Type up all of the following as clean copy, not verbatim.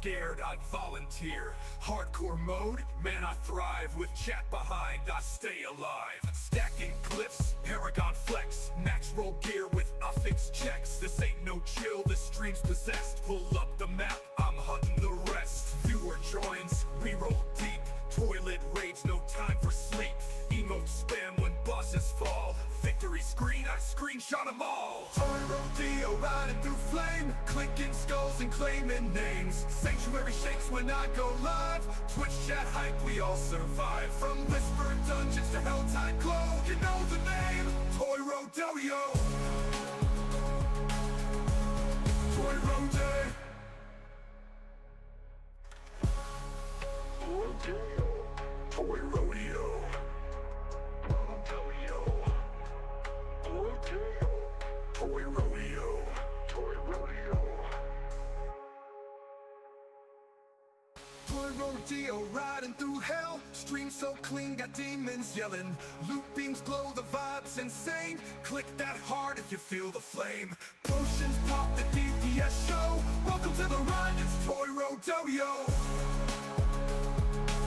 scared, I'd volunteer. Hardcore mode, man I thrive. With chat behind, I stay alive. Stacking cliffs, Paragon flex. Max roll gear with affix checks. This ain't no chill, this stream's possessed. Pull up the map, I'm hunting the rest. Viewer joins, we roll deep. Toilet raids, no time for sleep. Emote spam when bosses fall. Victory screen, I screenshot them all. Toy rodeo riding through flame. Clinking skulls and claiming names. Sanctuary shakes when I go live. Twitch chat hype, we all survive. From whispered dungeons to helltide glow. You know the name, Toy Rodeo. Toy Rodeo. Toy Rodeo. Toy Rodeo. Toy Rodeo. Toy Rodeo riding through hell. Stream so clean, got demons yelling. Loot beams glow, the vibe's insane. Click that heart if you feel the flame. Potions pop, the DPS show. Welcome to the ride, it's Toy Rodeo.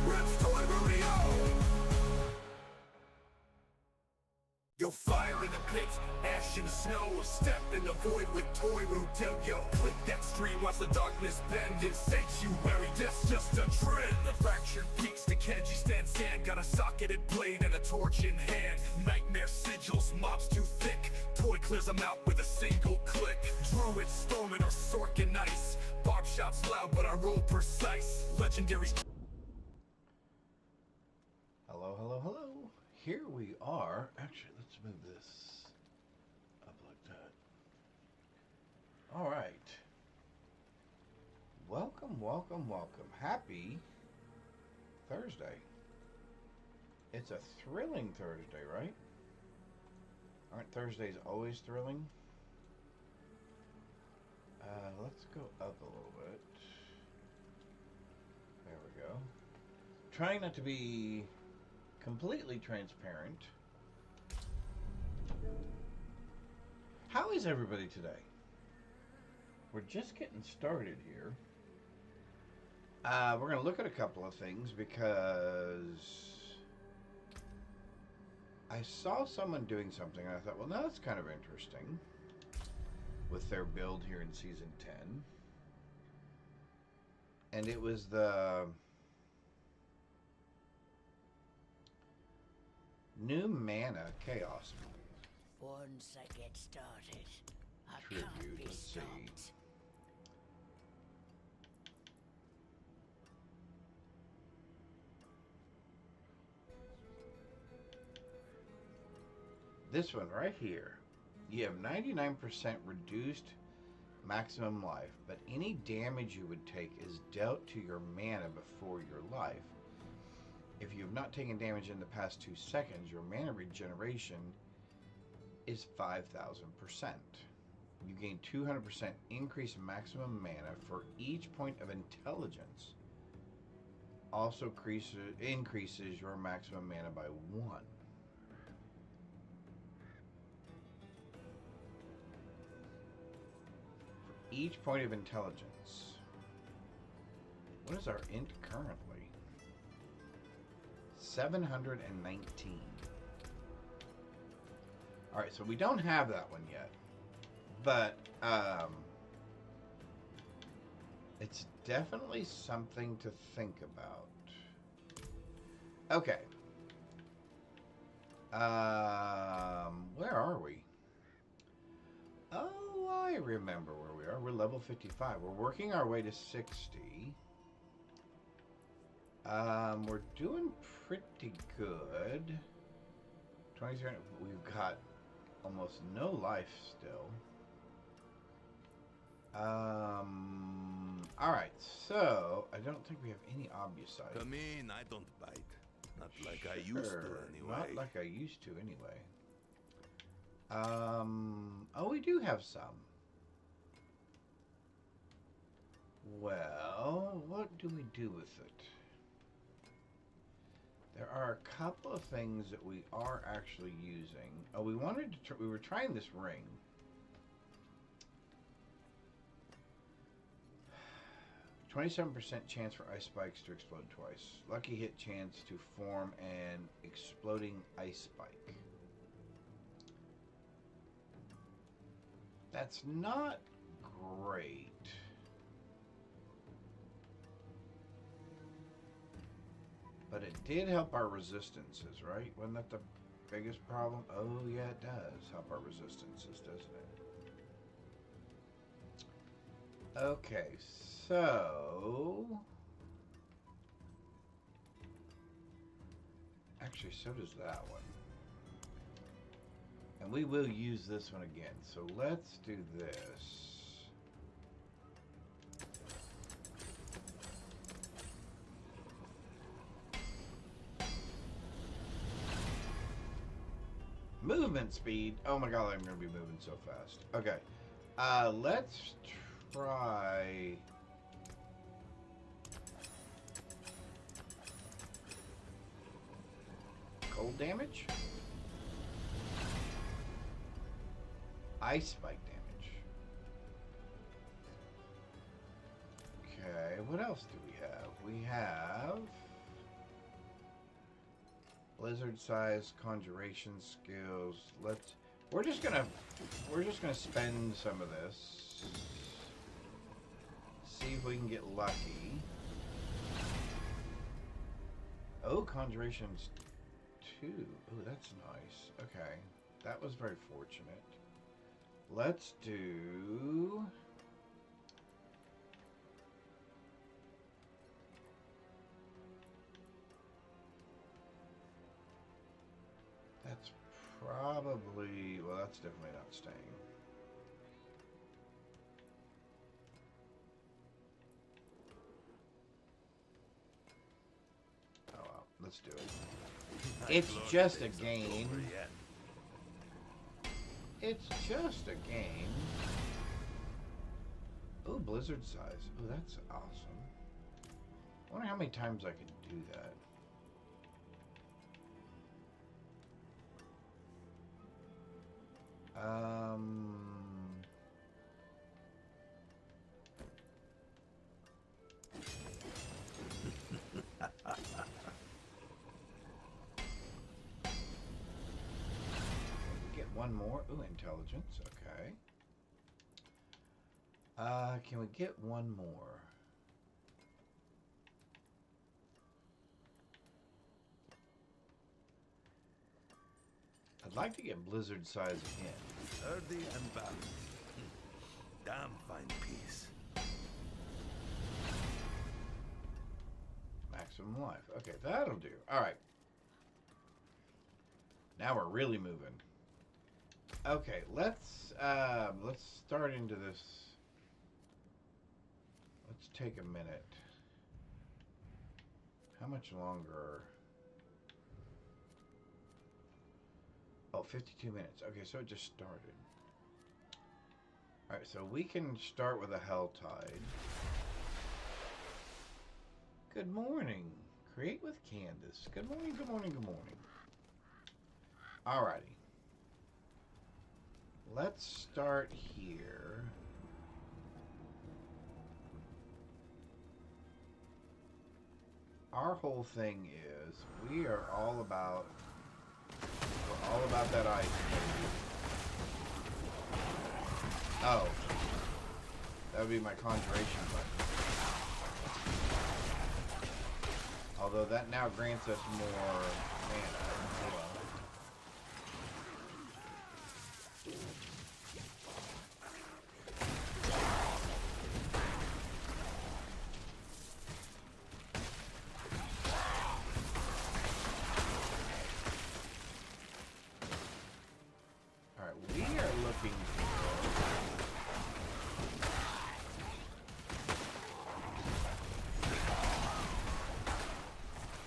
It's Toy Rodeo. Yo, fire in the pit, ash in the snow. Step in the void with Toy Rodeo. Click that stream, watch the darkness bend. In sanctuary, that's just a trend. The fractured peaks, the Kenji stand. Got a socketed blade and a torch in hand. Nightmare sigils, mobs too thick. Toy clears them out with a single click. Druid storming or Sorkin ice. Barb shots loud, but I roll precise. Legendary. Hello, hello, hello. Here we are. Actually, let's move this up like that. All right. Welcome, welcome, welcome. Happy Thursday. It's a thrilling Thursday, right? Aren't Thursdays always thrilling? Let's go up a little bit. There we go. Trying not to be completely transparent. How is everybody today? We're just getting started here. We're going to look at a couple of things because I saw someone doing something and I thought, well, now that's kind of interesting with their build here in Season 10. And it was the new mana chaos. Once I get started, I Tribute, can't be let's see. stopped. This one right here. You have 99% reduced maximum life, but any damage you would take is dealt to your mana before your life. If you have not taken damage in the past 2 seconds, your mana regeneration is 5,000%. You gain 200% increased maximum mana for each point of intelligence. Also increases your maximum mana by 1. For each point of intelligence. What is our int currently? 719. Alright, so we don't have that one yet. But, it's definitely something to think about. Okay. Where are we? Oh, I remember where we are. We're level 55. We're working our way to 60. We're doing pretty good. 23. We've got almost no life still. Alright, so I don't think we have any obusite. Come in, I don't bite. Not like I used to anyway. Not like I used to anyway. Oh, we do have some. Well, what do we do with it? There are a couple of things that we are actually using. Oh, we wanted to we were trying this ring. 27% chance for ice spikes to explode twice. Lucky hit chance to form an exploding ice spike. That's not great. But it did help our resistances, right? Wasn't that the biggest problem? Oh, yeah, it does help our resistances, doesn't it? Okay, so... Actually, so does that one. And we will use this one again. So let's do this. Movement speed. Oh my god, I'm going to be moving so fast. Okay. Let's try... cold damage? Ice spike damage. Okay, what else do we have? We have... blizzard size conjuration skills. We're just gonna spend some of this. See if we can get lucky. Oh, conjuration's 2. Oh, that's nice. Okay. That was very fortunate. Let's do... That's probably... well, that's definitely not staying. Oh well, let's do it. It's just a game. It's just a game. Oh, blizzard size. Oh, that's awesome. I wonder how many times I can do that. Get one more. Ooh, intelligence. Okay. Can we get one more? I'd like to get blizzard size again. Sturdy and balanced. Damn fine piece. Maximum life. Okay, that'll do. Alright. Now we're really moving. Okay, let's start into this. Let's take a minute. How much longer? Oh, 52 minutes. Okay, so it just started. Alright, so we can start with a Hell Tide. Good morning. Create with Candace. Good morning, good morning, good morning. Alrighty. Let's start here. Our whole thing is we are all about that ice, baby. Oh. That would be my conjuration button. Although that now grants us more mana. Oh well. Alright, we are looking for...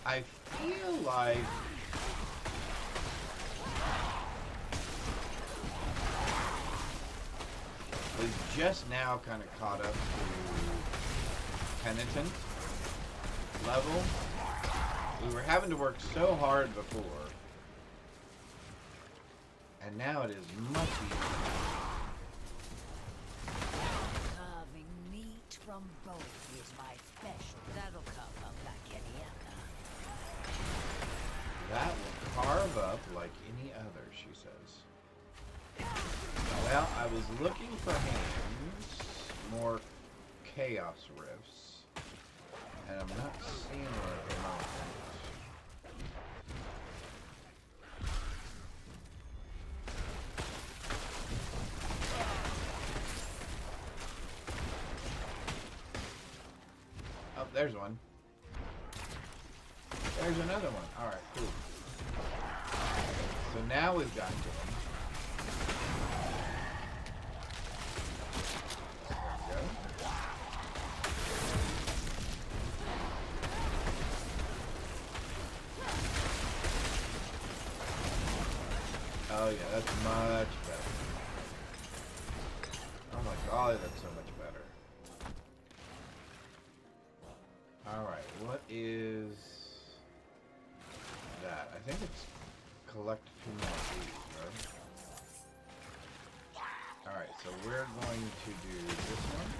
I feel like we've just now kind of caught up to Penitent level. We were having to work so hard before, and now it is much easier. Carving meat from from both is my special. That'll carve up like any other. That will carve up like any other, she says. Well, I was looking for hands, more chaos rifts, and I'm not seeing one at the moment. Oh, there's one. There's another one. Alright, cool. So now we've got to them. There we go. Oh yeah, that's much better. Oh my god, that's so much better. Alright, what is that? I think it's collect 2 more of these, right? Alright, so we're going to do this one.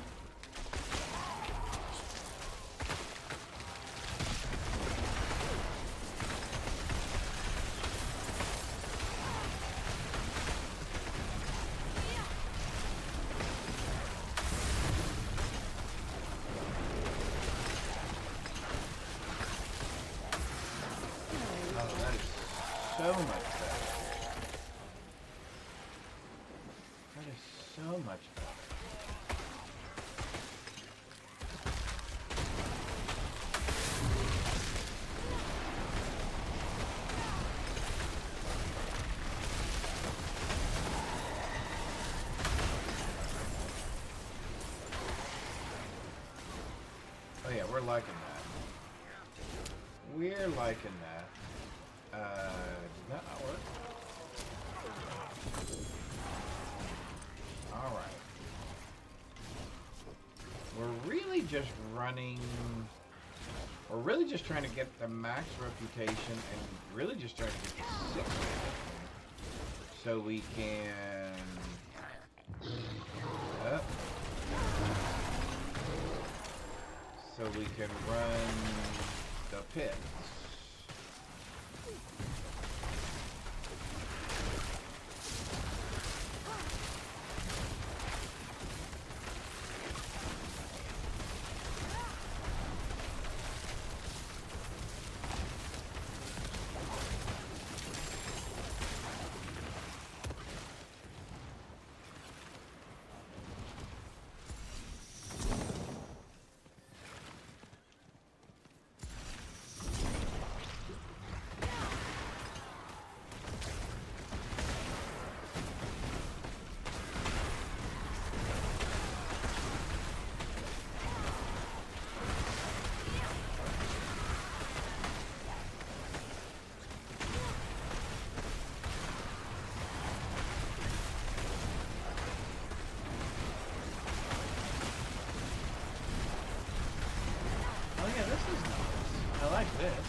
So much better. That is so much better. Oh yeah, we're liking that. We're liking that. Did that not work? Alright. We're really just running... We're really just trying to get the max reputation and really just trying to get the 6 so we can... so we can run the pits. Oh yeah, this is nice. I like this.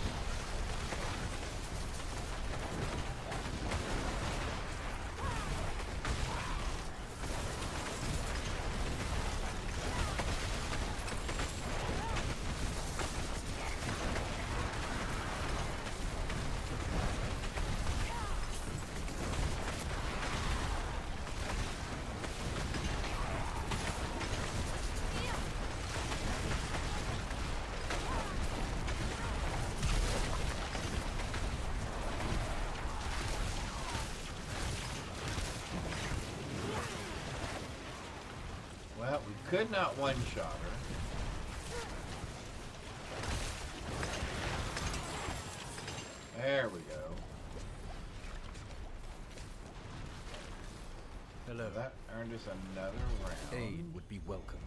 Well, we could not one-shot her. There we go. Hello. That earned us another round. Aid would be welcome.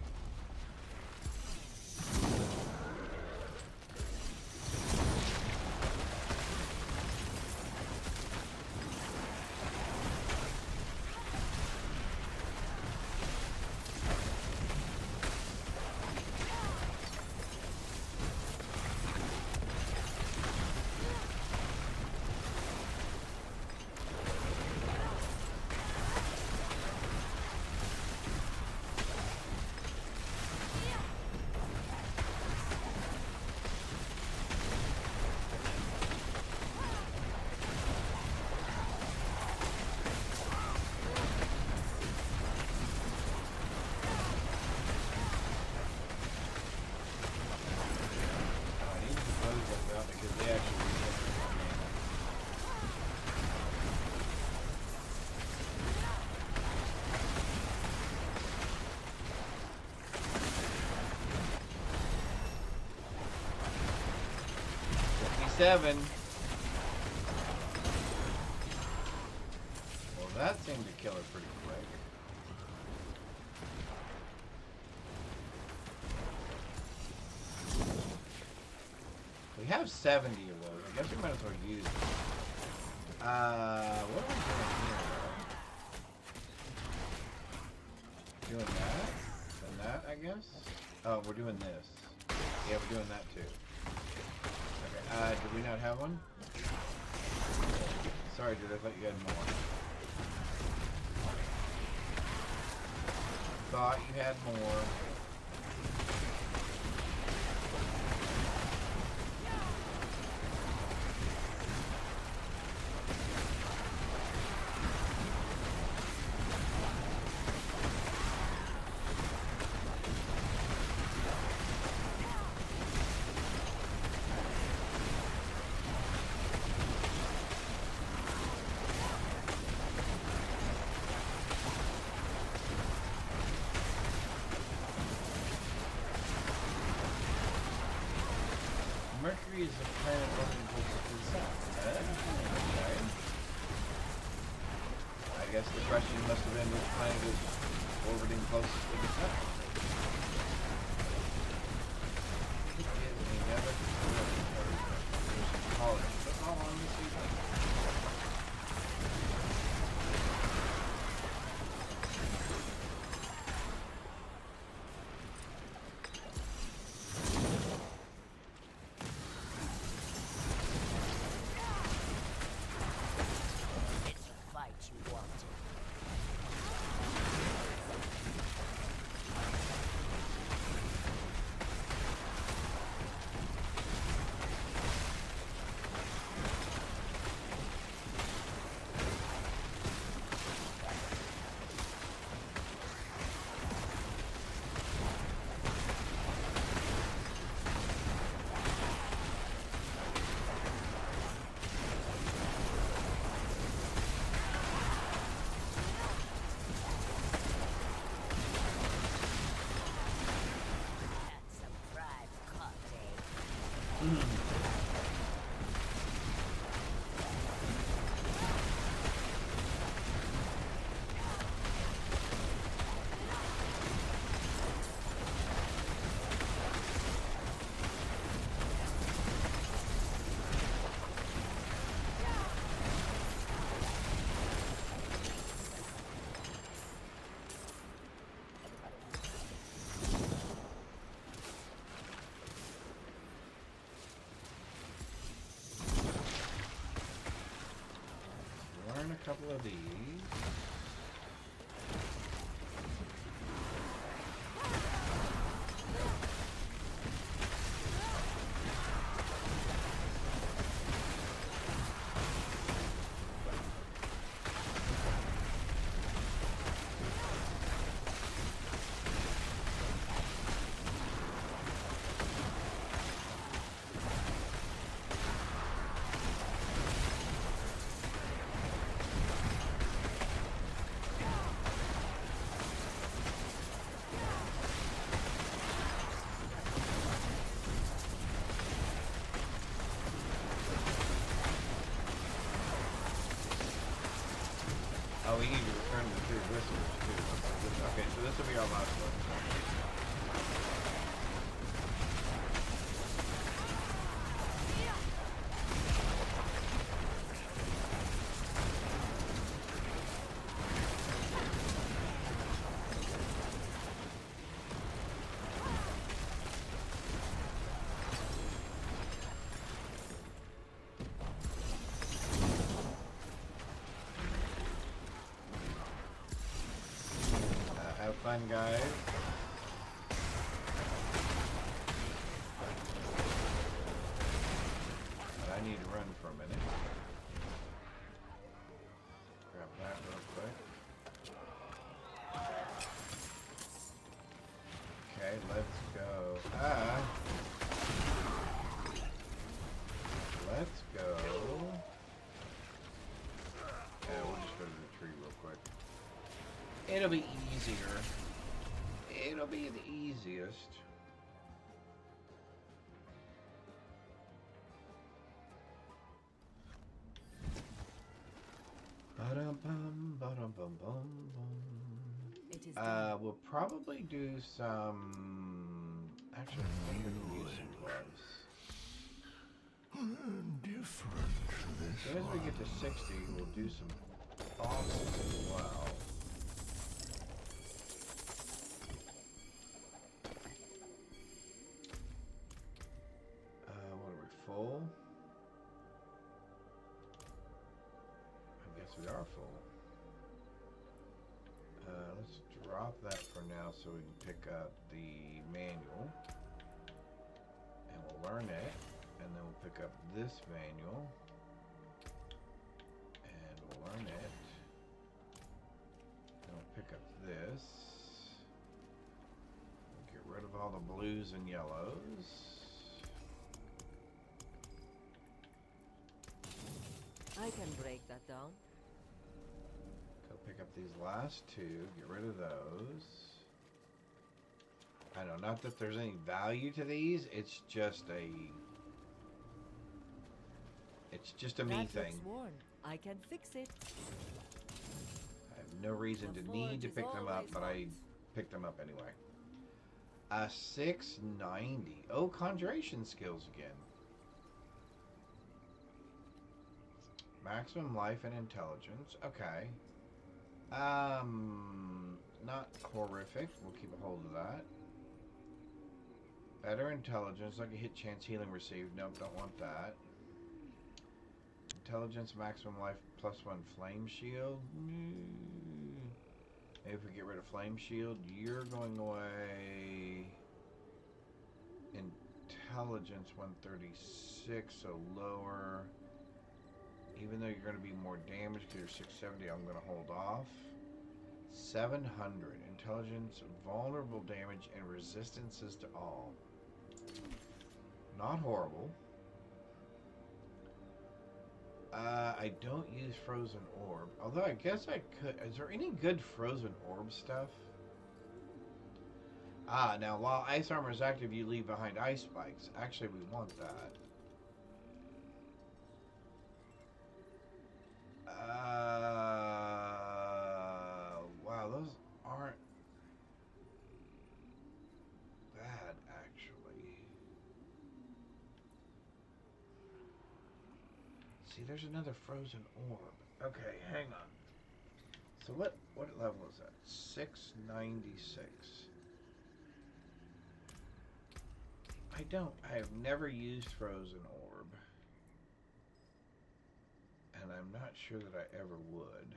67. Well, that seemed to kill her pretty quick. We have 70 of those. I guess we might as well use them. What are we doing here, though? Doing that? And that, I guess? Oh, we're doing this. Yeah, we're doing that too. Okay, do we not have one? Sorry, dude, I thought you had more. Thought you had more. Mercury is a planet orbiting closest to the sun. Okay. I guess the question must have been which planet is orbiting closest to the sun. It is another holiday. That's all on this evening. Learn a couple of these. Oh, we need to return the two whistles too. Okay, so this will be our last one. Have fun, guys. But I need to run for a minute. Grab that real quick. Okay, let's go. Let's go. Yeah, we'll just go to the tree real quick. It'll be easier. It'll be the easiest. We'll probably do some. Actually, I think we can use some gloves. Different this As soon as we get to 60, we'll do some bosses as well. What are we, full? I guess we are full. Let's drop that for now so we can pick up the manual. And we'll learn it. And then we'll pick up this manual. And we'll learn it. And we'll pick up this. We'll get rid of all the blues and yellows. I can break that down. Go pick up these last two. Get rid of those. I know, not that there's any value to these. It's just a me That thing. looks worn. I can fix it. I have no reason The to need forge to is pick them up, always but I hot. picked them up anyway. 690. Oh, conjuration skills again. Maximum life and intelligence. Okay. Not horrific. We'll keep a hold of that. Better intelligence. Like a hit chance healing received. Nope, don't want that. Intelligence, maximum life, +1 flame shield. Maybe if we get rid of flame shield, you're going away. Intelligence 136, so lower. Even though you're going to be more damaged because you're 670, I'm going to hold off. 700. Intelligence, vulnerable damage, and resistances to all. Not horrible. I don't use frozen orb. Although I guess I could. Is there any good frozen orb stuff? Now while ice armor is active, you leave behind ice spikes. Actually, we want that. Wow, those aren't bad, actually. See, there's another frozen orb. Okay, hang on. So what level is that? 696. I have never used frozen orb. And I'm not sure that I ever would.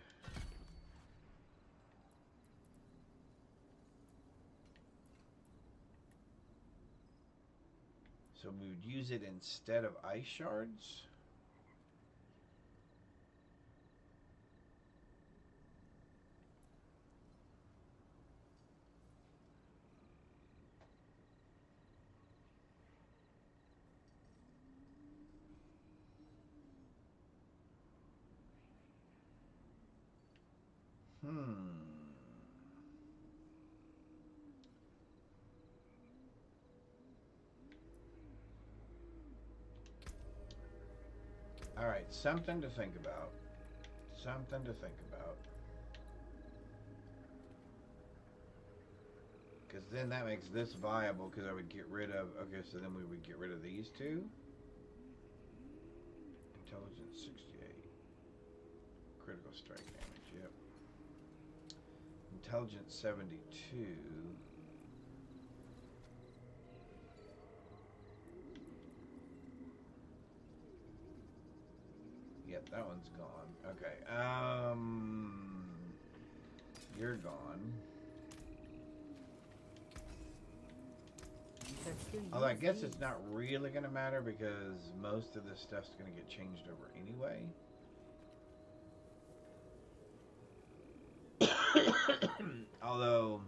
So we would use it instead of ice shards? Alright, something to think about. Something to think about. Because then that makes this viable, because I would get rid of... Okay, so then we would get rid of these two. Intelligence 68. Critical strike damage, yep. Intelligence 72. Yep, that one's gone. Okay, you're gone. You can still Although I use guess these. it's not really going to matter because most of this stuff's going to get changed over anyway. Although,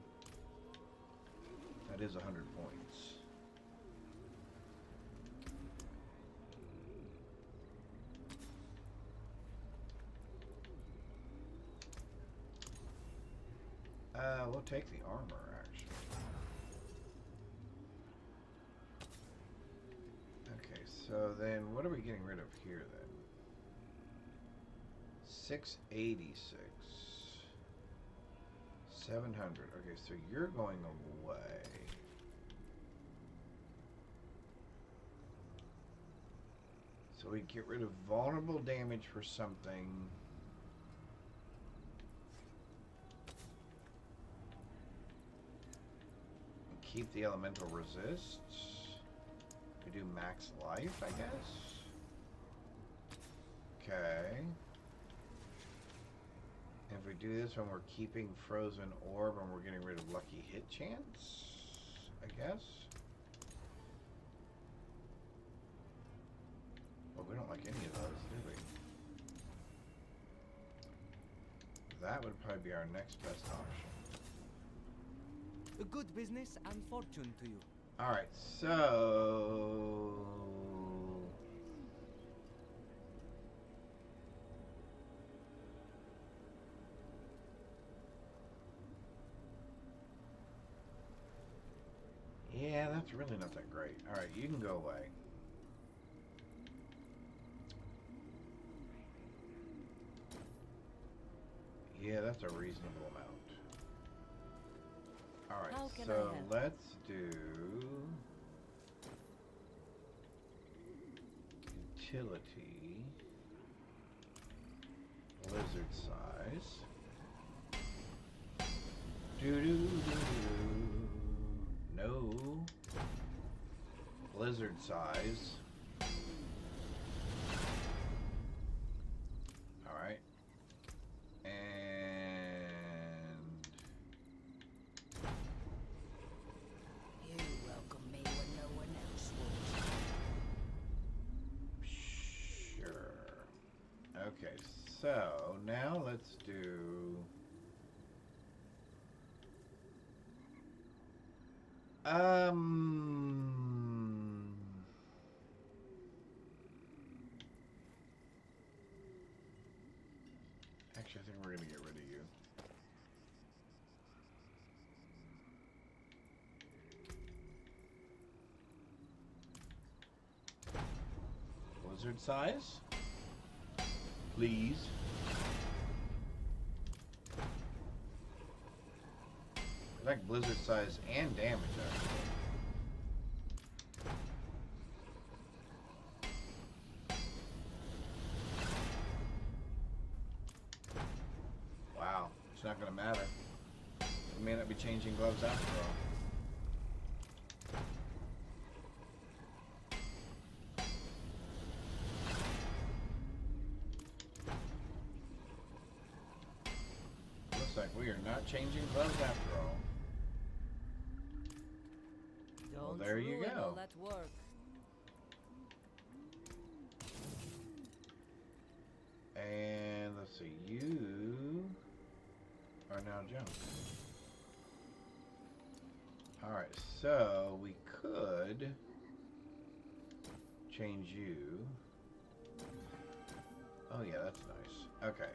that is 100 points. We'll take the armor, actually. Okay, so then what are we getting rid of here, then? 686. 700. Okay, so you're going away. So we get rid of vulnerable damage for something. And keep the elemental resist. We do max life, I guess. Okay. And if we do this when we're keeping frozen orb and we're getting rid of lucky hit chance, I guess. Well, we don't like any of those, do we? That would probably be our next best option. A good business and fortune to you. Alright, so... yeah, that's really not that great. Alright, you can go away. Yeah, that's a reasonable amount. How Alright, can I so help? let's do... utility. Blizzard size. No. Blizzard size. Alright. And You welcome me when no one else would. sure. Okay, so now let's do actually, I think we're gonna get rid of you. Blizzard size, please. I like blizzard size and damage, actually. Wow, it's not going to matter. We may not be changing gloves after all. Looks like we are not changing gloves after all. Don't there you ruin go. all that work. And let's see, you are now junk. Alright, so we could change you. Oh yeah, that's nice. Okay.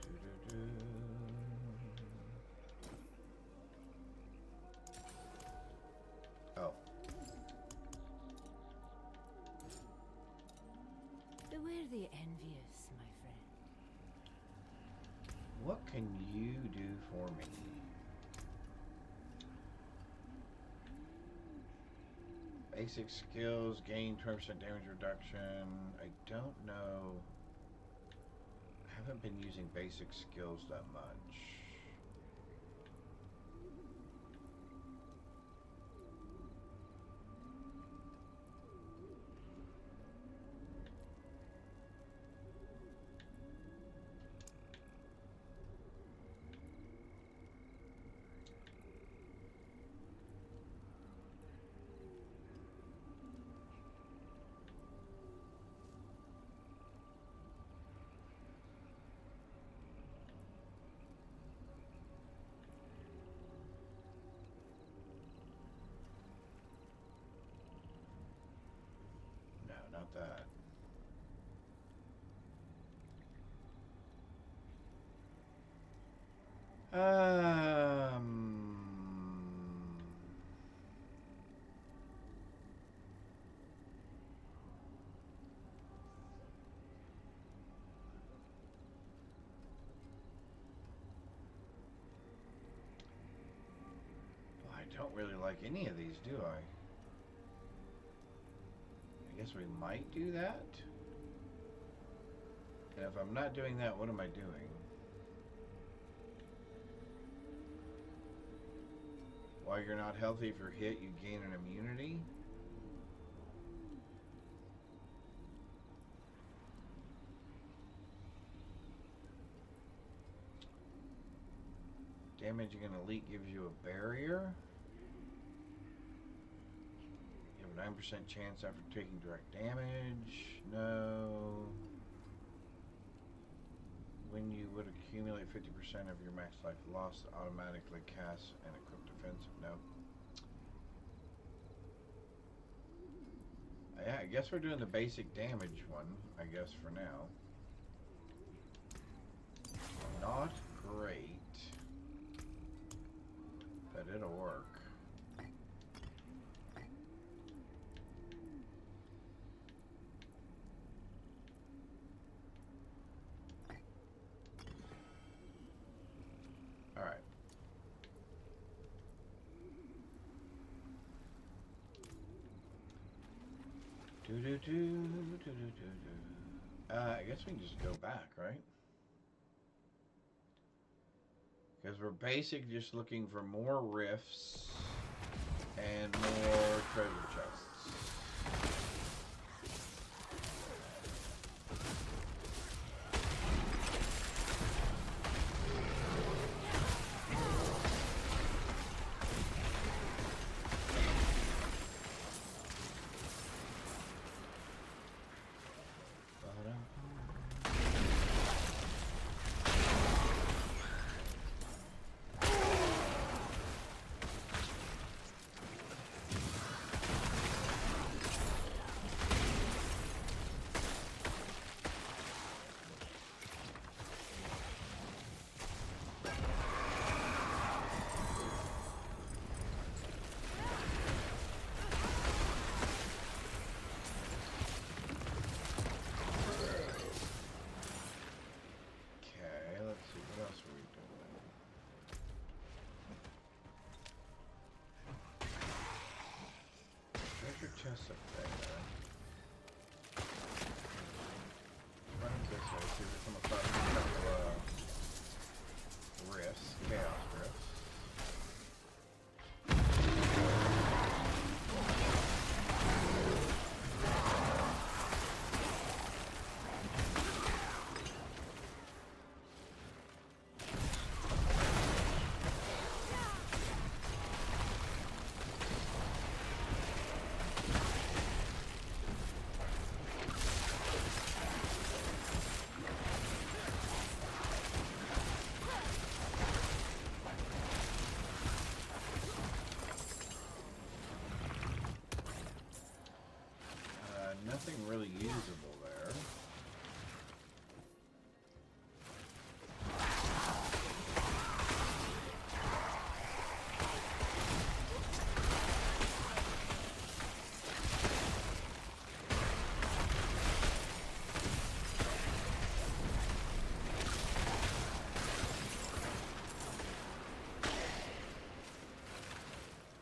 Doo-doo-doo. Oh. Beware the envious, my friend. What can you do for me? Basic skills, gain 20% damage reduction. I don't know. I haven't been using basic skills that much. No, not that. don't really like any of these, do I? I guess we might do that. And if I'm not doing that, what am I doing? While you're not healthy, if you're hit, you gain an immunity. Damaging an elite gives you a barrier. You have a 9% chance after taking direct damage. No. When you would accumulate 50% of your max life lost, automatically cast an equipped defensive. No. Yeah, I guess we're doing the basic damage one, I guess, for now. Not great. But it'll work. All right. I guess we can just go back, right? Because we're basically just looking for more rifts and more treasure chests. Chest up there. Run this way, see if we come across a couple rifts, chaos rifts. Nothing really usable there.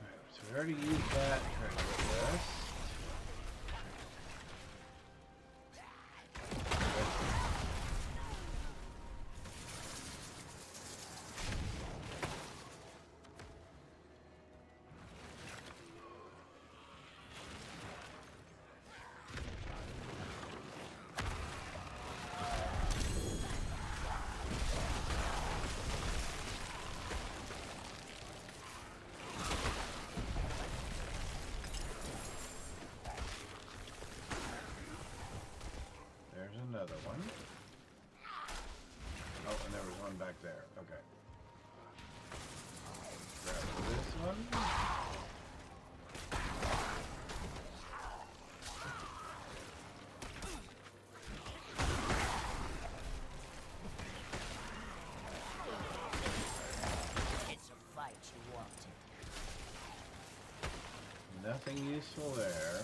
Alright, so we already used that treasure list. Another one. Oh, and there was one back there. Okay. Grab this one. It's a fight you wanted. Nothing useful there.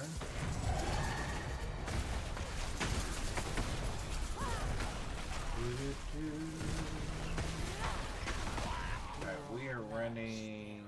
Alright, we are running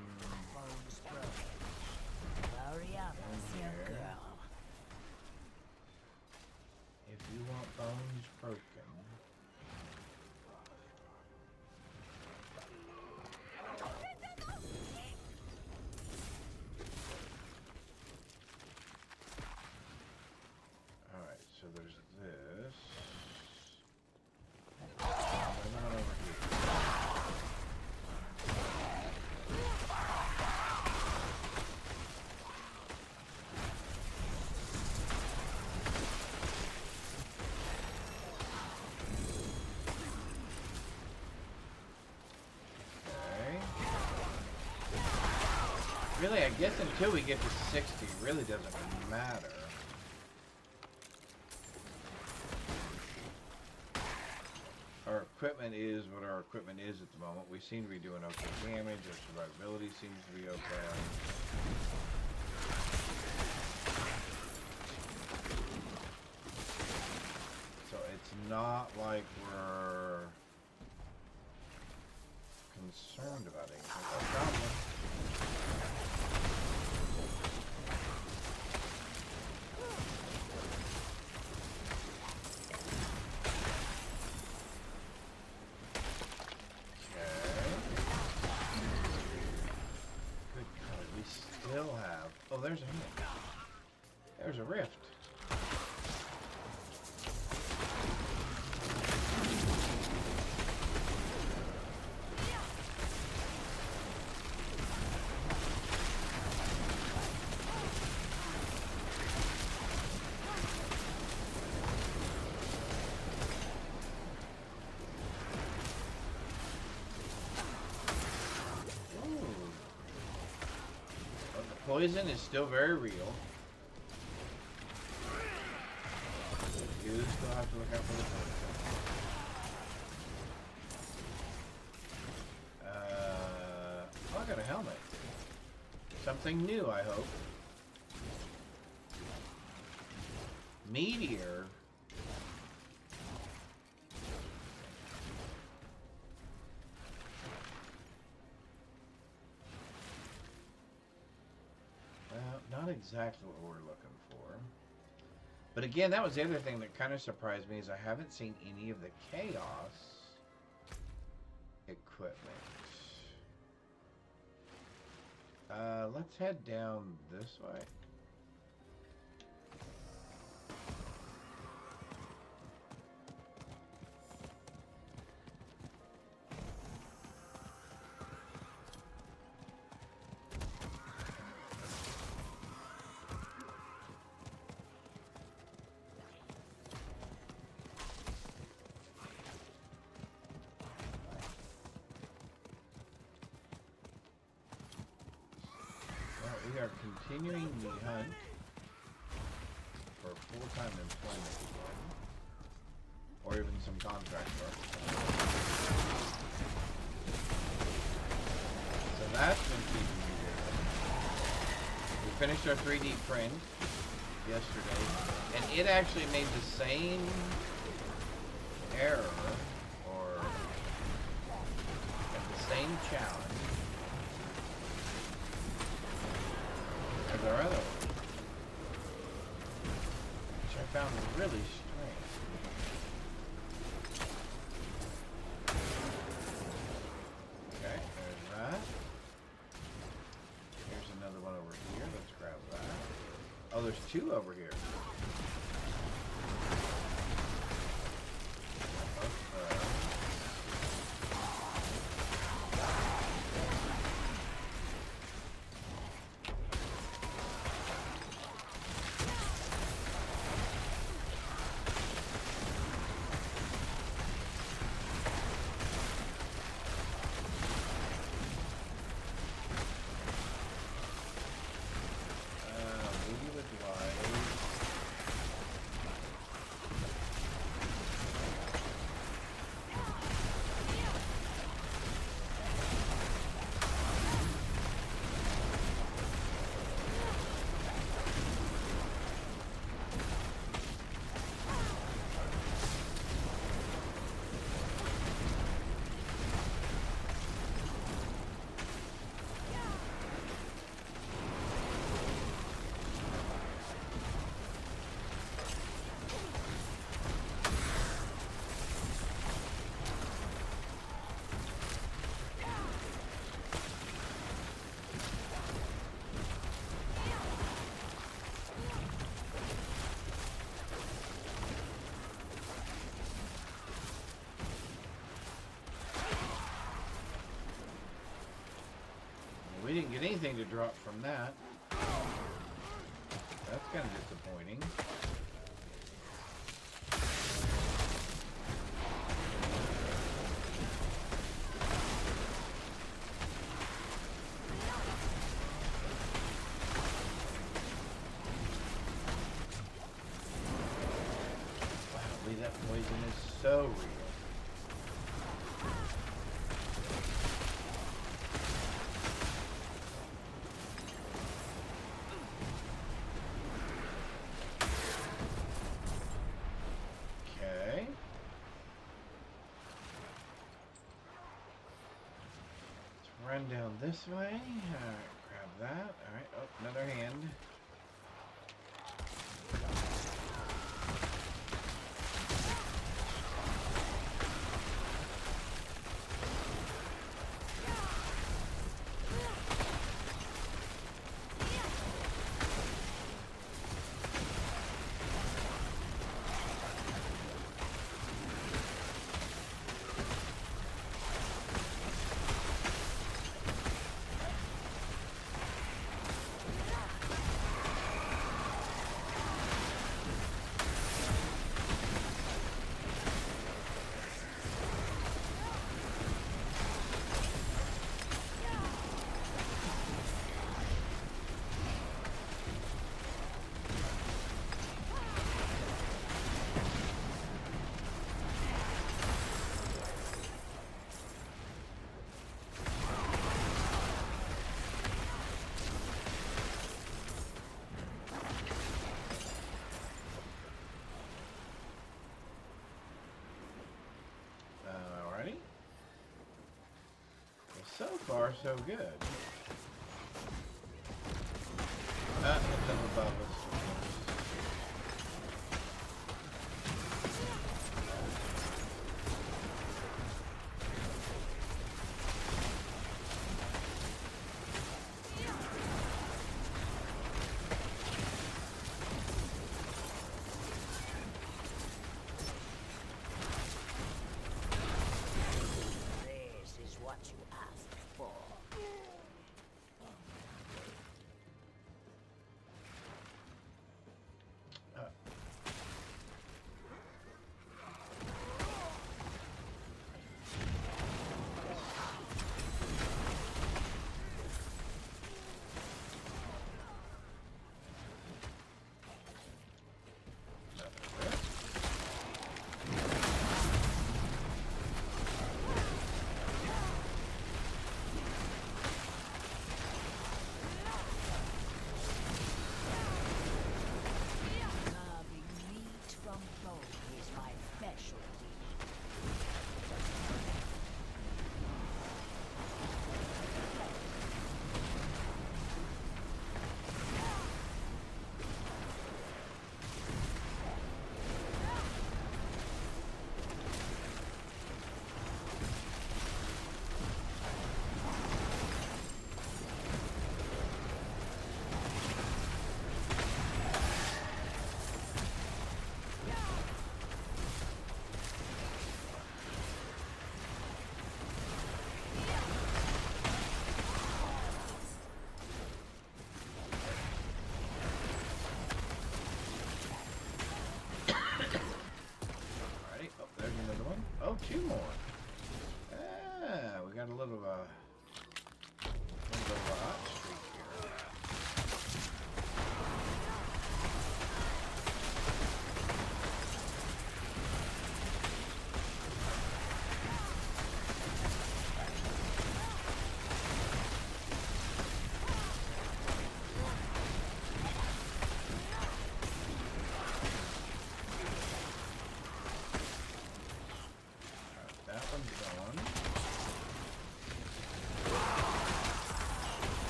Really, I guess until we get to 60, it really doesn't matter. Our equipment is what our equipment is at the moment. We seem to be doing okay damage. Our survivability seems to be okay. So it's not like we're concerned about anything. No problem. Oh, there's a hit. There's a rift. Poison is still very real. You still have to look out for the poison. Oh, I got a helmet. Something new, I hope. Meteor. Not exactly what we're looking for. But again, that was the other thing that kind of surprised me is I haven't seen any of the Chaos equipment. Let's head down this way. We are continuing the hunt for full-time employment again, or even some contract work. So that's been keeping me busy. We finished our 3D print yesterday, and it actually made the same error, or the same challenge our other one, which I found really strange. Okay, there's that. Here's another one over here. Let's grab that. Oh, there's two over here. We didn't get anything to drop from that. That's kind of disappointing. season is so real. Okay. Let's run down this way. Alright, grab that. Alright, oh, another hand. Alrighty. Well, so far, so good. It's up above us. This is what you asked for.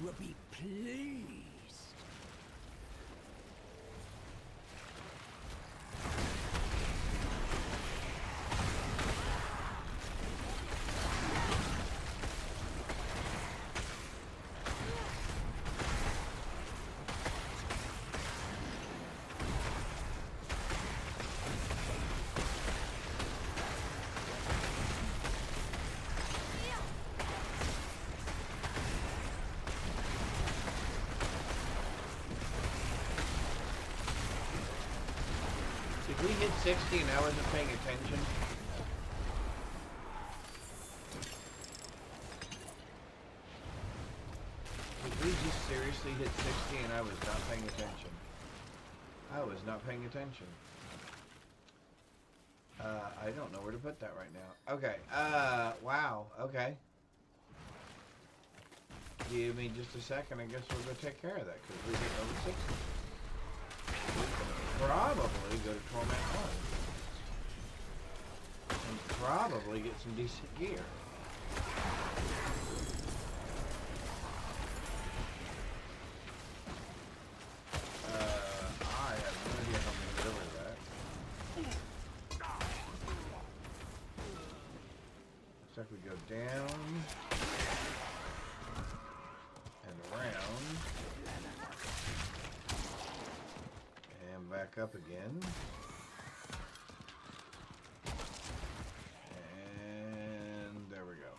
will be pleased. Did we hit 60 and I wasn't paying attention? Did we just seriously hit 60 and I was not paying attention? I was not paying attention. I don't know where to put that right now. Okay, wow, okay. Give me just a second, I guess we'll go take care of that, because we hit level 60. Probably go to Torment 1 and probably get some decent gear. I have no idea how I'm going to get over that. Looks like we go down and around. Back up again. And there we go.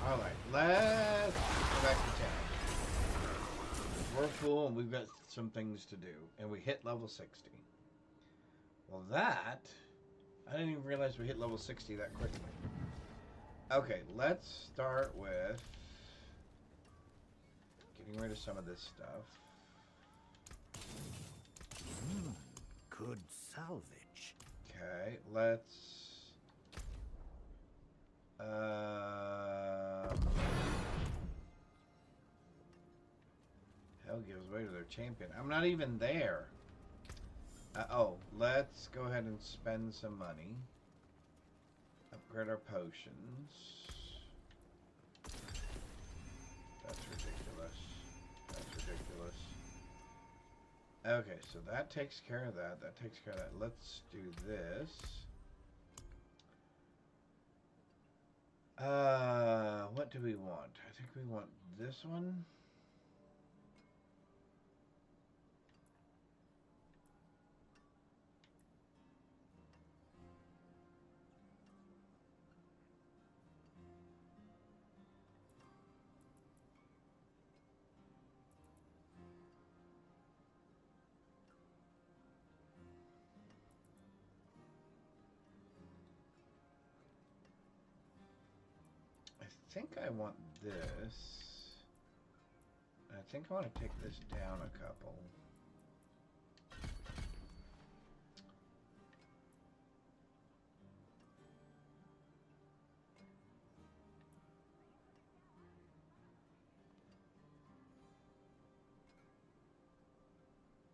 All right, let's go back to town. We're full and we've got some things to do. And we hit level 60. Well, that... I didn't even realize we hit level 60 that quickly. Okay, let's start with... getting rid of some of this stuff. Good salvage. Okay, let's... Hell gives way to their champion. I'm not even there. Oh, let's go ahead and spend some money. Upgrade our potions. That's ridiculous. That's ridiculous. Okay, so that takes care of that. That takes care of that. Let's do this. What do we want? I think we want this one. I think I want this. I think I want to take this down a couple.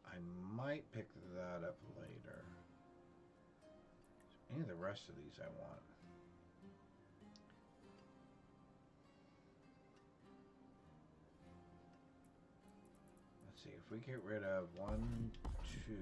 I might pick that up later. Any of the rest of these I want. See, if we get rid of 1, 2...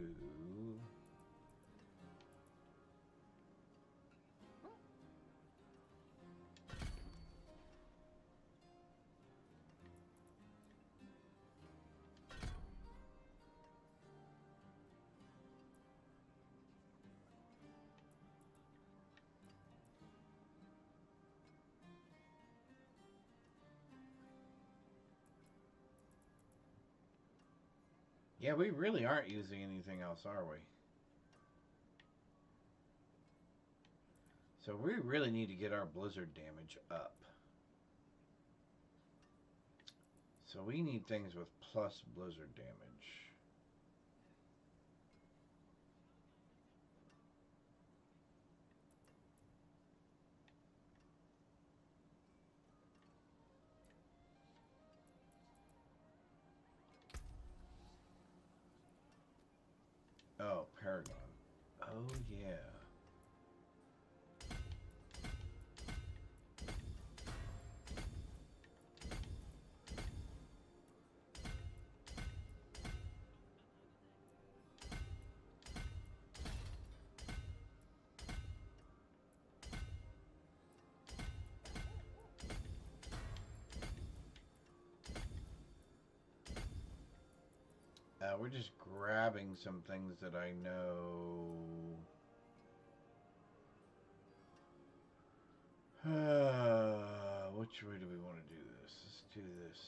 Yeah, we really aren't using anything else, are we? So we really need to get our blizzard damage up. So we need things with plus blizzard damage. Paragon. Oh, yeah. We're just grabbing some things that I know. Which way do we want to do this? Let's do this.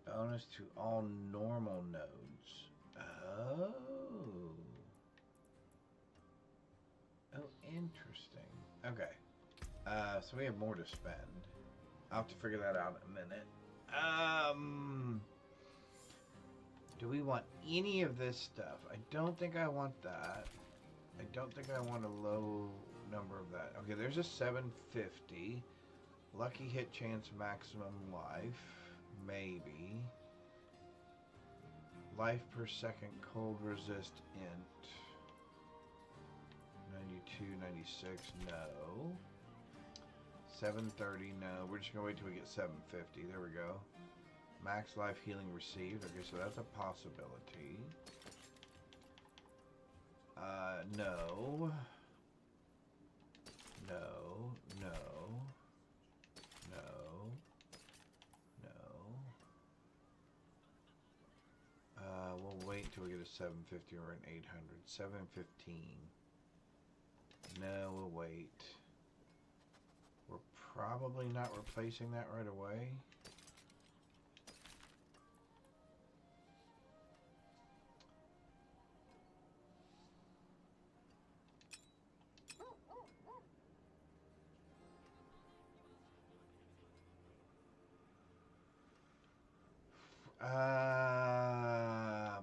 Bonus to all normal nodes. Oh. Oh, interesting. Okay. So we have more to spend. I'll have to figure that out in a minute. Do we want any of this stuff? I don't think I want that. I don't think I want a low number of that. Okay, there's a 750. Lucky hit chance maximum life. Maybe. Life per second cold resist int. 92, 96, no. 730, no. We're just gonna wait till we get 750. There we go. Max life healing received. Okay, so that's a possibility. No. No. No. No. No. We'll wait until we get a 750 or an 800. 715. No, we'll wait. We're probably not replacing that right away.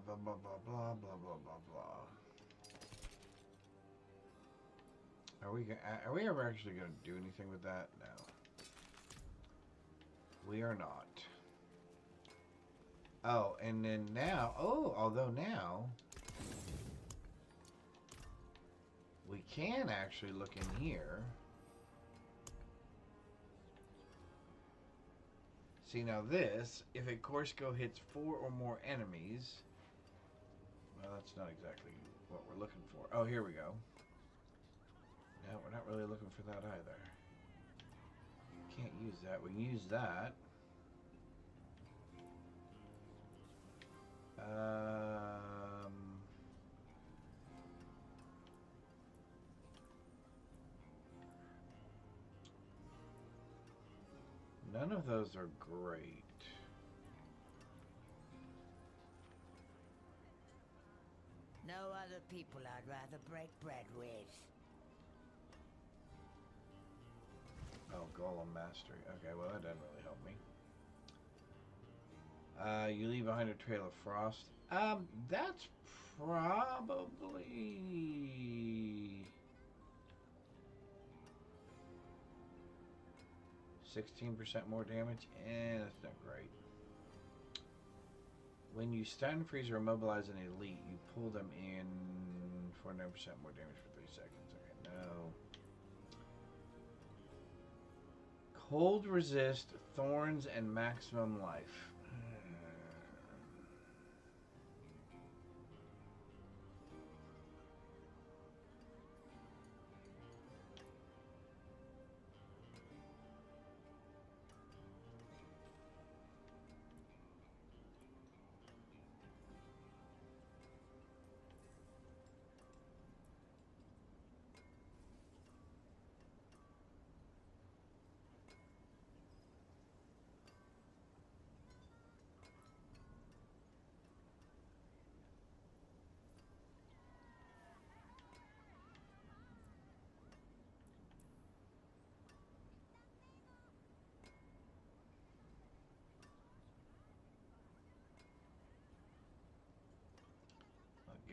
Blah, blah, blah, blah, blah, blah, blah, blah. Are we ever actually going to do anything with that? No. We are not. Oh, and then now, although now, we can actually look in here. See, now this, if a Corsico hits 4 or more enemies, well, that's not exactly what we're looking for. Oh, here we go. No, we're not really looking for that either. Can't use that. We can use that. None of those are great. No other people I'd rather break bread with. Oh, Golem Mastery. Okay, well, that doesn't really help me. You leave behind a trail of frost. That's probably 16% more damage. That's not great. When you stun, freeze, or immobilize an elite, you pull them in for 9% more damage for 3 seconds. Okay, no. Cold resist, thorns, and maximum life.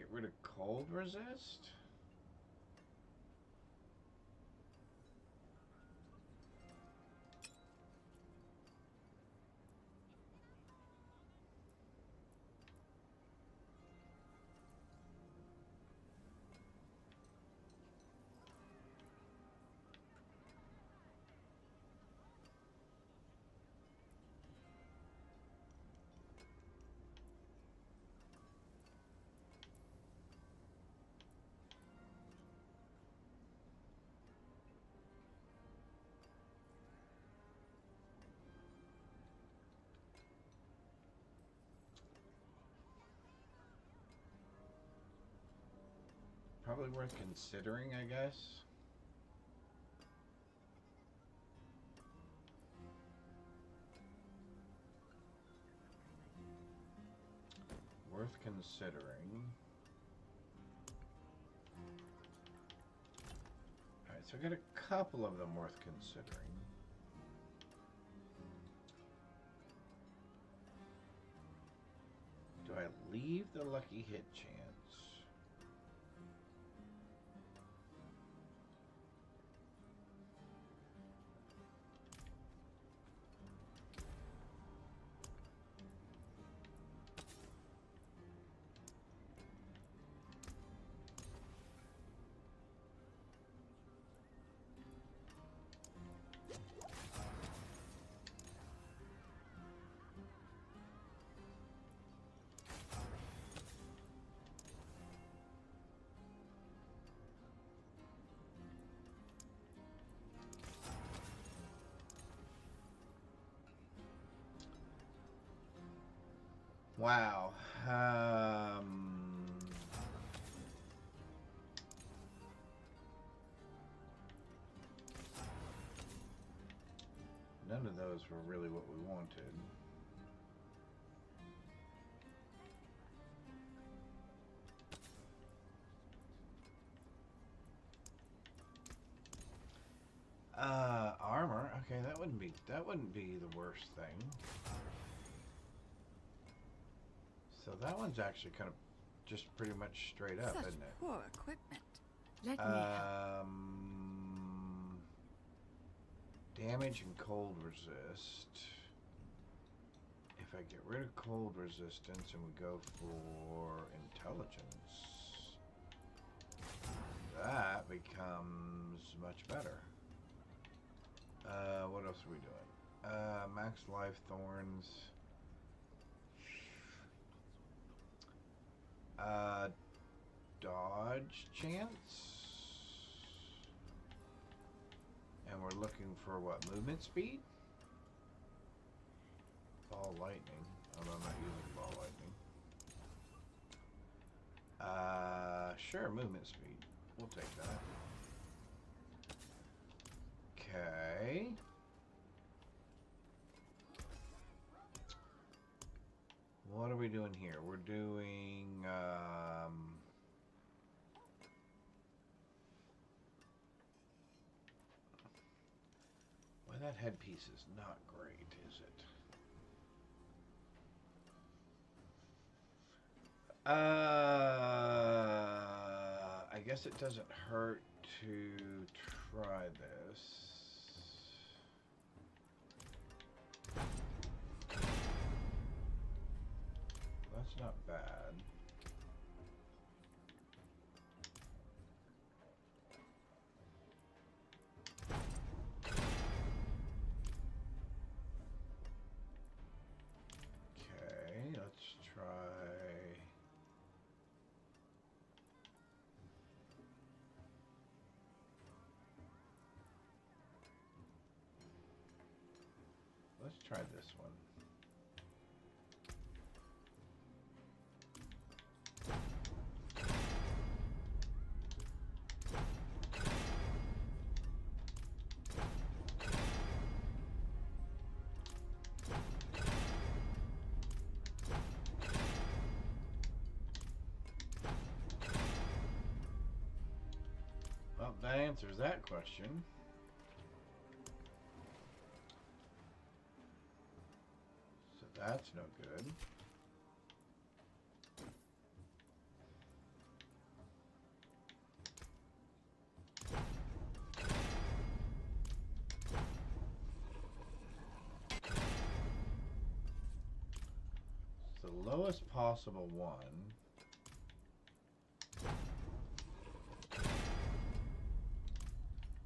get rid of cold resist? Probably worth considering, I guess. Worth considering. Alright, so I got a couple of them worth considering. Do I leave the lucky hit chance? Wow. None of those were really what we wanted. Armor. Okay, that wouldn't be the worst thing. So that one's actually kind of just pretty much straight up, Such isn't it? poor equipment. Let me help. Damage and cold resist. If I get rid of cold resistance and we go for intelligence, that becomes much better. What else are we doing? Max life thorns. Dodge chance. And we're looking for what? Movement speed? Ball lightning. Although I'm not using ball lightning. Sure, movement speed. We'll take that. Okay. What are we doing here? We're doing, well, that headpiece is not great, is it? I guess it doesn't hurt to try this. That's not bad. Okay, let's try. Let's try this one. Well, that answers that question. So that's no good. lowest possible one.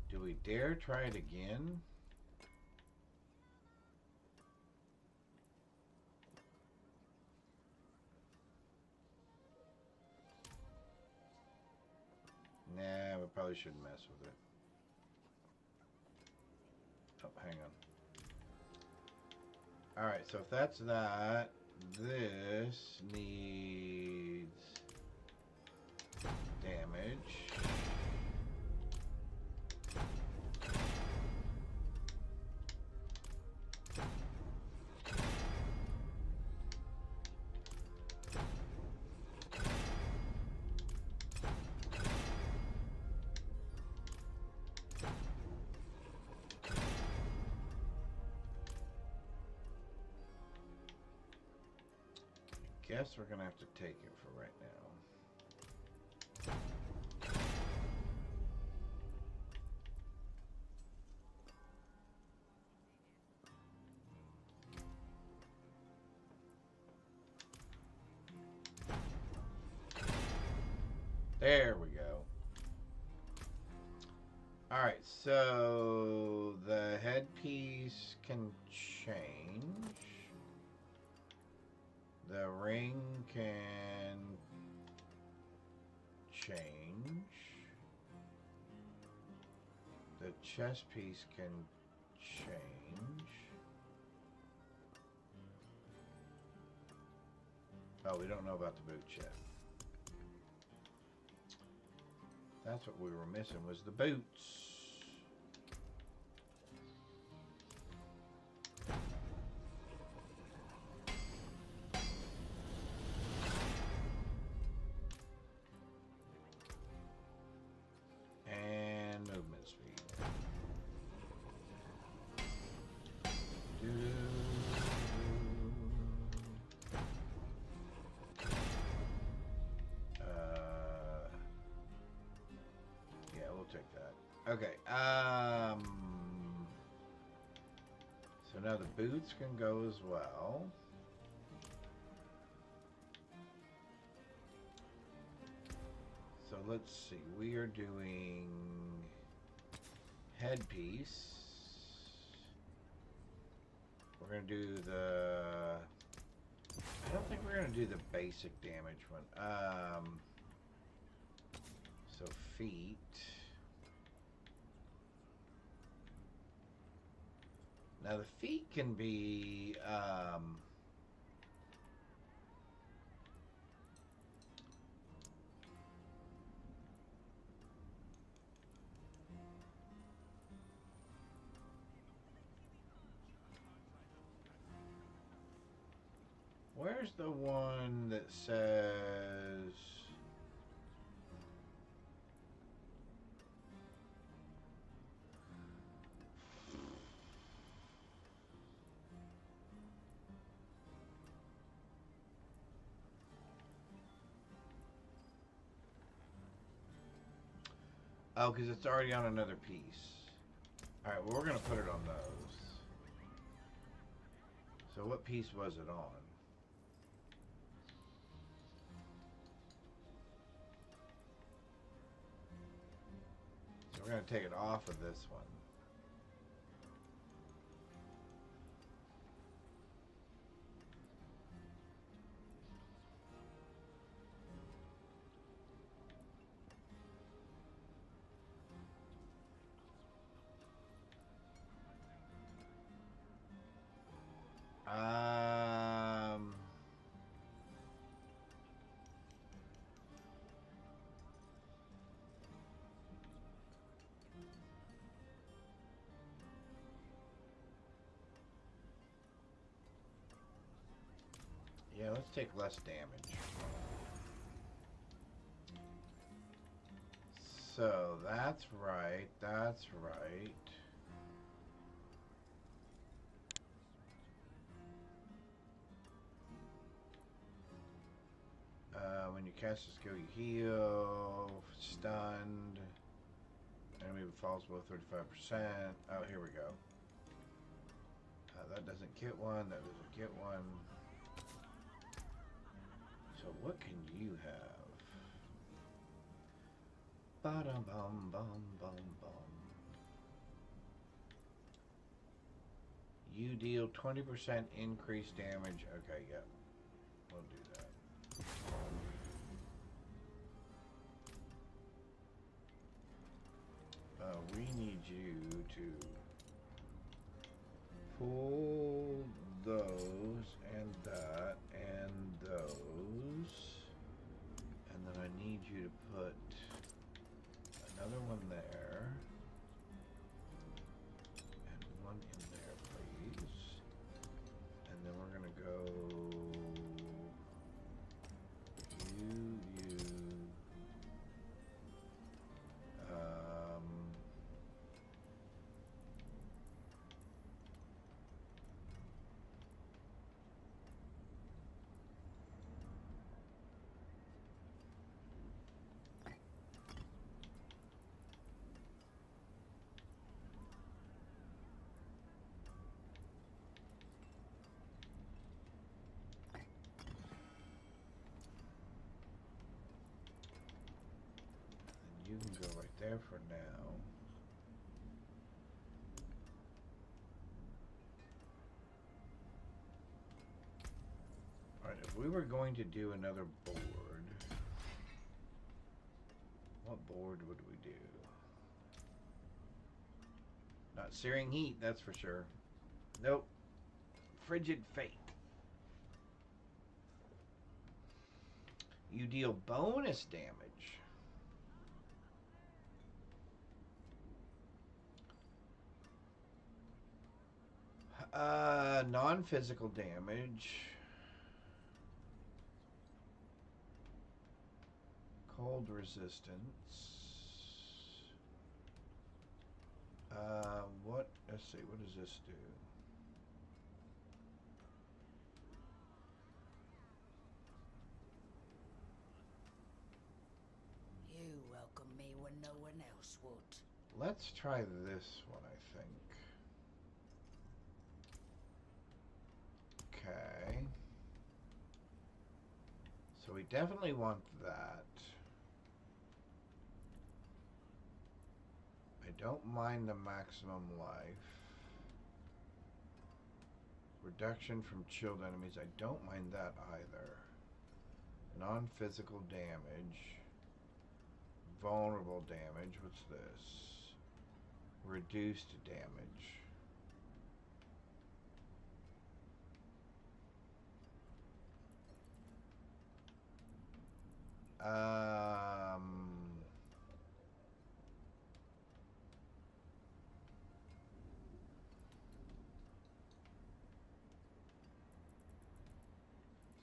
Do we dare try it again? Nah, we probably shouldn't mess with it. Oh, hang on. Alright, so if that's that, this needs damage. Guess we're gonna have to take it for right now. There we go. Alright, so the headpiece can change. The ring can change. The chest piece can change. Oh, we don't know about the boots yet. That's what we were missing, was the boots. And movement speed. Yeah, we'll take that. Okay, so now the boots can go as well. So let's see, we are doing headpiece. We're gonna do the, I don't think we're gonna do the basic damage one. So feet. Now the feet can be, where's the one that says... Oh, because it's already on another piece. Alright, well, we're going to put it on those. So what piece was it on? So we're going to take it off of this one. Yeah, let's take less damage. So, that's right, that's right. When you cast a skill, you heal, stunned, enemy falls below 35%. Oh, here we go. That doesn't get one, that doesn't get one. So what can you have? Ba-dum bum bum bum bum. You deal 20% increased damage. Okay, yep. We'll do that. We need you to pull those and that and those. And then I need you to put another one there. And one in there, please. And then we're going to go you. You can go right there for now. Alright, if we were going to do another board, what board would we do? Not Searing Heat, that's for sure. Nope. Frigid Fate. You deal bonus damage. Non-physical damage. Cold resistance. Let's see, what does this do? You welcome me when no one else would. Let's try this one, I think. Okay. So we definitely want that. I don't mind the maximum life. Reduction from chilled enemies. I don't mind that either. Non-physical damage. Vulnerable damage. What's this? Reduced damage.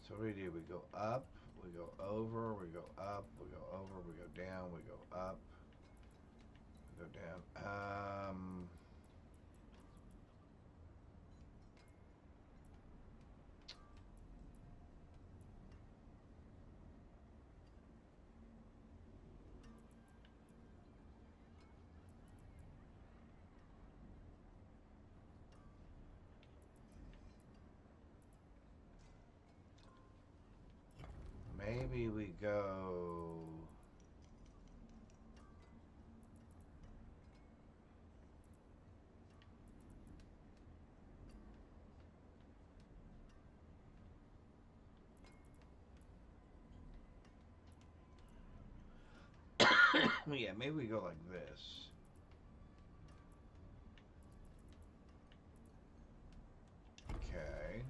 So what do? We go up, we go over, we go up, we go over, we go down, we go up, we go down. Maybe we go... yeah, maybe we go like this. Okay.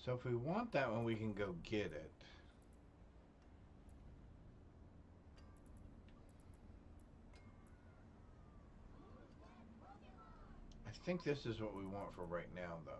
So if we want that one, we can go get it. I think this is what we want for right now, though.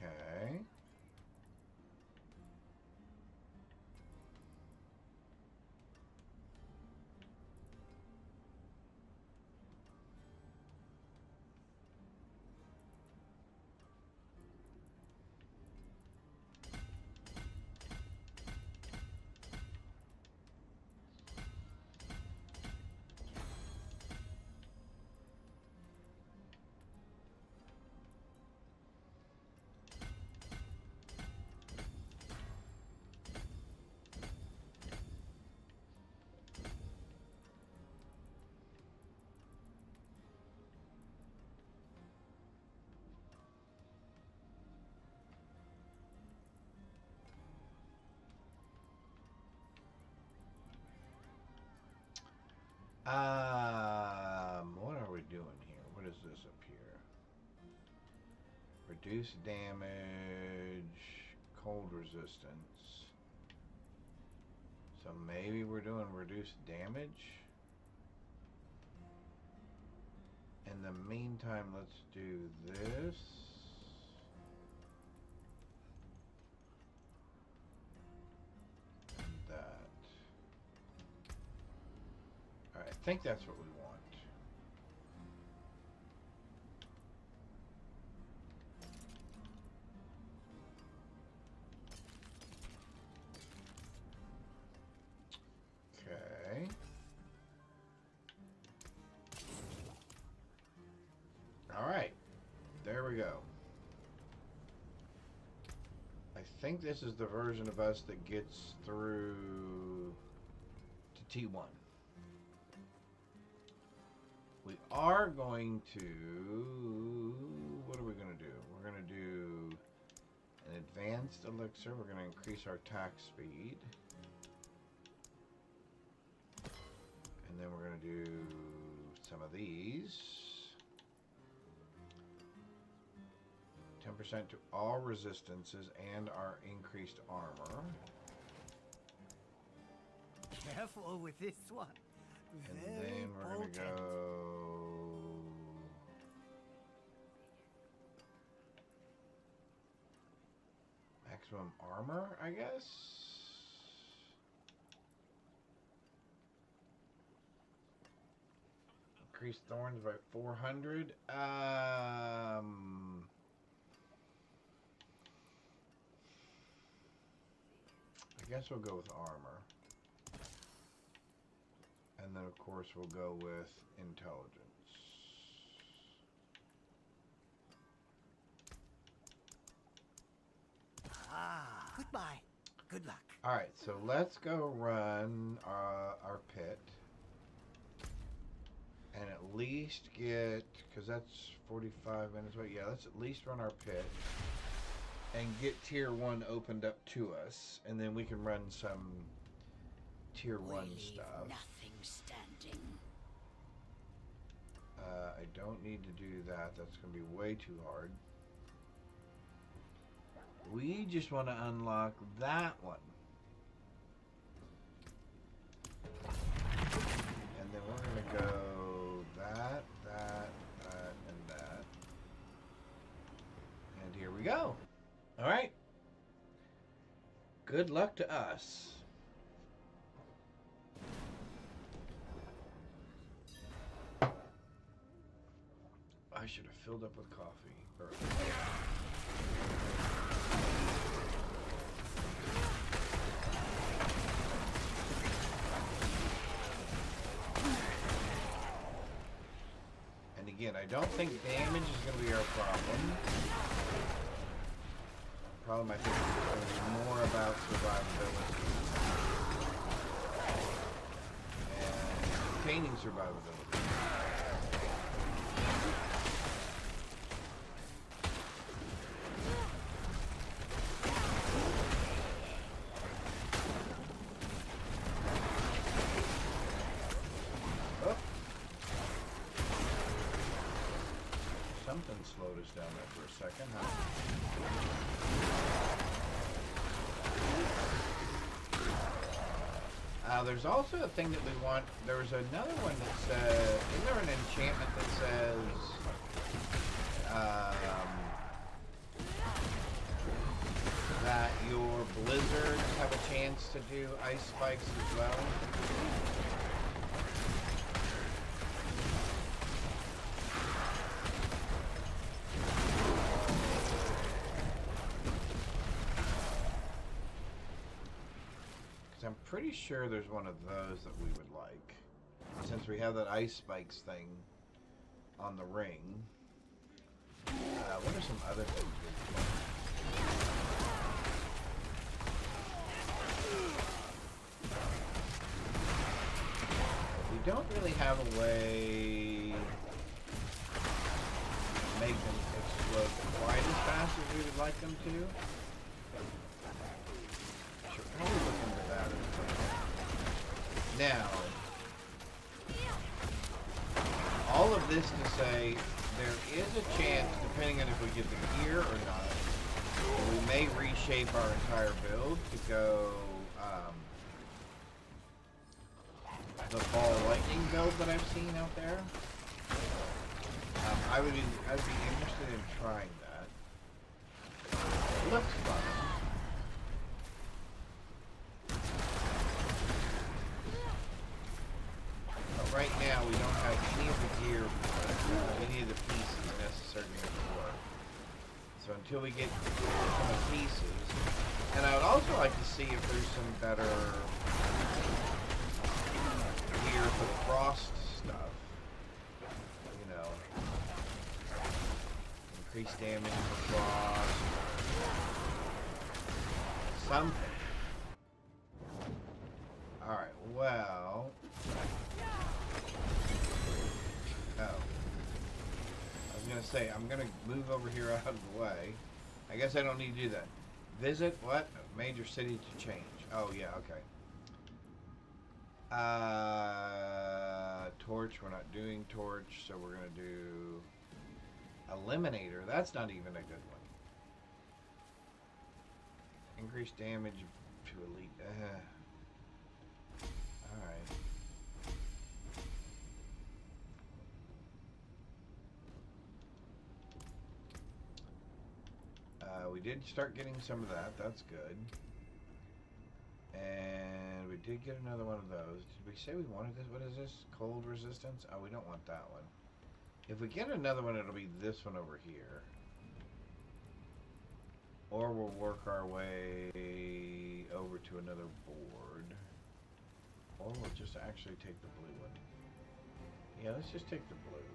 Okay. What are we doing here? What is this up here? Reduce damage, cold resistance. So maybe we're doing reduced damage. In the meantime, let's do this. And that. Alright, I think that's what we want. Okay. Alright. There we go. I think this is the version of us that gets through to T1. We are going to... What are we going to do? We're going to do an advanced elixir. We're going to increase our attack speed. And then we're going to do some of these. 10% to all resistances and our increased armor. Careful with this one. And Very then we're going to potent. go... Maximum armor, I guess? Increase thorns by 400. I guess we'll go with armor. And then, of course, we'll go with intelligence. Ah, goodbye. Good luck. All right, so let's go run our pit. And at least get, because that's 45 minutes away. Yeah, let's at least run our pit. And get tier 1 opened up to us. And then we can run some tier 1 Leave stuff. nothing standing. I don't need to do that. That's going to be way too hard. We just want to unlock that one. And then we're going to go that, and that. And here we go. All right. Good luck to us. I should have filled up with coffee earlier. And again, I don't think damage is going to be our problem. Problem I think is going to be more about survivability and maintaining survivability. Oh. Something slowed us down there for a second, huh? There's also a thing that we want. There's another one that says, isn't there an enchantment that says that your blizzards have a chance to do ice spikes as well? I'm pretty sure there's one of those that we would like. Since we have that ice spikes thing on the ring. What are some other things we would like? We don't really have a way to make them explode quite as fast as we would like them to. Should probably look into that. Now, all of this to say, there is a chance, depending on if we get the gear or not, we may reshape our entire build to go the ball lightning build that I've seen out there. I'd be interested in trying that. It looks fun. Right now, we don't have any of the gear, any of the pieces necessary to make it work. So until we get some of the pieces, and I would also like to see if there's some better gear for the frost stuff. You know, increased damage for frost, something. All right, well. Oh. I was going to say, I'm going to move over here out of the way. I guess I don't need to do that. Visit what? A major city to change. Oh, yeah, okay. Torch. We're not doing torch, so we're going to do Eliminator. That's not even a good one. Increased damage to elite. Alright. We did start getting some of that. That's good. And we did get another one of those. Did we say we wanted this? What is this? Cold resistance? Oh, we don't want that one. If we get another one, it'll be this one over here. Or we'll work our way over to another board. Or we'll just actually take the blue one. Yeah, let's just take the blue.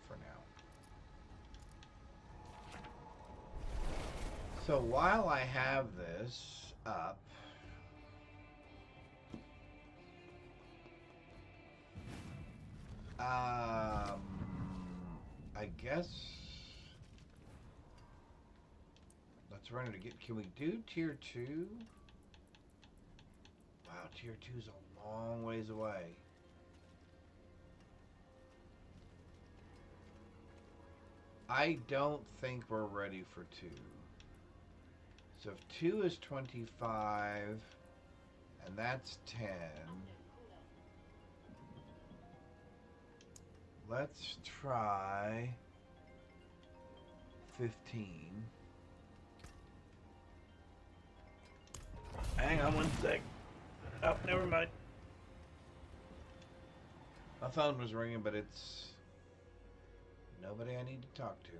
For now. So while I have this up, I guess let's run it again. Can we do tier 2? Wow, tier 2's a long ways away. I don't think we're ready for 2. So if 2 is 25, and that's 10. Let's try 15. Hang on one sec. Oh, never mind. My phone was ringing, but it's nobody I need to talk to.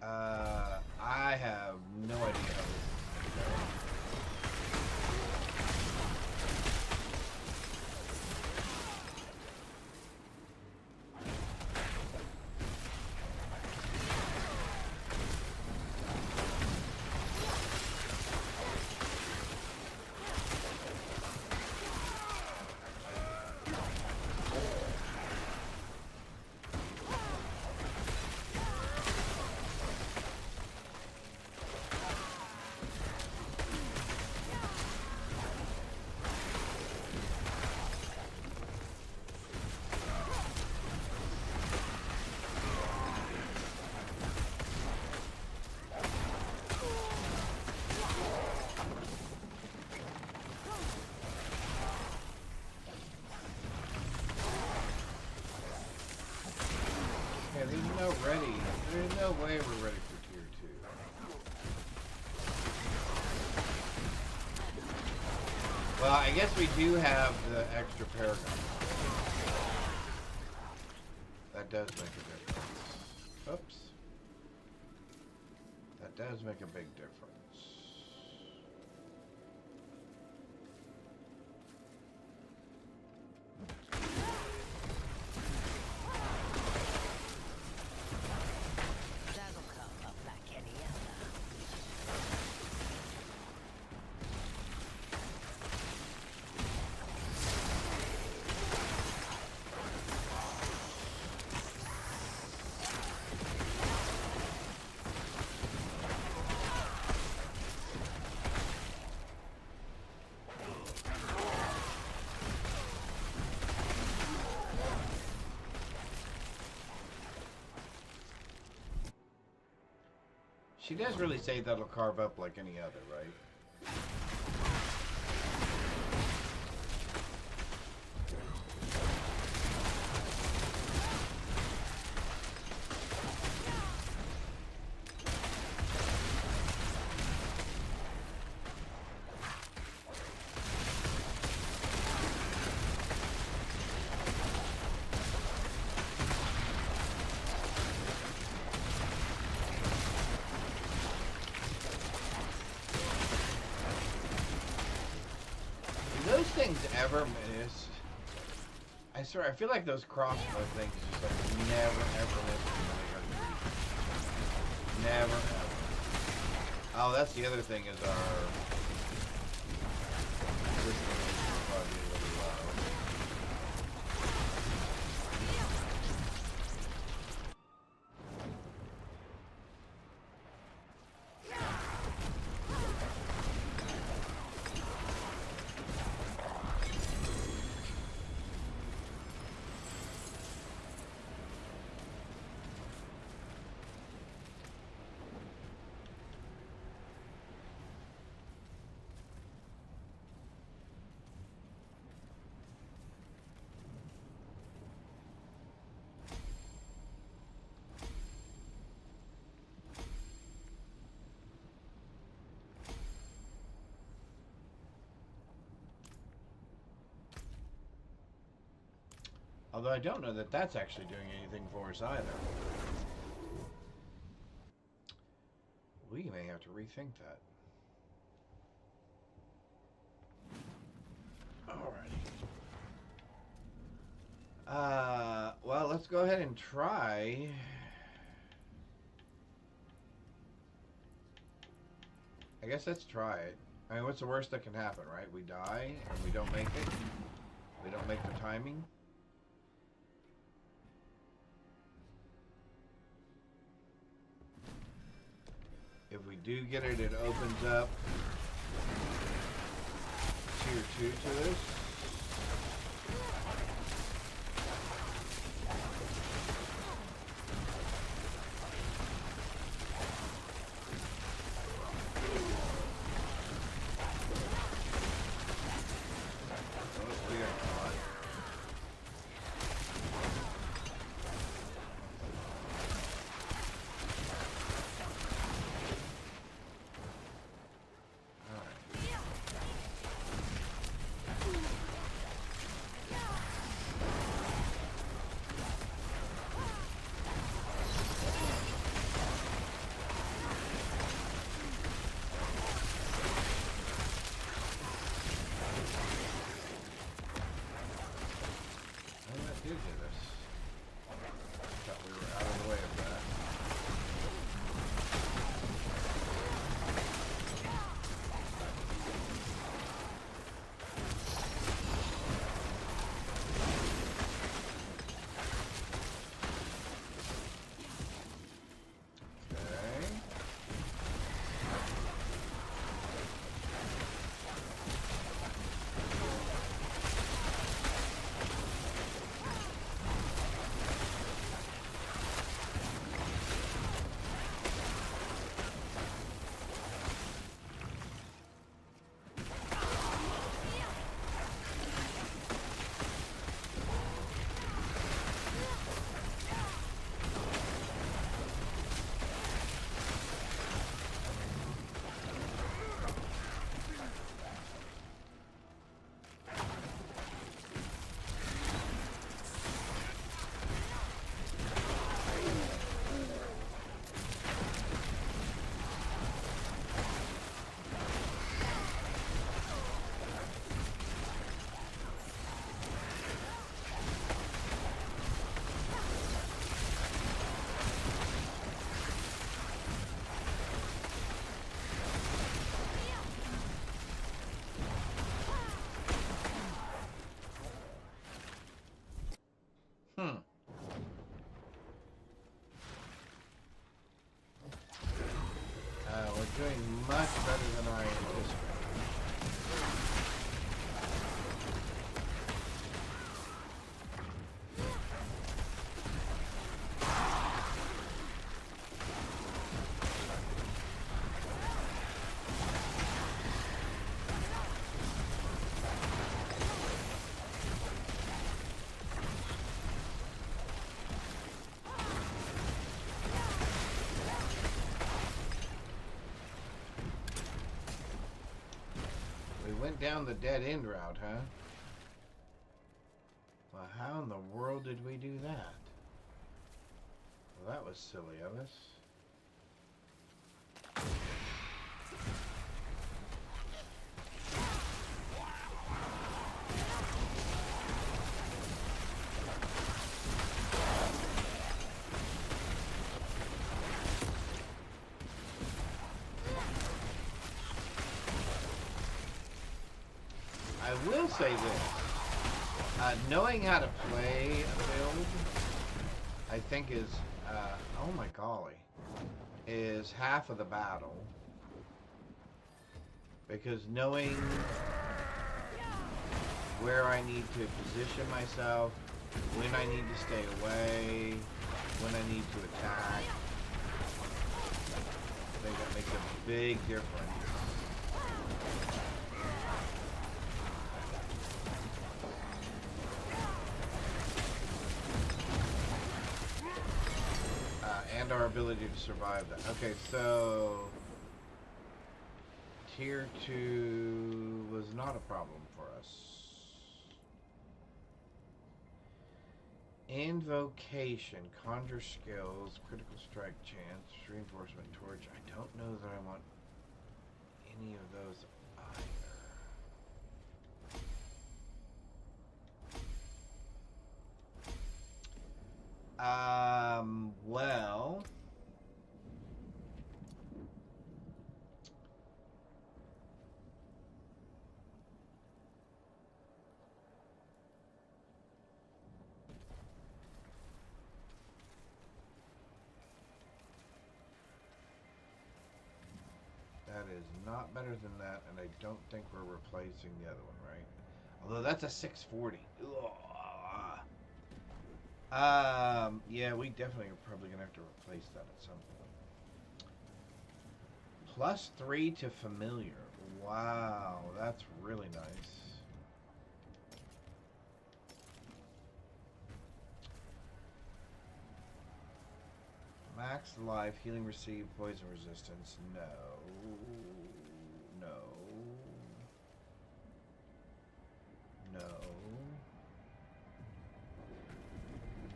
I have no idea how this is going to go. There's no way we're ready for tier 2. Well, I guess we do have the extra paragon. That does make a difference. Oops. That does make a big difference. She does really say that'll carve up like any other, right? Things ever miss? I swear, I feel like those crossbow things just like never ever miss. Never ever. Oh, that's the other thing is our distance is probably really low. Although I don't know that that's actually doing anything for us either. We may have to rethink that. Alrighty. Well, let's go ahead and try. I guess let's try it. I mean, what's the worst that can happen, right? We die and we don't make it. We don't make the timing. If we do get it, it opens up tier 2 to us. doing much better than I anticipated. Went down the dead end route, huh? Well, how in the world did we do that? Well, that was silly of us. I will say this, knowing how to play a build, I think is, oh my golly, is half of the battle. Because knowing where I need to position myself, when I need to stay away, when I need to attack, I think that makes a big difference. And our ability to survive that. Okay, so tier 2 was not a problem for us. Invocation, conjure skills, critical strike chance, reinforcement torch. I don't know that I want any of those either. Well, that is not better than that, and I don't think we're replacing the other one, right? Although that's a 640. Ugh. Yeah, we definitely are probably gonna have to replace that at some point. +3 to familiar. Wow, that's really nice. Max life, healing received, poison resistance. No. No. No.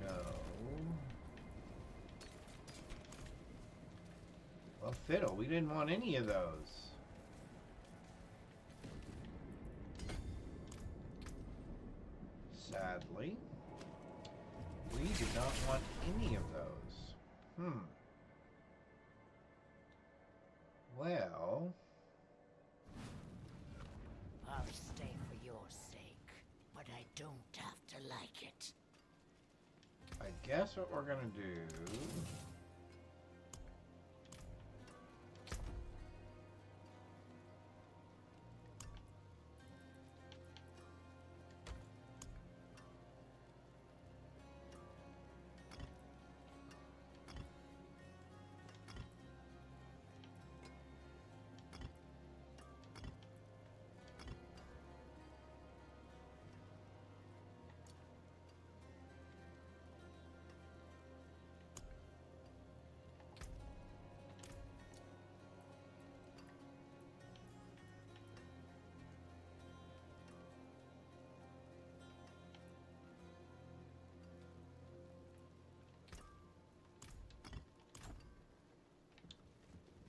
No. Well, fiddle, we didn't want any of those. Sadly, we did not want any of those. Well, I'll stay for your sake, but I don't have to like it. I guess what we're gonna do...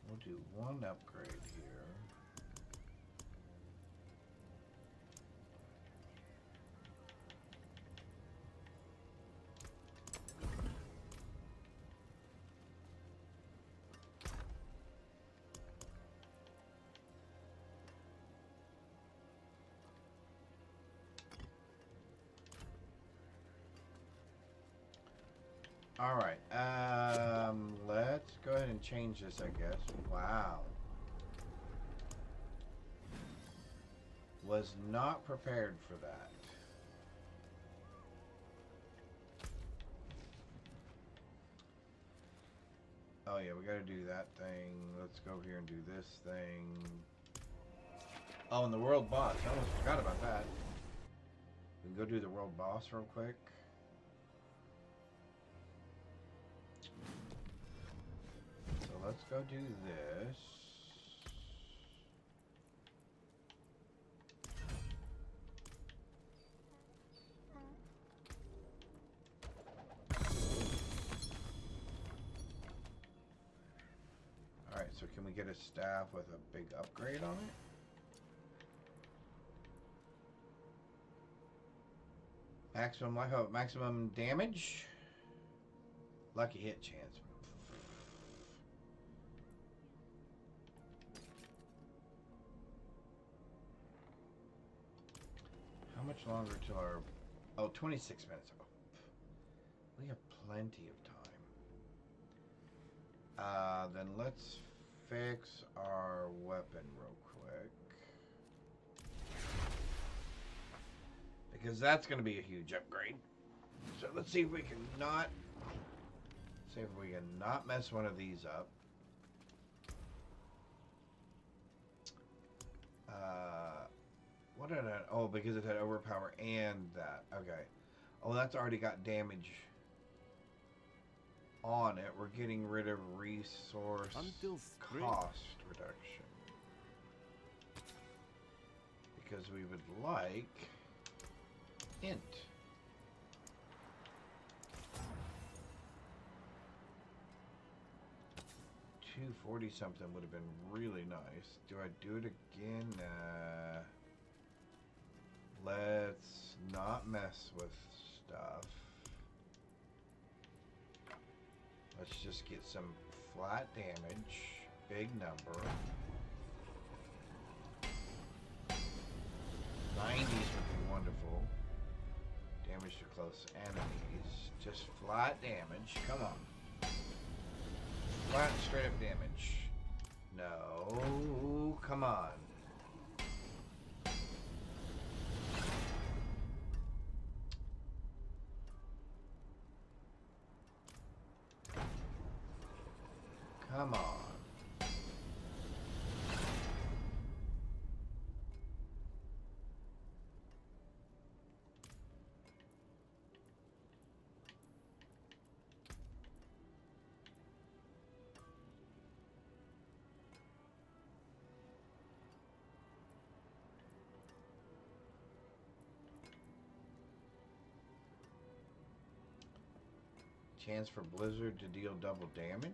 We'll do one upgrade here. All right. Let's go ahead and change this, I guess. Wow. Was not prepared for that. Oh yeah, we gotta do that thing. Let's go here and do this thing. Oh, and the world boss. I almost forgot about that. We can go do the world boss real quick. So let's go do this. Alright, so can we get a staff with a big upgrade on it? Maximum life, maximum damage. Lucky hit chance. How much longer till our... Oh, 26 minutes. Oh, we have plenty of time. Then let's fix our weapon real quick. Because that's going to be a huge upgrade. So let's see if we can not... See if we can not mess one of these up. What did I... Oh, because it had overpower and that. Okay. Oh, that's already got damage on it. We're getting rid of resource cost reduction. Because we would like int. 240 something would have been really nice. Do I do it again? Let's not mess with stuff. Let's just get some flat damage. Big number. 90s would be wonderful. Damage to close enemies. Just flat damage. Come on. Flat straight up damage. No. Come on. Come on. Chance for Blizzard to deal double damage.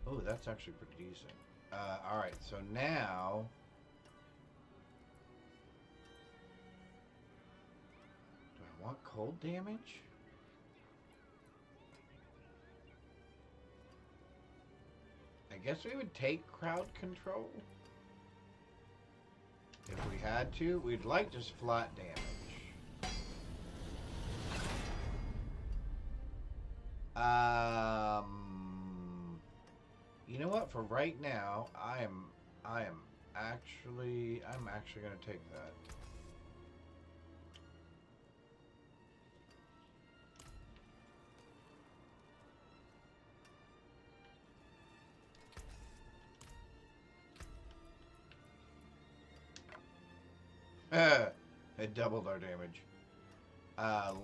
Oh, that's actually pretty decent. Alright, so now... Do I want cold damage? I guess we would take crowd control. If we had to, we'd like just flat damage. You know what? For right now, I'm actually gonna take that. It doubled our damage.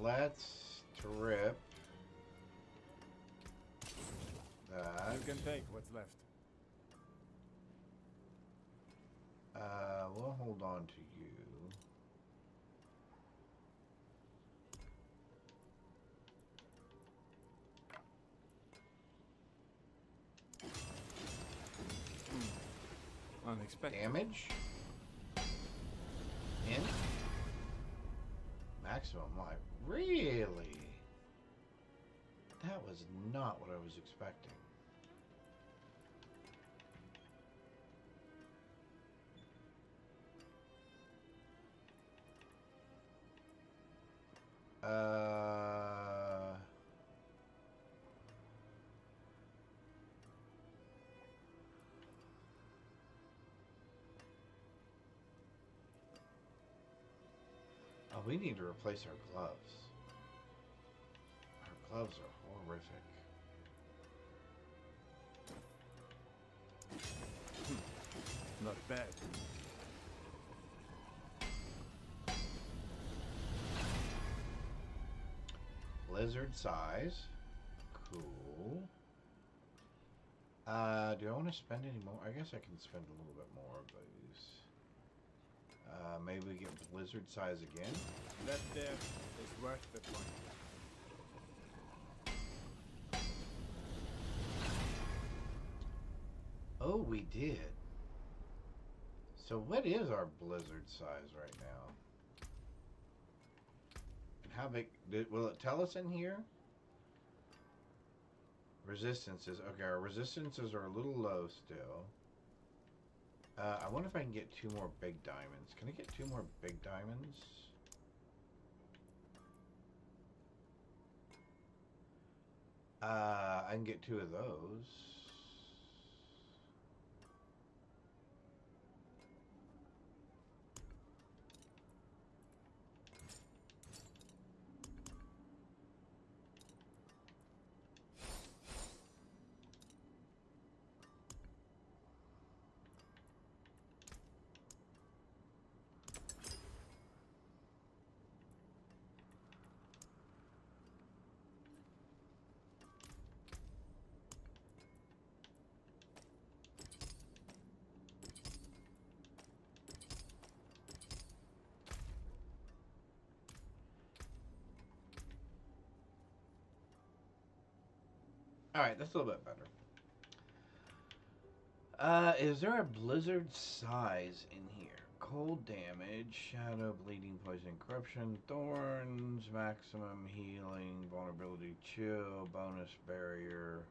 Let's trip that. You can take what's left. We'll hold on to you. Unexpected. Damage. In. Maximum life. Really? That was not what I was expecting. we need to replace our gloves. Our gloves are horrific. Not bad. Blizzard size. Cool. Do I want to spend any more? I guess I can spend a little bit more of those. Maybe we get blizzard size again. That there is worth the point. Oh, we did. So what is our blizzard size right now? And how big? Will it tell us in here? Resistances. Okay, our resistances are a little low still. I wonder if I can get 2 more big diamonds. Can I get 2 more big diamonds? I can get 2 of those. Alright, that's a little bit better. Is there a blizzard size in here? Cold damage, shadow, bleeding, poison, corruption, thorns, maximum healing, vulnerability, chill, bonus barrier,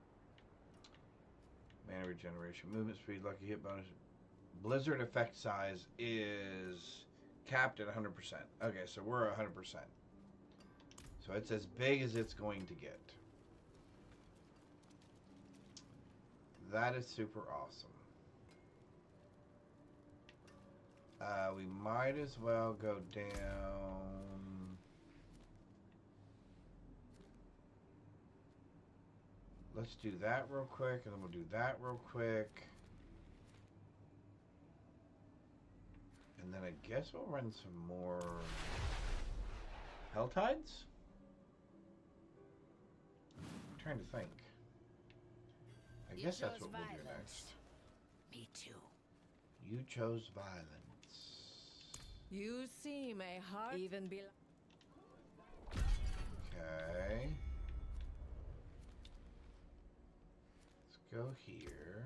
mana regeneration, movement speed, lucky hit bonus. Blizzard effect size is capped at 100%. Okay, so we're 100%. So it's as big as it's going to get. That is super awesome. We might as well go down. Let's do that real quick, and then we'll do that real quick. And then I guess we'll run some more Hell Tides? I'm trying to think. I guess that's what we'll do next. Me too. You chose violence. You seem a heart even be. Okay. Let's go here.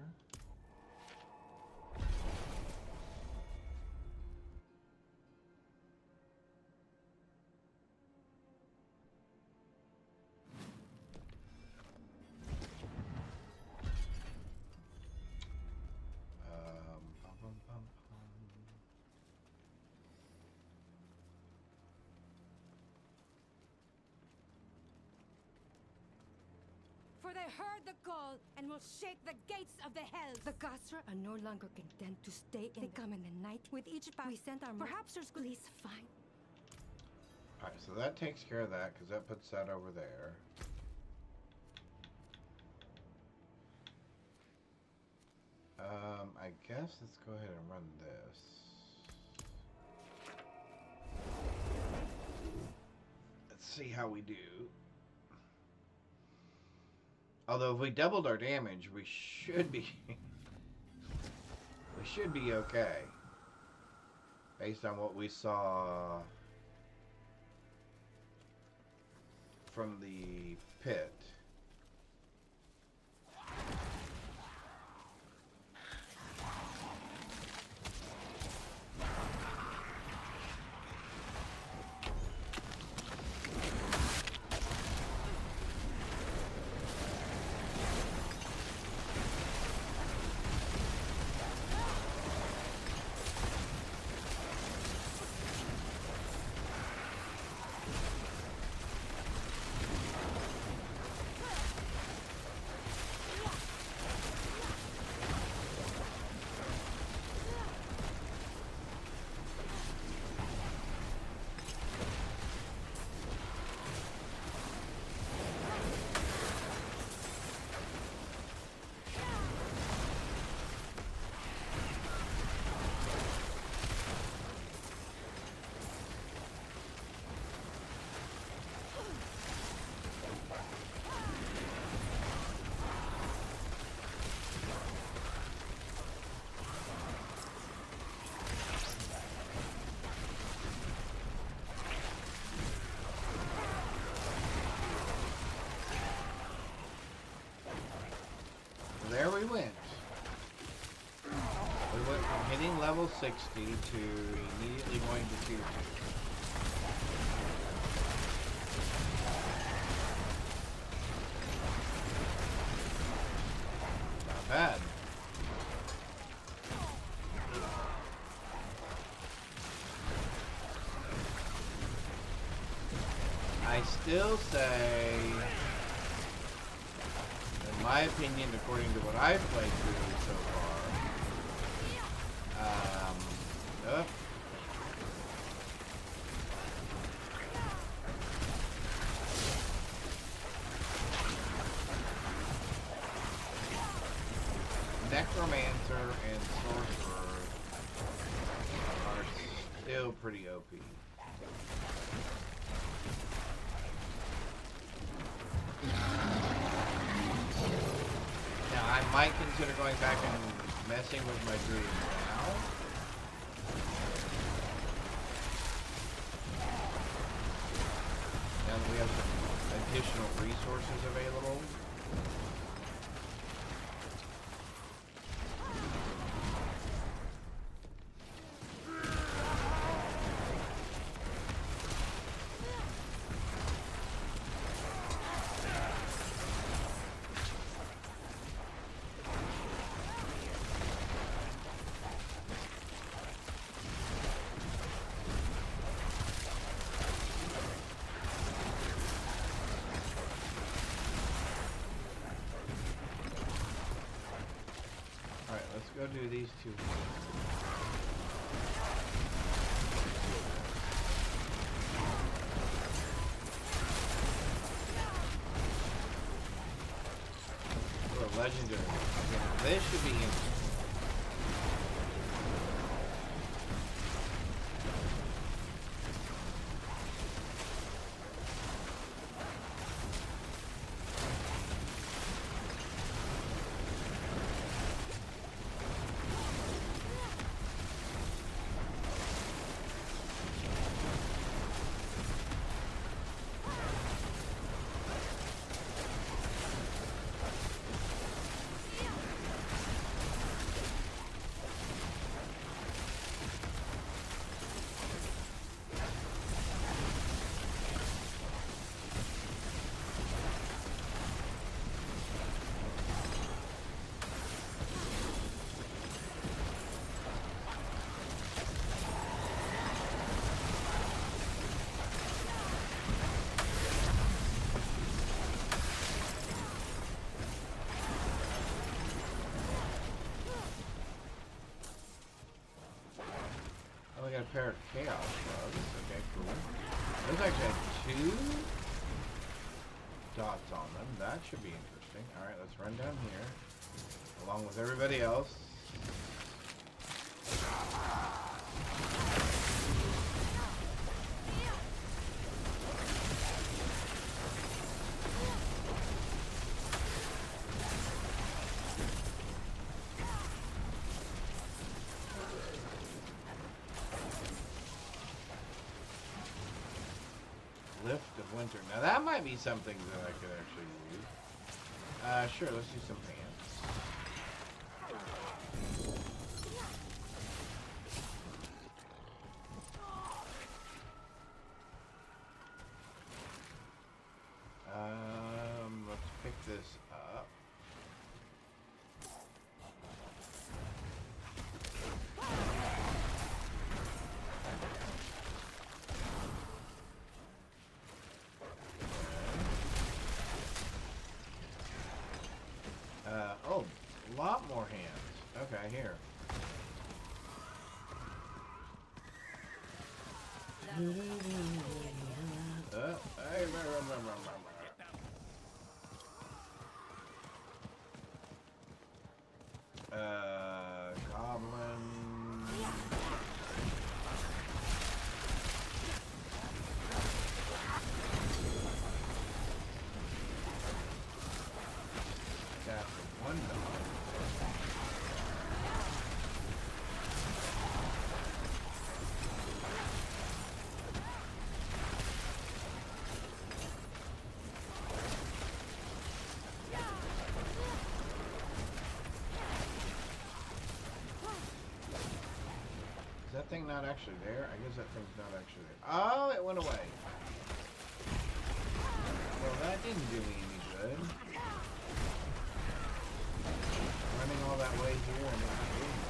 Bum, bum, bum, bum. For they heard the call and will shake the gates of the hells. The Gasra are no longer content to stay in. They come in the night with each path. We sent our perhaps there's please fine. Alright, so that takes care of that, because that puts that over there. I guess let's go ahead and run this. Let's see how we do. Although if we doubled our damage, we should be we should be okay. Based on what we saw from the pit. level 60 to immediately going to tier 2. Not bad. I still say, in my opinion, according to what I've played through so far, Necromancer and Sorcerer are still pretty OP. Now, I might consider going back and messing with my druid now. Now that we have some additional resources available. Let's go do these two. Oh, legendary. Okay, this should be interesting. I got a pair of chaos slugs. Okay, cool. Those actually have 2 dots on them. That should be interesting. Alright, let's run down here. Along with everybody else. Lift of Winter. Now that might be something that I could actually use. Sure, let's do some pants. Let's pick this up. Oh, a lot more hands. Okay, here. Hey, goblin. Got one dog. actually there? I guess that thing's not actually there. Oh, it went away. Well, that didn't do me any good. Running all that way here and it didn't.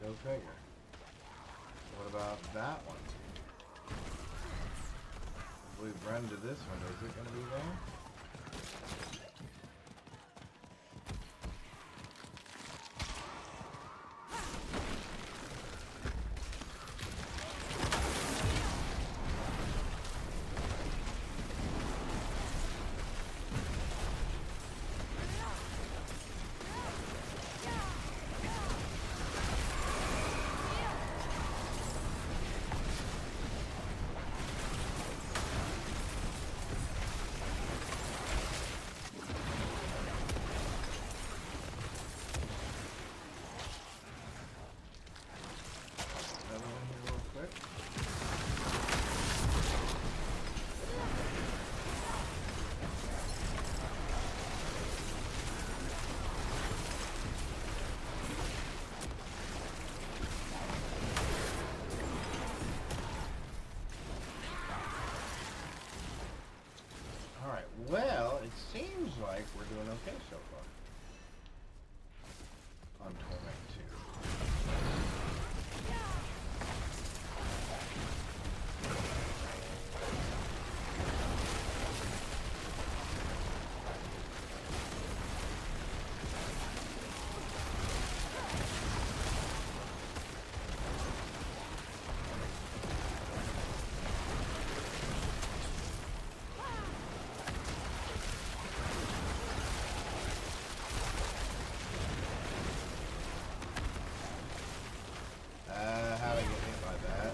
Go figure. What about that one? If we run to this one, is it going to be there? Well, it seems like we're doing okay so far on Torment 2. How to get hit by that?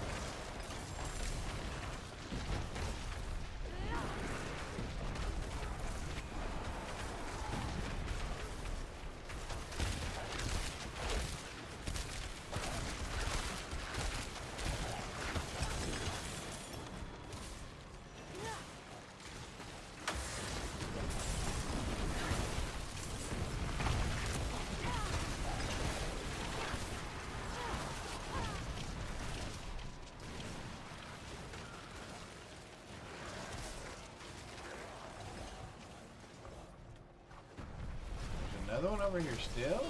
Another one over here still?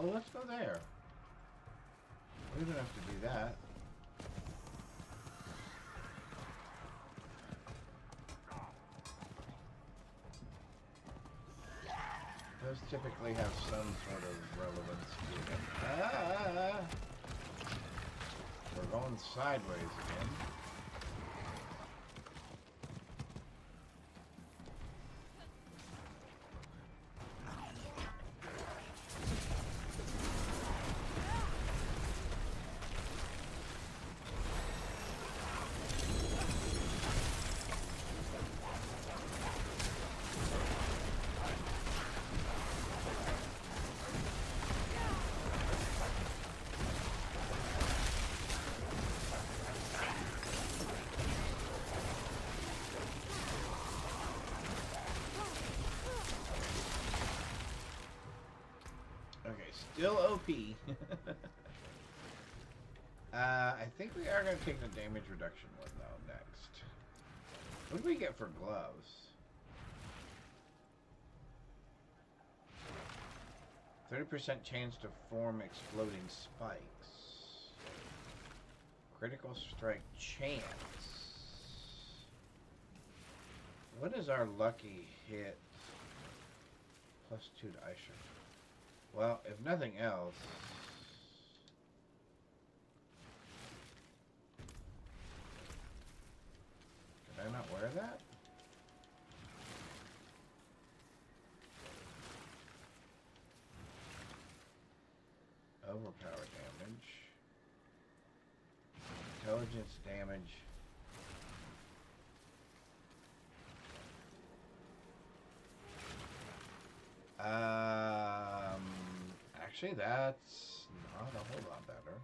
Oh, let's go there. We don't have to do that. Those typically have some sort of relevance to them. Ah! We're going sideways again. Still OP. I think we are going to take the damage reduction one, though, next. What do we get for gloves? 30% chance to form exploding spikes. Critical strike chance. What is our lucky hit? +2 to ice shot. Well, if nothing else, could I not wear that? Overpower damage, intelligence damage. Actually, that's not a whole lot better.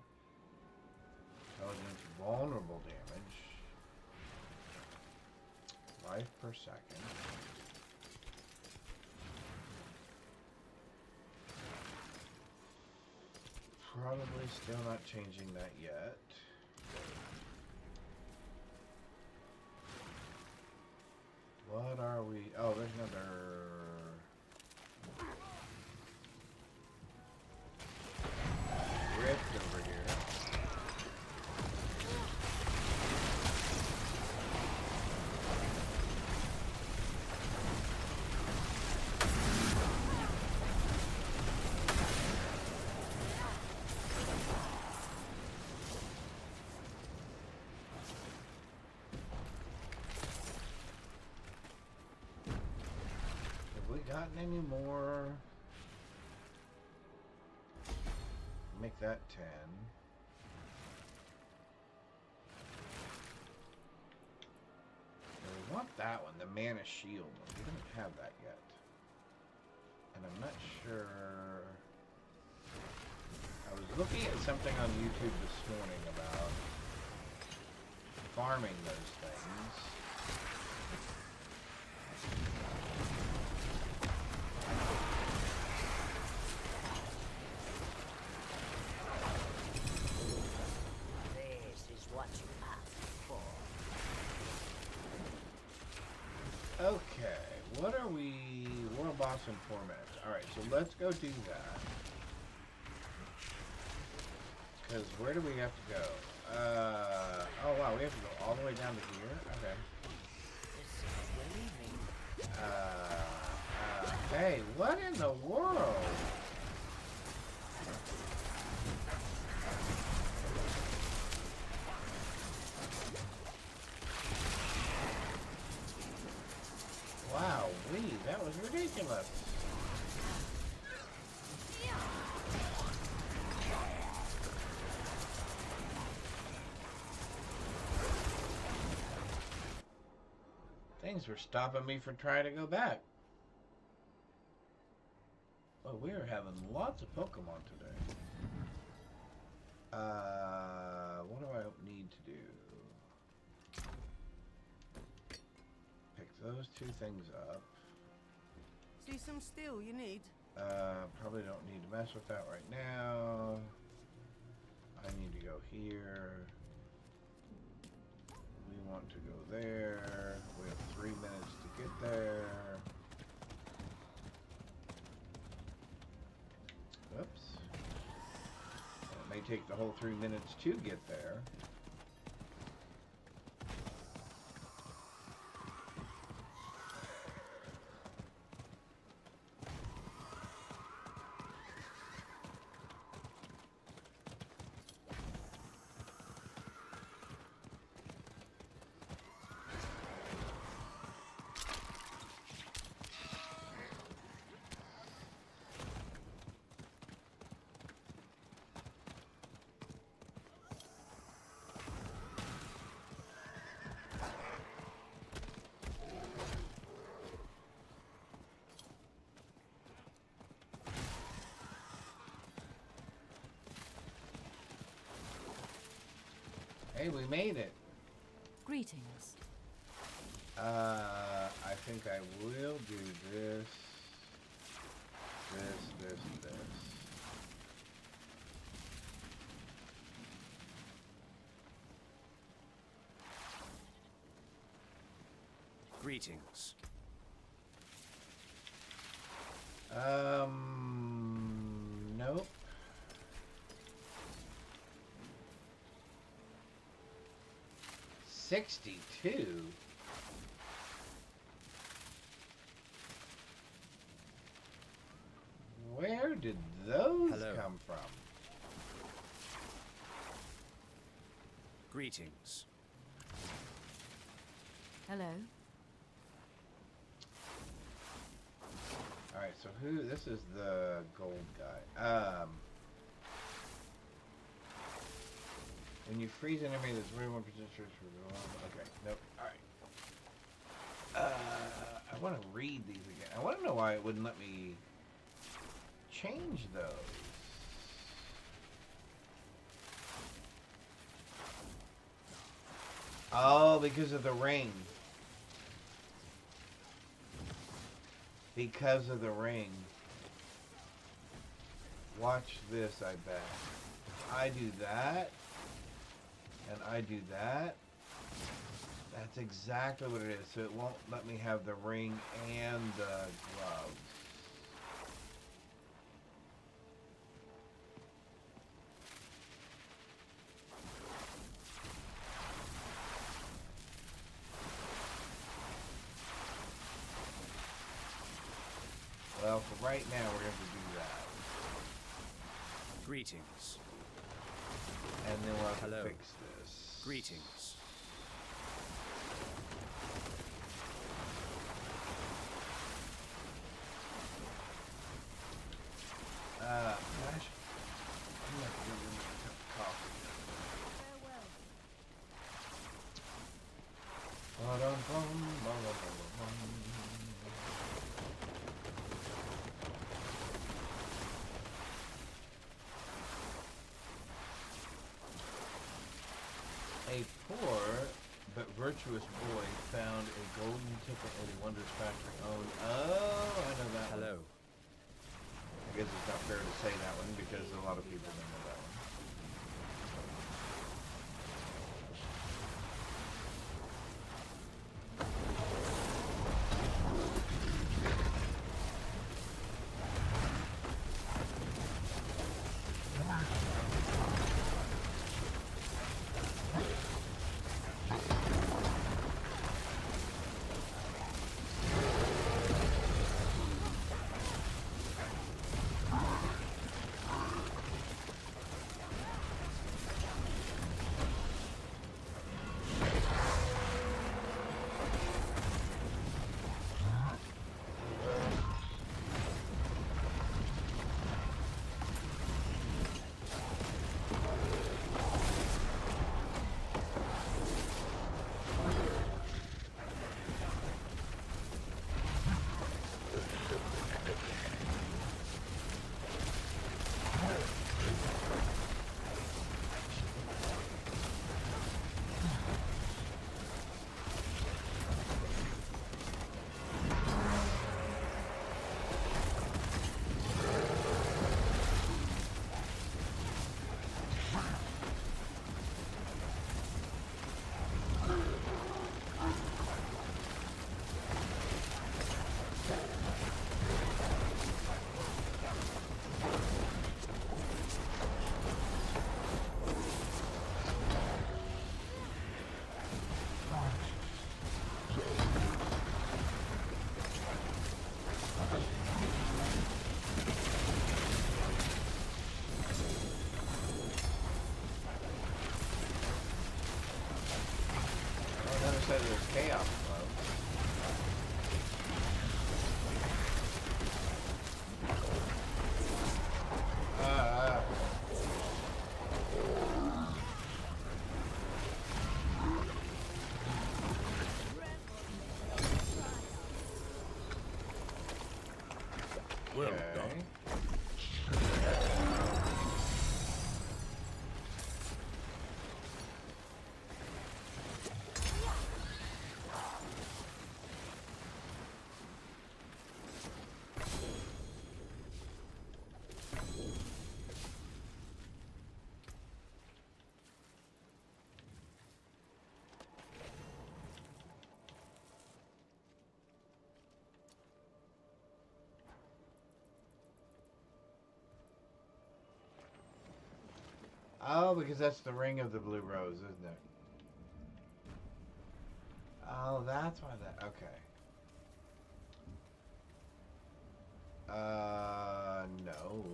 Against vulnerable damage. Life per second. Probably still not changing that yet. What are we? Oh, there's another rift over here. Gotten any more? Make that 10. We want that one, the Mana Shield one. We don't have that yet. And I'm not sure. I was looking at something on YouTube this morning about farming those things. Okay, what are we? World boss in 4 minutes. Alright, so let's go do that. Because where do we have to go? Oh wow, we have to go all the way down to here? Okay. Hey, what in the world? Wow, that was ridiculous. Things were stopping me from trying to go back. Oh, we are having lots of Pokemon today. What do I need to do? Those two things up. See some steel you need? Probably don't need to mess with that right now. I need to go here. We want to go there. We have 3 minutes to get there. Whoops. It may take the whole 3 minutes to get there. Hey, we made it. Greetings. I think I will do this. This. Greetings. Nope. $62. Where did those come from? Greetings. Hello. Alright, so this is the gold guy. When you freeze an enemy, there's 41% chance for okay, nope. Alright. I want to read these again. I want to know why it wouldn't let me change those. Oh, because of the ring. Because of the ring. Watch this, I bet. I do that. And I do that. That's exactly what it is. So it won't let me have the ring and the gloves. Well, for right now, we're going to do that. Greetings. And then we'll have Hello. to fix this. Greetings. Gosh. I'm going to give him a cup of coffee. Ba-dum-bum, ba-dum-bum-bum. A poor but virtuous boy found a golden ticket at a Wonders factory owned. Oh, I know that one. Hello. I guess it's not fair to say that one because a lot of people don't know that one. Said it was chaos mode. Well Okay. done. Oh, because that's the ring of the blue rose, isn't it? Oh, that's why that. Okay. No.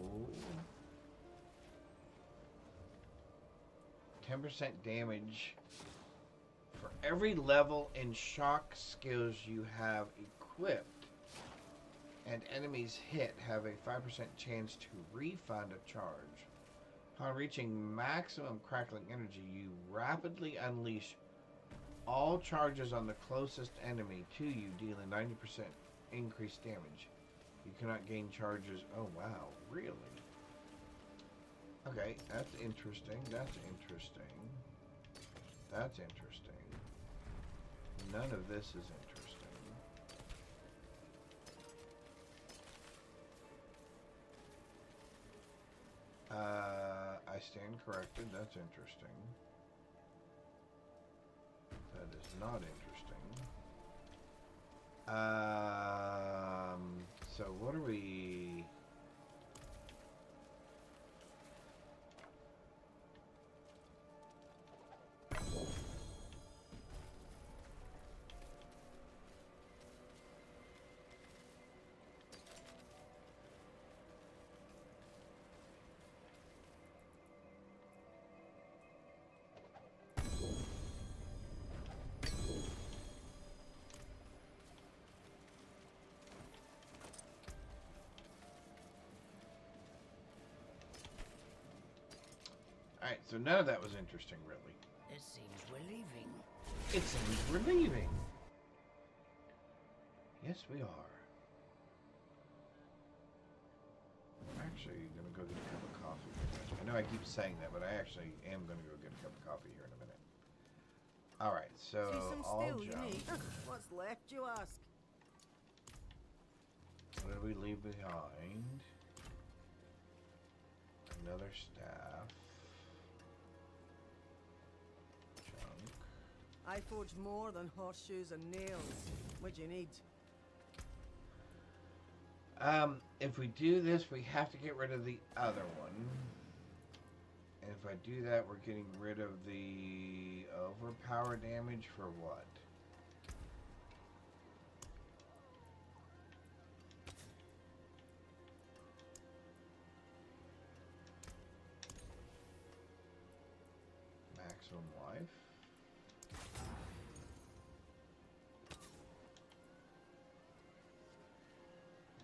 10% damage for every level in shock skills you have equipped. And enemies hit have a 5% chance to refund a charge. Upon reaching maximum crackling energy, you rapidly unleash all charges on the closest enemy to you, dealing 90% increased damage. You cannot gain charges. Oh, wow. Really? Okay, that's interesting. That's interesting. That's interesting. None of this is interesting. I stand corrected. That's interesting. That is not interesting. So what are we... Alright, so none of that was interesting, really. It seems we're leaving. It seems we're leaving. Yes, we are. I'm actually going to go get a cup of coffee. I know I keep saying that, but I actually am going to go get a cup of coffee here in a minute. Alright, so See some I'll steel, you jump. need. What's left, you ask? What did we leave behind? Another staff. Junk. I forge more than horseshoes and nails. What do you need? If we do this, we have to get rid of the other one. And if I do that, we're getting rid of the overpower damage for what? Maximum life.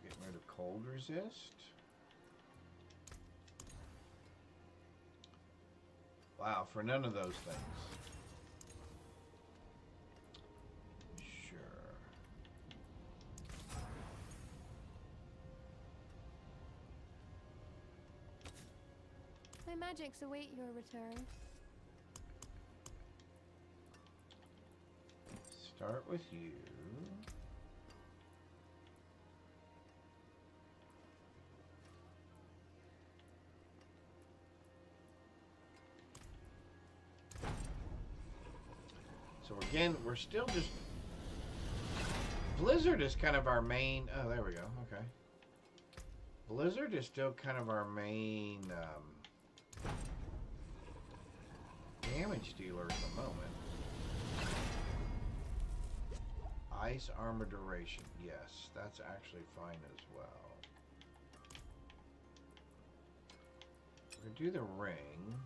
Getting rid of cold resist. Wow, for none of those things. Sure. My magics await your return. Start with you. So again, we're still just... Blizzard is kind of our main... Oh, there we go. Okay. Blizzard is still kind of our main damage dealer at the moment. Ice armor duration. Yes, that's actually fine as well. We're going to do the ring.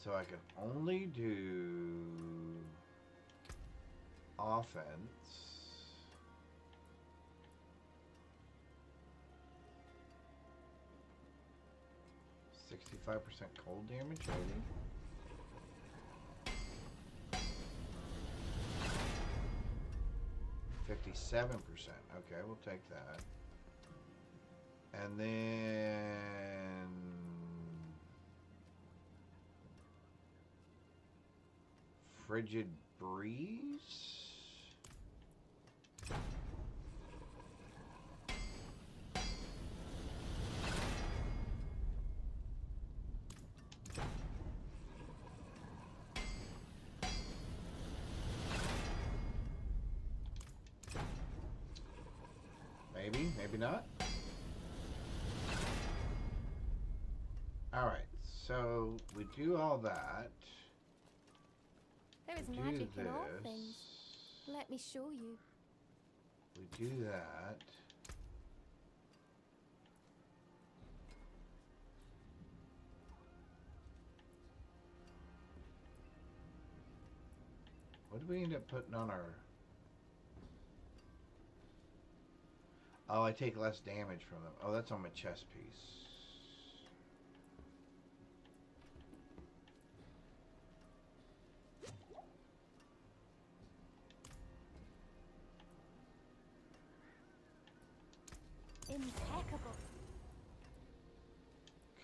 So I can only do offense. 65% cold damage, maybe? $57%. Okay, we'll take that. And then... Frigid Breeze? Maybe, maybe not. Alright, so we do all that. There is We do magic in all this. things. Let me show you. We do that. What did we end up putting on our... Oh, I take less damage from them. Oh, that's on my chest piece. Impeccable.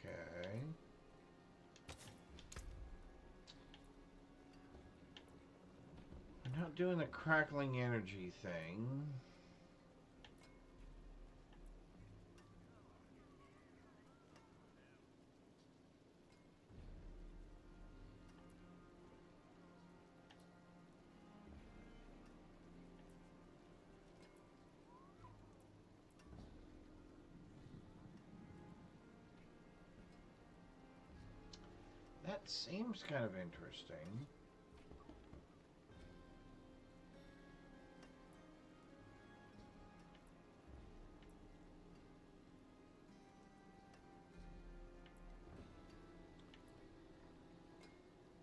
Okay. doing the crackling energy thing. That seems kind of interesting.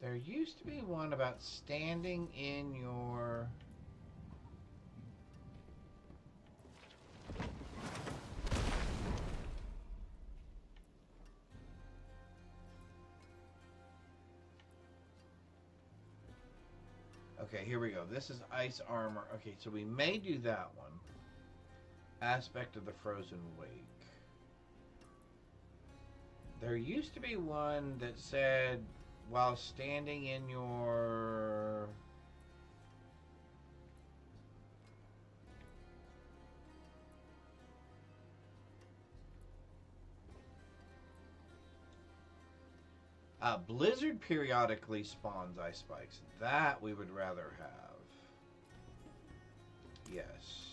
There used to be one about standing in your... Okay, here we go. This is ice armor. Okay, so we may do that one. Aspect of the frozen wake. There used to be one that said, while standing in your... Blizzard periodically spawns ice spikes. That we would rather have. Yes.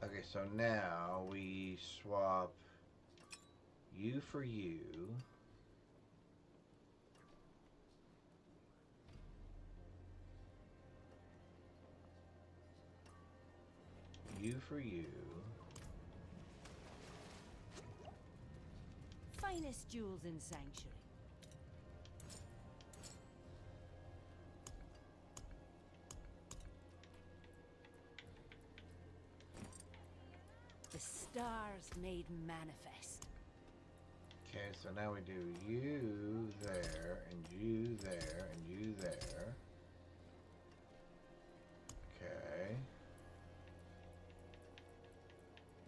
Okay, so now we swap you for you. You for you. Finest jewels in Sanctuary. The stars made manifest. Okay, so now we do you there, and you there, and you there. Okay.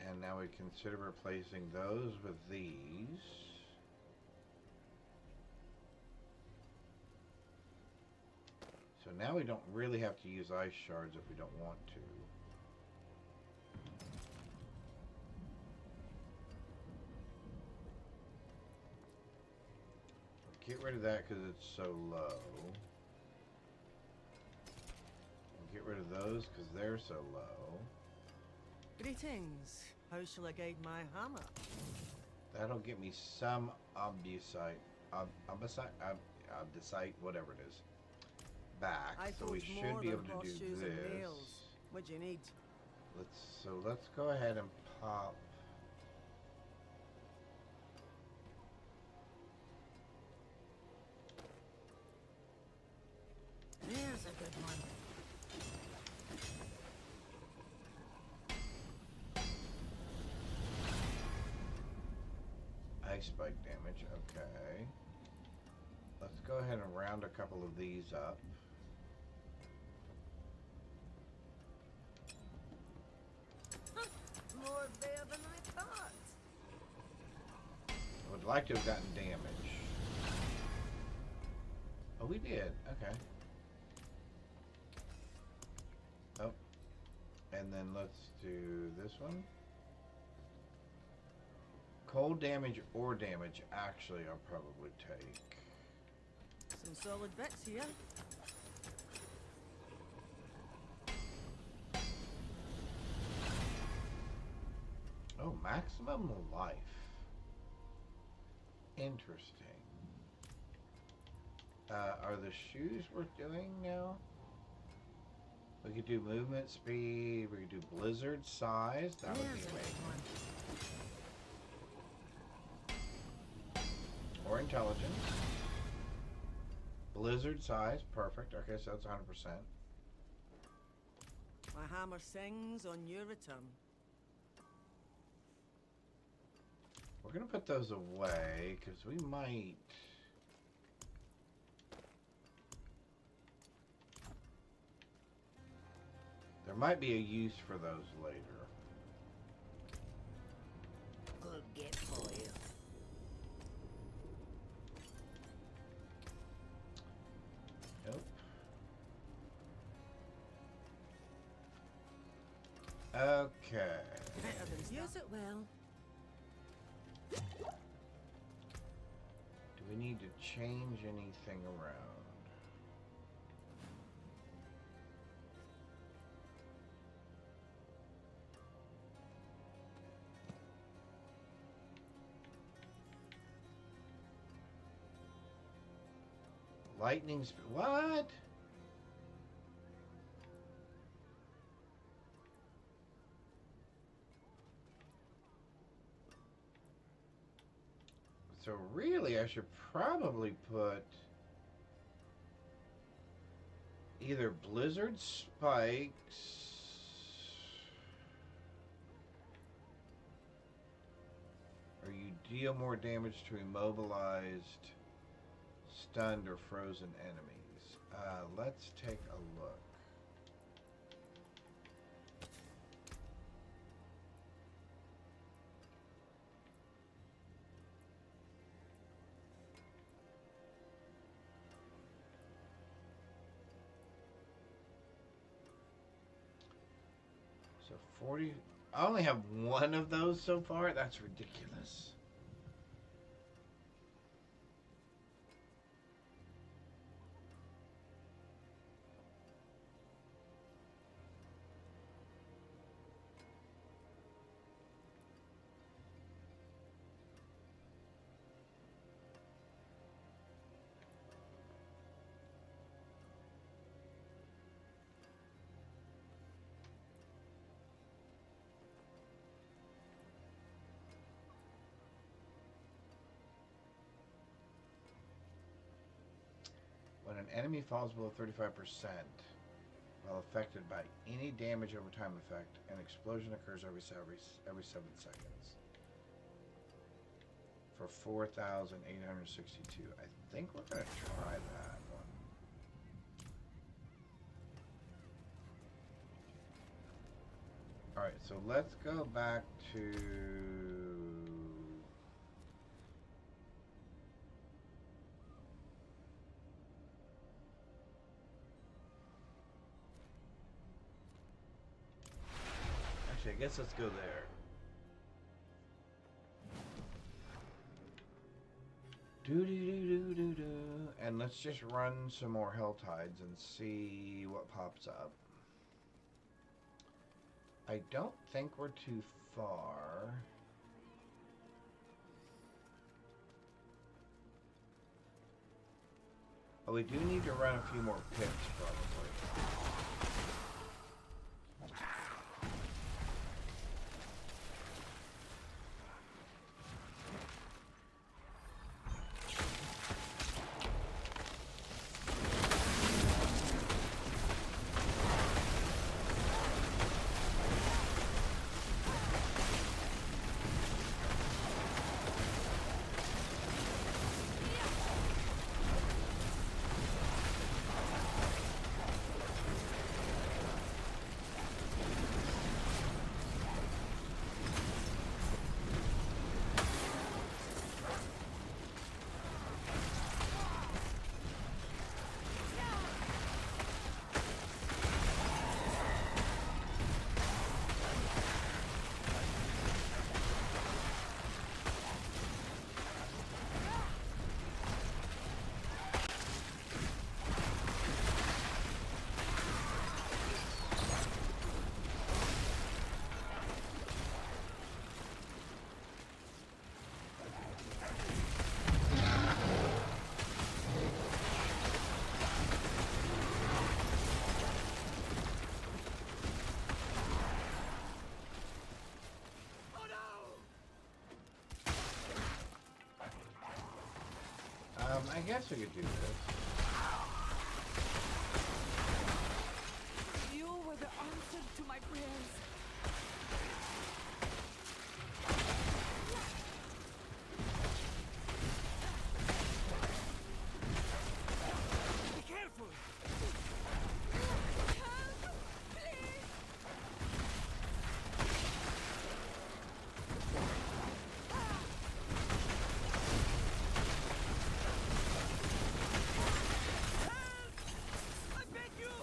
And now we consider replacing those with these. So now we don't really have to use ice shards if we don't want to. Get rid of that because it's so low. Get rid of those because they're so low. Greetings. How shall I guide my hammer? That'll get me some abusite, whatever it is, back. I So we forge should more be able than to do horseshoes and this. nails. What do you need? Let's go ahead and pop. There's a good one. Ice spike damage, okay. Let's go ahead and round a couple of these up. More there than I thought. I would like to have gotten damage. Oh, we did, okay. Oh, and then let's do this one. Cold damage or damage, actually, I'll probably take. Some solid bits here. Oh, maximum life. Interesting. Are the shoes worth doing now? We could do movement speed, we could do blizzard size, that would be There's a good amazing. one. Or intelligence. Blizzard size, perfect. Okay, so that's 100%. My hammer sings on your return. We're gonna put those away, because we might... There might be a use for those later. Good gift for you. Okay. Better than use it well. Do we need to change anything around? Lightning speed. What? So really, I should probably put either blizzard spikes or you deal more damage to immobilized, stunned, or frozen enemies. Let's take a look. So 40. I only have one of those so far. That's ridiculous. When an enemy falls below 35% while affected by any damage over time effect, an explosion occurs every 7 seconds. For 4,862. I think we're going to try that one. Alright, so let's go back to... Actually, I guess let's go there. Do. And let's just run some more Hell Tides and see what pops up. I don't think we're too far. But we do need to run a few more pits, probably. I guess we could do this. You were the answer to my prayers. Be careful! Help, please. I beg you!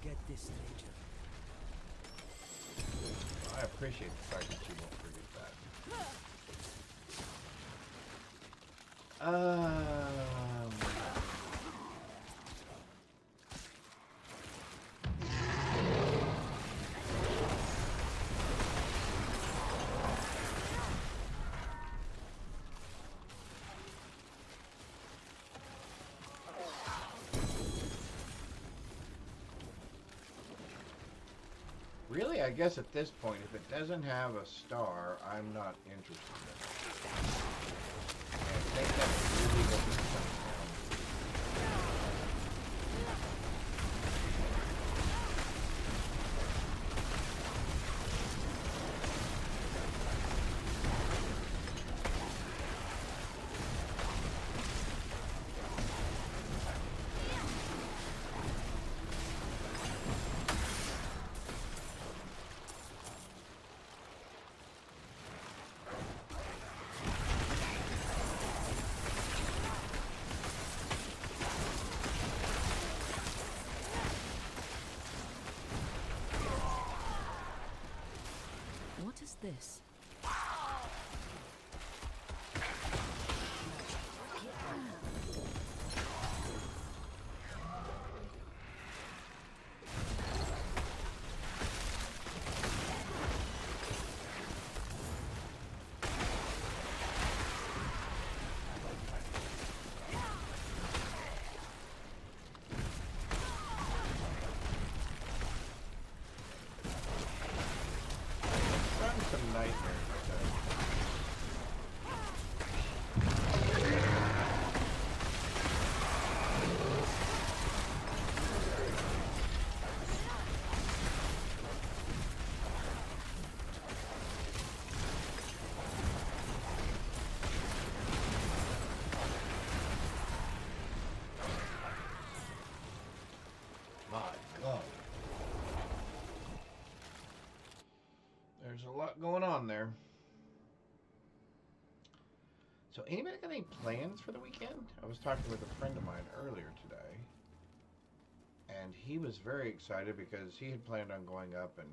forget this, stranger. I appreciate the fact that you won't forget that. Really, I guess at this point, if it doesn't have a star, I'm not interested in it. I think that's really what this comes down to. What is this? Run some nightmares with that. My God. There's a lot going on there. So anybody got any plans for the weekend? I was talking with a friend of mine earlier today, and he was very excited because he had planned on going up and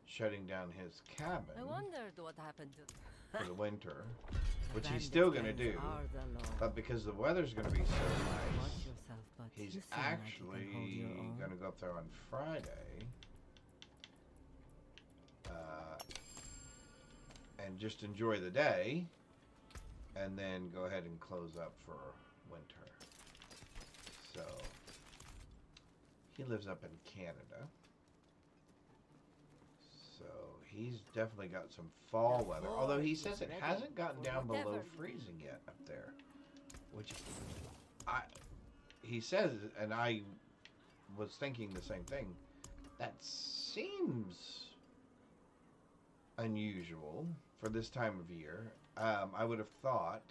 shutting down his cabin I wondered what happened to. for the winter, which he's still going to do. But because the weather's going to be so nice, he's actually going to go up there on Friday and just enjoy the day, and then go ahead and close up for winter. So he lives up in Canada, so he's definitely got some fall weather. Although he says it hasn't gotten down below freezing yet up there, which he says, and I was thinking the same thing. That seems unusual for this time of year. I would have thought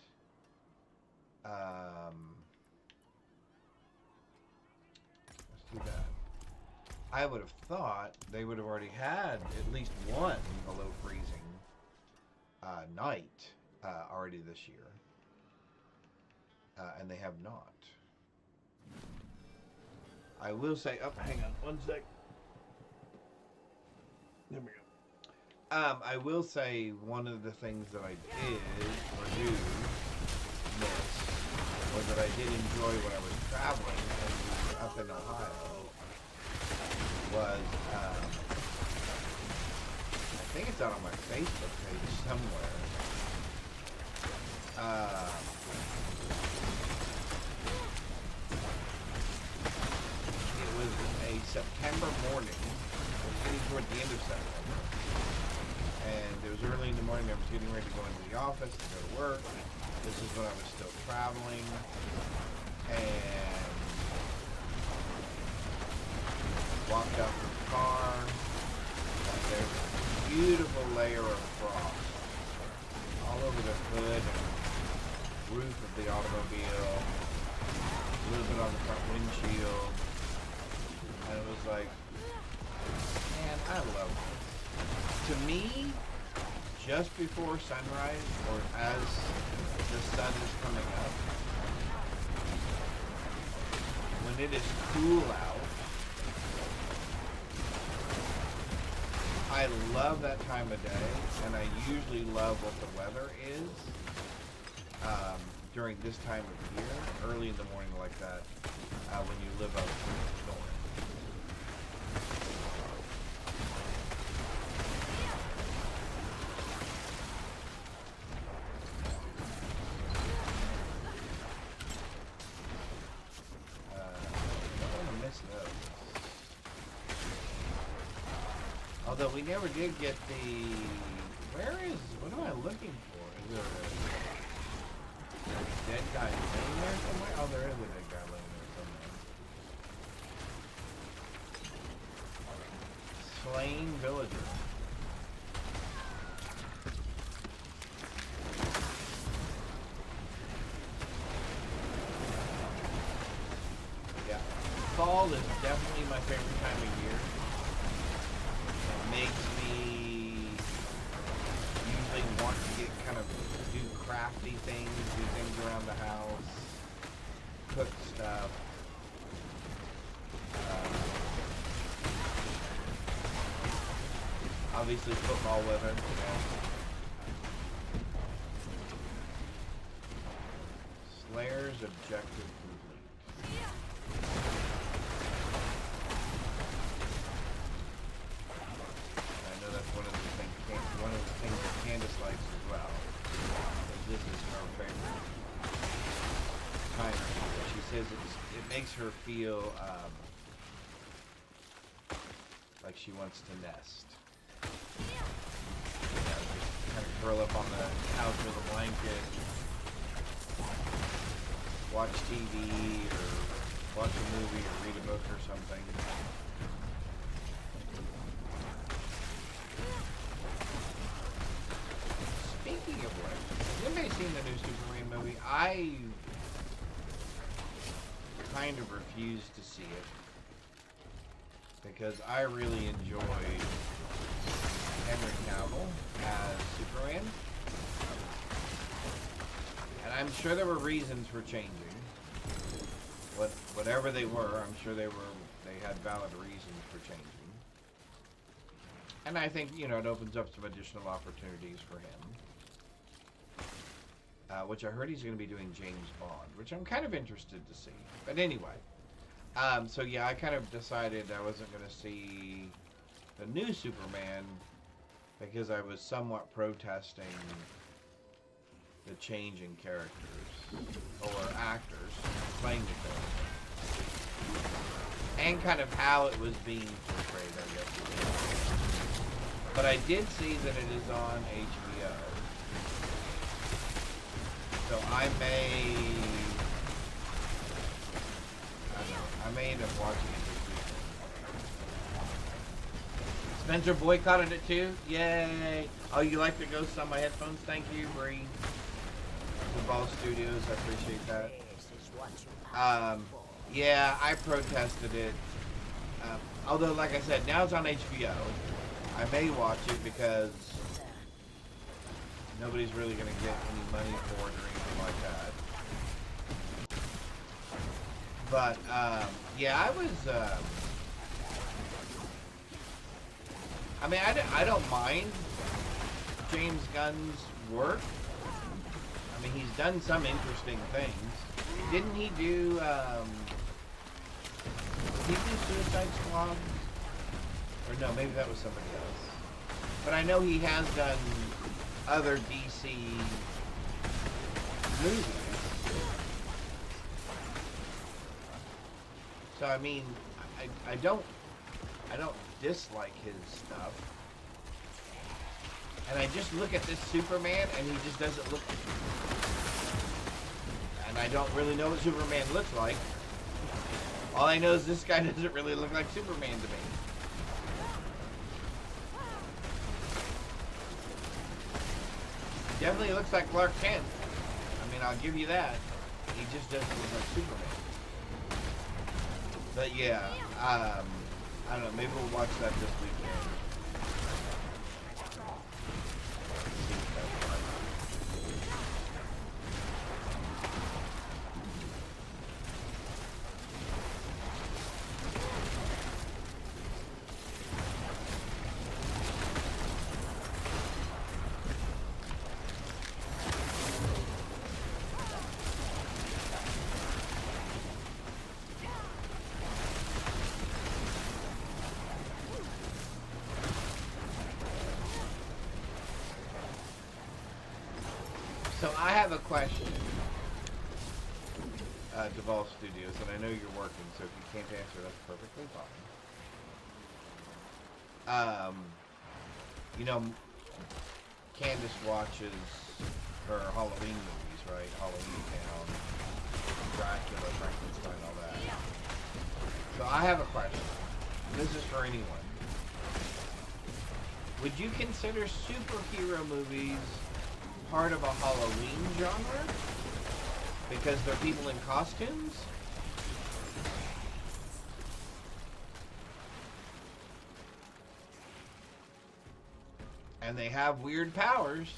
let's do that. I would have thought they would have already had at least one below freezing night already this year, and they have not. I will say, hang on one sec. There we go. I will say one of the things that I did or do miss was that I did enjoy when I was traveling up in Ohio was, I think it's out on my Facebook page somewhere. It was a September morning. It was getting toward the end of September. And it was early in the morning. I was getting ready to go into the office to go to work. This is when I was still traveling. And walked out to the car. And there's a beautiful layer of frost all over the hood and roof of the automobile. A little bit on the front windshield. And it was like, man, I love this. To me, just before sunrise, or as the sun is coming up, when it is cool out, I love that time of day, and I usually love what the weather is during this time of year, early in the morning like that, when you live up north. Although we never did get the... what am I looking for? Is there a dead guy laying there somewhere? Oh, there is a dead guy laying there somewhere. Slain villager. Yeah. Fall is definitely my favorite time of year. Makes me usually want to get kind of do crafty things, do things around the house, cook stuff. Obviously football weather. Slayer's objective complete. One of the things that Candace likes as well. This is her favorite time. She says it makes her feel like she wants to nest. Just kind of curl up on the couch with a blanket, watch TV or watch a movie or read a book or something. Speaking of which, has anybody seen the new Superman movie? I kind of refuse to see it because I really enjoyed Henry Cavill as Superman, and I'm sure there were reasons for changing. Whatever they were, I'm sure they had valid reasons for changing. And I think, you know, it opens up some additional opportunities for him. Which I heard he's going to be doing James Bond, which I'm kind of interested to see. But anyway, so yeah, I kind of decided I wasn't going to see the new Superman because I was somewhat protesting the change in characters or actors playing the character. And kind of how it was being portrayed, I guess. But I did see that it is on HBO. So I may end up watching it this weekend. Spencer boycotted it too? Yay! Oh, you like the ghosts on my headphones? Thank you, Bree. The Ball Studios, I appreciate that. Yeah, I protested it. Although, like I said, now it's on HBO. I may watch it because nobody's really going to get any money for it or anything like that. But, yeah, I was, I mean, I don't mind James Gunn's work. I mean, he's done some interesting things. Didn't he do, did he do Suicide Squad? Or no, maybe that was somebody else. But I know he has done other DC movies. So I mean, I don't dislike his stuff. And I just look at this Superman and he just doesn't look, and I don't really know what Superman looks like. All I know is this guy doesn't really look like Superman to me. Definitely looks like Clark Kent. I mean, I'll give you that. He just doesn't look like Superman. But yeah, I don't know, maybe we'll watch that this weekend. So I have a question. Devolve Studios, and I know you're working, so if you can't answer, that's perfectly fine. You know, Candace watches her Halloween movies, right? Halloween Town, Dracula, Frankenstein, all that. So I have a question. This is for anyone. Would you consider superhero movies part of a Halloween genre? Because they're people in costumes? And they have weird powers.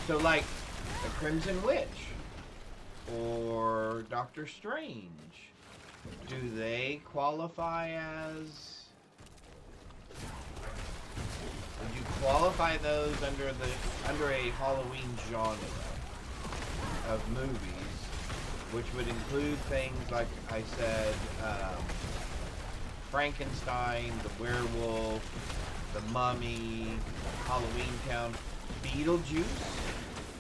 So like the Crimson Witch or Doctor Strange, do they qualify as... Would you qualify those under a Halloween genre of movies, which would include things like I said, Frankenstein, the werewolf, the mummy, Halloween Town, Beetlejuice?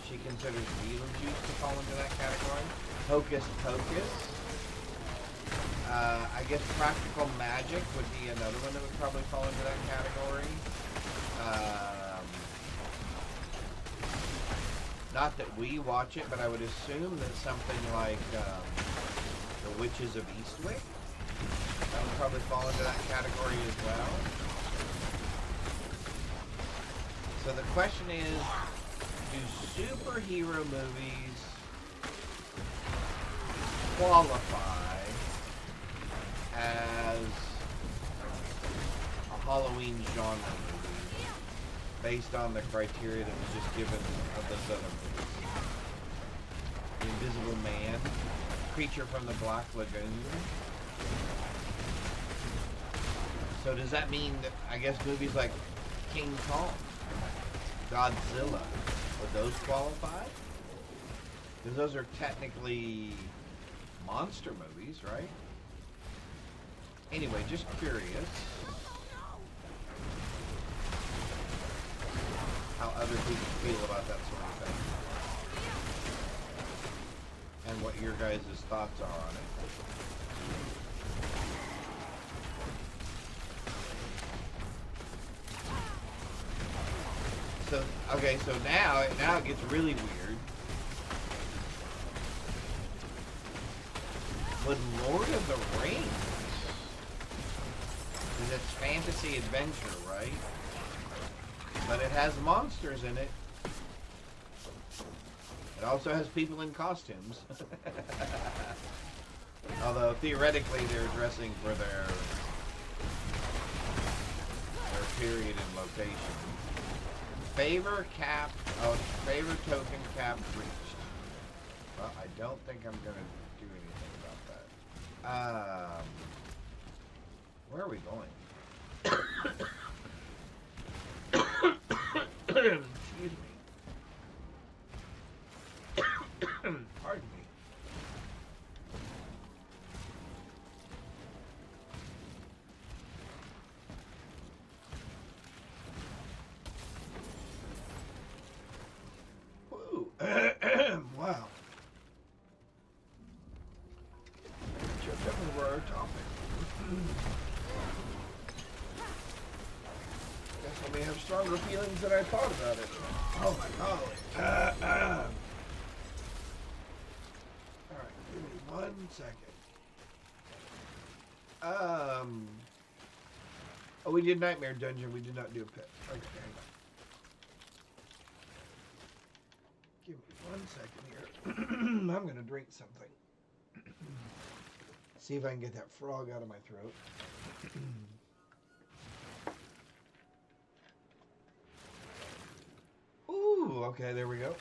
She considers Beetlejuice to fall into that category. Hocus Pocus. I guess Practical Magic would be another one that would probably fall into that category. Not that we watch it, but I would assume that something like The Witches of Eastwick, that would probably fall into that category as well. So the question is, do superhero movies qualify as a Halloween genre movie based on the criteria that was just given of those other movies? The Invisible Man, Creature from the Black Lagoon. So does that mean that, I guess, movies like King Kong, Godzilla, would those qualify? Because those are technically monster movies, right? Anyway, just curious how other people feel about that sort of thing. And what your guys' thoughts are on it. So, okay, so now it gets really weird. Would Lord of the Rings, because it's fantasy adventure, right? But it has monsters in it. It also has people in costumes. Although theoretically they're dressing for their period and location. Favor token cap reached. Well, I don't think I'm gonna do anything about that. Where are we going? Excuse me. Pardon me. Woo. Wow. Jumped up over our topic. Guess I may have stronger feelings than I thought about it. Oh my golly. Alright, give me 1 second. Oh, we did Nightmare Dungeon. We did not do a pit. Okay, hang on. Give me 1 second here. I'm gonna drink something. See if I can get that frog out of my throat. Ooh, okay, there we go.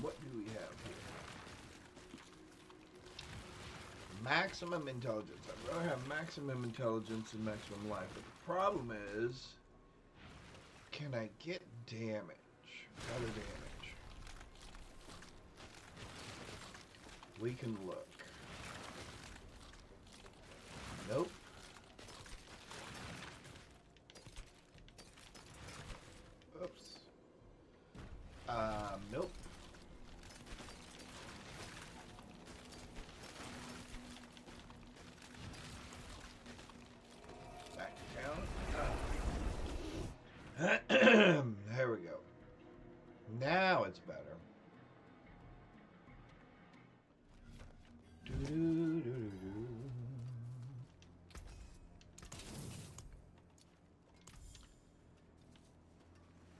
What do we have here? Maximum intelligence. I'd rather have maximum intelligence and maximum life, but the problem is, can I get damage? Better damage. We can look. Nope.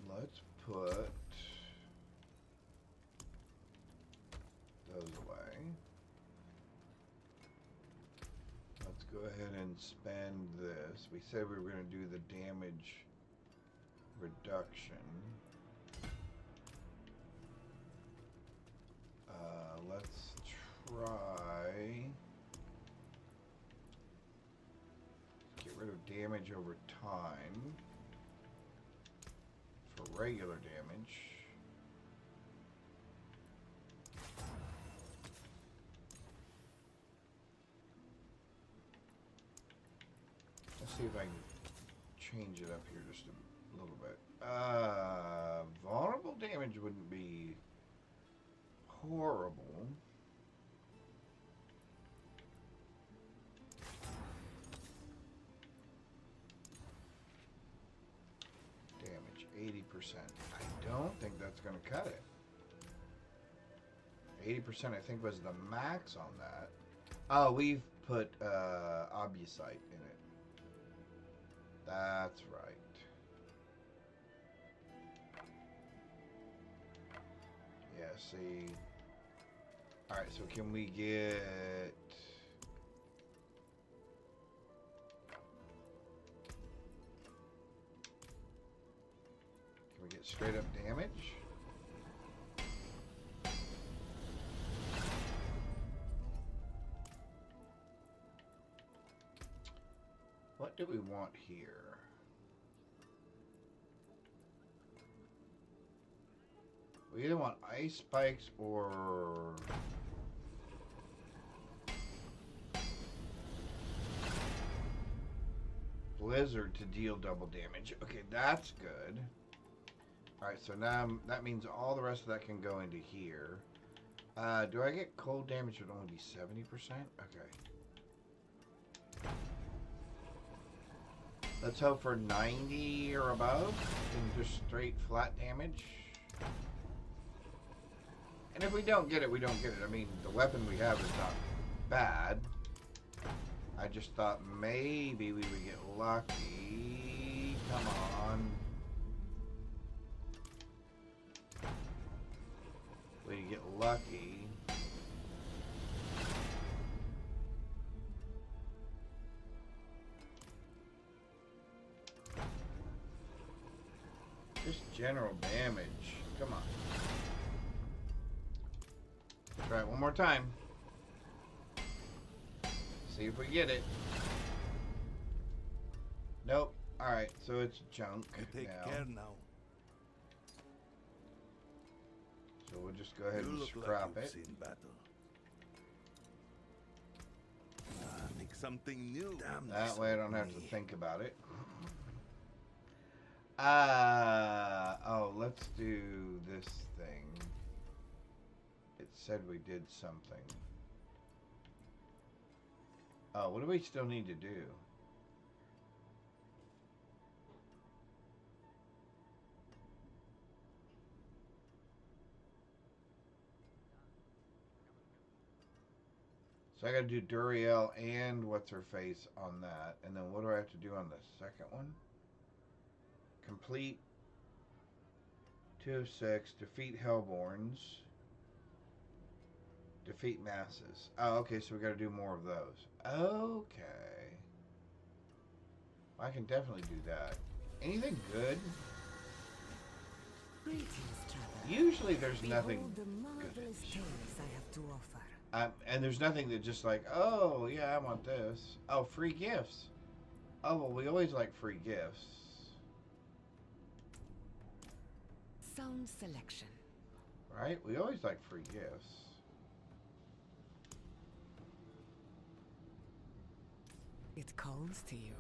Let's put those away. Let's go ahead and spend this. We said we were going to do the damage reduction. Let's try. Get rid of damage over time for regular damage. Let's see if I can change it up here just a little bit. Vulnerable damage wouldn't be horrible. Damage 80%. I don't think that's going to cut it. 80% I think was the max on that. Oh, we've put obusite in it. That's right. Yeah, see. Alright, so can we get... Can we get straight up damage? What do we want here? We either want ice spikes or blizzard to deal double damage. Okay, that's good. Alright, so now that means all the rest of that can go into here. Do I get cold damage would only be 70%? Okay. Let's hope for 90 or above and just straight flat damage. And if we don't get it, we don't get it. I mean, the weapon we have is not bad. I just thought maybe we would get lucky. Come on. We'd get lucky. Just general damage. Come on. Try it one more time. See if we get it. Nope. Alright, so it's junk Take now. care now. So we'll just go ahead You and look scrap like it. you've seen battle. Make something new. Damn, That way I don't have to me. think about it. Oh, let's do this thing. It said we did something. Oh, what do we still need to do? So I gotta do Duriel and what's her face on that. And then what do I have to do on the second one? Complete 2 of 6, defeat Hellborns. Defeat masses. Oh, okay, so we gotta do more of those. Okay. I can definitely do that. Anything good? Greetings, traveler. Usually there's nothing Behold the good. marvelous tales I have to offer. And there's nothing that just like, oh, yeah, I want this. Oh, free gifts. Oh, well, we always like free gifts. Sound selection. Right? We always like free gifts. It calls to you.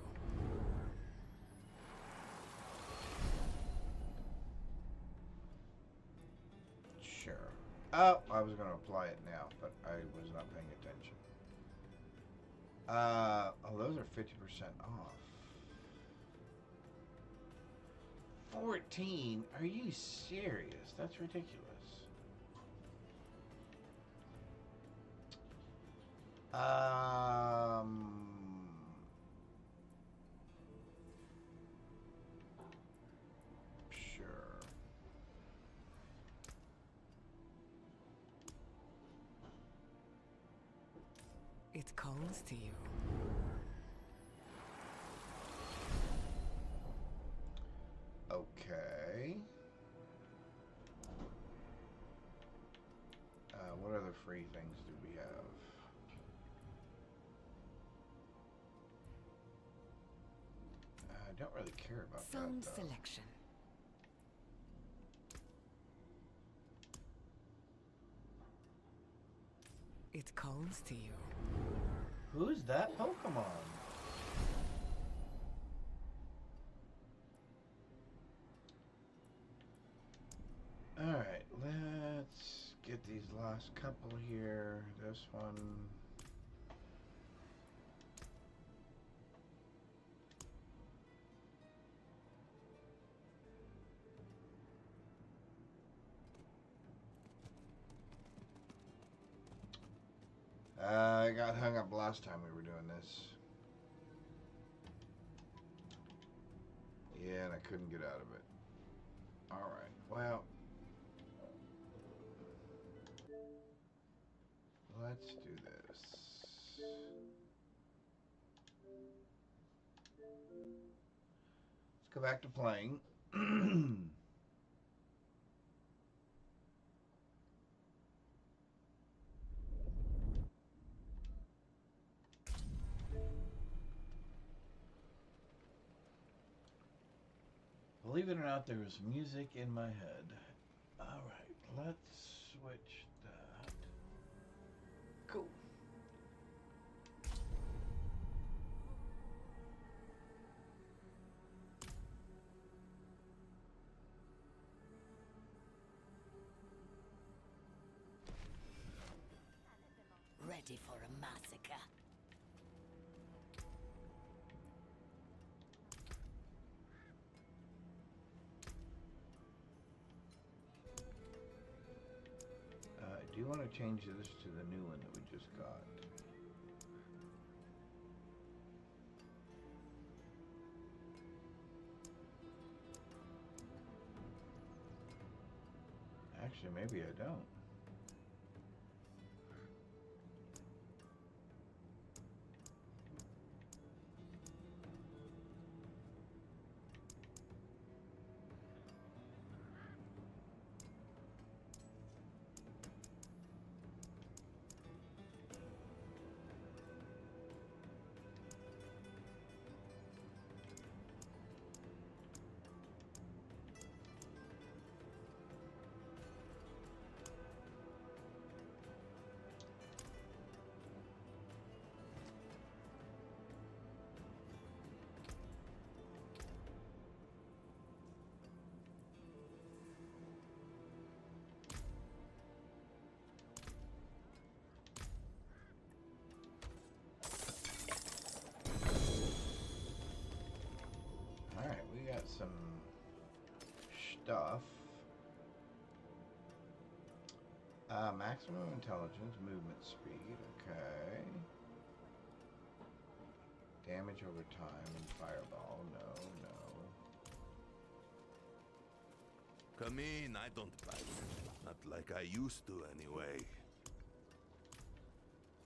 Sure. Oh, I was going to apply it now, but I was not paying attention. Oh, those are 50% off. 14? Are you serious? That's ridiculous. Sure. It calls to you. Okay. What other free things do we have? I don't really care about Sound that, though. selection. It calls to you. Who's that Pokemon? Alright, let's get these last couple here. This one. I got hung up last time we were doing this. Yeah, and I couldn't get out of it. Alright, well. Let's do this. Let's go back to playing. Believe it or not, there was music in my head. Alright, let's switch that. Cool. Ready for a massacre. Do you want to change this to the new one that we just got? Actually, maybe I don't. Alright, we got some stuff. Maximum intelligence, movement speed, okay. Damage over time and fireball, no. Come in, I don't bite. Not like I used to, anyway.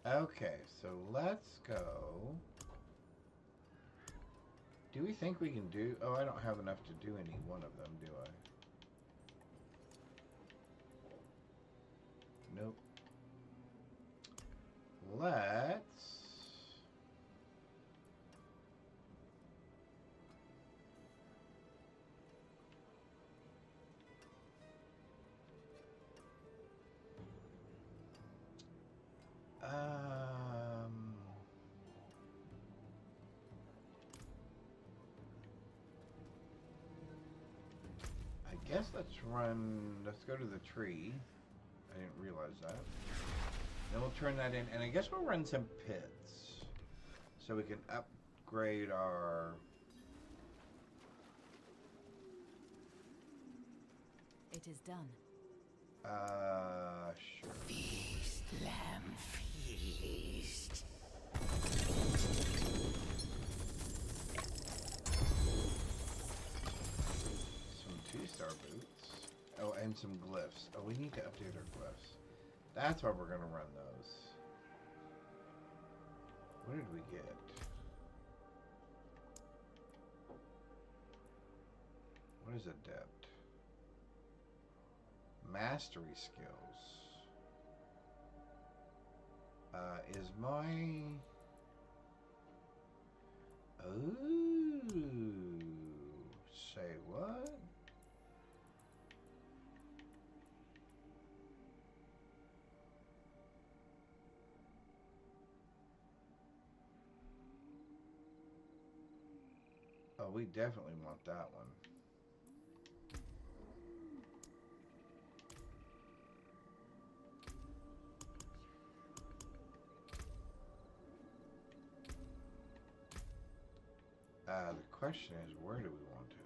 Okay, so let's go. Do we think we can do... Oh, I don't have enough to do any one of them, do I? Nope. Let's... I guess let's go to the tree. I didn't realize that. Then we'll turn that in, and I guess we'll run some pits. So we can upgrade our... It is done. Sure. Feast, lamb, feast. and some glyphs. Oh, we need to update our glyphs. That's why we're going to run those. What did we get? What is adept? Mastery skills. Is my... Ooh. Say what? Oh, we definitely want that one. The question is, where do we want it?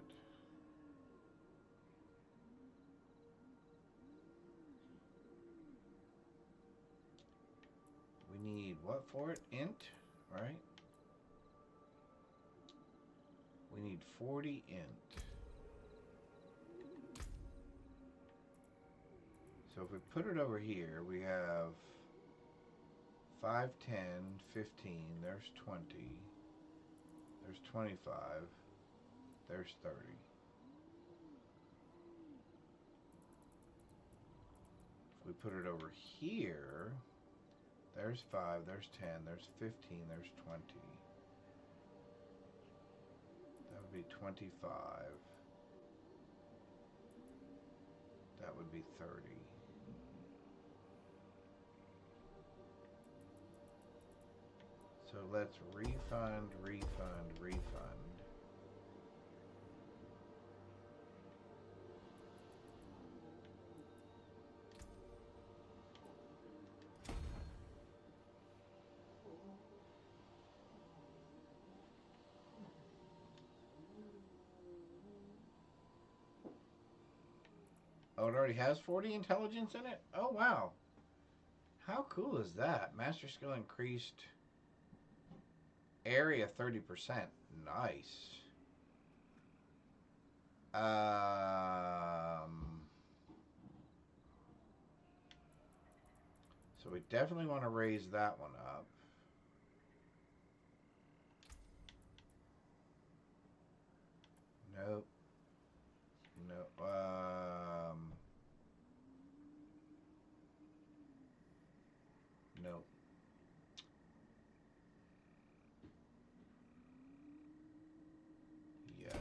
We need what for it? Int, right? We need 40 int. So if we put it over here, we have 5, 10, 15, there's 20. There's 25. There's 30. If we put it over here, there's 5, there's 10, there's 15, there's 20. That would be 25. That would be 30. So let's refund, refund, refund. Oh, it already has 40 intelligence in it? Oh, wow. How cool is that? Master skill increased area 30%. Nice. So we definitely want to raise that one up. Nope. No. Nope. Yes.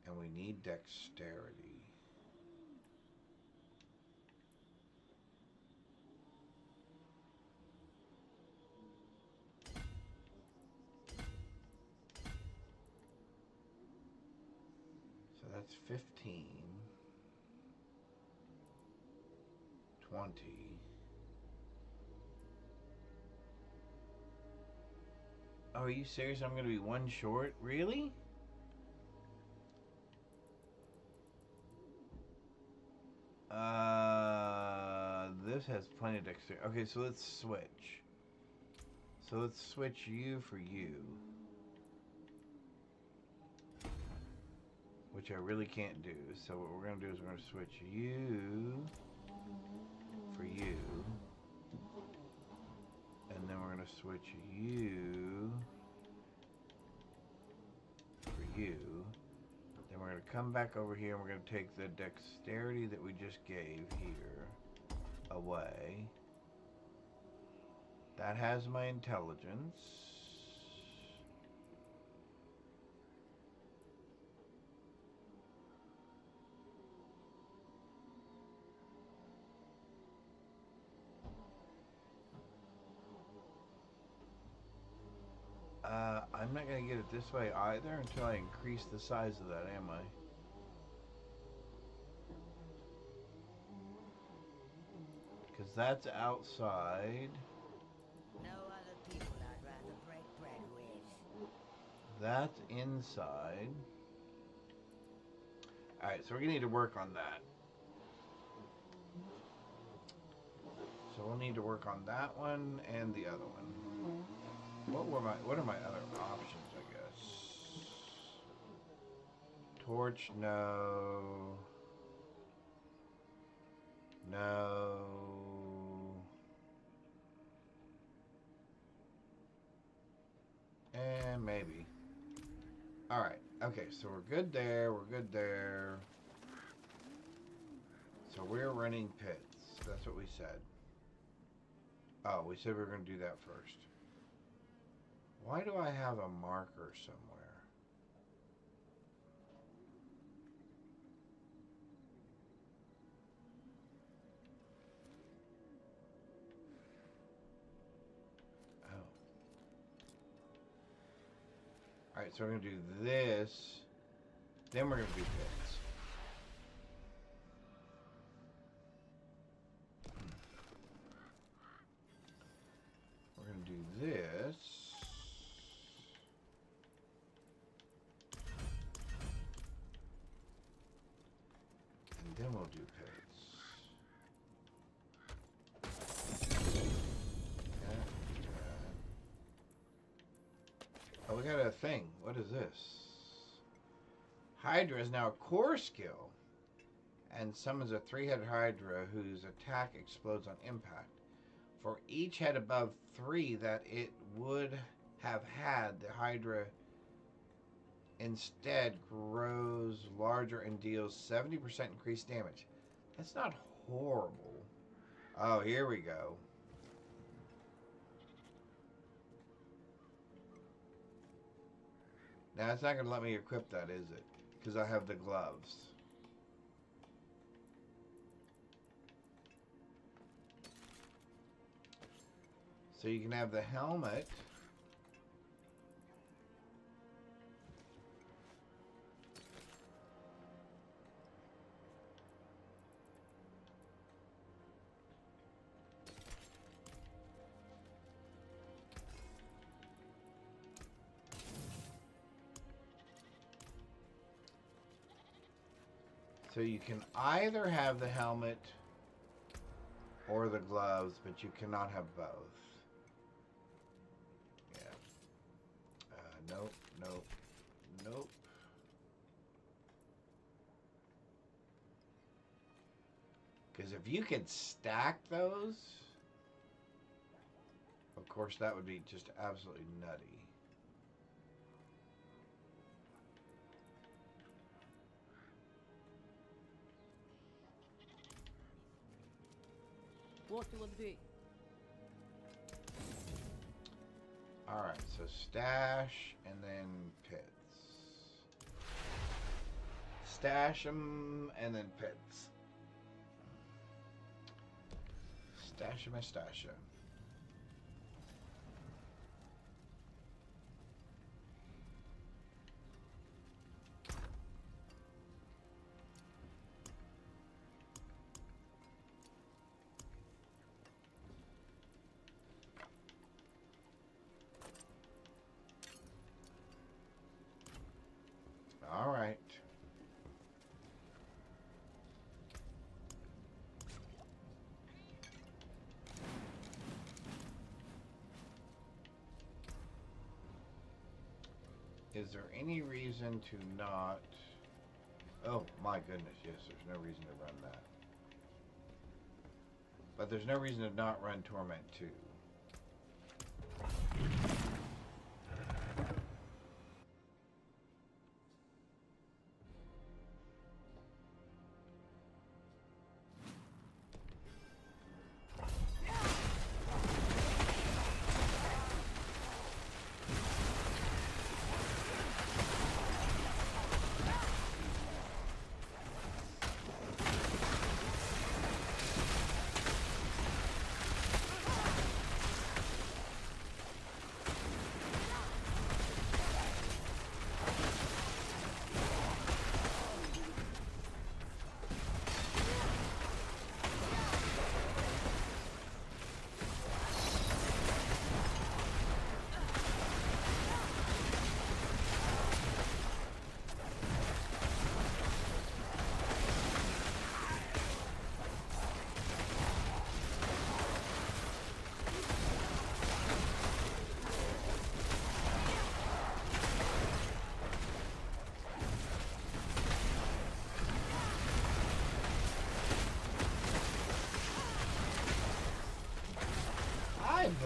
And we need dexterity. So that's 15. 20. Oh, are you serious? I'm going to be one short? Really? This has plenty of dexterity. Okay, so let's switch. So let's switch you for you. Which I really can't do. So what we're going to do is we're going to switch you for you. And then we're going to switch you for you. Then we're going to come back over here and we're going to take the dexterity that we just gave here away. That has my intelligence. I'm not going to get it this way either until I increase the size of that, am I? Because that's outside. No other people I'd rather break bread with. That's inside. Alright, so we're going to need to work on that. So we'll need to work on that one and the other one. What are my other options, I guess? Torch, no. No. And maybe. Alright. Okay, so we're good there. We're good there. So we're running pits. That's what we said. Oh, we said we were going to do that first. Why do I have a marker somewhere? Alright, so we're going to do this. Then we're going to do pits. We're going to do this. And then we'll do pits. Oh, we got a thing. What is this? Hydra is now a core skill and summons a 3-headed Hydra whose attack explodes on impact. For each head above 3 that it would have had, the Hydra instead grows larger and deals 70% increased damage. That's not horrible. Oh, here we go. Now, it's not going to let me equip that, is it? Because I have the gloves. So you can have the helmet. So you can either have the helmet or the gloves, but you cannot have both. Yeah. Nope, nope, nope. Because if you could stack those, of course that would be just absolutely nutty. What will it be? Alright, so stash and then pits. Stash them and then pits. Stash them and stash them. All right. Is there any reason to not... Oh, my goodness, yes, there's no reason to run that. But there's no reason to not run Torment 2.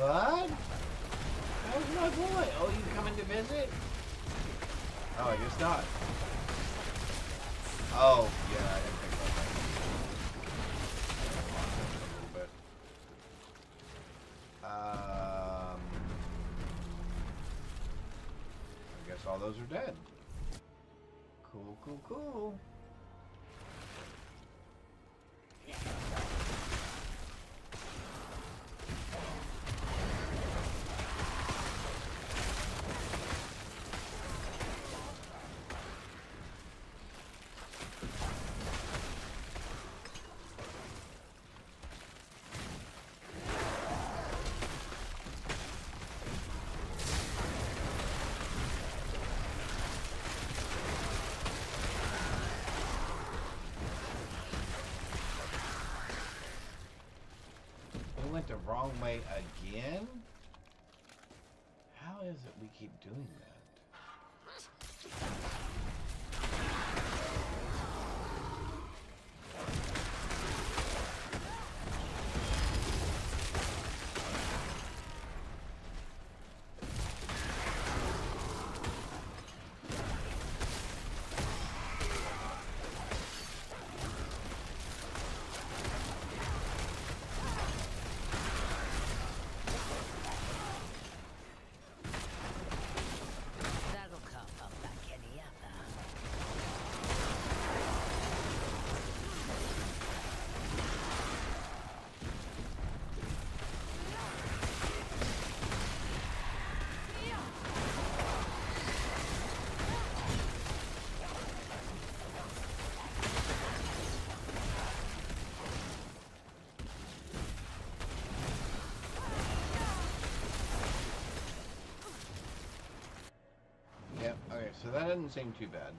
What? How's my boy? Oh, you coming to visit? Oh, I guess not. Oh, yeah, I didn't think about that. A little bit. I guess all those are dead. Cool, cool, cool. Went the wrong way again? How is it we keep doing that? That'll cough up like any other. Yep, okay, so that doesn't seem too bad.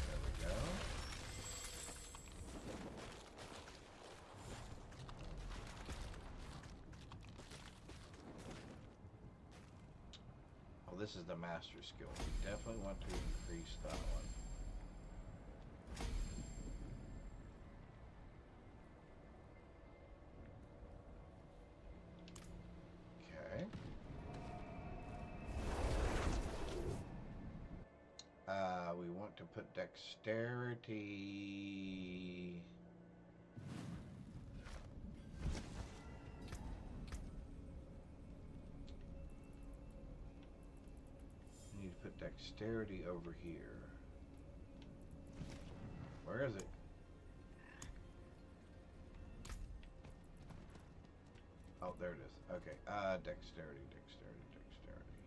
There we go. Oh, this is the master skill. We definitely want to increase that one. Okay. We want to put dexterity. We need to put dexterity over here. Where is it? Oh, there it is. Okay. Dexterity, dexterity, dexterity.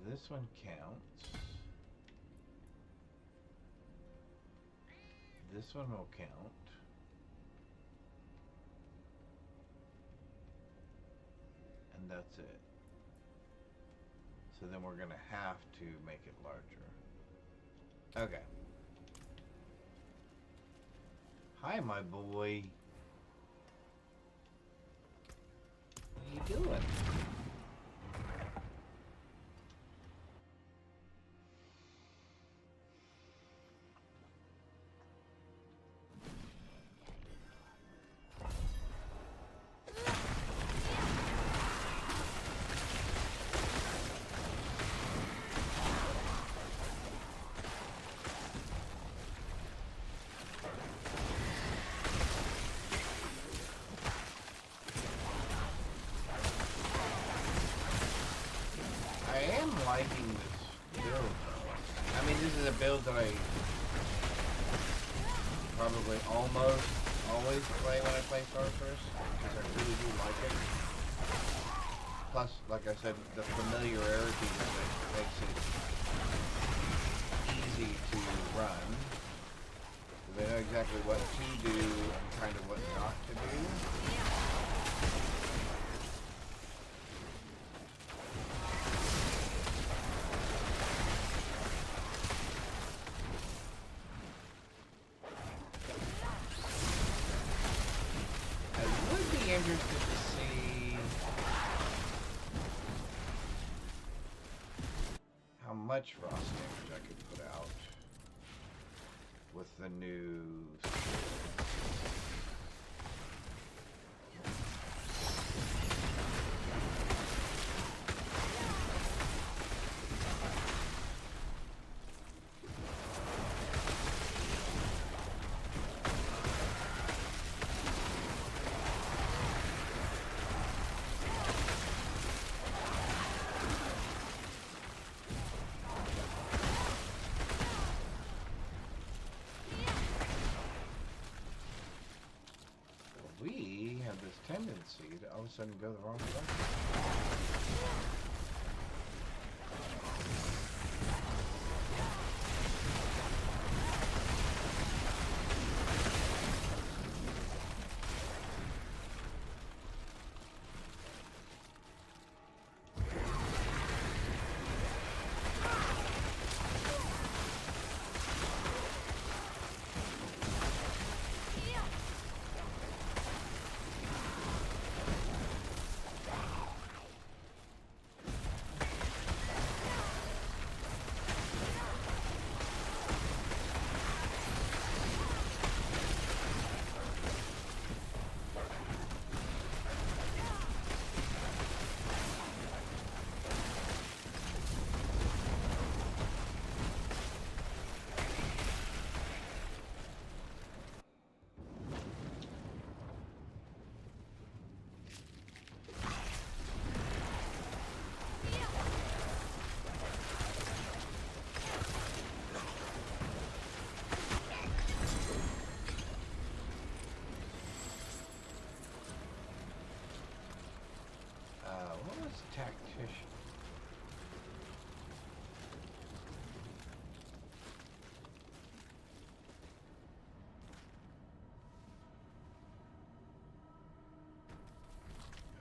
This one counts. This one will count. And that's it. So then we're gonna have to make it larger. Okay. Hi, my boy. What are you doing? Liking this build though. I mean, this is a build that I probably almost always play when I play Sorceress because I really do like it. Plus, like I said, the familiarity of it makes it easy to run. They know exactly what to do and kind of what not to do. much frost damage I could put out with the new. We have this tendency to all of a sudden go the wrong direction. What was tactician?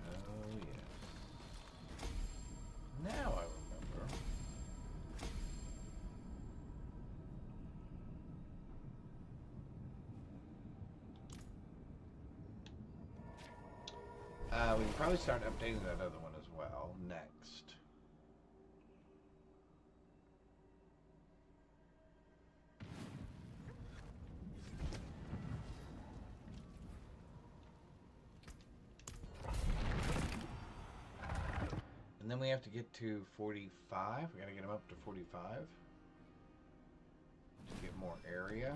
Oh yes. Now I remember. We can probably start updating that other one as well next. And then we have to get to 45. We gotta get them up to 45 to get more area.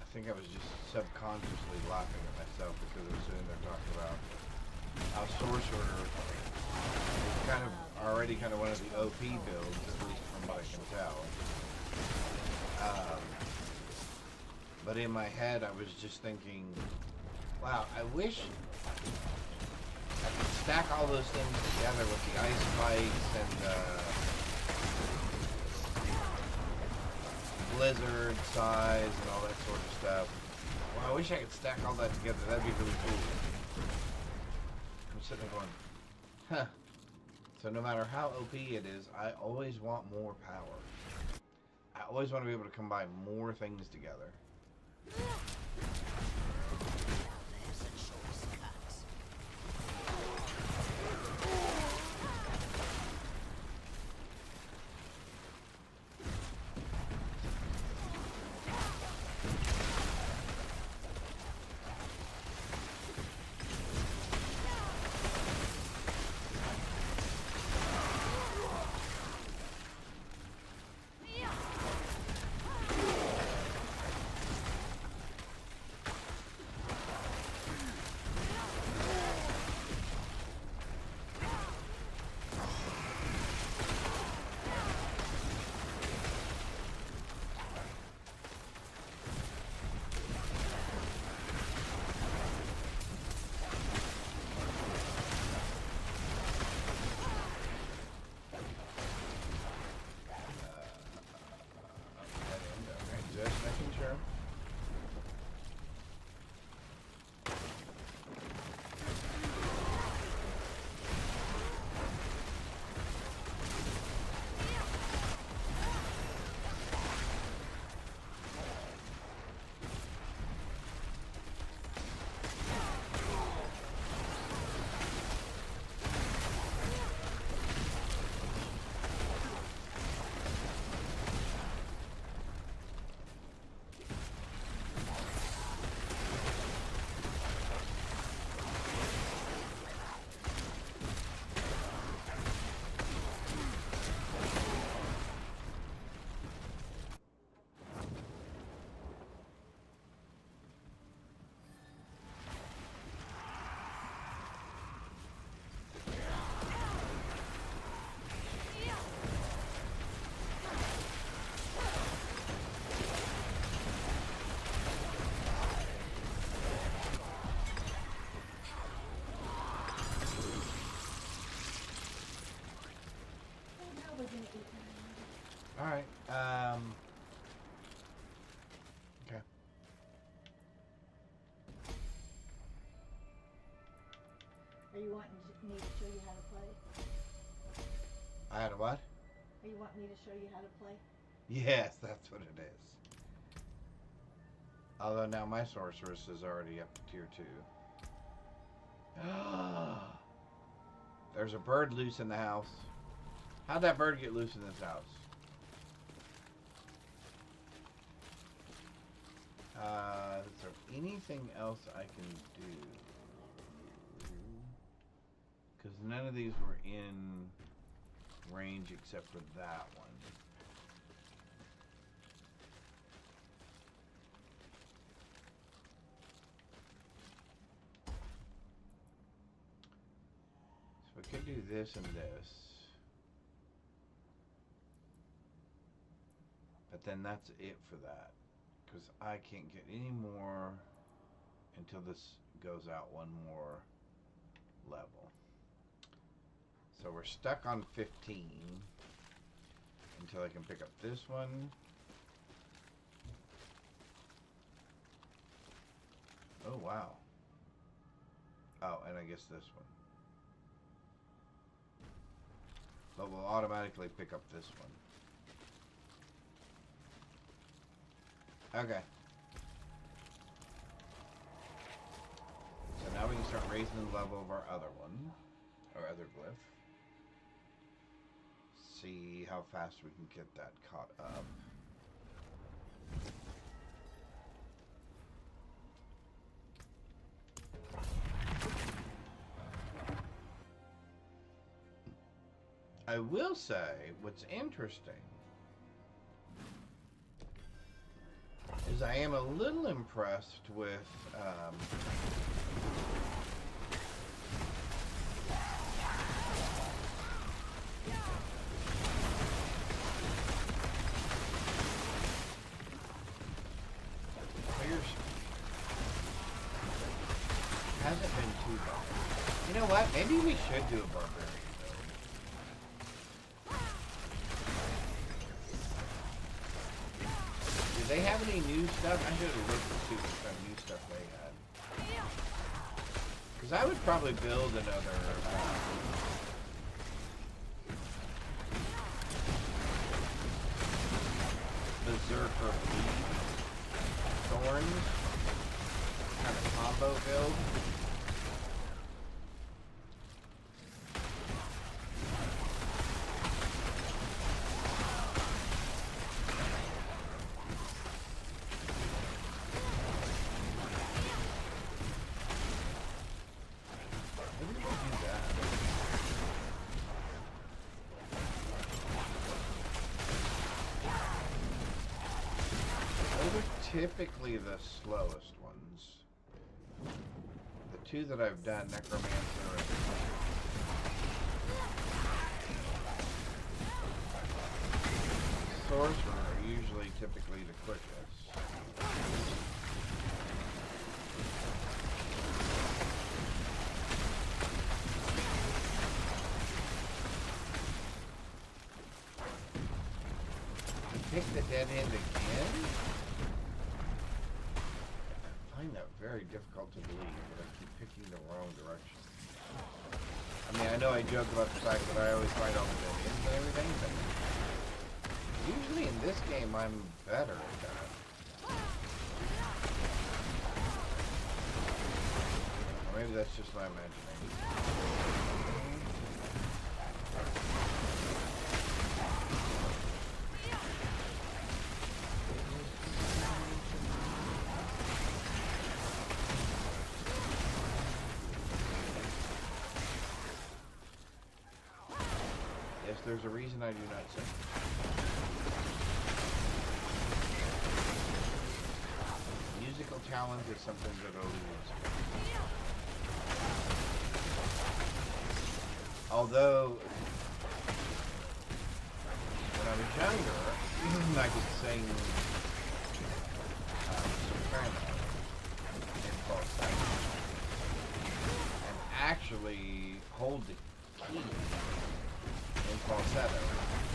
I think I was just subconsciously laughing at myself because I was sitting there talking about how Sorcerer is kind of already kind of one of the OP builds, at least from what I can tell. But in my head, I was just thinking, wow, I wish I could stack all those things together with the ice spikes and blizzard size and all that sort of stuff. Well, I wish I could stack all that together. That'd be really cool. I'm sitting there going, huh. So no matter how OP it is, I always want more power. I always want to be able to combine more things together. Alright, okay. Are you wanting me to show you how to play? I had a what? Are you wanting me to show you how to play? Yes, that's what it is. Although now my sorceress is already up to tier 2. There's a bird loose in the house. How'd that bird get loose in this house? Is there anything else I can do? Because none of these were in range except for that one. So we could do this and this. But then that's it for that. Because I can't get any more until this goes out one more level. So we're stuck on 15 until I can pick up this one. Oh, wow. Oh, and I guess this one. But we'll automatically pick up this one. Okay. So now we can start raising the level of our other one, our other glyph. See how fast we can get that caught up. I will say, what's interesting is I am a little impressed with hasn't been too bad. You know what? Maybe we should do a barbarian build. Do they have any new stuff? I should have looked to see what kind of new stuff they had. Because I would probably build another Berserker Bleed Thorns kind of combo build. Maybe we could do that. Those are typically the slowest ones. The two that I've done, Necromancer and Sorcerer, are usually typically the quickest. Pick the dead end again? I find that very difficult to believe that I keep picking the wrong direction. I mean, I know I joke about the fact that I always find all the dead ends and everything, but usually in this game I'm better at that. Or maybe that's just my imagination. Yes, there's a reason I do not sing. Musical talent is something that eludes me. Although, when I was younger, I could sing soprano in falsetto and actually hold the key in falsetto.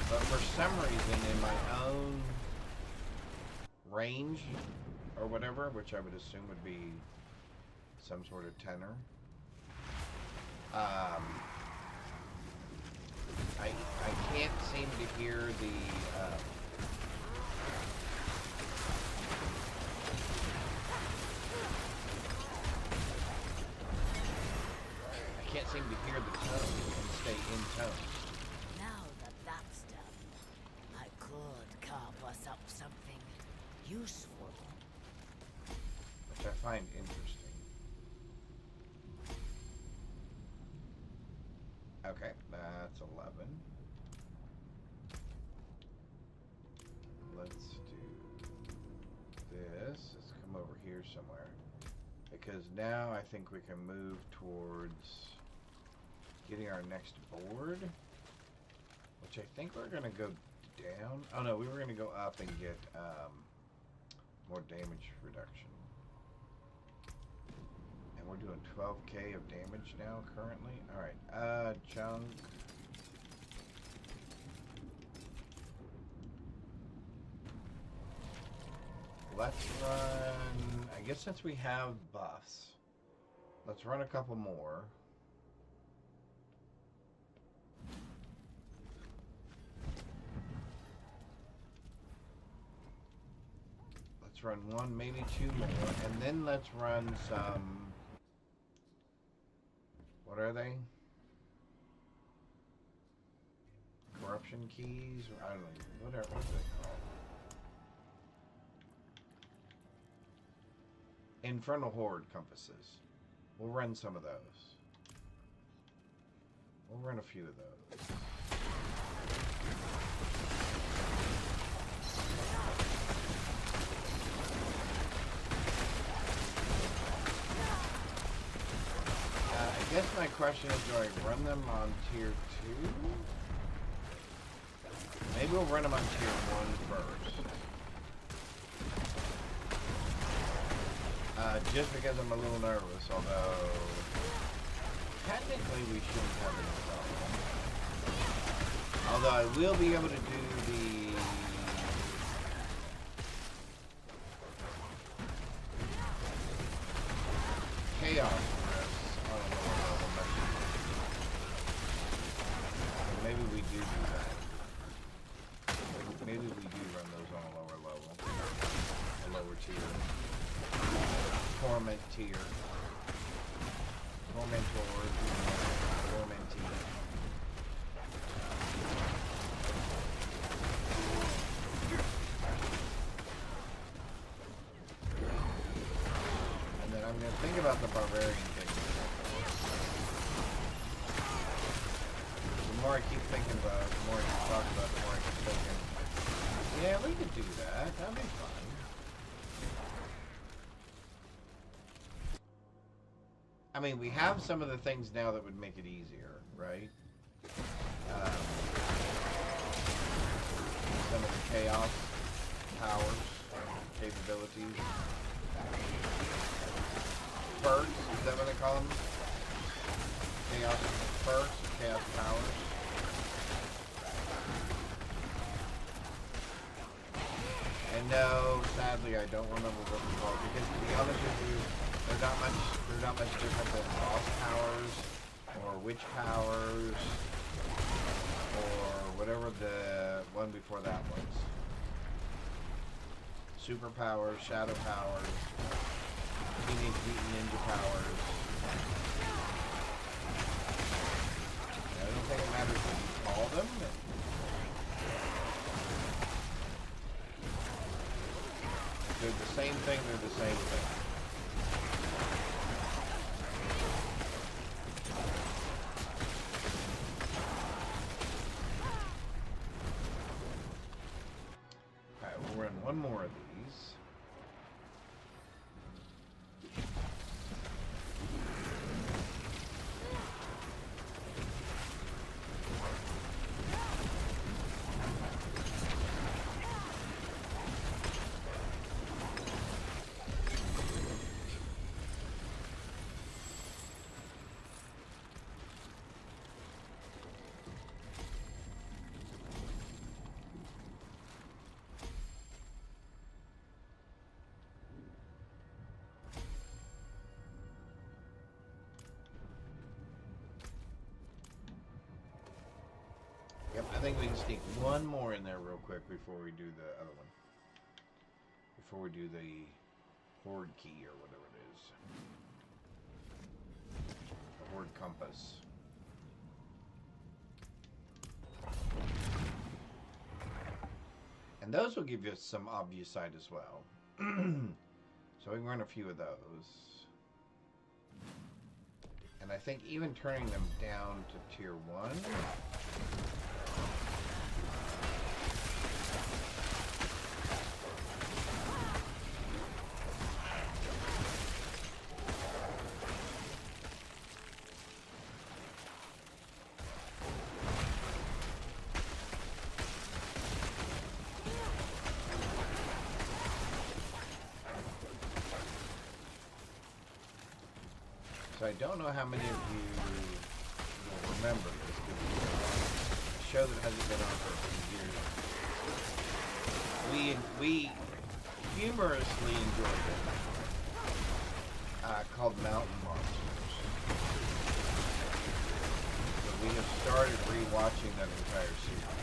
But for some reason, in my own range or whatever, which I would assume would be some sort of tenor, I can't seem to hear the I can't seem to hear the tone and stay in tone. Now that that's done, I could carve us up something useful. Which I find interesting. Okay, that's 11. Let's do this. Let's come over here somewhere. Because now I think we can move towards getting our next board. Which I think we're going to go down. Oh no, we were going to go up and get more damage reduction. And we're doing 12k of damage now currently. Alright, chunk. Let's run, I guess since we have buffs, let's run a couple more. Let's run one, maybe two more, and then let's run some, what are they? Corruption keys? I don't know, whatever, what's it called? Infernal Horde compasses. We'll run some of those. We'll run a few of those. I guess my question is, do I run them on tier 2? Maybe we'll run them on tier 1 first. Just because I'm a little nervous, although technically we shouldn't have any problem. Although I will be able to do the chaos risks on a lower level mission. So maybe we do that. Maybe we do run those on a lower level, a lower tier. Torment tier. Tormentor. Tormentee. And then I'm going to think about the barbarian thing. The more I keep thinking about it, the more I keep talking about it, the more I keep thinking, yeah, we could do that. That'd be fun. I mean, we have some of the things now that would make it easier, right? Some of the chaos powers, capabilities. Perks, is that what they call them? Chaos perks, chaos powers. And no, sadly, I don't remember what they're called, because to be honest with you, they're not much different than boss powers, or witch powers, or whatever the one before that was. Super powers, shadow powers, Teenage Mutant Ninja powers. I don't think it matters what you call them. If they're the same thing, they're the same thing. One more of these. think we can sneak one more in there real quick before we do the other one. Before we do the horde key or whatever it is. The horde compass. And those will give you some obvious sight as well. So we can run a few of those. And I think even turning them down to tier 1. So I don't know how many of you will remember this, because it's a show that hasn't been on for a few years. We humorously enjoyed it, called Mountain Monsters. So we have started rewatching that entire series.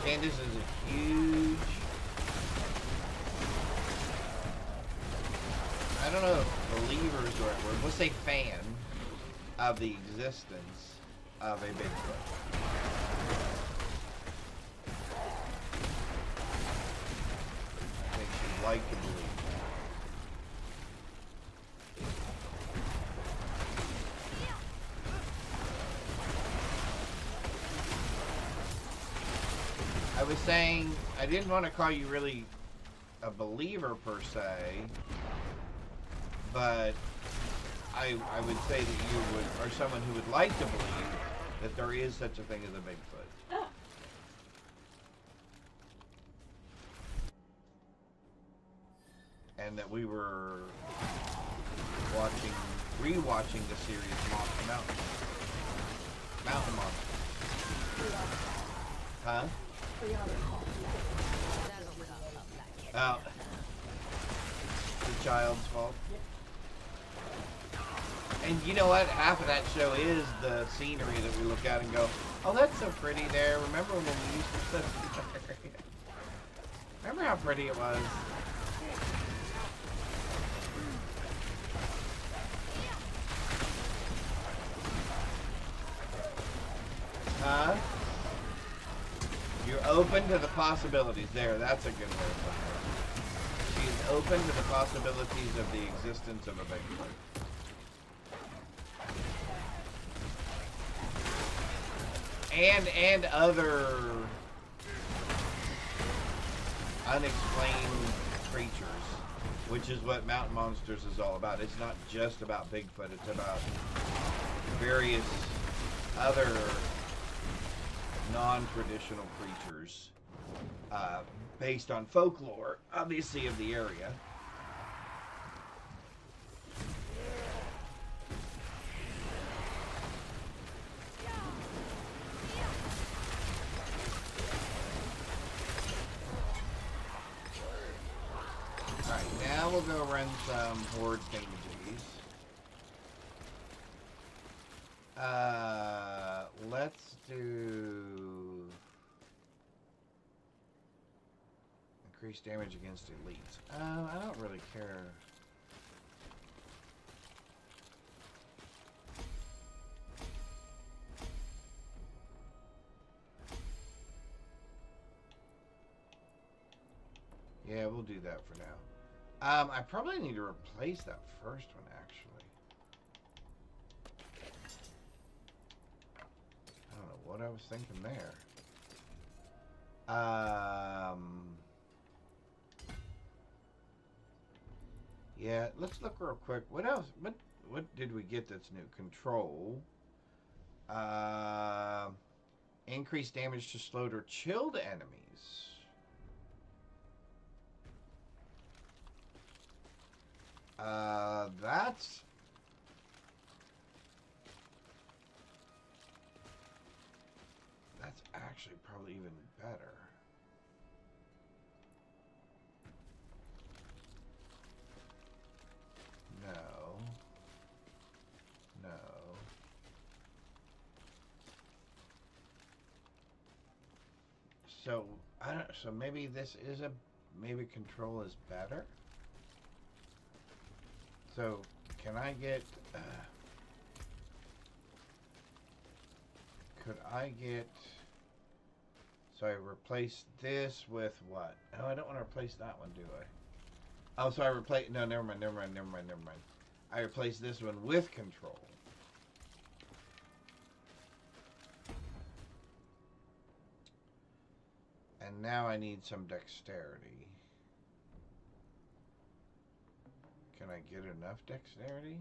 Candace is a huge... I don't know if believer is the right word. We'll say fan of the existence of a Bigfoot. I think she'd like to believe that. I was saying I didn't want to call you really a believer per se, but I would say that you would, or someone who would like to believe that there is such a thing as a Bigfoot. And that we were rewatching the series Mountain Monsters. Huh? Oh. The child's fault. And you know what? Half of that show is the scenery that we look at and go, oh, that's so pretty there. Remember when we used to sit there? Remember how pretty it was? Huh? You're open to the possibilities. There, that's a good way of putting it. She's open to the possibilities of the existence of a Bigfoot. And other unexplained creatures, which is what Mountain Monsters is all about. It's not just about Bigfoot, it's about various other non-traditional creatures based on folklore, obviously, of the area. Alright, now we'll go run some horde thingamajiggies. Let's do... increase damage against elites. I don't really care. Yeah, we'll do that for now. I probably need to replace that first one, actually. I don't know what I was thinking there. Yeah, let's look real quick. What else? What did we get that's new? Control. Increased damage to slowed or chilled enemies. That's actually probably even better. No. So I don't. So maybe this is a. Maybe control is better. So can I get? Could I get? So I replace this with what? Oh, I don't want to replace that one, do I? Oh, so I replace. No, never mind. I replace this one with control. And now I need some dexterity. Can I get enough dexterity?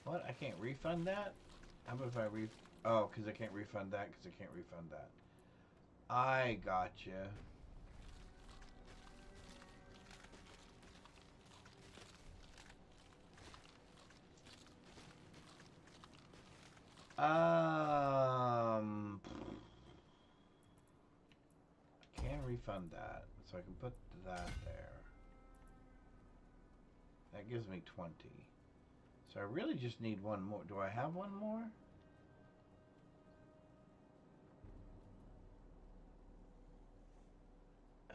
What? I can't refund that? How about if I Oh, because I can't refund that because I can't refund that. I gotcha. I can refund that, so I can put that there. That gives me 20. So I really just need one more. Do I have one more?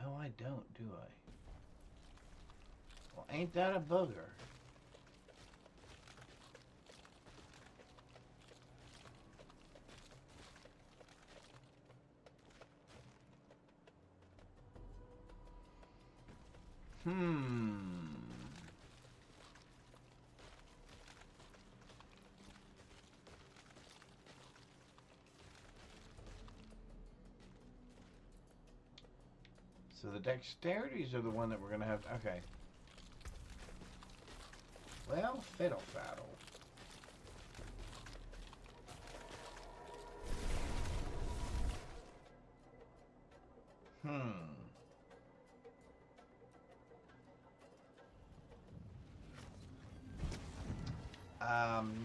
Oh, I don't, do I? Well, ain't that a booger? So the dexterities are the one that we're going to have to... Okay. Well, fiddle faddle.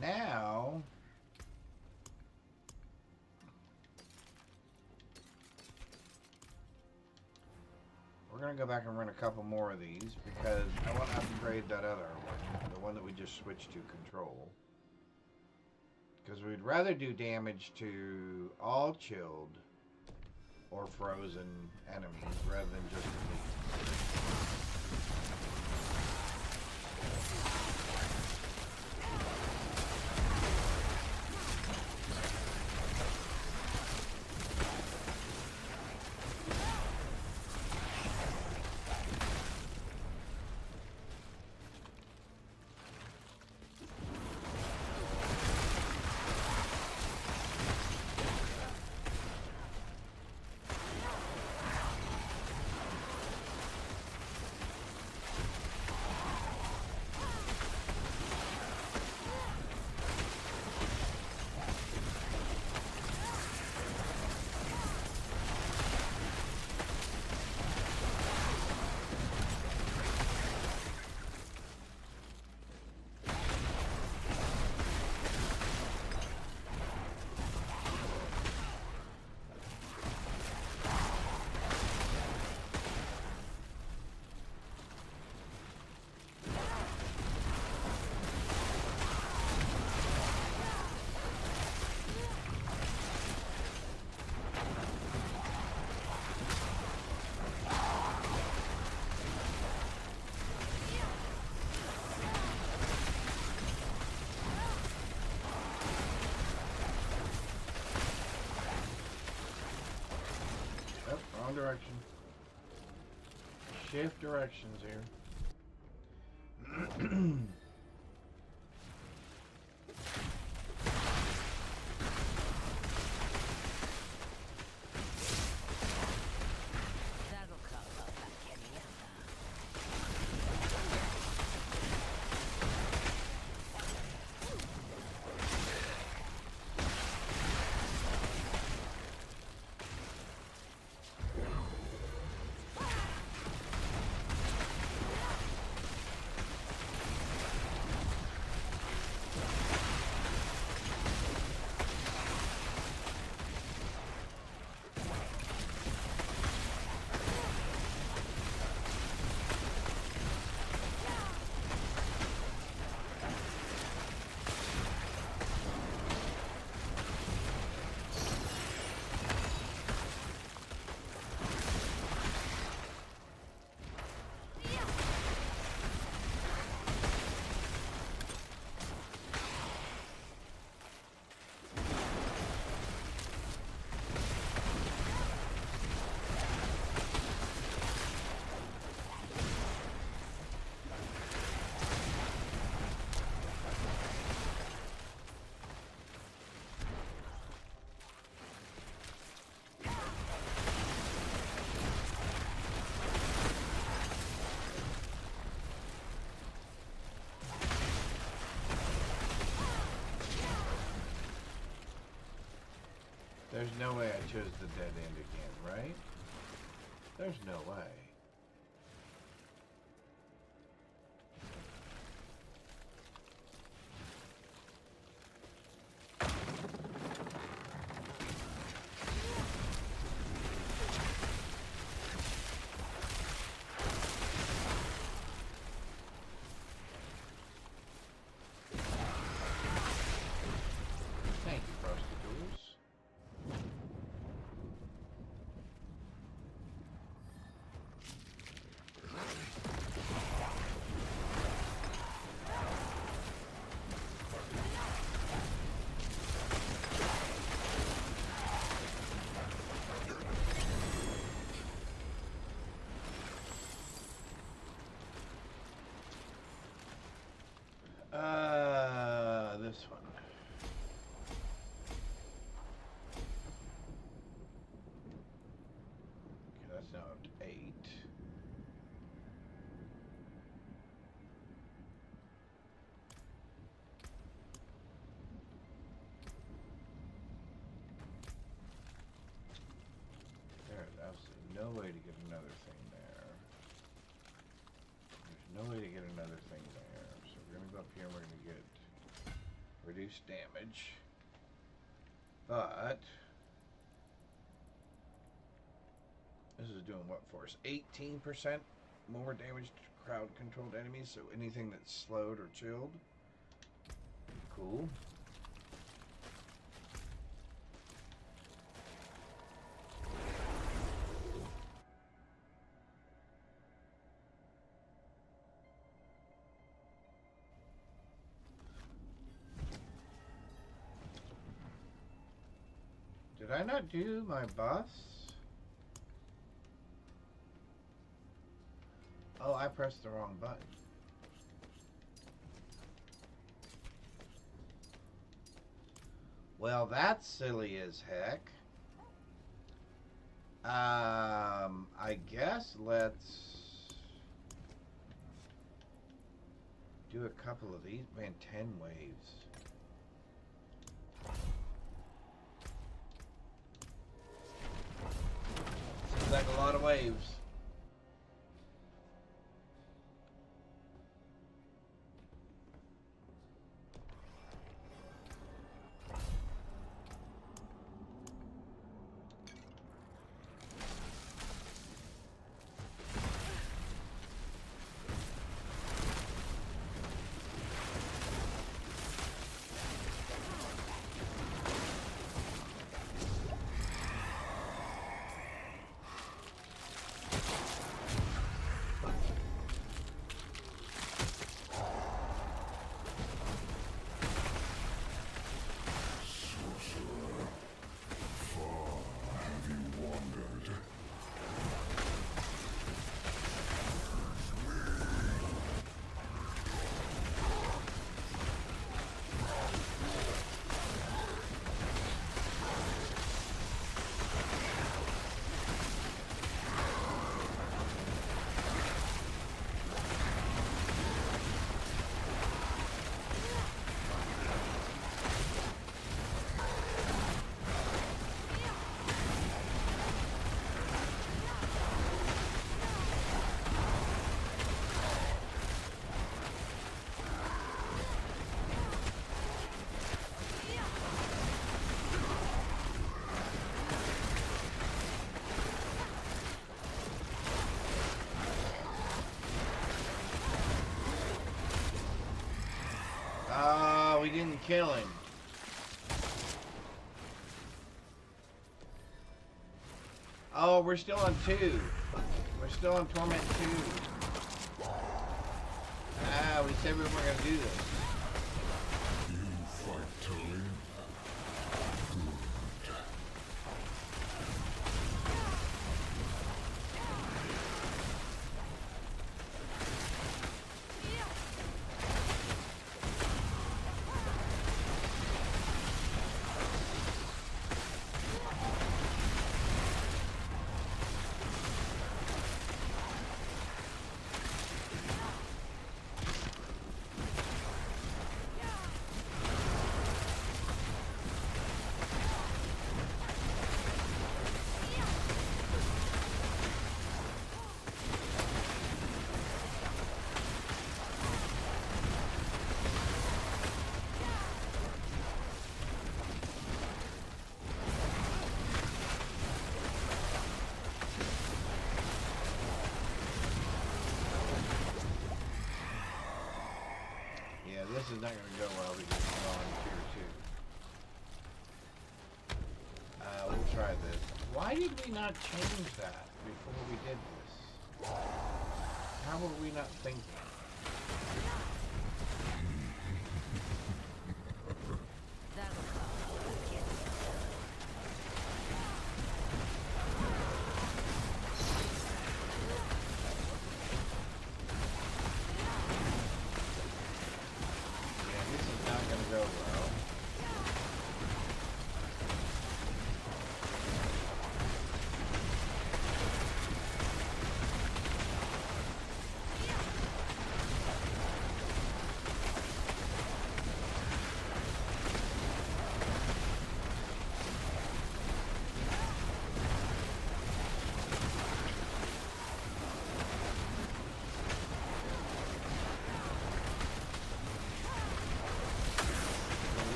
Now... We're going to go back and run a couple more of these because I want to upgrade that other one, the one that we just switched to control. Because we'd rather do damage to all chilled or frozen enemies rather than just elite. Wrong direction. Shift directions here. That'll cover that Kenny. There's no way I chose the dead end again, right? There's no way. Thank you, prostitutes. This one. Okay, that's now up to 8. There's absolutely no way to get another thing there. There's no way to get another thing there. So we're going to go up here and we're going to get reduced damage. But this is doing what for us? 18% more damage to crowd-controlled enemies, so anything that's slowed or chilled. Cool. Did I not do my boss? Oh, I pressed the wrong button. Well, that's silly as heck. I guess let's do a couple of these. Man, 10 waves. Seems like a lot of waves. We didn't kill him. Oh, we're still on 2. We're still on Torment 2. Ah, we said we weren't going to do this. You fight Tully. is not going to go well because it's on tier 2. We'll try this. Why did we not change that before we did this? How were we not thinking?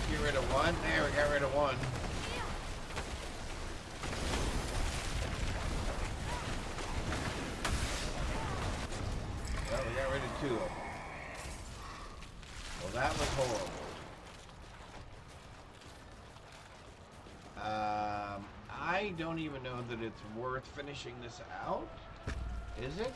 Get rid of one. There, we got rid of one. Well, we got rid of 2 of them. Well, that was horrible. I don't even know that it's worth finishing this out. Is it?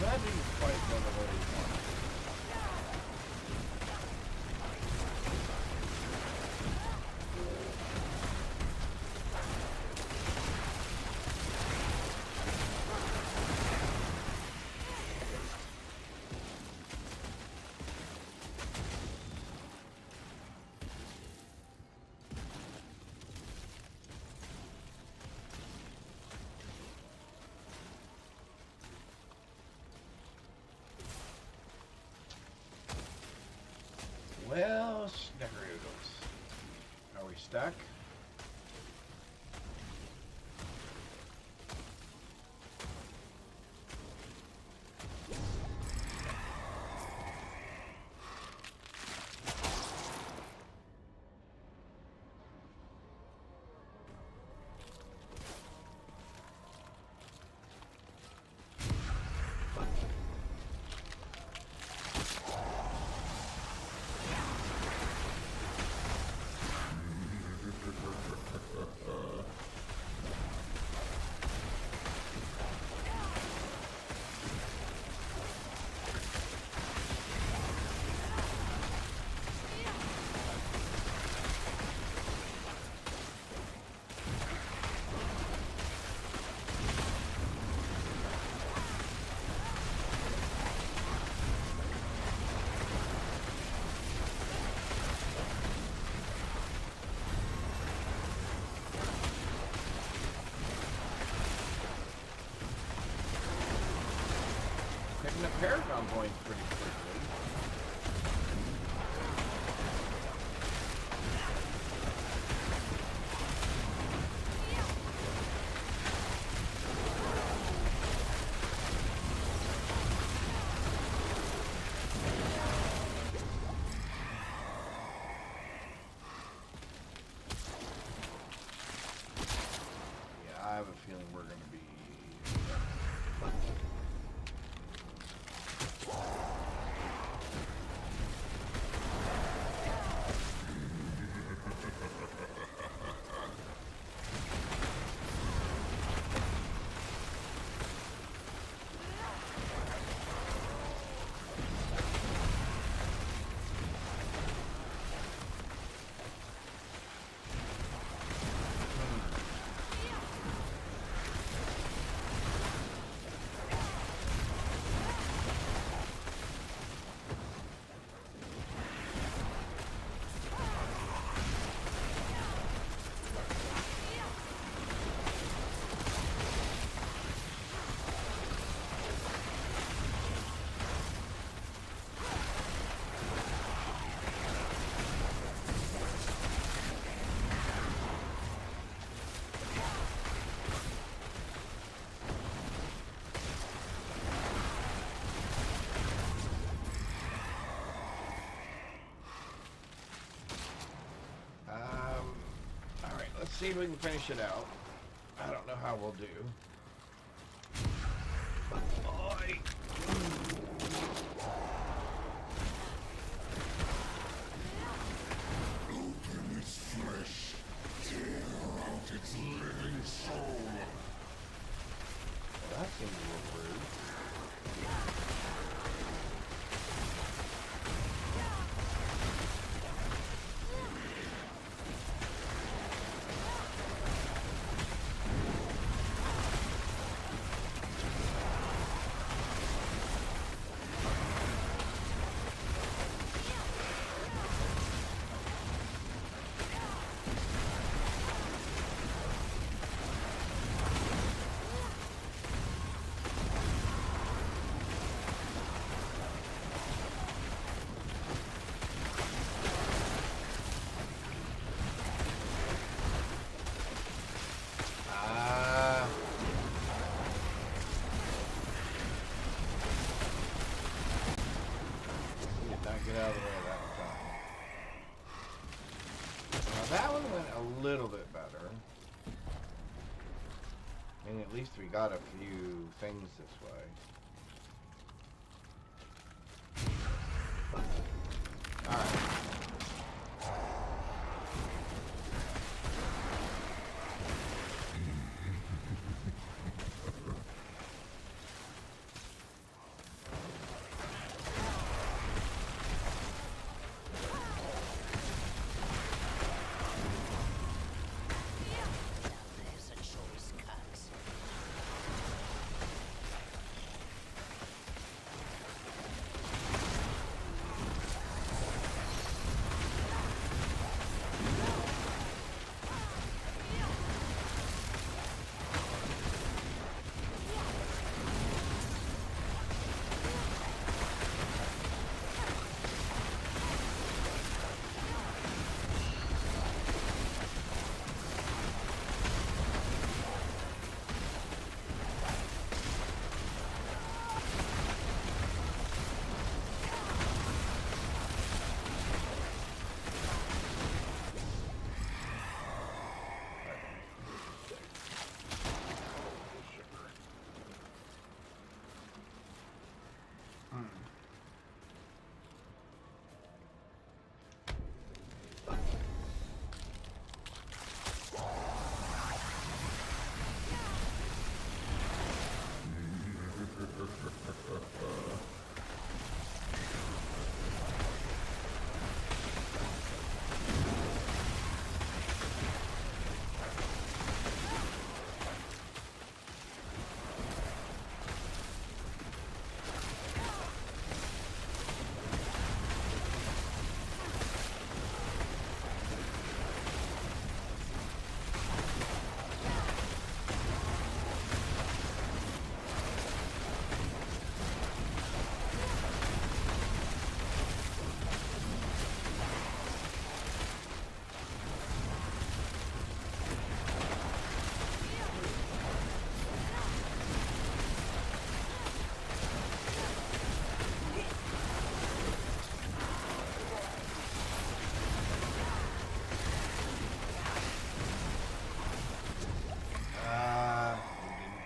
That didn't quite go the way he wanted. Well, snickeroodles. Are we stuck? Picking up Paragon points pretty quickly. Yeah, I have a feeling we're going to be... see if we can finish it out. I don't know how we'll do. Oi. Open its flesh. Tear out its living soul. Well, that seems a little rude. Get out of the way of that time. Now that one went a little bit better. I mean, at least we got a few things this way. Alright.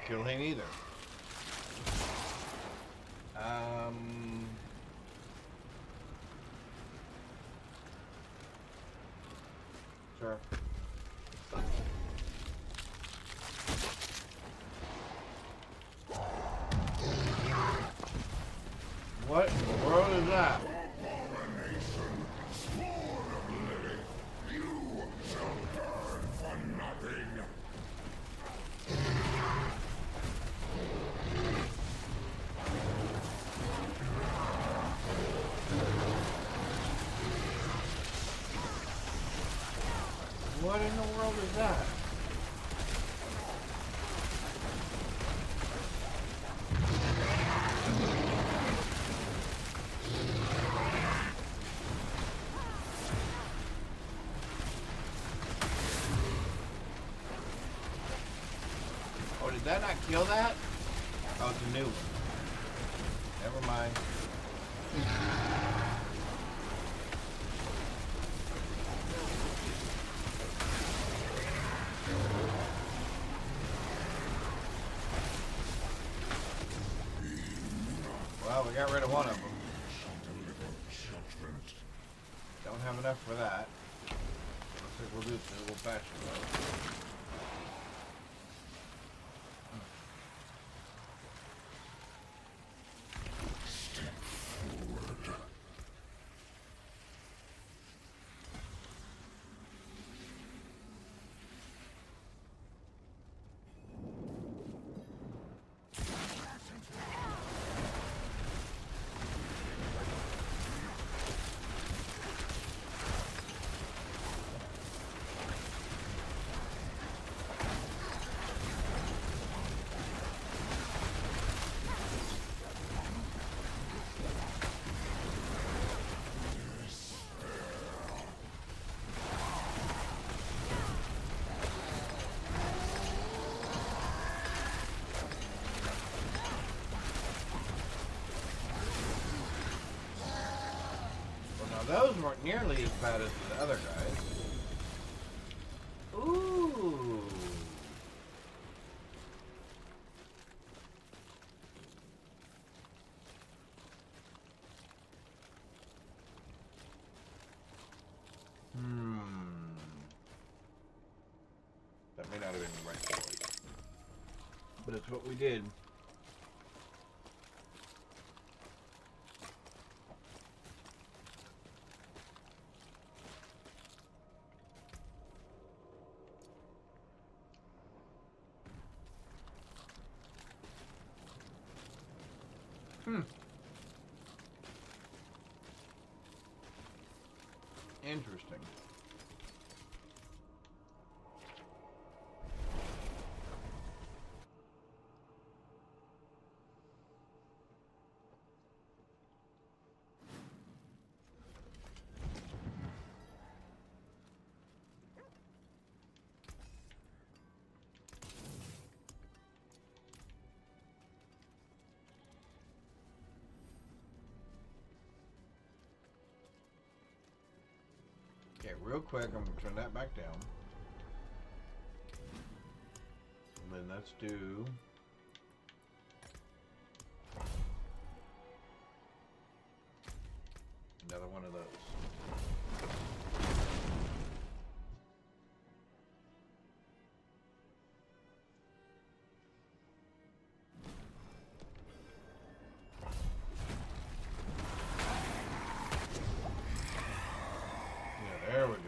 Kill him either. Sure. What in the world is that? Abomination, spawn of living, you shall burn for nothing. What in the world is that? Oh, did that not kill that? Oh, it's a new one. Never mind. Well, we got rid of one of them. Don't have enough for that. Looks like we'll do it. We'll patch it though. Those weren't nearly as bad as the other guys. Ooh. That may not have been the right choice, but it's what we did. Interesting. Okay, real quick, I'm going to turn that back down. And then let's do... another one of those. There we go.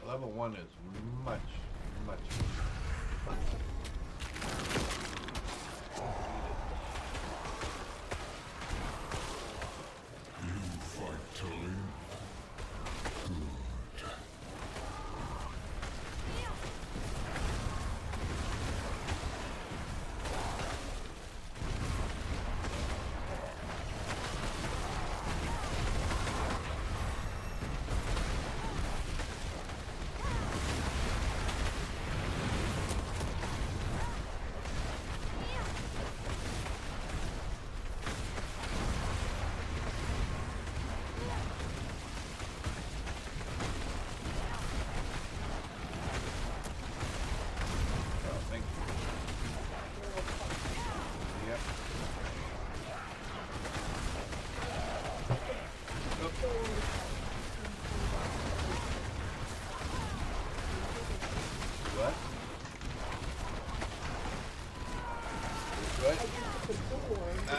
Level 1 is much, much You fight, Tully. Good.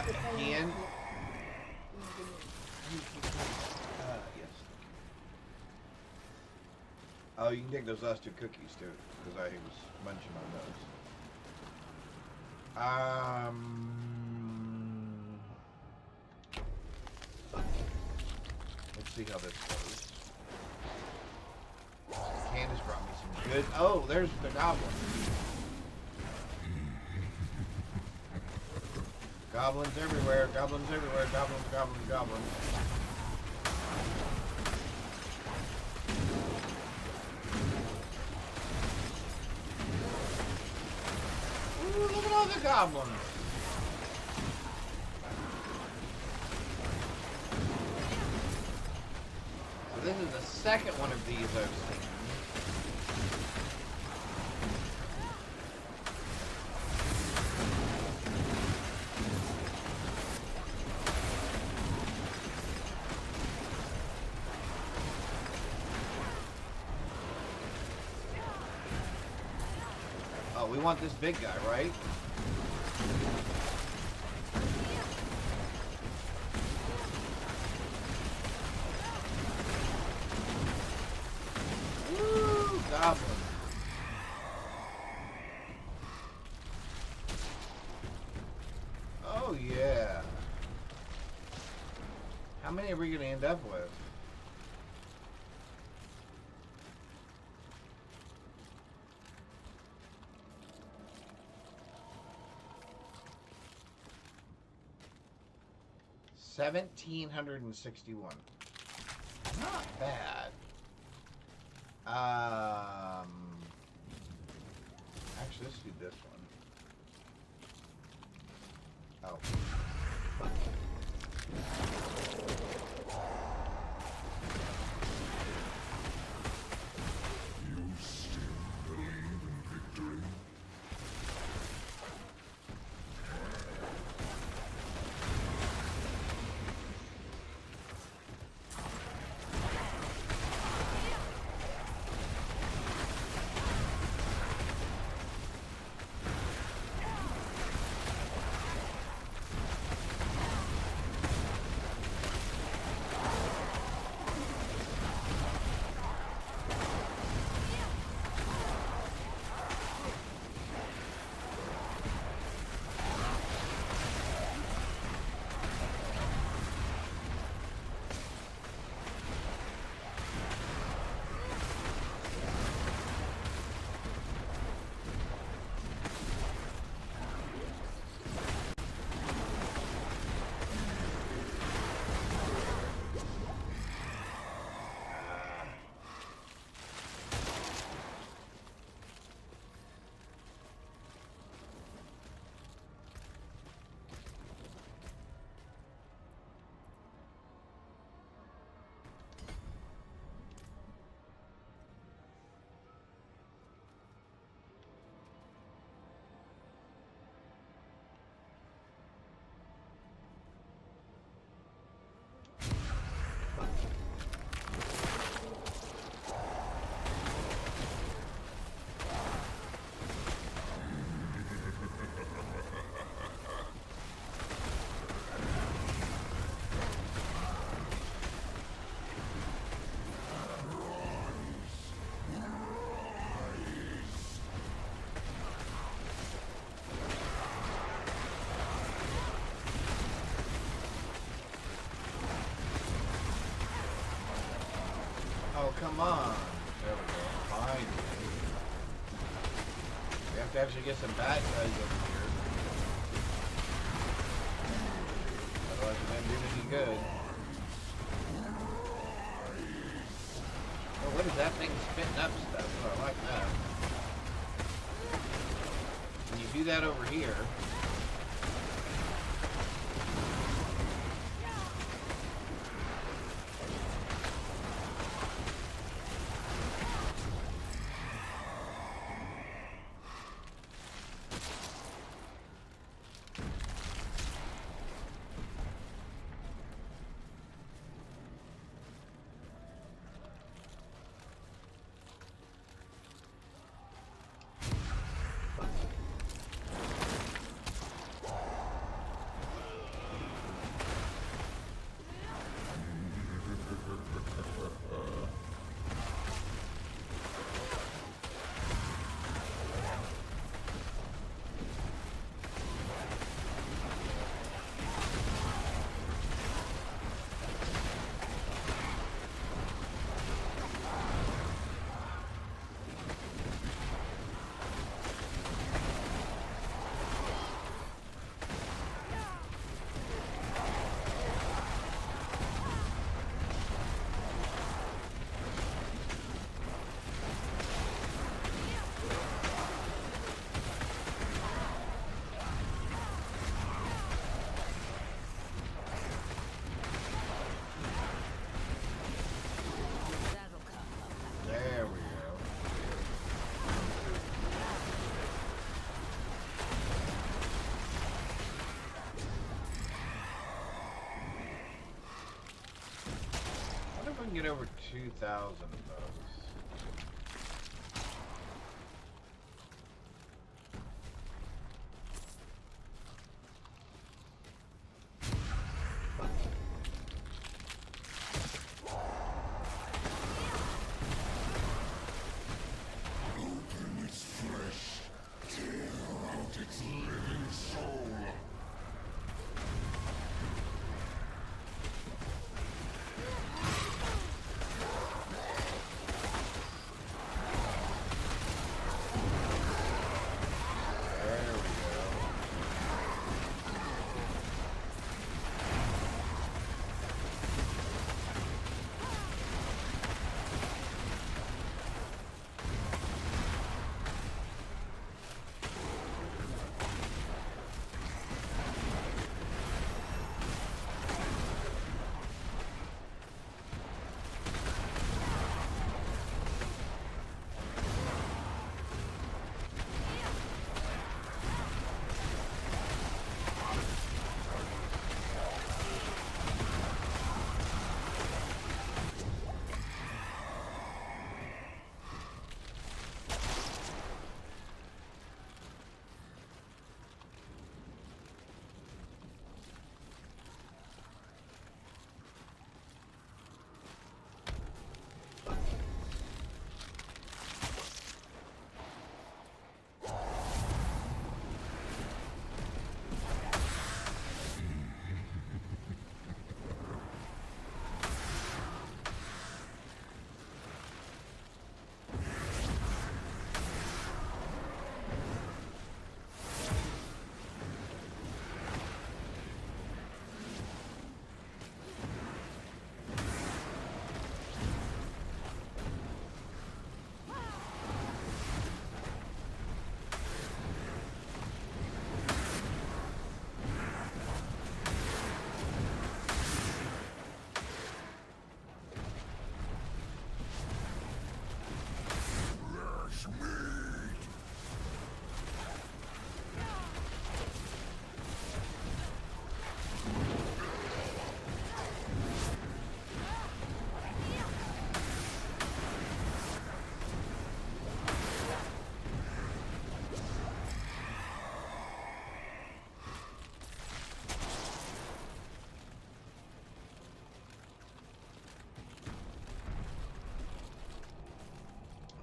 Again? Yes. Yes. Oh, you can take those last two cookies too, because I was munching on those. Let's see how this goes. Candace brought me some good. Oh, there's the goblin. Goblins everywhere, goblins everywhere, goblins, goblins, goblins. Ooh, look at all the goblins. So this is the second one of these I've seen. We want this big guy, right? Woo! Goblin. Oh, yeah. How many are we going to end up with? $1,761. Not bad. Actually, let's do this one. Oh. You still believe in victory? Oh, come on. There we go. Fine. We have to actually get some bad guys over here. Otherwise we're not doing any good. Oh, what is that thing spitting up stuff? Oh, I like that. When you do that over here, get over 2,000 of those.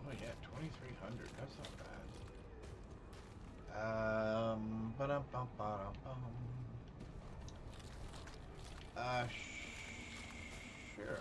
Oh yeah, 2,300. That's not bad. Ba-dum-bum-ba-dum-bum. Sure.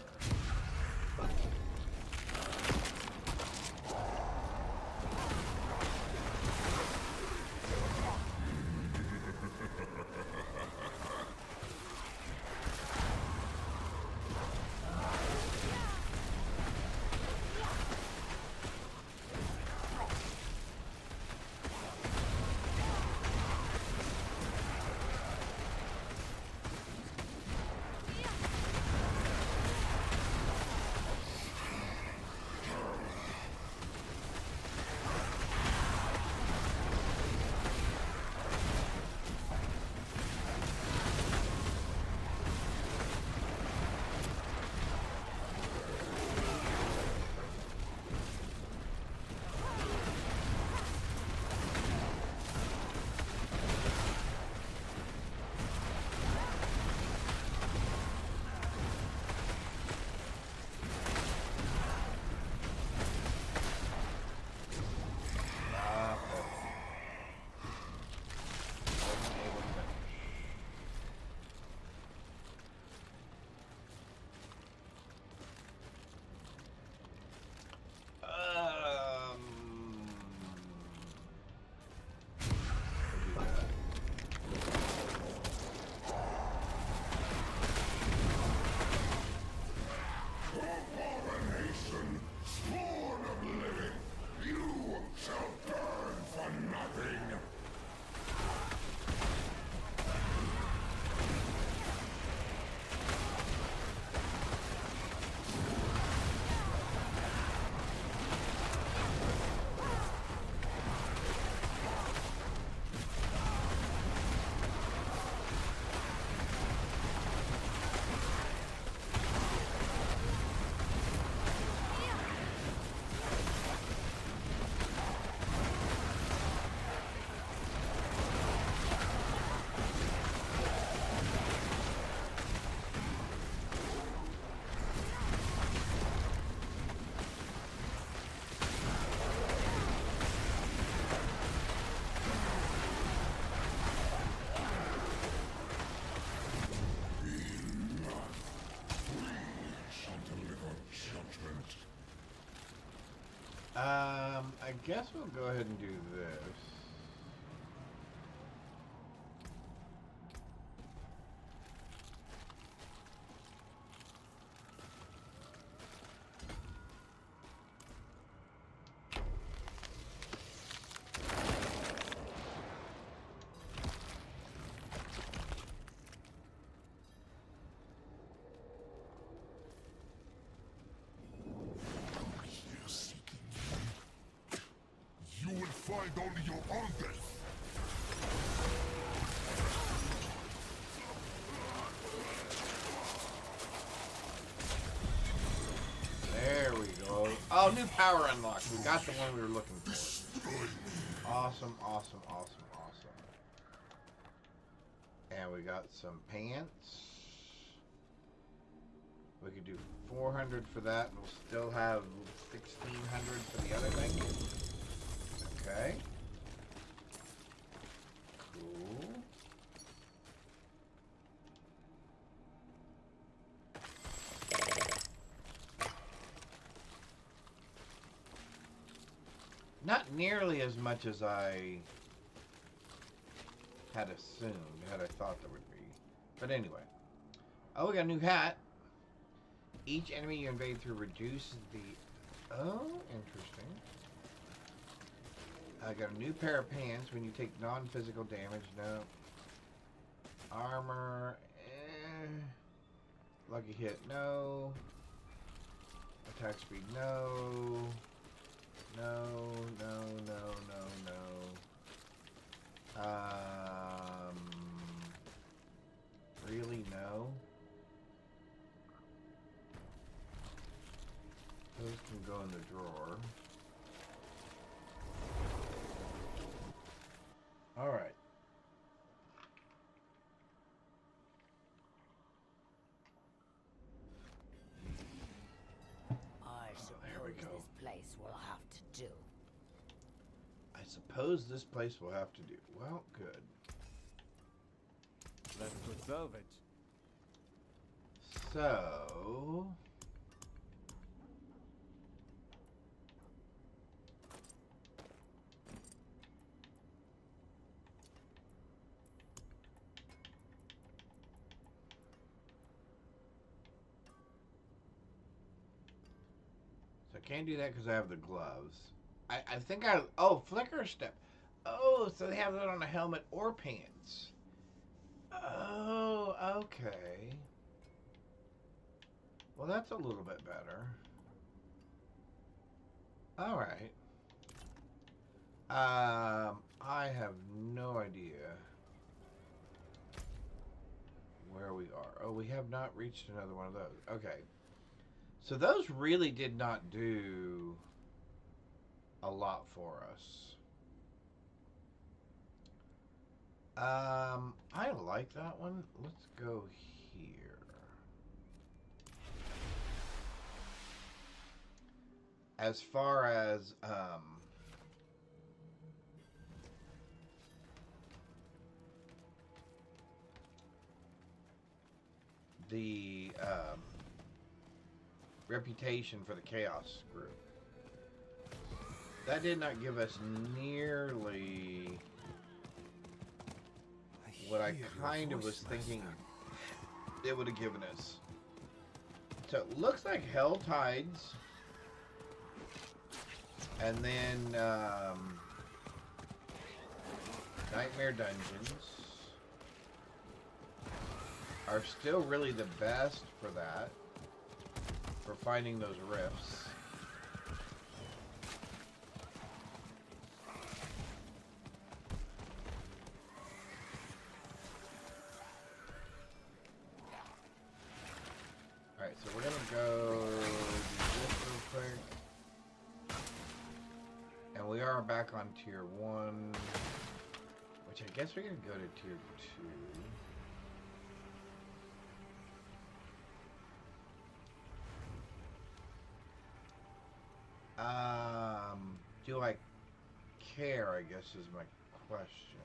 I guess we'll go ahead and do this. You will find only your own death. There we go. Oh, new power unlocked. We got the one we were looking for. Awesome, awesome, awesome, awesome. And we got some pants. We could do 400 for that, and we'll still have 1,600 for the other thing. Okay. Cool. Not nearly as much as I had assumed, had I thought there would be. But anyway. Oh, we got a new hat. Each enemy you invade through reduces the... Oh, interesting. I got a new pair of pants when you take non-physical damage. No. Armor. Lucky hit. No. Attack speed. No. No. No. No. No. No. Really? No. Those can go in the drawer. Alright. I suppose this place will have to do. I suppose this place will have to do. Well, good. That's good velvet. So... I can't do that because I have the gloves. I think I... Oh, flicker step. Oh, so they have that on a helmet or pants. Oh, okay. Well, that's a little bit better. Alright. I have no idea where we are. Oh, we have not reached another one of those. Okay. So those really did not do a lot for us. I like that one. Let's go here. As far as the reputation for the Chaos group. That did not give us nearly what I kind of was thinking it would have given us. So it looks like Hell Tides, and then Nightmare Dungeons are still really the best for that, for finding those rifts. Alright, so we're gonna go do this real quick. And we are back on tier 1, which I guess we're gonna go to tier 2. Do I care, I guess, is my question.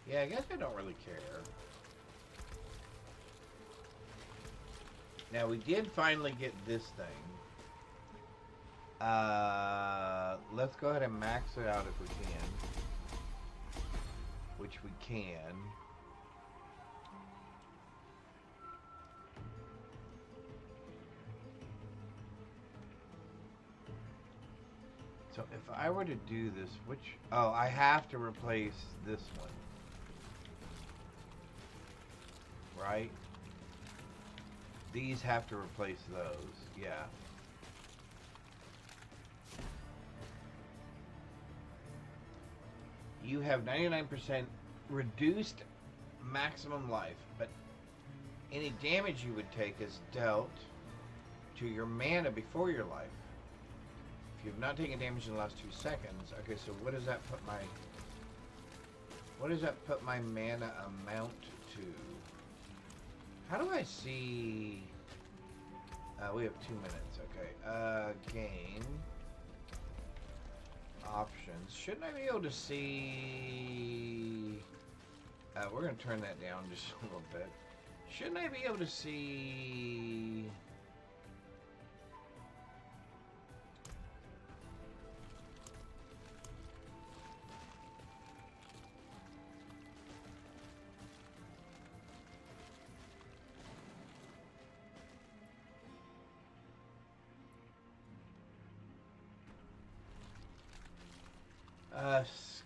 Yeah, I guess I don't really care. Now we did finally get this thing. Let's go ahead and max it out if we can. Which we can. So if I were to do this, which... Oh, I have to replace this one. Right? These have to replace those. Yeah. You have 99% reduced maximum life, but any damage you would take is dealt to your mana before your life. If you have not taken damage in the last 2 seconds, okay, so what does that put my mana amount to? How do I see? We have 2 minutes. Okay. Game options. Shouldn't I be able to see? We're gonna turn that down just a little bit. Shouldn't I be able to see?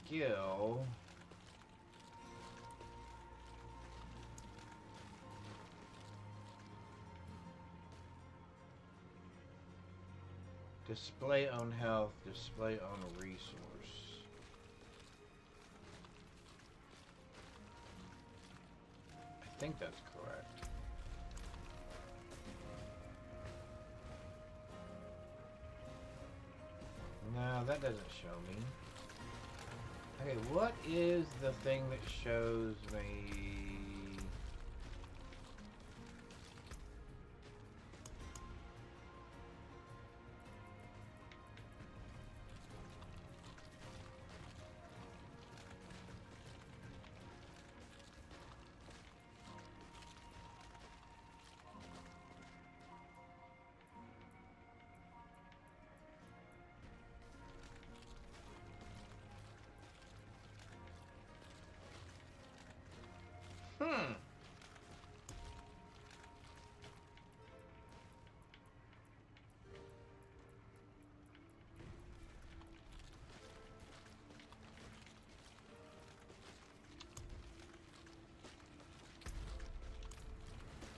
Skill. Display on health, display on resource. I think that's correct. No, that doesn't show me. Okay, what is the thing that shows me?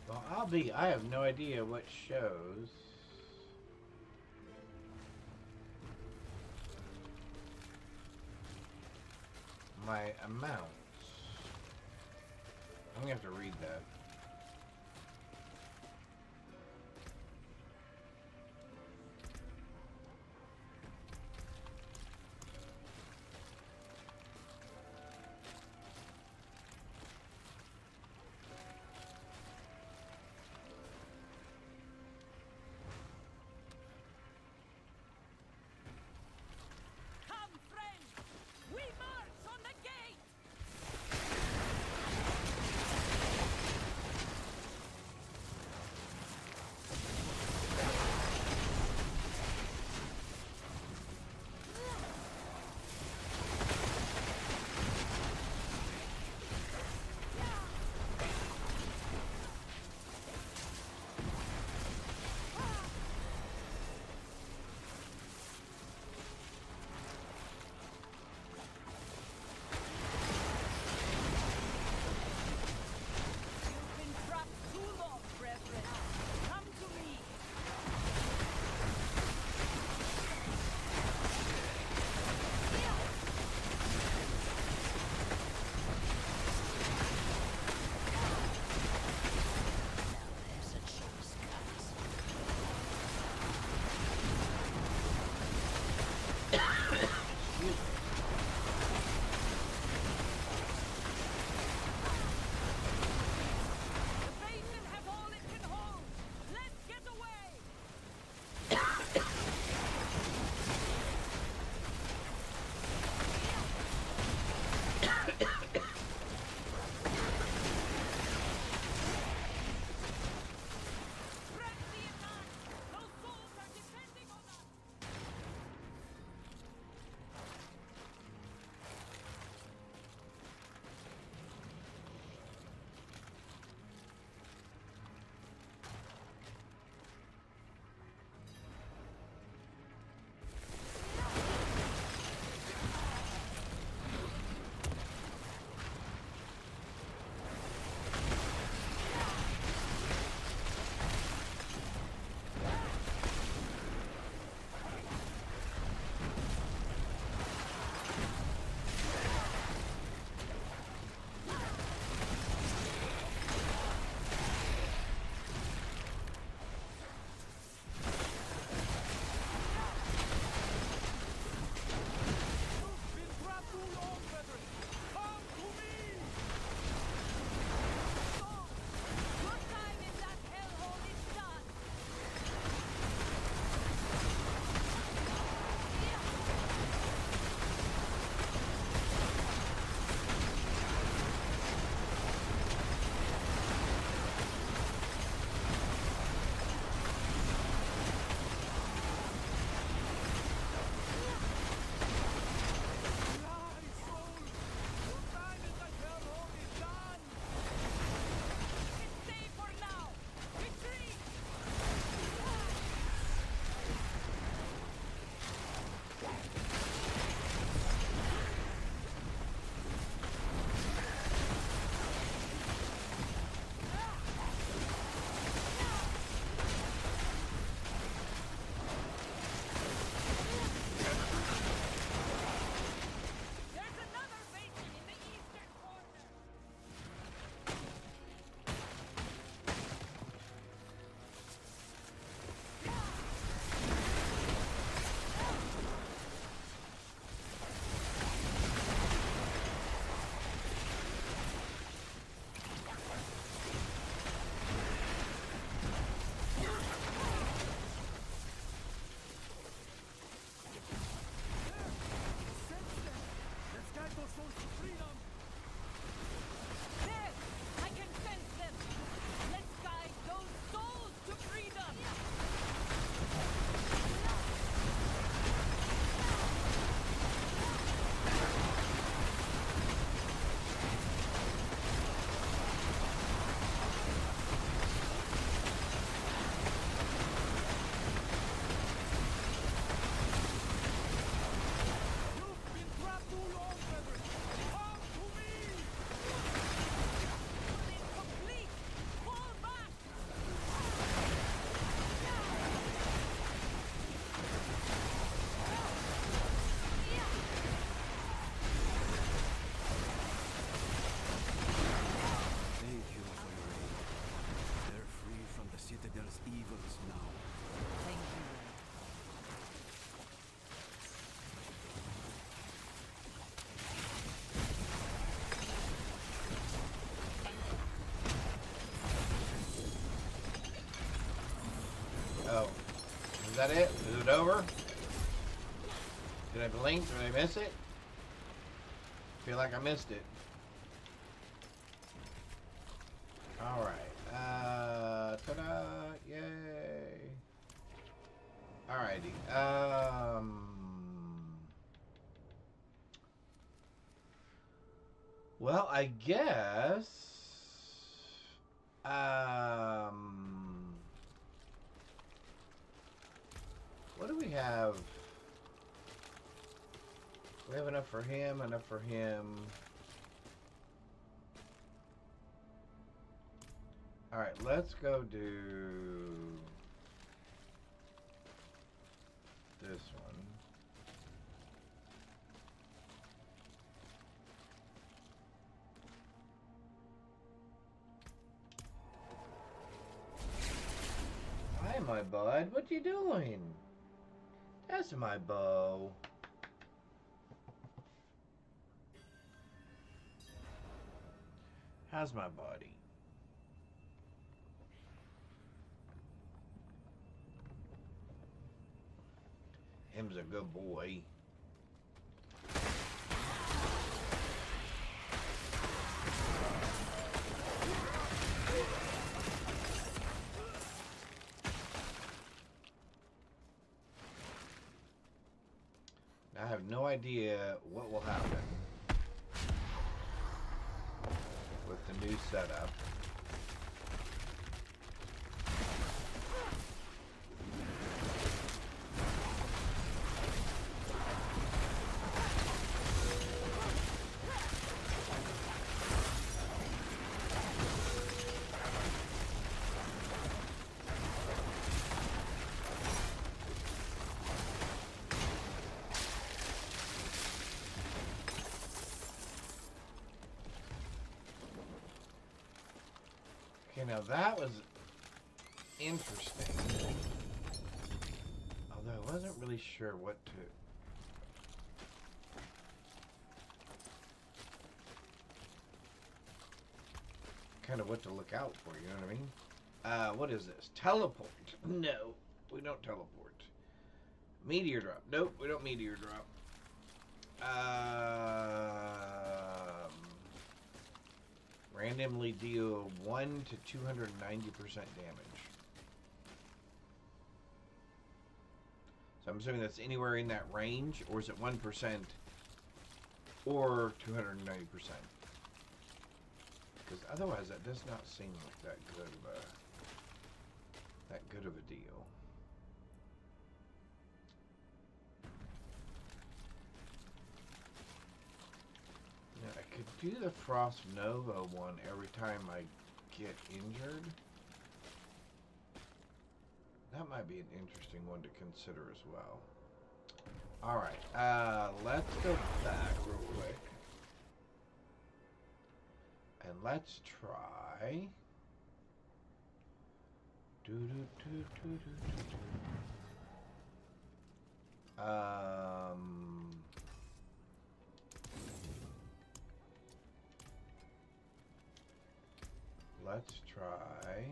Well, I have no idea what shows. My amounts. I'm gonna have to read that. favors now. Thank you. Oh. Is that it? Is it over? Did I blink? Did I miss it? Feel like I missed it. Alright. Ta-da! Yay! Alrighty. Well, I guess... what do we have? We have enough for him, enough for him. Alright, let's go do this one. Hi, my bud. What you doing? That's my bow. How's my body? Him's a good boy. I have no idea what will happen with the new setup. Okay, now that was interesting. Although I wasn't really sure what to... kind of what to look out for, you know what I mean? What is this? Teleport. No, we don't teleport. Meteor drop. Nope, we don't meteor drop. Randomly deal 1 to 290% damage. So I'm assuming that's anywhere in that range, or is it 1% or 290%? Because otherwise, that does not seem like that good of a deal. I could do the Frost Nova one every time I get injured. That might be an interesting one to consider as well. Alright, let's go back real quick. And let's try... let's try...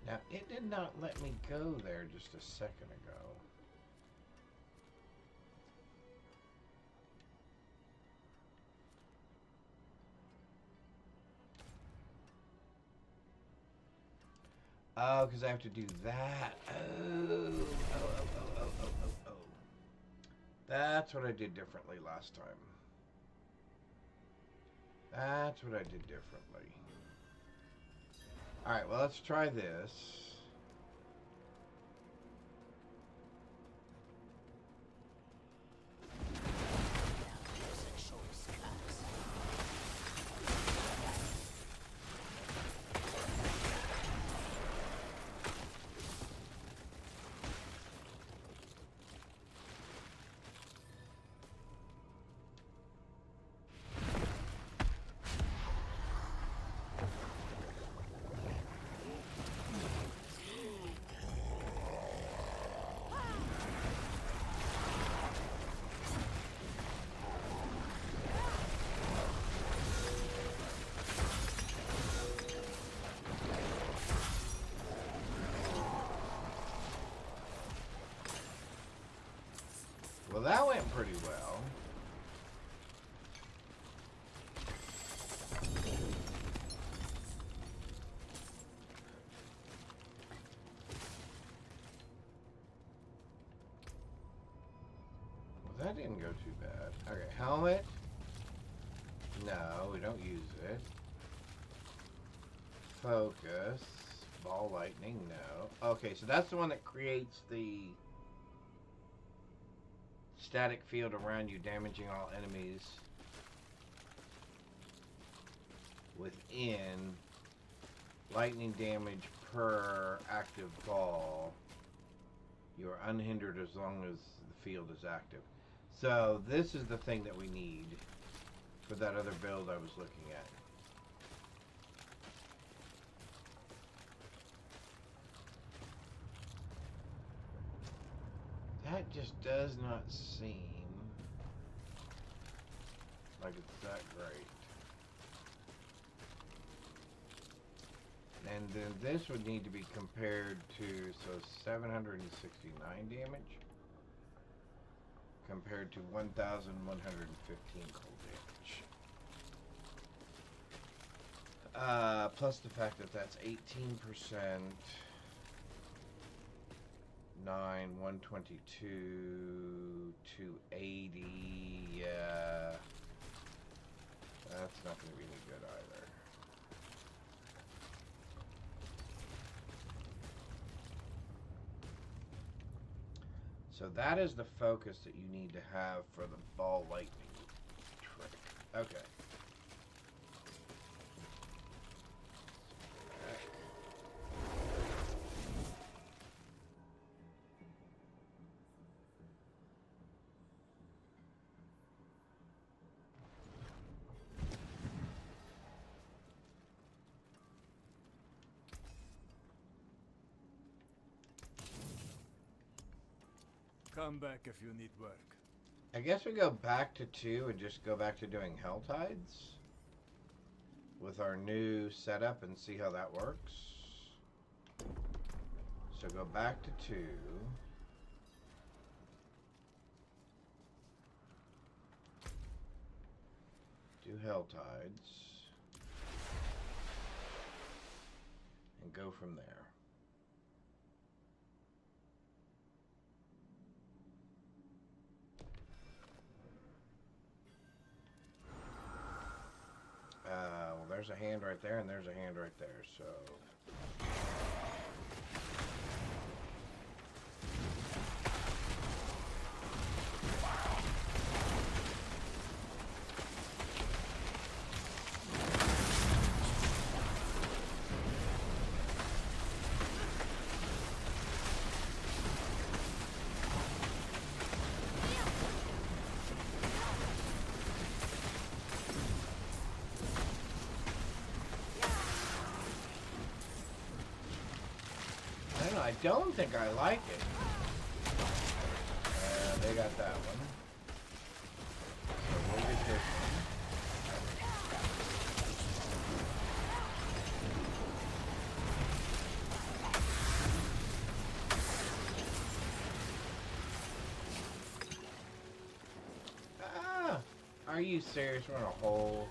Now, it did not let me go there just a second ago. Oh, because I have to do that. Oh. That's what I did differently last time. That's what I did differently. Alright, well, let's try this. Well, that went pretty well. Well, that didn't go too bad. Okay, helmet. No, we don't use it. Focus. Ball lightning, no. Okay, so that's the one that creates the static field around you, damaging all enemies within lightning damage per active ball. You are unhindered as long as the field is active. So this is the thing that we need for that other build I was looking at. That just does not seem like it's that great. And then this would need to be compared to, so 769 damage compared to 1,115 cold damage. Plus the fact that that's 18%. 9, 122, 280, yeah. That's not going to be any good either. So that is the focus that you need to have for the ball lightning trick. Okay. Come back if you need work. I guess we go back to 2 and just go back to doing Hell Tides with our new setup and see how that works. So go back to 2. Do Hell Tides. And go from there. Well, there's a hand right there, and there's a hand right there, so... I don't think I like it. They got that one. So we'll get this one. Ah! Are you serious? We're in a hole.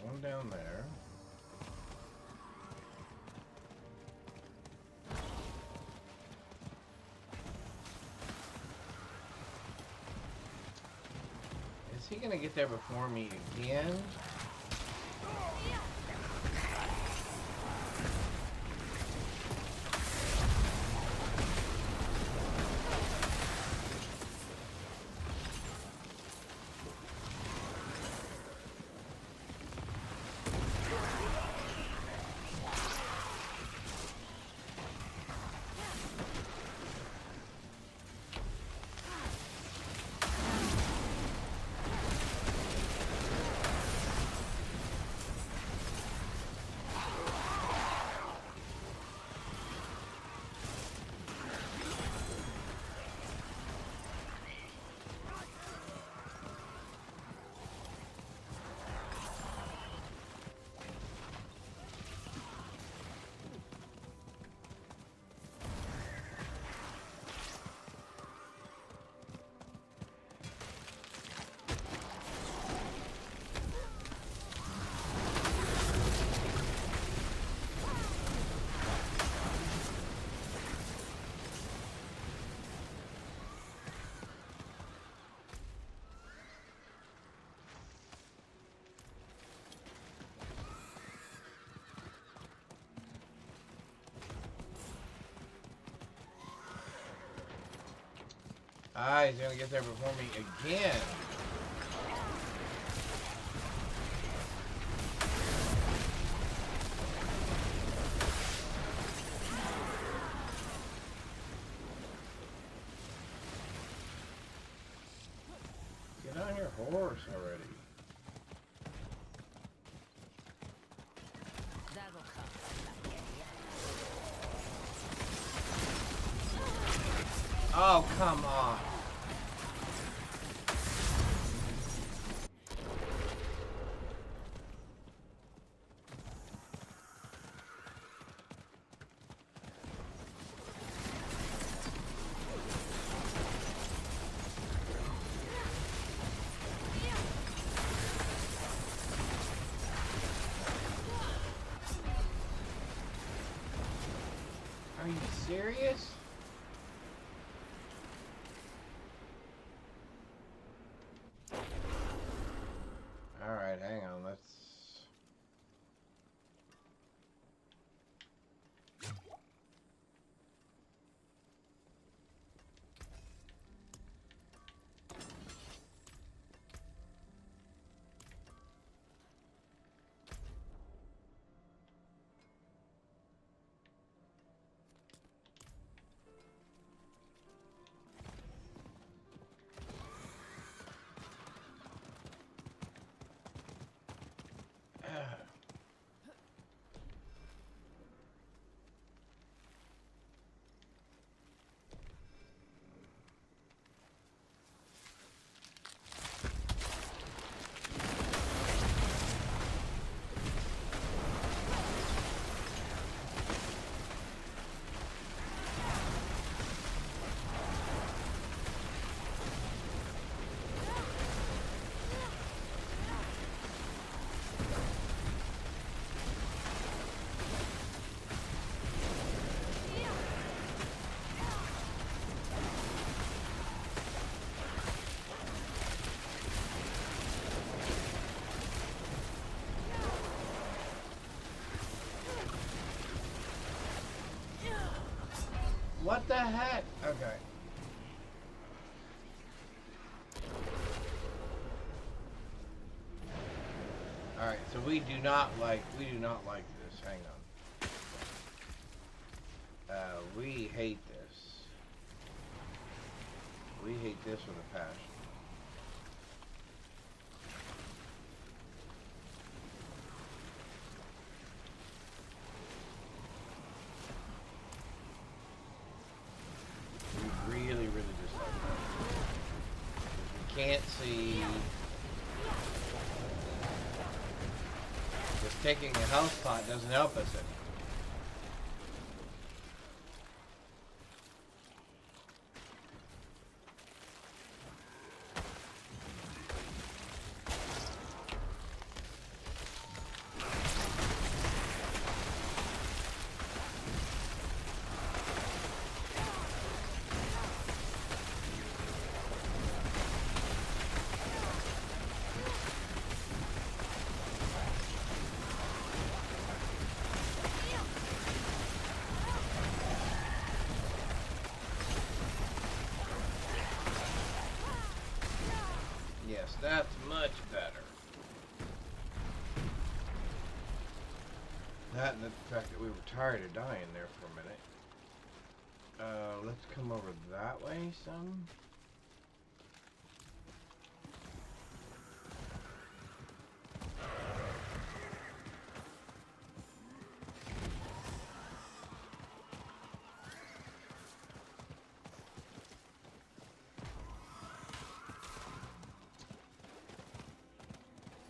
One down there. Is he gonna get there before me again? Ah, he's gonna get there before me again. Get on your horse already. That'll come. Oh, come on. Are you serious? Alright, hang on, let's... What the heck? Okay. Alright, so we do not like this. Hang on. We hate this. We hate this with a passion. Really dislike that. We can't see. Just taking a health pot doesn't help us any. Yes, that's much better. That and the fact that we were tired of dying there for a minute. Let's come over that way some.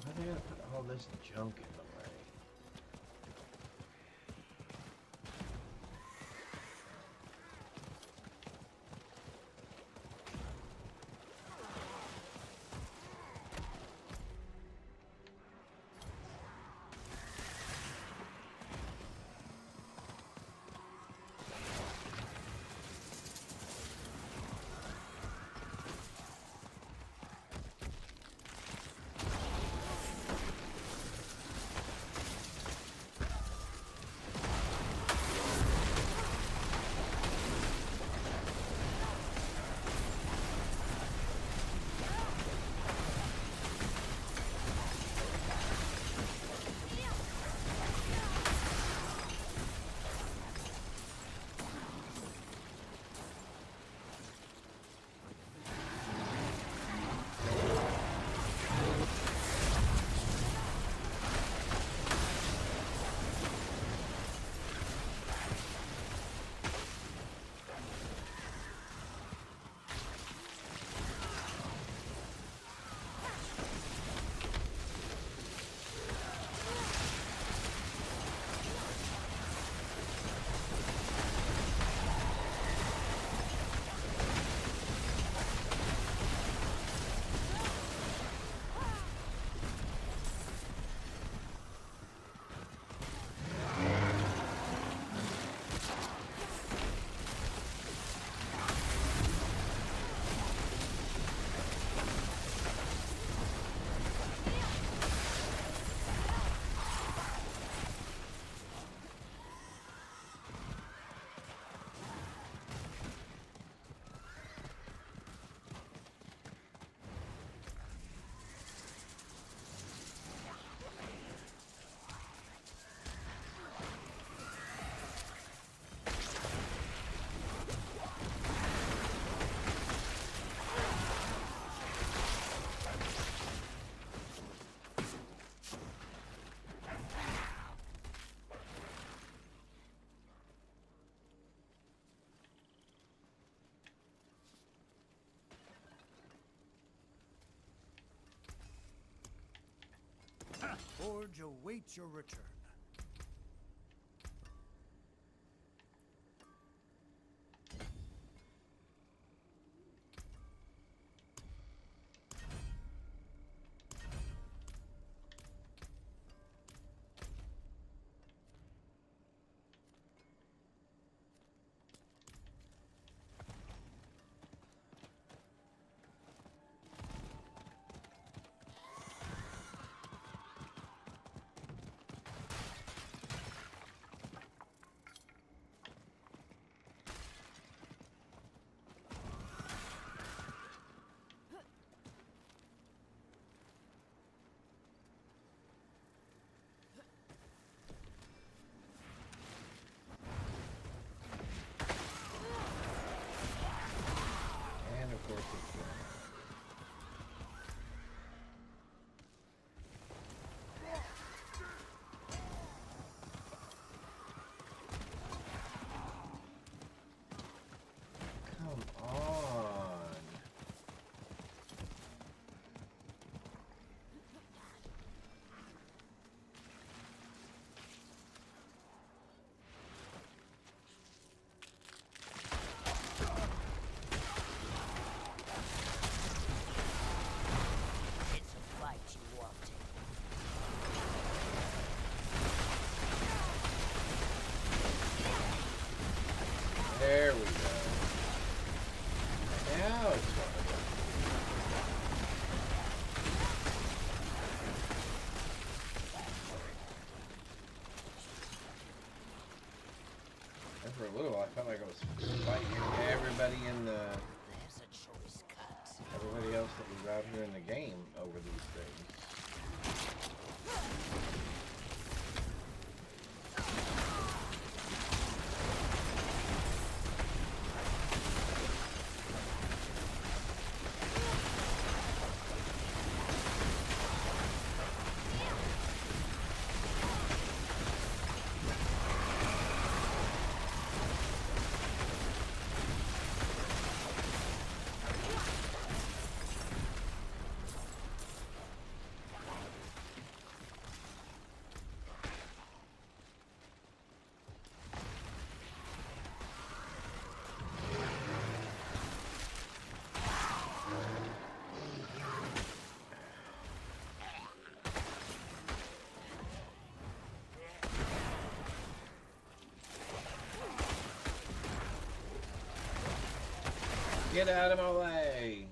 Why do they gotta put all this junk in the way? Forge awaits your return. And of course it's come on. It's a fight you wanted. There we go. Now it's fine. And for a little while, I felt like I was fighting everybody in the, There's a choice cut. everybody else that was out here in the game over these things. Get out of my way!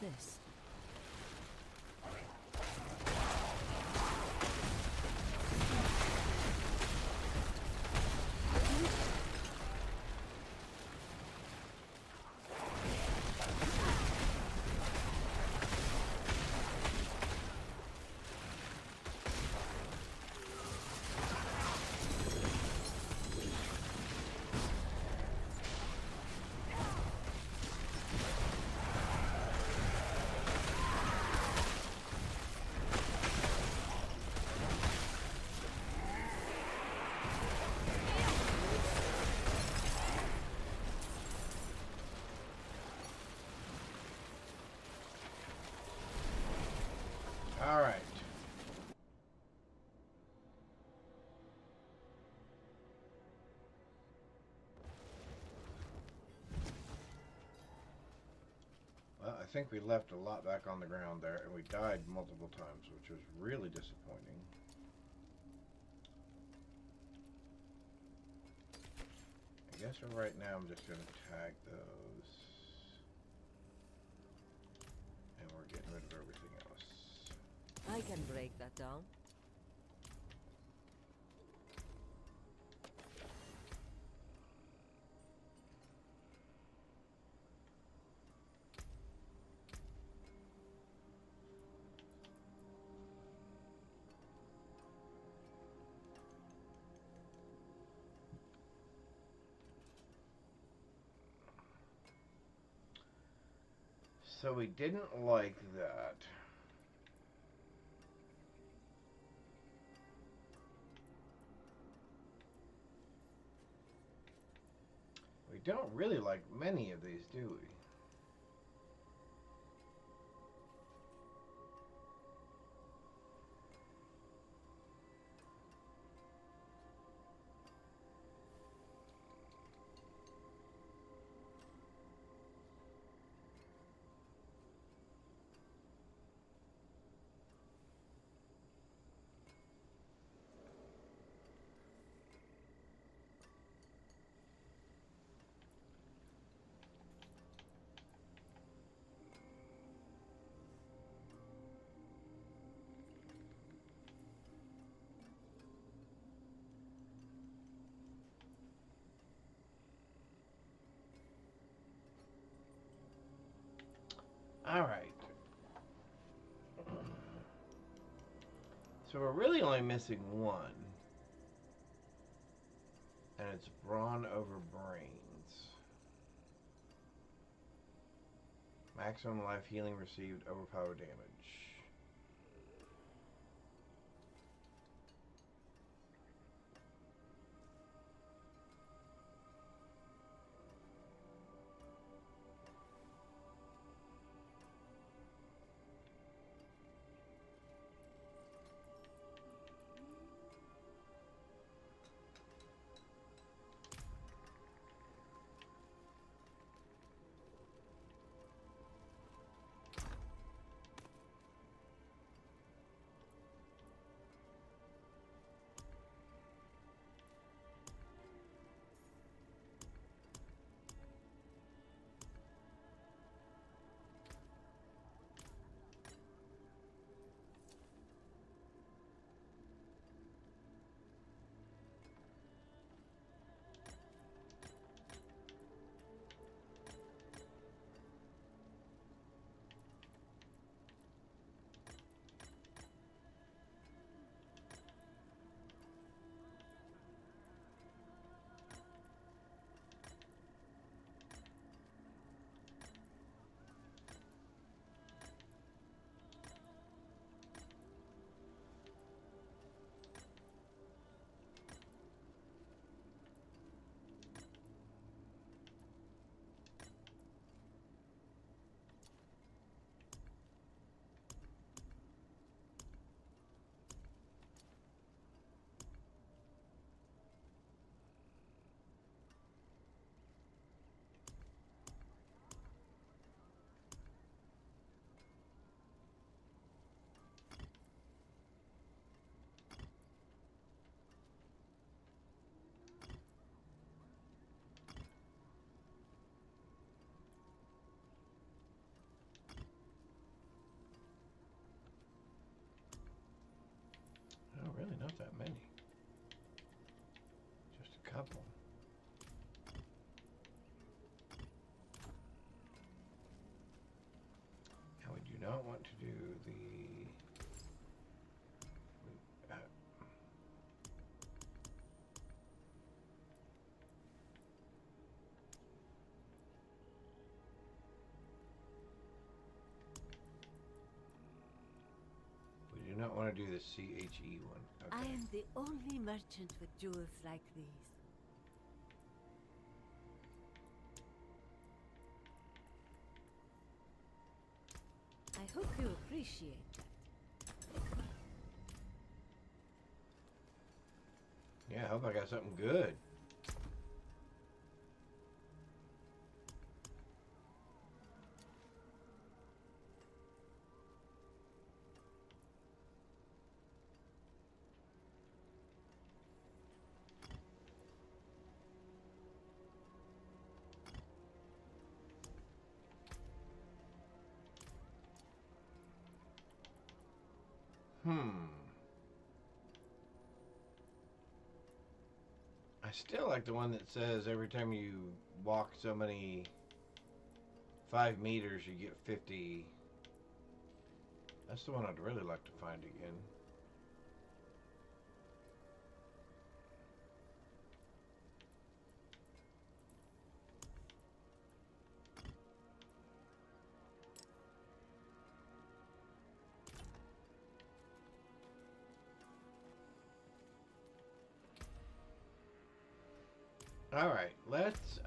this? All right. Well, I think we left a lot back on the ground there, and we died multiple times, which was really disappointing. I guess for right now, I'm just going to tag those. And we're getting rid of everything else. I can break that down. So we didn't like that. We don't really like many of these, do we? All right. So we're really only missing one. And it's brawn over brains. Maximum life healing received, overpower damage. couple. And we do not want to do the... we do not want to do the CHE one. Okay. I am the only merchant with jewels like these. I hope you appreciate that. Yeah, I hope I got something good. I still like the one that says every time you walk so many 5 meters you get 50. That's the one I'd really like to find again. All right, let's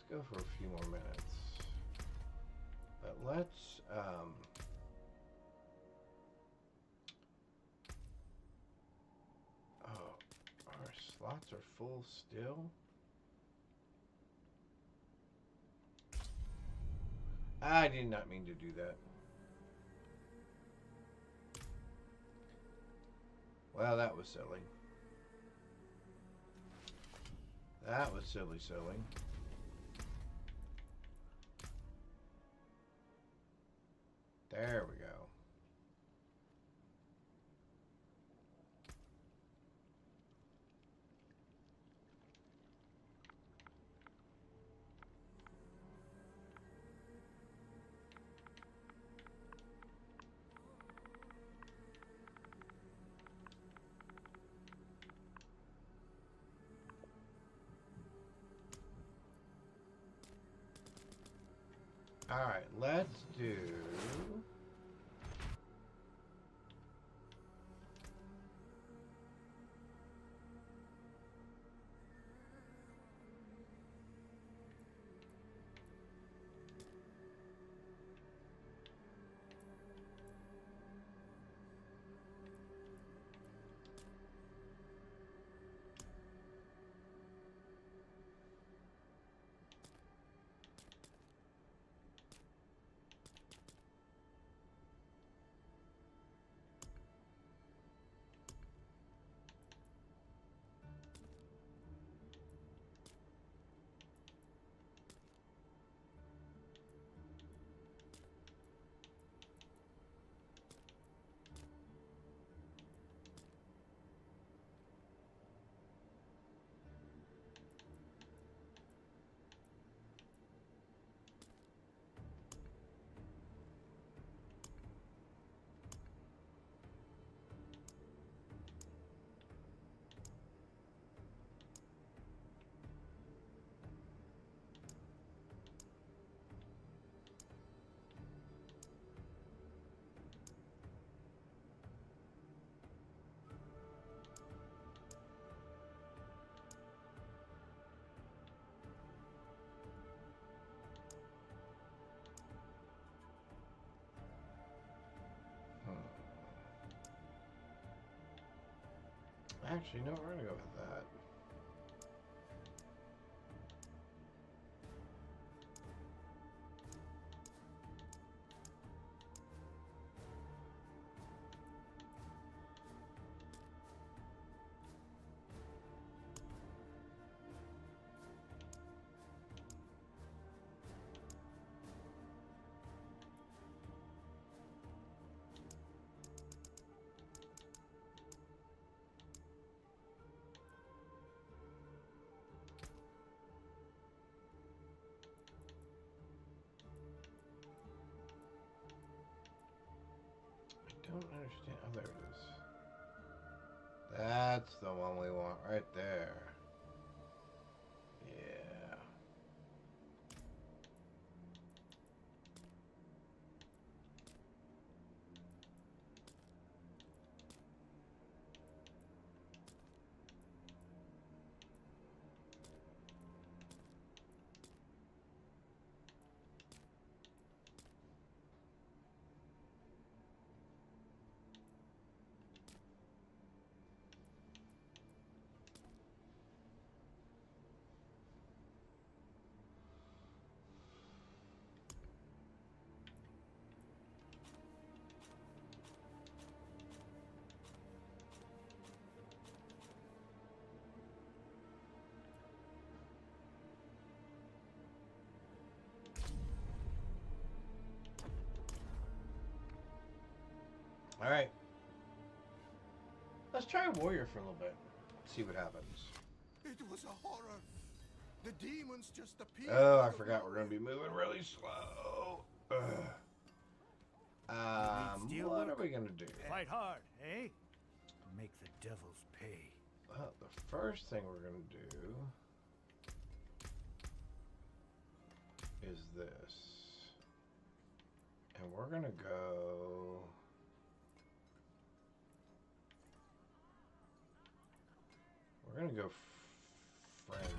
go for a few more minutes. But let's oh, our slots are full still. I did not mean to do that. Well, that was silly. That was silly. There we go. All right, let's do... Actually, no, we're gonna go with that. That's the one we want right there. Yeah. All right. Let's try a warrior for a little bit. See what happens. It was a horror. The demons just appeared. Oh, I forgot we're gonna be moving really slow. What are we gonna do? Fight hard, eh? Make the devils pay. Well, the first thing we're gonna do is this, and we're gonna go. We're gonna go frenzy.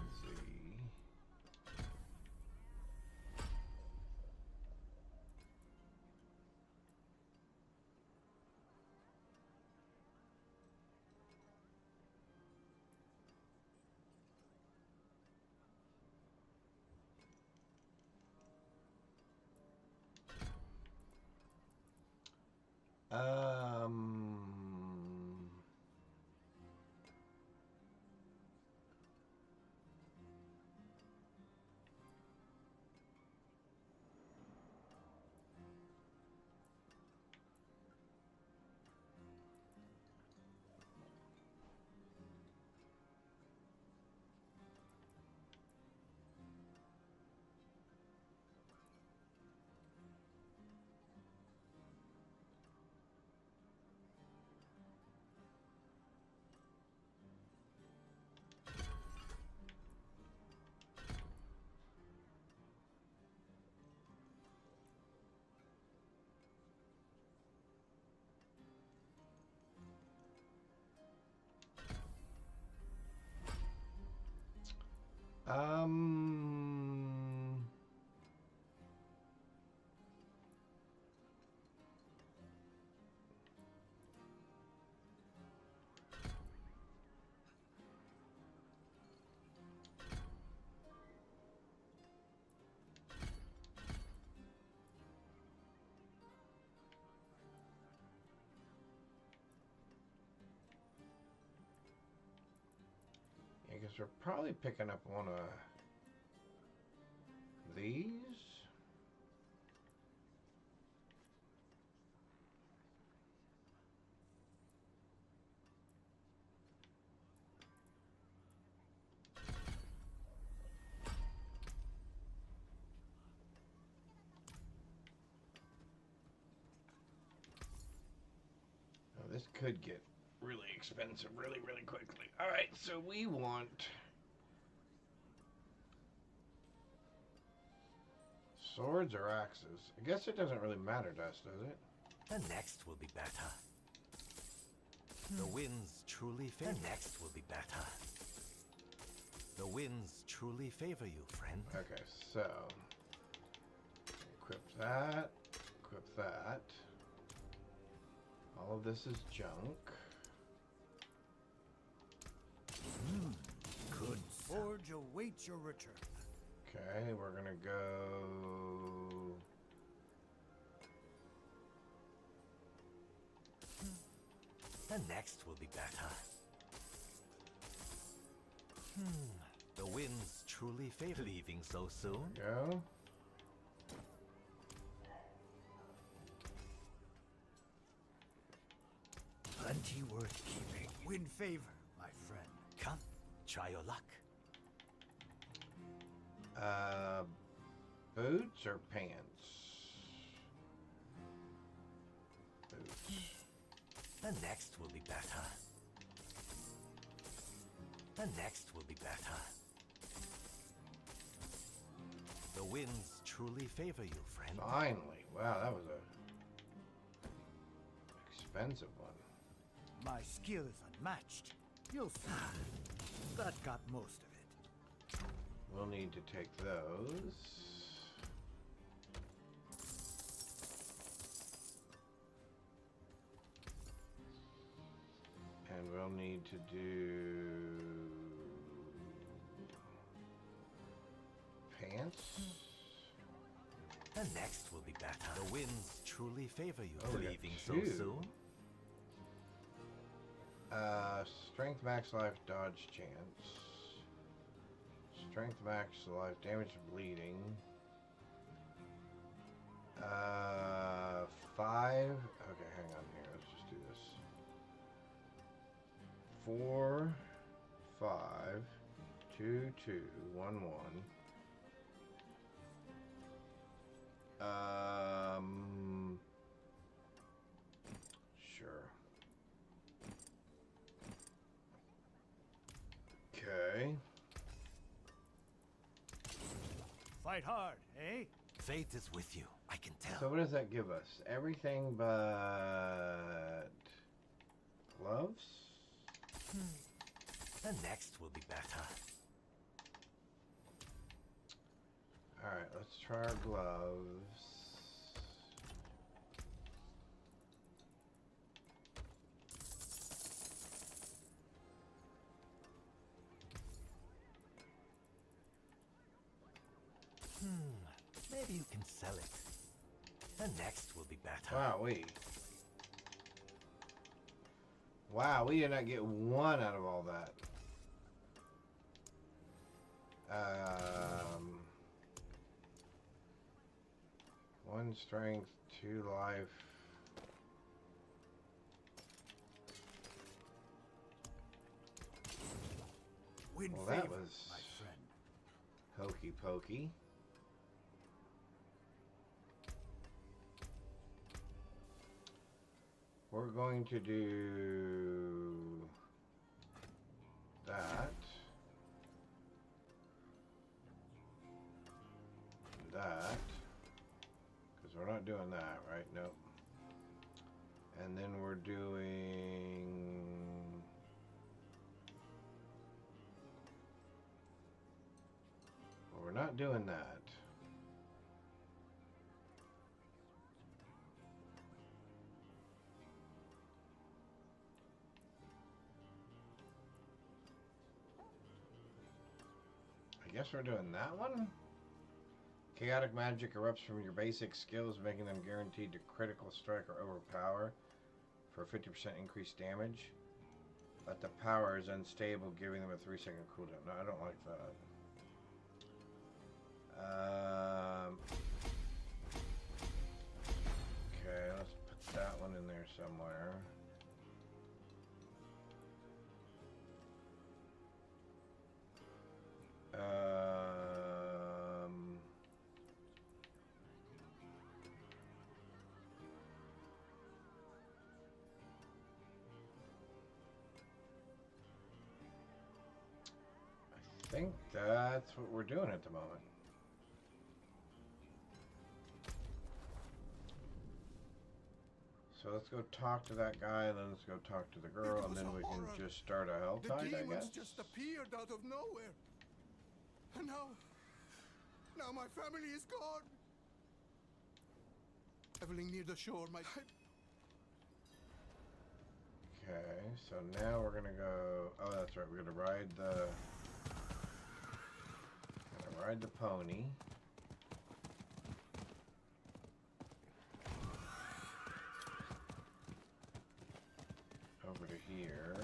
I guess we're probably picking up one of these. Now, this could get really expensive really quickly. All right, so we want swords or axes. I guess it doesn't really matter to us, does it? The next will be better. The winds truly favor. The next will be better. The winds truly favor you, friend. Okay, so equip that, equip that. All of this is junk. Good. Forge awaits your return. Okay, we're gonna go. The next will be better. The winds truly favor leaving so soon. Go. Plenty worth keeping. Win favor, my friend. Come, try your luck. Boots or pants? Boots. The next will be better. The next will be better. The winds truly favor you, friend. Finally. Wow, that was a expensive one. My skill is unmatched. You'll see. That got most of it. We'll need to take those. And we'll need to do pants. The next will be better. The winds truly favor you. Oh, we got Leaving so two. soon? Strength max life, dodge chance. Strength max life, damage to bleeding. 5. Okay, hang on here. Let's just do this. 4, 5, 2, 2, 1, 1. Sure. Okay. Fight hard, eh? Fate is with you. I can tell. So what does that give us? Everything but gloves? The next will be better. Alright, let's try our gloves. Maybe you can sell it. The next will be better. Wow, we did not get one out of all that. One strength, 2 life. Win Well, favor, that was my friend. hokey pokey. We're going to do that. That. Because we're not doing that, right? Nope. And then we're doing... Well, we're not doing that. I guess we're doing that one? Chaotic magic erupts from your basic skills, making them guaranteed to critical strike or overpower for a 50% increased damage. But the power is unstable, giving them a 3-second cooldown. No, I don't like that. Okay, let's put that one in there somewhere. I think that's what we're doing at the moment. So let's go talk to that guy, then let's go talk to the girl, and then we can just start a hell tide, I guess. Just appeared out of nowhere. And now my family is gone. Traveling near the shore, Okay, so now we're gonna go. Oh, that's right. We're gonna ride the pony. Over to here.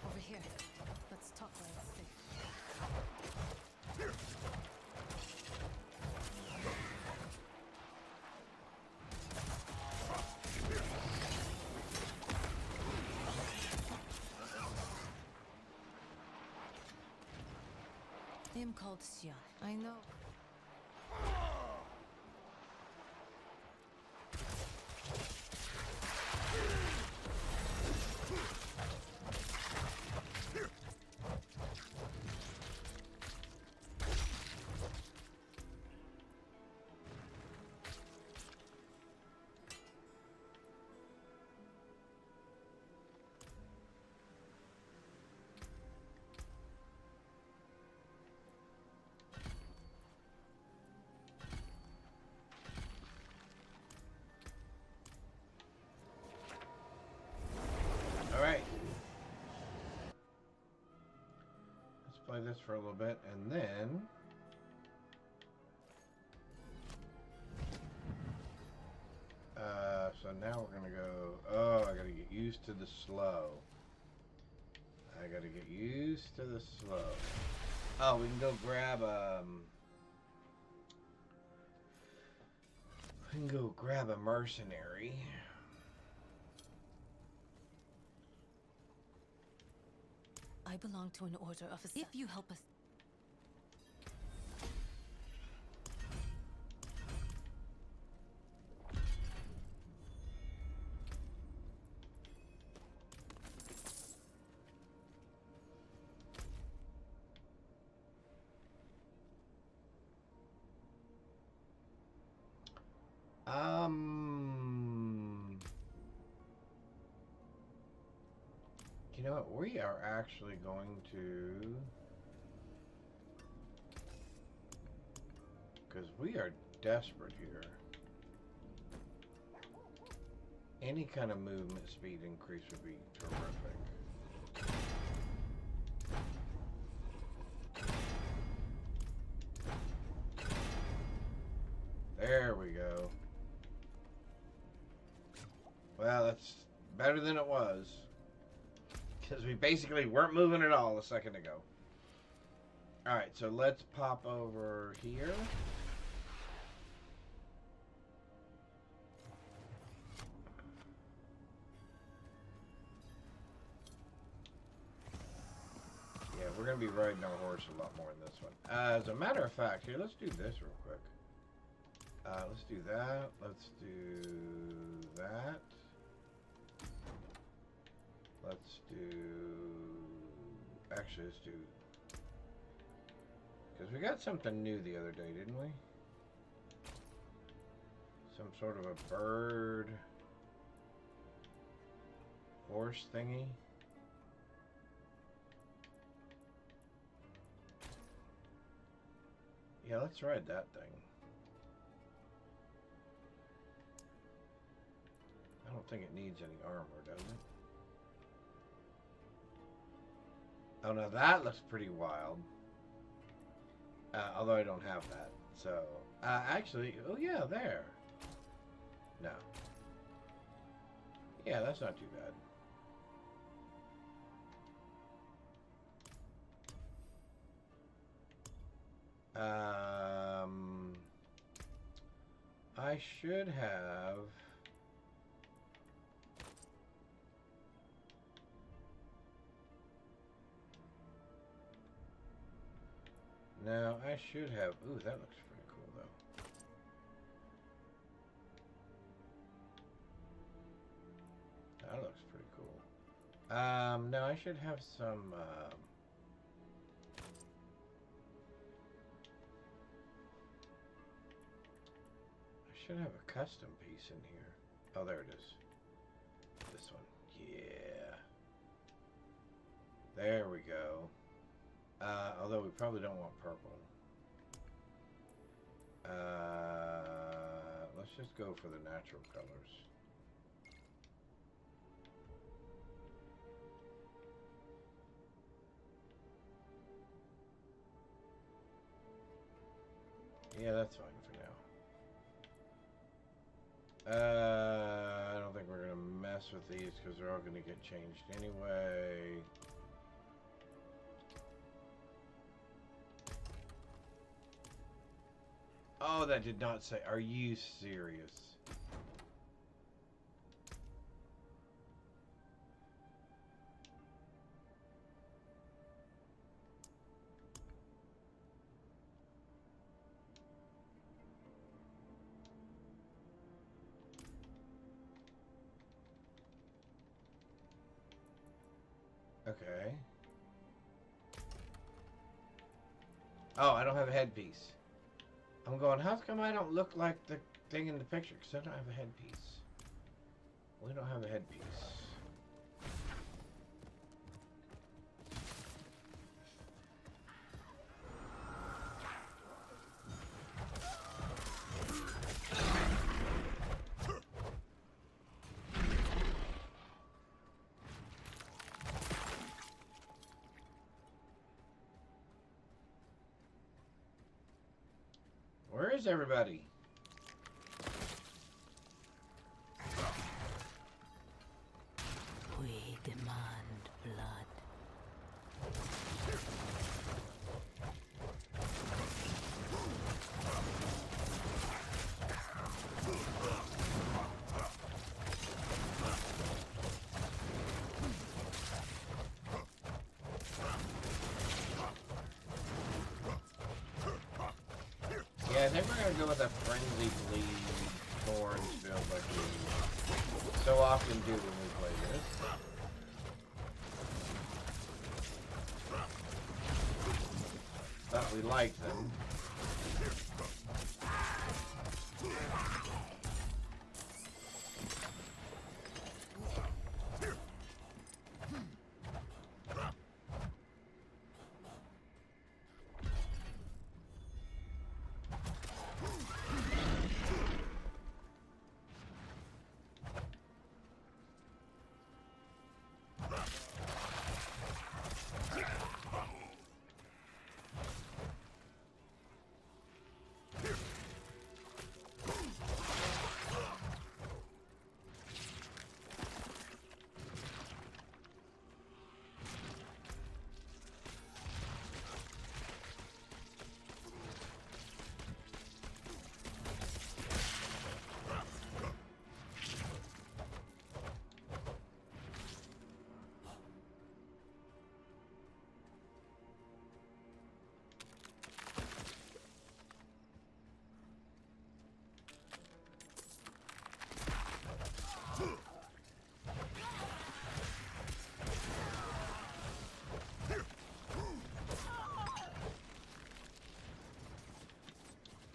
Over here. Let's talk while it's safe. him called Xia. I know. Play this for a little bit, and then so now we're gonna go. Oh, I gotta get used to the slow. I gotta get used to the slow. Oh, we can go grab we can go grab a mercenary. I belong to an order of a... If you help us... You know what? We are actually going to, because we are desperate here. Any kind of movement speed increase would be terrific. There we go. Well, that's better than it was. Because we basically weren't moving at all a second ago. Alright, so let's pop over here. Yeah, we're going to be riding our horse a lot more in this one. As a matter of fact, here, let's do this real quick. Let's do that. Let's do that. Let's do... Actually, let's do... Because we got something new the other day, didn't we? Some sort of a bird... horse thingy. Yeah, let's ride that thing. I don't think it needs any armor, does it? Oh, now that looks pretty wild. Although I don't have that. So, actually, oh yeah, there. No. Yeah, that's not too bad. I should have... No, I should have... Ooh, that looks pretty cool, though. That looks pretty cool. No, I should have some, I should have a custom piece in here. Oh, there it is. This one. Yeah. There we go. Although we probably don't want purple. Let's just go for the natural colors. Yeah, that's fine for now. I don't think we're going to mess with these because they're all going to get changed anyway. Oh, that did not say. Are you serious? Okay. Oh, I don't have a headpiece. I'm going, how come I don't look like the thing in the picture? Because I don't have a headpiece. We don't have a headpiece. Where is everybody? We demand blood. Yeah, I think we're gonna go with a frenzy bleed thorns build like we so often do when we play this. But we like them.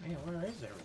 Man, where is everybody?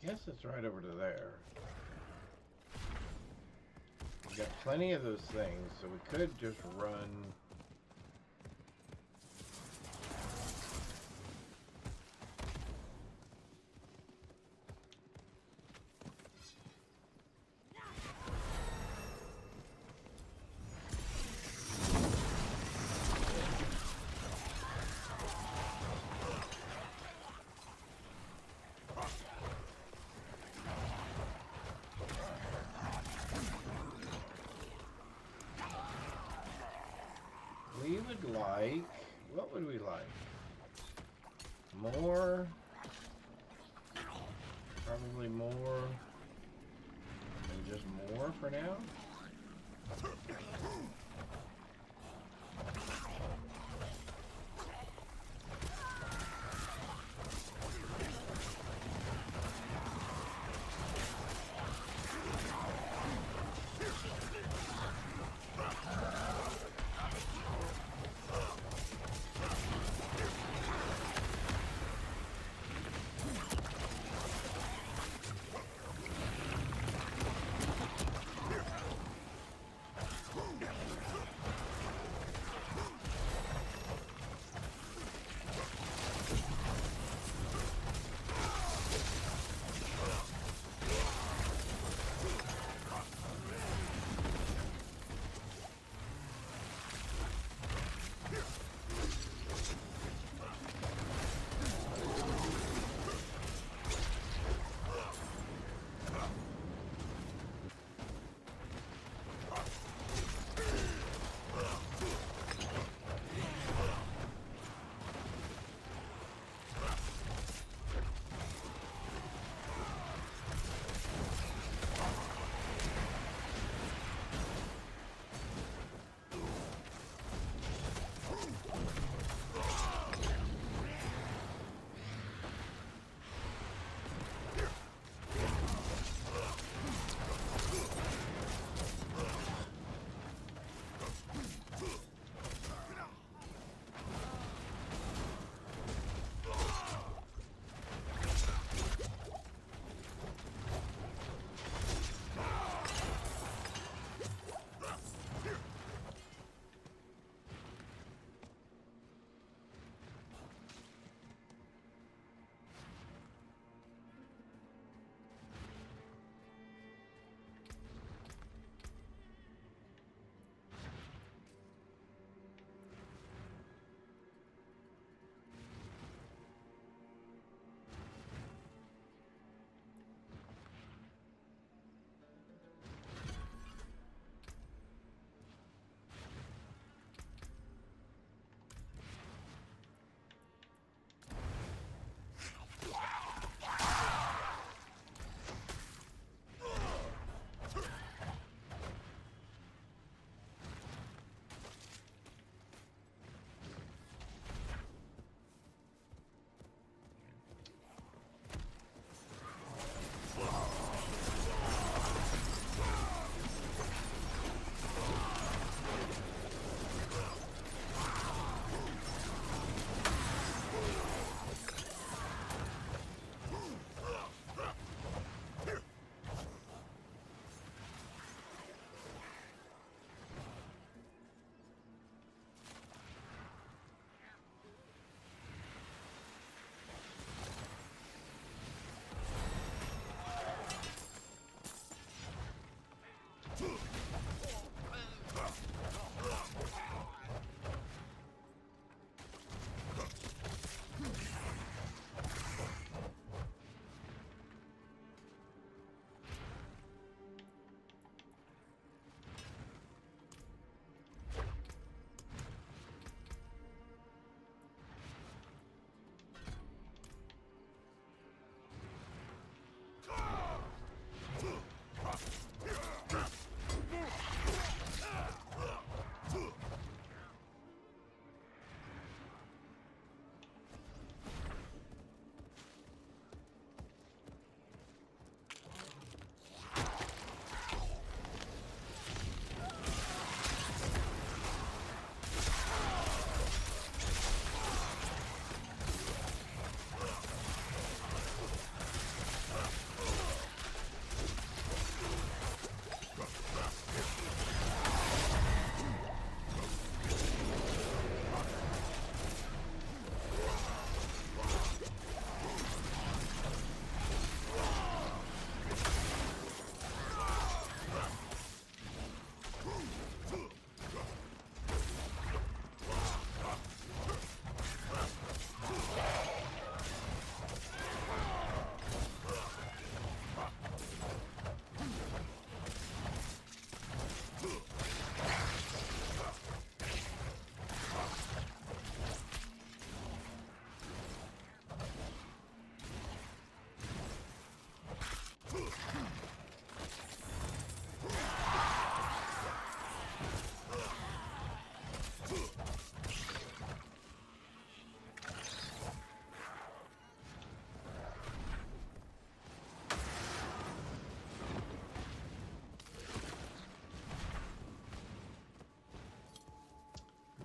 I guess it's right over to there. We got plenty of those things, so we could just run. We would like, what would we like? More, probably more, and just more for now.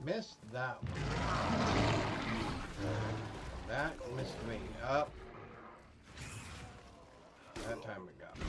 missed that one. That missed me. Up. That time it got me.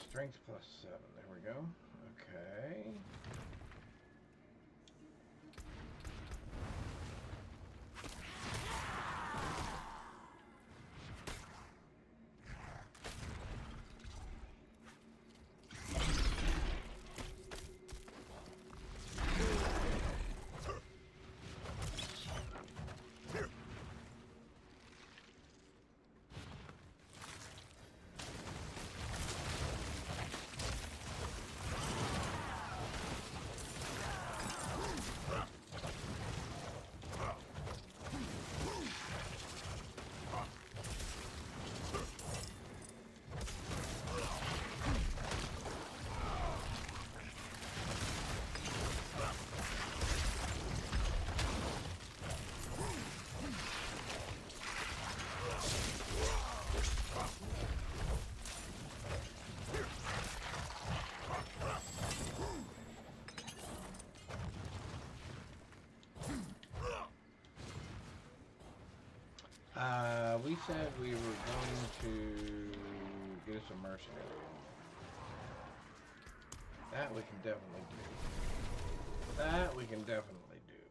Strength plus 7. There we go. Okay. We said we were going to get us a mercenary. That we can definitely do. That we can definitely do.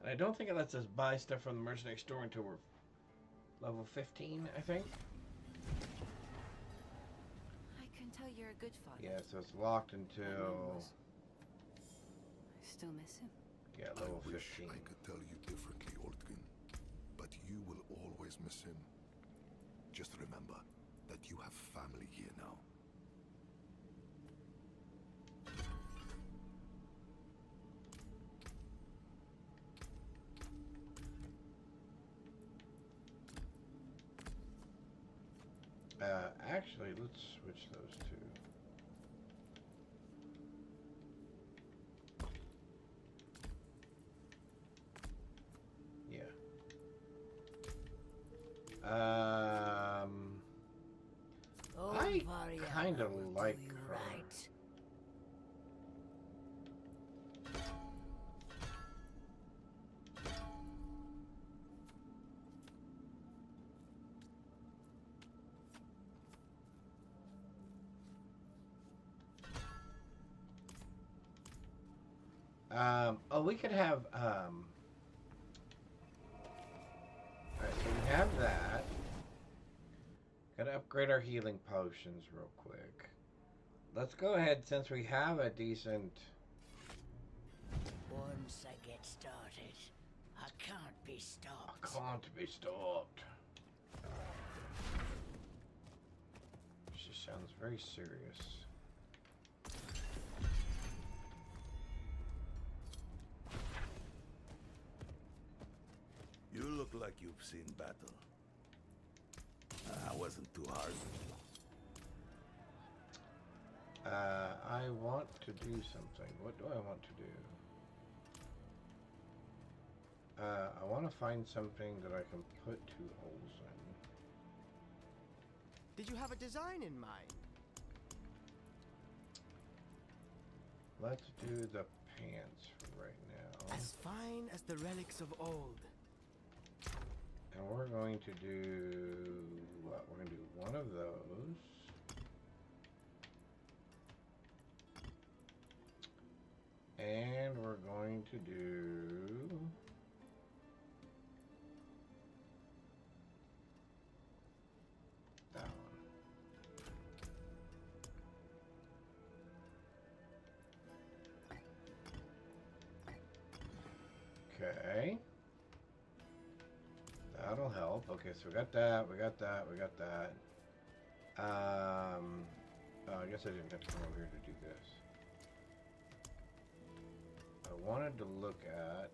And I don't think it lets us buy stuff from the mercenary store until we're level 15, I think. I can tell you're a good father. Yeah, so it's locked until... I still miss him. Yeah, level 15. I could tell you differently, Oldkin. But you will always miss him. Just remember that you have family here now. Actually, let's switch those two. I kind of like her. Right. Oh, we could have, alright, so we have that. Gotta upgrade our healing potions real quick. Let's go ahead, since we have a decent... Once I get started, I can't be stopped. I can't be stopped. She sounds very serious. You look like you've seen battle. Wasn't too hard. I want to do something. What do I want to do? I want to find something that I can put 2 holes in. Did you have a design in mind? Let's do the pants for right now. As fine as the relics of old. And we're going to do what? We're going to do one of those. And we're going to do that one. Okay. help. Okay, so we got that, we got that, we got that. Oh, I guess I didn't have to come over here to do this. I wanted to look at...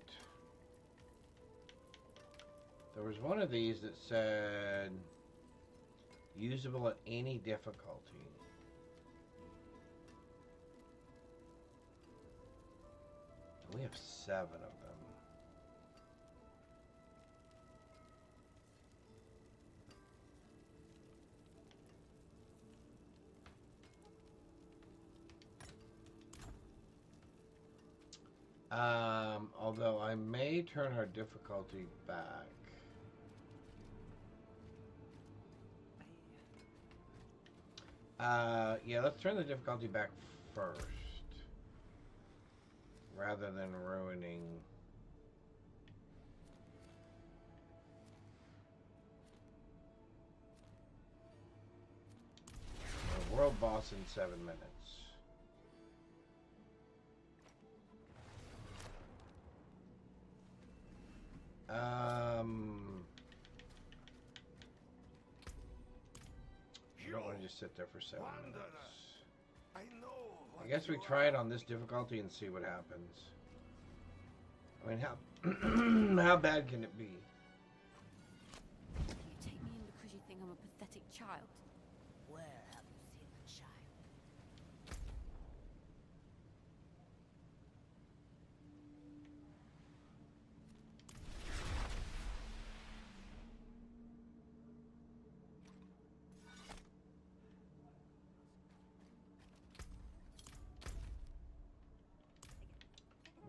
There was one of these that said usable at any difficulty. We have 7 of them. Although I may turn our difficulty back. Yeah, let's turn the difficulty back first. Rather than ruining... a world boss in 7 minutes. I don't want to just sit there for 7 minutes. I guess we try it on this difficulty and see what happens. I mean, how bad can it be? You take me in because you think I'm a pathetic child. Where have you seen a child?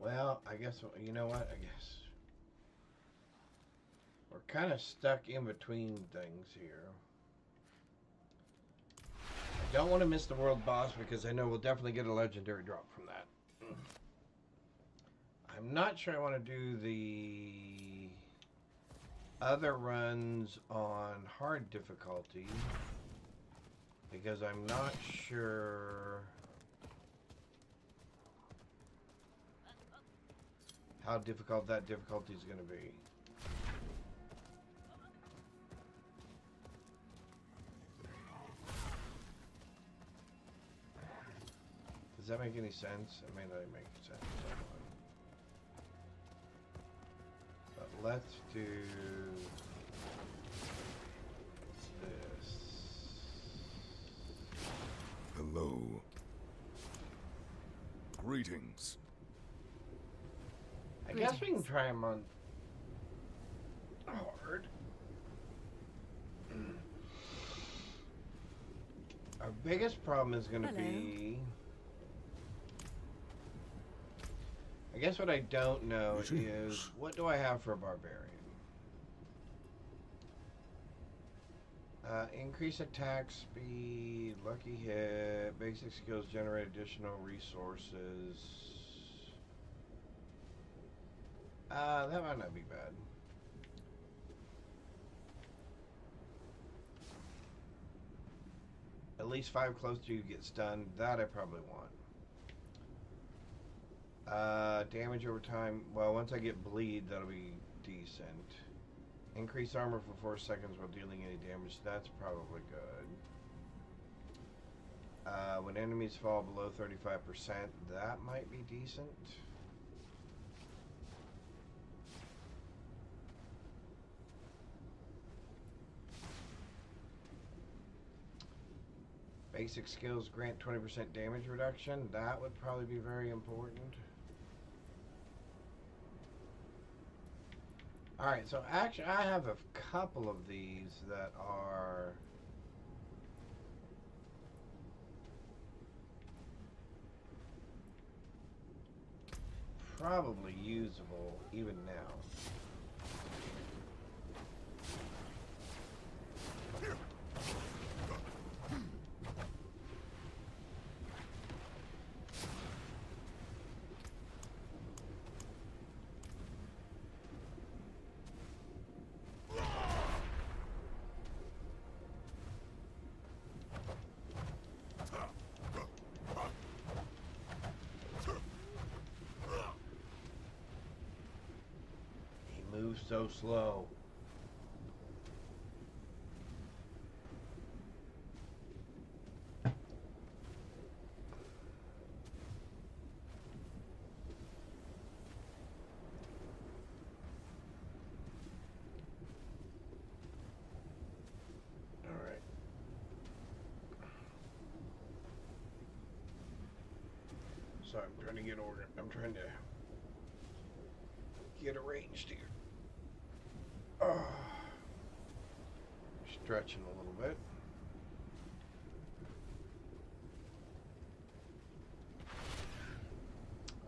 Well, I guess, you know what, I guess we're kind of stuck in between things here. I don't want to miss the world boss because I know we'll definitely get a legendary drop from that. I'm not sure I want to do the other runs on hard difficulty because I'm not sure how difficult that difficulty is going to be. Does that make any sense? It may not make sense. But let's do this. Hello. Greetings. I guess we can try them on hard. Our biggest problem is going to be... I guess what I don't know is, what do I have for a barbarian? Increase attack speed, lucky hit, basic skills generate additional resources. That might not be bad. At least 5 close to you get stunned. That I probably want. Damage over time. Well, once I get bleed, that'll be decent. Increase armor for 4 seconds while dealing any damage. That's probably good. When enemies fall below 35%, that might be decent. Basic skills grant 20% damage reduction. That would probably be very important. Alright, so actually I have a couple of these that are probably usable even now. So slow. so I'm trying to get order. I'm trying to get arranged here. Stretching a little bit.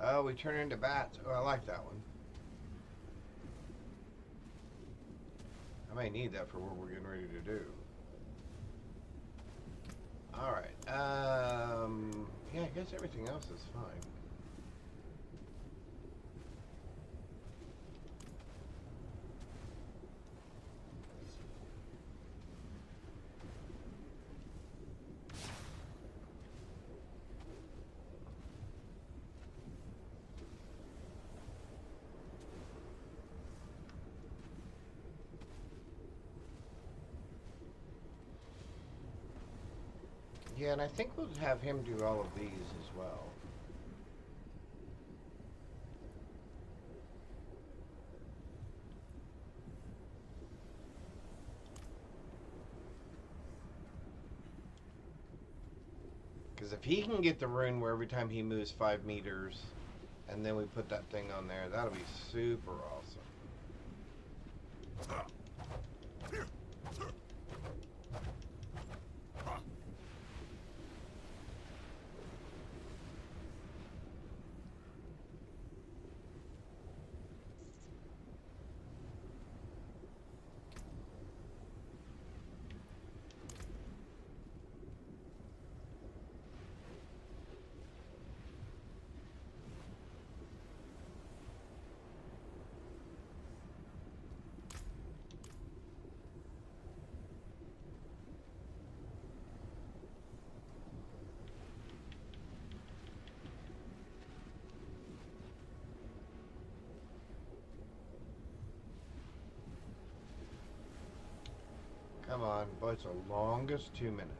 Oh, we turn into bats. Oh, I like that one. I may need that for what we're getting ready to do. Alright. Yeah, I guess everything else is fine. Yeah, and I think we'll have him do all of these as well. Because if he can get the rune where every time he moves 5 meters, and then we put that thing on there, that'll be super awesome. Come on, but it's the longest 2 minutes.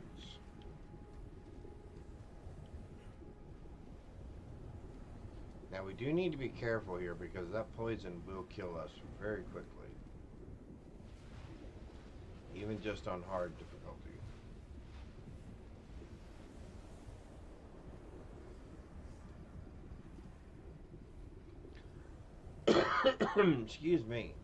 Now we do need to be careful here because that poison will kill us very quickly. Even just on hard difficulty. Excuse me.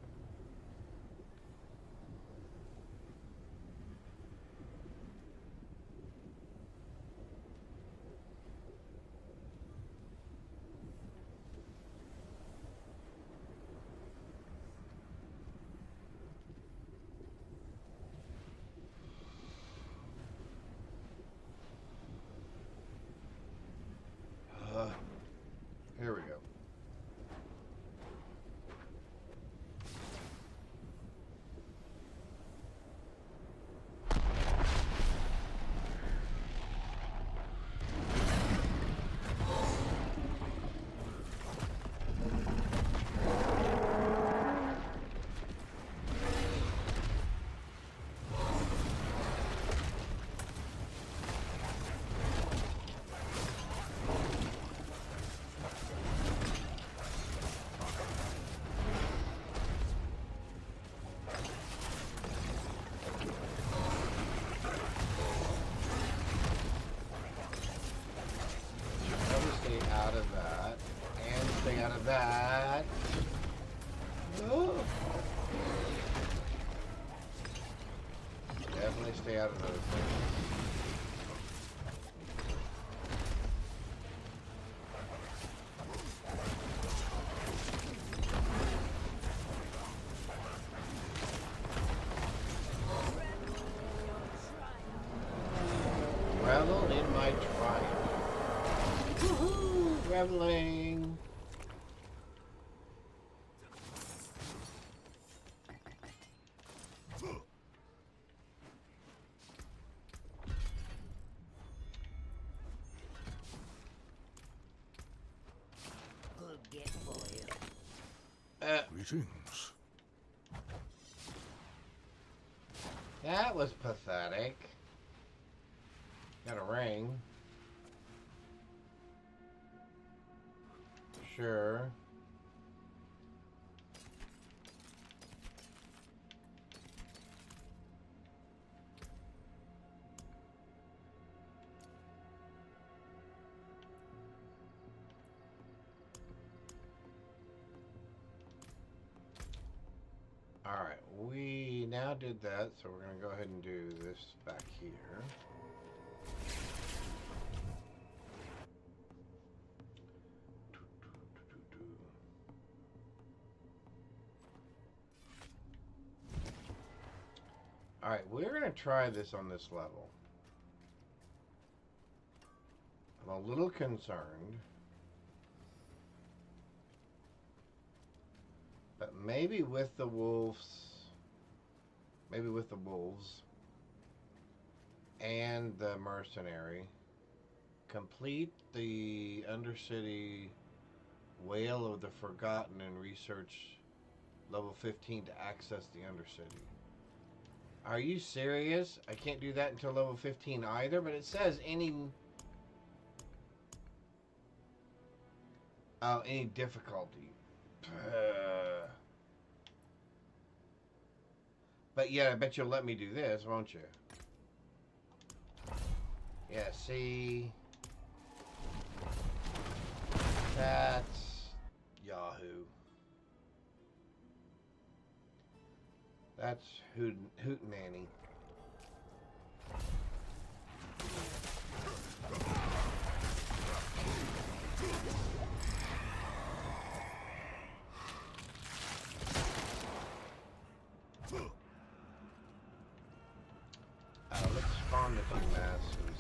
Here we go. Out of that, and stay out of that. Oh. Definitely stay out of those things. Revel in my triumph. Woohoo! Reveling! Good get for you. Greetings. That was pathetic. Got a ring. Sure. now did that, so we're going to go ahead and do this back here. Alright, we're going to try this on this level. I'm a little concerned. But maybe with the wolves, and the mercenary, complete the Undercity Whale of the Forgotten and research level 15 to access the Undercity. Are you serious? I can't do that until level 15 either, but it says any difficulty. But yeah, I bet you'll let me do this, won't you? Yeah, see? That's Yahoo. That's Hootenanny. Let's spawn the two masses.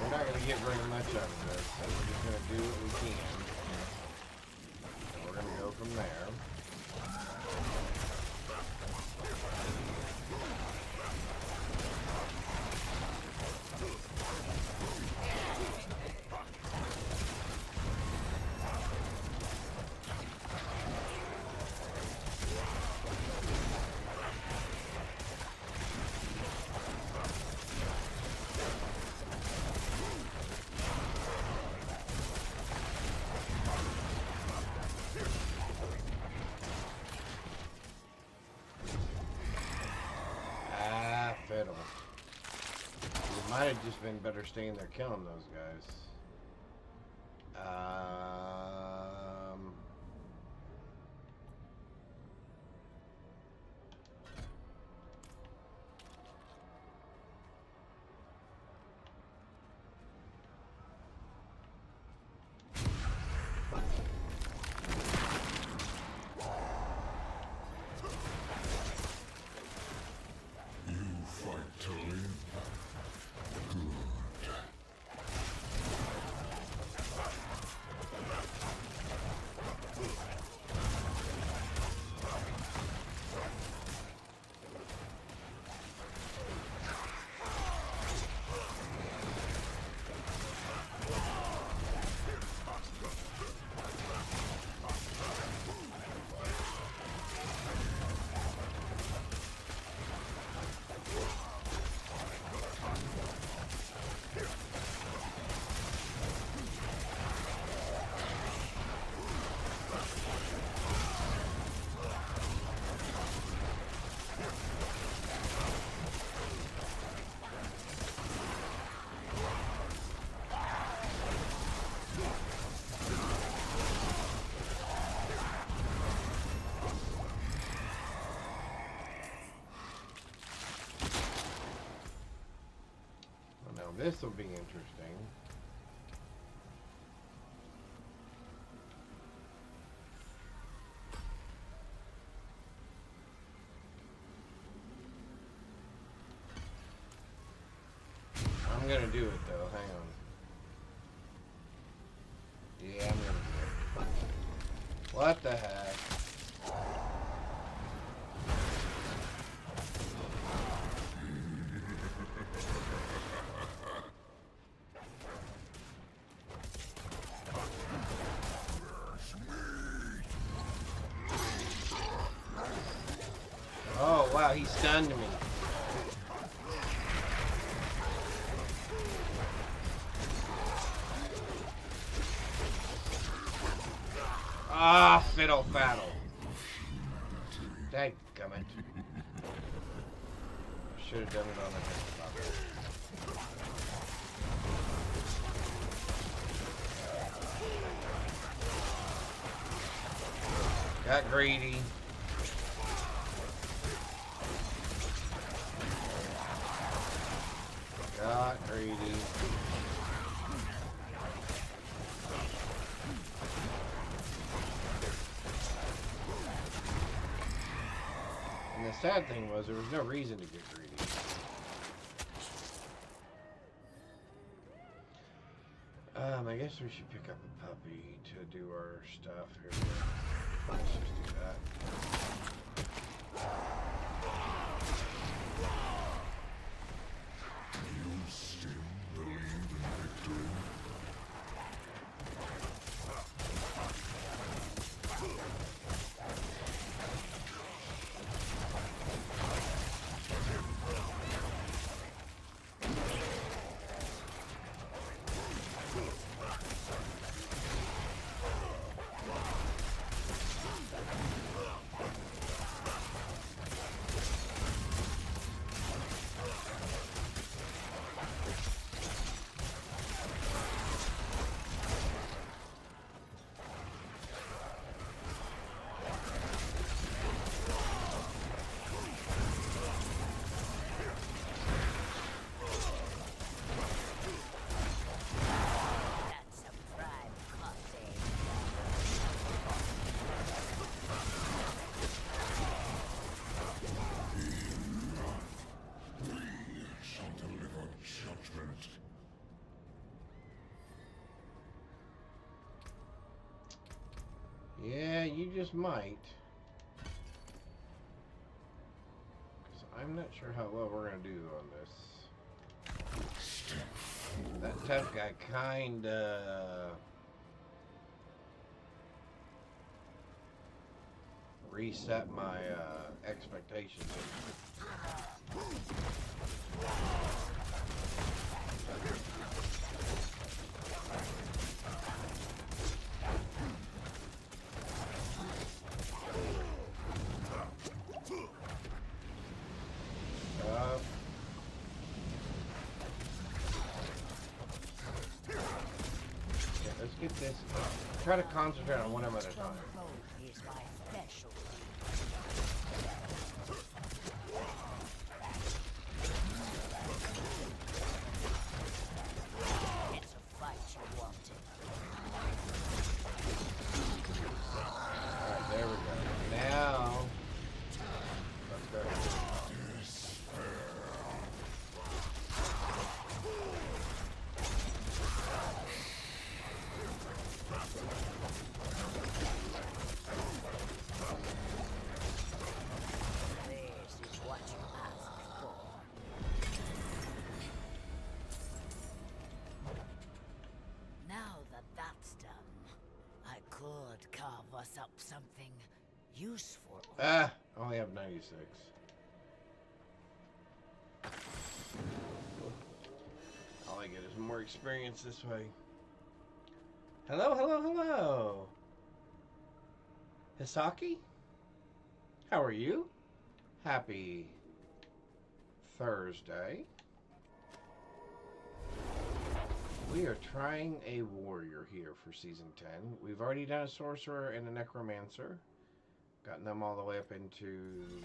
We're not going to get very much out of this, so we're just going to do what we can. And we're going to go from there. Fiddle. It might have just been better staying there killing those guys. This will be interesting. I'm gonna do it though, hang on. Yeah, I'm gonna do it. What the heck? Oh wow, he stunned me. Ah, fiddle faddle. Dadgummit. Should have done it on the desktop. Got greedy. Got greedy. And the sad thing was there was no reason to get greedy. I guess we should pick up a puppy to do our stuff here. Let's just do that. You still believe in victory? Yeah, you just might. Because I'm not sure how well we're going to do on this. That tough guy kinda reset my expectations. Let's get this. Try to concentrate on one of them at a time. Is my special. It's a fight you wanted. Alright, there we go. Now, let's go. This is what you asked for. Now that that's done, I could carve us up something useful. Ah, I only have 96. All I get is more experience this way. Hello, hello, hello. Hisaki? How are you? Happy Thursday. We are trying a warrior here for Season 10. We've already done a sorcerer and a necromancer. Gotten them all the way up into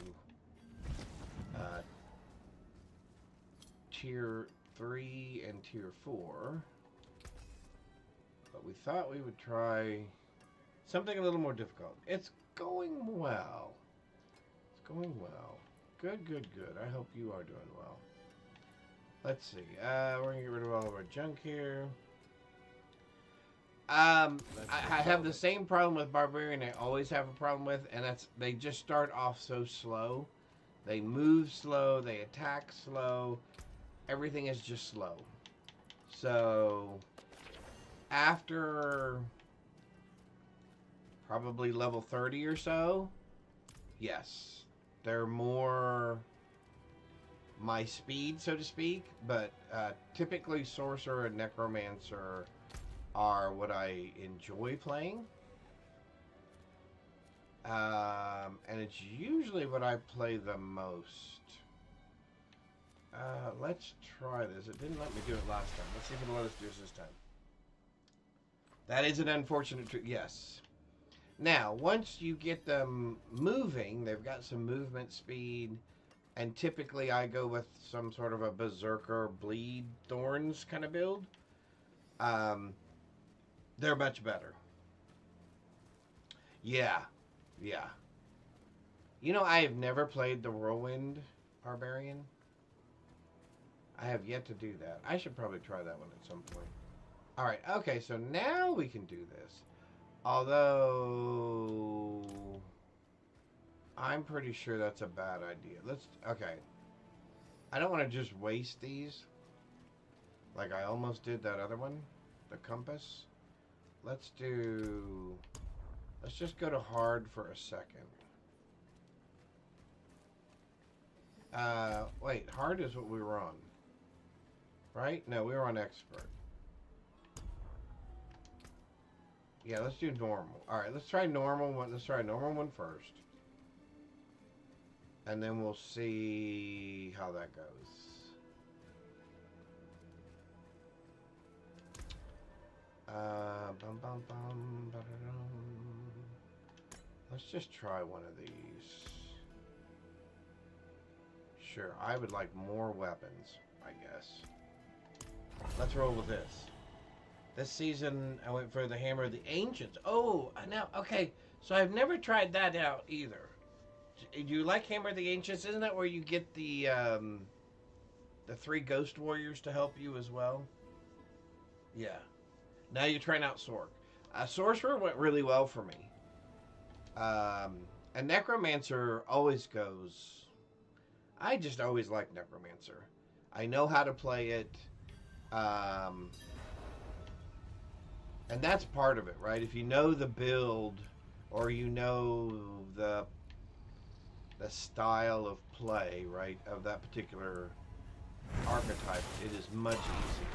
Tier 3 and Tier 4. But we thought we would try something a little more difficult. It's going well. It's going well. Good, good, good. I hope you are doing well. Let's see. We're going to get rid of all of our junk here. I have the same problem with Barbarian I always have a problem with, and that's they just start off so slow. They move slow, they attack slow. Everything is just slow. So, after probably level 30 or so, yes, they're more my speed, so to speak, but typically Sorcerer and Necromancer are what I enjoy playing. And it's usually what I play the most. Let's try this. It didn't let me do it last time. Let's see if it'll let us do it this time. That is an unfortunate truth. Yes. Now, once you get them moving, they've got some movement speed, and typically I go with some sort of a berserker bleed thorns kind of build. They're much better. Yeah. Yeah. You know, I have never played the Whirlwind Barbarian. I have yet to do that. I should probably try that one at some point. Alright, okay, so now we can do this. Although I'm pretty sure that's a bad idea. Okay. I don't want to just waste these like I almost did that other one, the compass. Let's just go to hard for a second. Wait, hard is what we were on. Right? No, we were on expert. Yeah, let's do normal. Alright, let's try normal one. Let's try normal one first. And then we'll see how that goes. Let's just try one of these. Sure, I would like more weapons, I guess. Let's roll with this. This season, I went for the Hammer of the Ancients. Oh, now, okay. So I've never tried that out either. Do you like Hammer of the Ancients? Isn't that where you get the 3 Ghost Warriors to help you as well? Yeah. Now you're trying out Sork. Sorcerer went really well for me. And Necromancer always goes... I just always like Necromancer. I know how to play it. And that's part of it, right? If you know the build, or you know the style of play, right, of that particular archetype, it is much easier.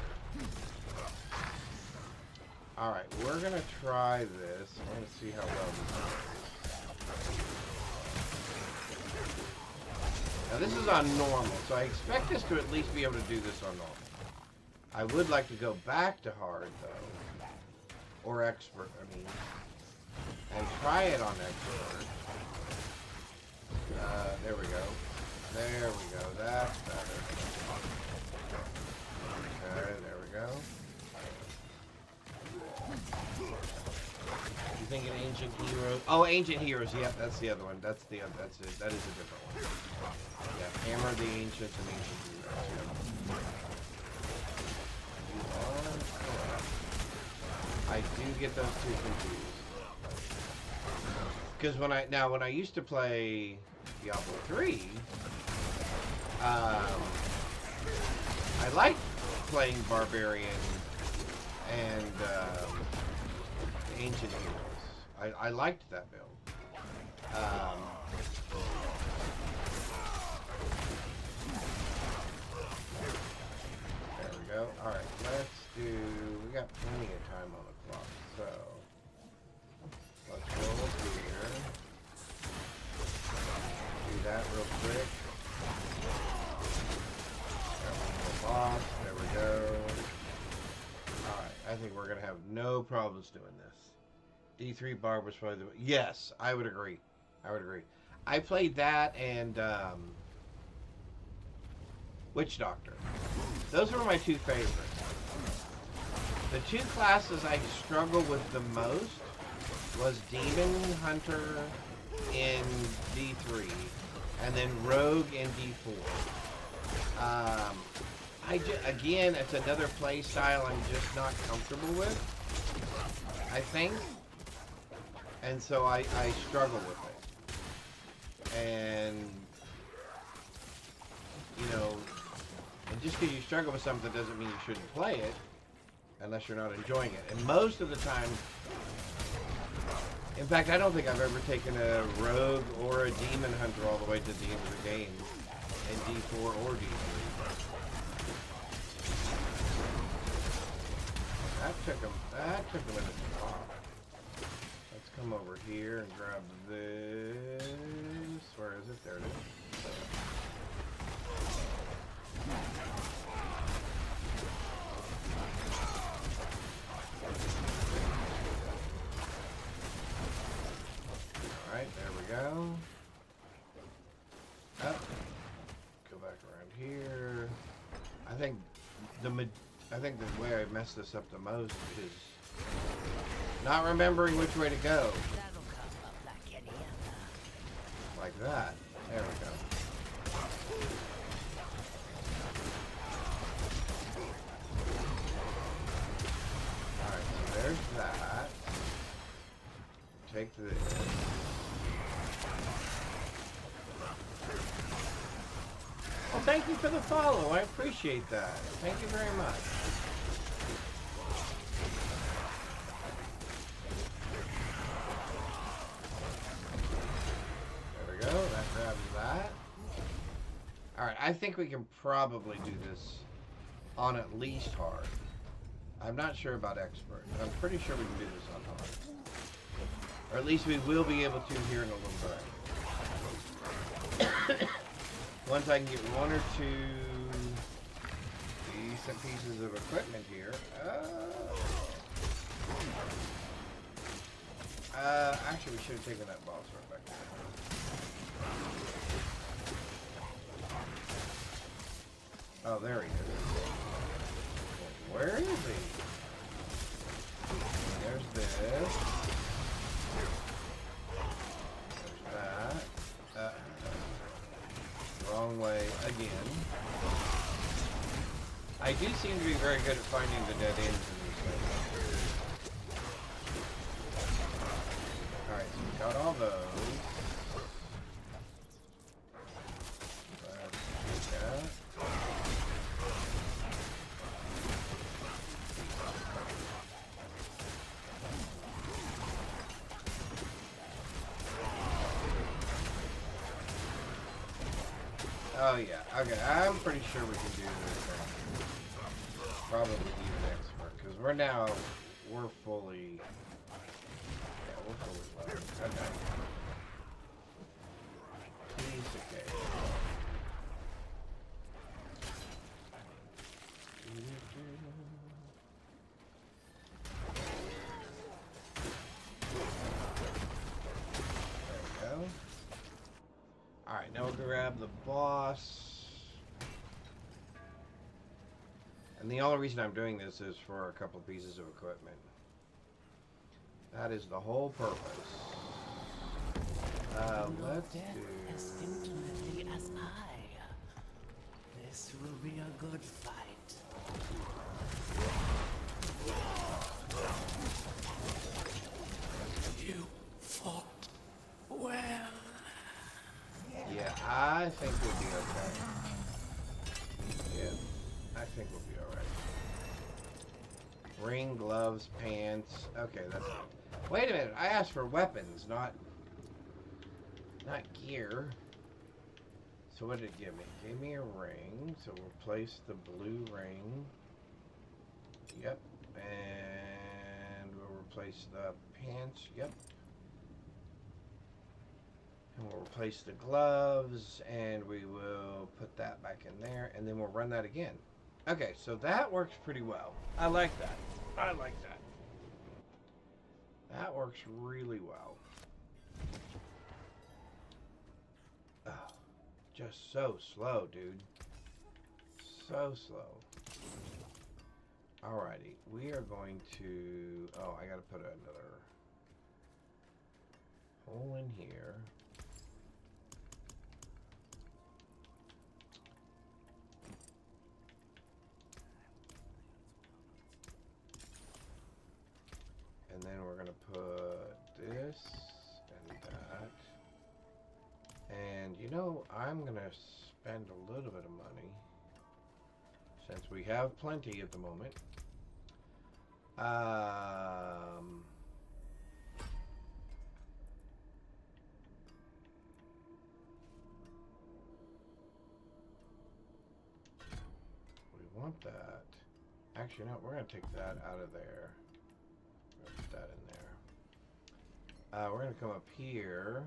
Alright, we're going to try this. I want to see how well this goes. Now this is on normal, so I expect us to at least be able to do this on normal. I would like to go back to hard, though. Or expert, I mean. And try it on expert. There we go. There we go. That's better. Okay, there we go. You think an Ancient Heroes? Oh, Ancient Heroes. Yep, that's the other one. That's it. That is a different one. Yeah, Hammer of the Ancients and Ancient Heroes. Yep. I do get those two confused. Because when I used to play Diablo 3, I liked playing Barbarian and Ancient Heroes. I liked that build. There we go. Alright, we got plenty of time on the clock, so let's roll here. Do that real quick. Got one more boss. There we go. Alright, I think we're going to have no problems doing this. D3 Barb was probably the... Yes, I would agree. I played that and Witch Doctor. Those were my two favorites. The two classes I struggled with the most was Demon Hunter in D3 and then Rogue in D4. Again, it's another play style I'm just not comfortable with, I think. And so I struggle with it. And, you know, and just because you struggle with something doesn't mean you shouldn't play it unless you're not enjoying it. And most of the time, in fact, I don't think I've ever taken a Rogue or a Demon Hunter all the way to the end of the game in D4 or D3. That took a minute to pop. Let's Come over here and grab this. Where is it? There it is. Alright, there we go. Up. Go back around here. I think the way I messed this up the most is not remembering which way to go. That'll come up like any other. Like that. There we go. Alright, so there's that. Take this. Well, thank you for the follow. I appreciate that. Thank you very much. There we go. That grabs that. Alright, I think we can probably do this on at least hard. I'm not sure about expert, but I'm pretty sure we can do this on hard. Or at least we will be able to here in a little bit. Once I can get one or two decent pieces of equipment here. Actually, we should have taken that boss right back there. Oh, there he is. Where is he? There's this. There's that. Wrong way again. I do seem to be very good at finding the dead ends in these things. Alright, so we got all those. Oh yeah, okay, I'm pretty sure we can do this. Probably even expert, because we're fully, yeah, we're fully loaded. Okay. Piece of cake. There we go. Alright, now we'll grab the boss. And the only reason I'm doing this is for a couple pieces of equipment. That is the whole purpose. Let's do... as intimately as I. This will be a good fight. You fought well. Yeah, I think we'll be okay. Yeah, I think we'll be alright. Ring, gloves, pants. Okay, that's... Wait a minute, I asked for weapons, not gear. So what did it give me? It gave me a ring, so we'll place the blue ring. Yep, and we'll replace the pants. Yep. And we'll replace the gloves, and we will put that back in there, and then we'll run that again. Okay, so that works pretty well. I like that. I like that. That works really well. Oh, just so slow, dude. So slow. Alrighty, we are going to... Oh, I gotta put another hole in here. And then we're gonna put this and that. And you know, I'm gonna spend a little bit of money since we have plenty at the moment. We want that. Actually, no, we're gonna take that out of there. Put that in there. We're gonna come up here.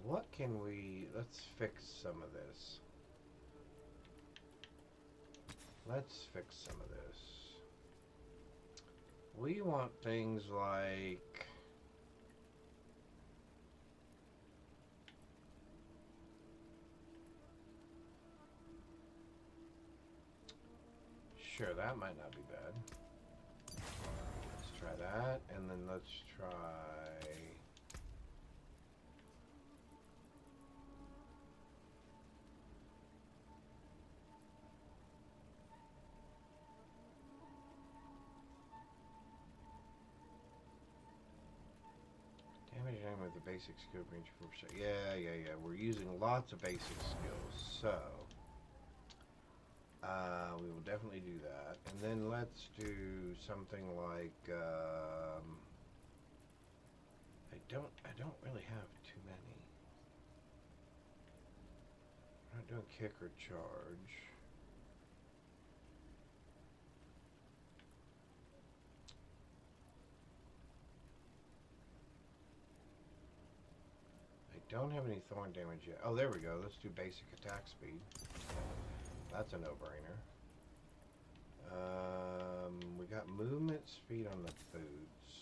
What can we... Let's fix some of this. Let's fix some of this. We want things like... Sure, that might not be bad. Let's try that, and then let's try... Damage aim with the basic skill range 4%. Yeah. We're using lots of basic skills, so... we will definitely do that. And then let's do something like, I don't really have too many. I'm not doing kick or charge. I don't have any thorn damage yet. Oh, there we go. Let's do basic attack speed. That's a no-brainer. We got movement speed on the boots.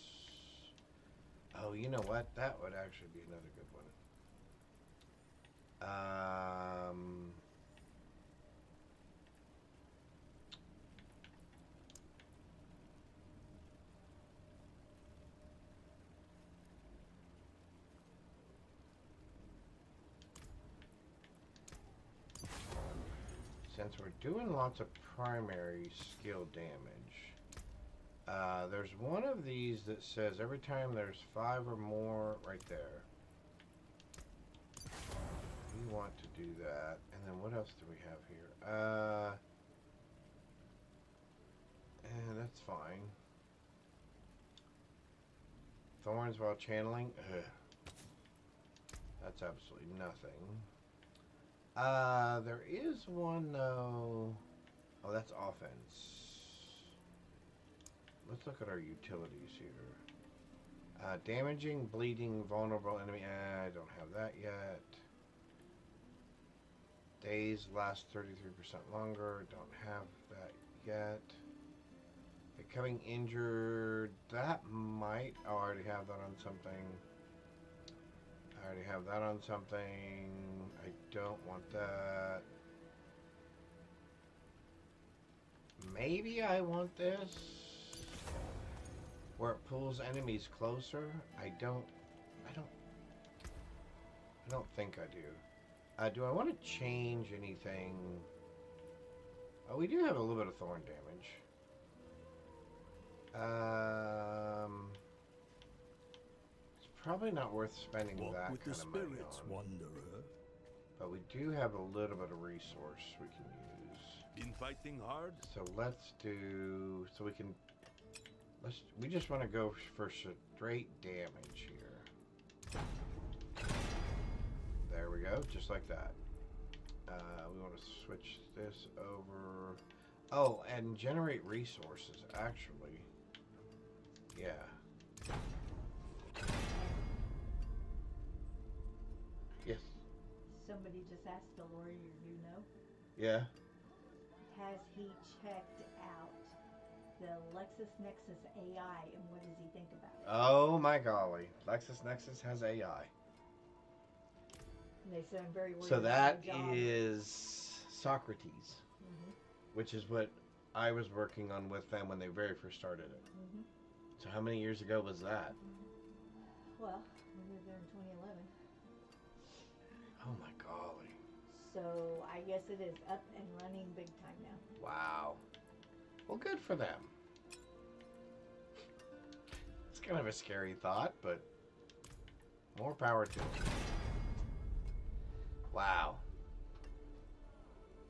Oh, you know what? That would actually be another good one. Since we're doing lots of primary skill damage, there's one of these that says every time there's 5 or more, right there. We want to do that. And then what else do we have here? That's fine. Thorns while channeling? Ugh. That's absolutely nothing. There is one though. Oh, that's offense. Let's look at our utilities here. Damaging, bleeding, vulnerable enemy. I don't have that yet. Days last 33% longer. Don't have that yet. Becoming injured. That might. Oh, I already have that on something. I already have that on something. I don't want that. Maybe I want this. Where it pulls enemies closer. I don't think I do. Do I want to change anything? Oh, we do have a little bit of thorn damage. It's probably not worth spending that kind of money on. Wanderer. But we do have a little bit of resource we can use. Been fighting hard? So let's do... So we can... We just want to go for straight damage here. There we go, just like that. We want to switch this over. Oh, and generate resources, actually. Yeah. Yes. Somebody just asked the lawyer you know. Yeah. Has he checked out the LexisNexis AI, and what does he think about it? Oh my golly, LexisNexis has AI. And they said I'm very worried. So that about my job. is Socrates, which is what I was working on with them when they very first started it. So how many years ago was that? Well, we were there in 2011. Oh my golly. So I guess it is up and running big time now. Wow. Well, good for them. It's kind of a scary thought, but more power to them. Wow.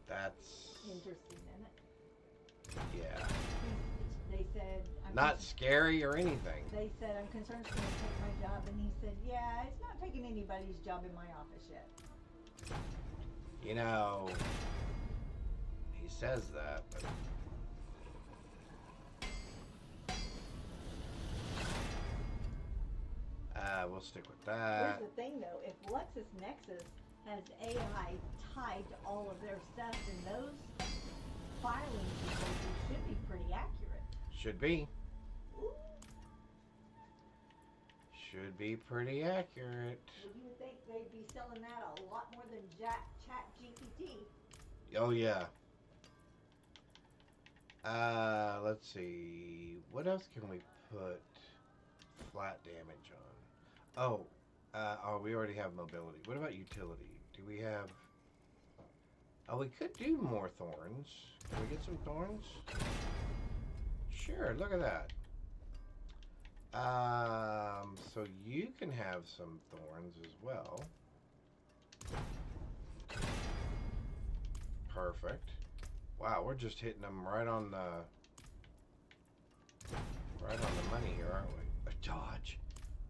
That's... Interesting, isn't it? Yeah. They said... Not scary or anything. They said, I'm concerned it's going to take my job. And he said, yeah, it's not taking anybody's job in my office yet. You know, he says that, but... We'll stick with that. Here's the thing, though. If LexisNexis has AI tied to all of their stuff, then those filings that they do should be pretty accurate. Should be. Ooh. Should be pretty accurate. Well, you would think they'd be selling that a lot more than Chat GPT. Oh, yeah. Let's see. What else can we put flat damage on? Oh, we already have mobility. What about utility? Do we have... Oh, we could do more thorns. Can we get some thorns? Sure, look at that. So you can have some thorns as well. Perfect. Wow, we're just hitting them right on the money here, aren't we? A dodge.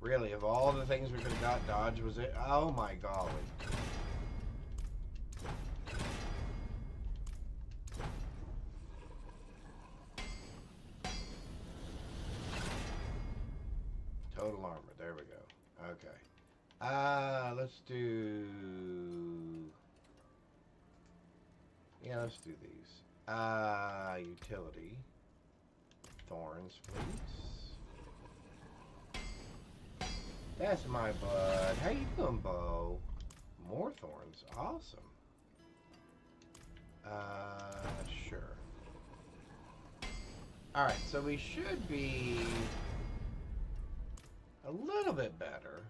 Really, of all the things we could have got, dodge was it? Oh my golly. Total armor. There we go. Okay. Let's do... Yeah, let's do these. Utility. Thorns, please. That's my bud. How you doing, Bo? More thorns. Awesome. Sure. Alright, so we should be a little bit better.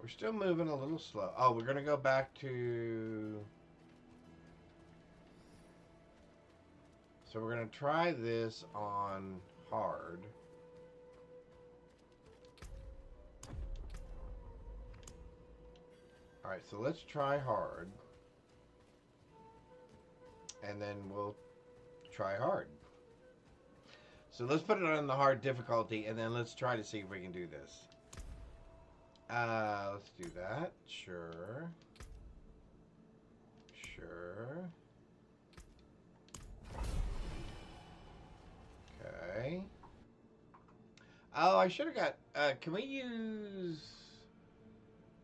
We're still moving a little slow. Oh, we're going to go back to... So we're going to try this on hard. Alright, so let's try hard. And then we'll try hard. So let's put it on the hard difficulty, and then let's try to see if we can do this. Let's do that. Sure. Sure. Okay. Oh, I should have got... can we use...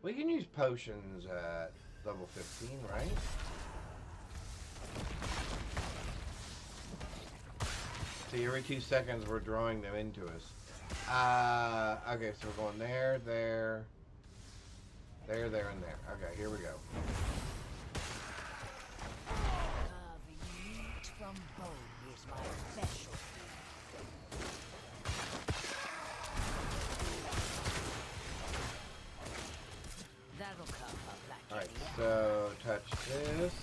We can use potions at level 15, right? See, every 2 seconds we're drawing them into us. Okay, so we're going there, there, there, there, and there. Okay, here we go. Carving meat from bone is my specialty. That'll cover black. Alright, so touch this.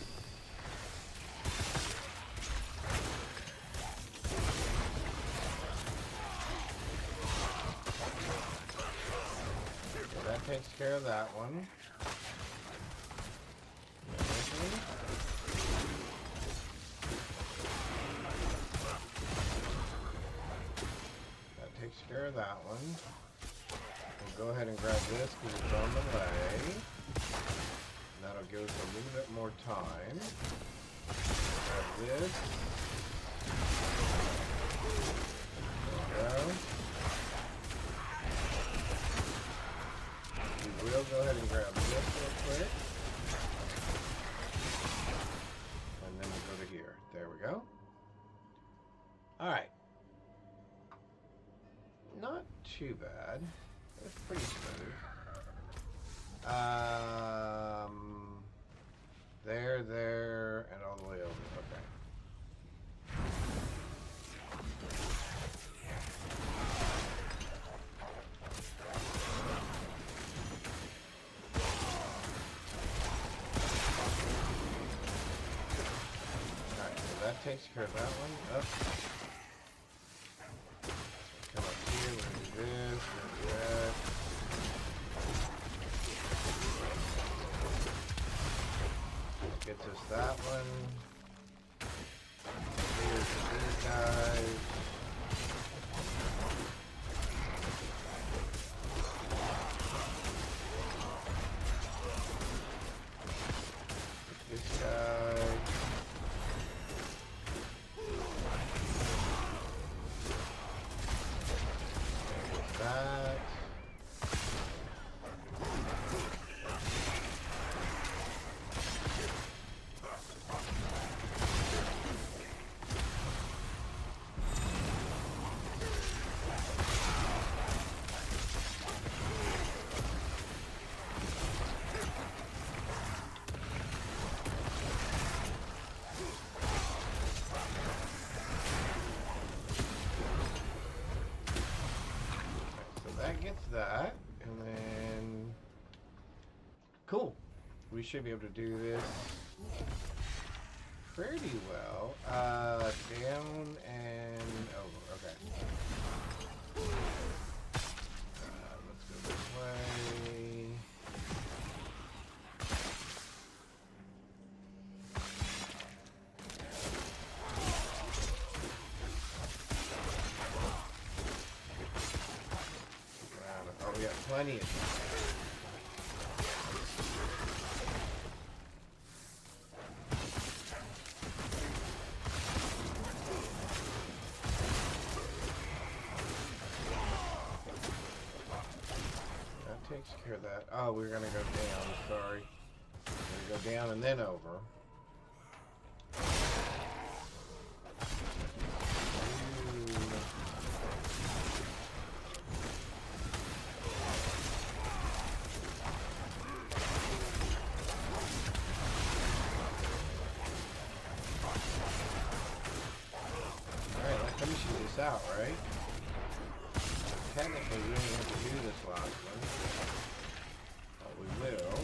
So that takes care of that one. That takes care of that one. We'll go ahead and grab this because it's on the way. And that'll give us a little bit more time. Grab this. There we go. We will go ahead and grab this real quick. And then we'll go to here. There we go. Alright. Not too bad. It's pretty smooth. There, and all the way over. Okay. Alright, so that takes care of that one. Up. Come up here, we're gonna do this, we're gonna do that. Gets us that one. Here's these guys. This guy. that. That gets that, and then cool. We should be able to do this pretty well. Down and over. Okay. Let's go this way. Oh, we got plenty of time. That takes care of that. Oh, we're gonna go down, sorry. We're gonna go down and then over. Finishes this out, right? Technically, we don't have to do this last one. But we will.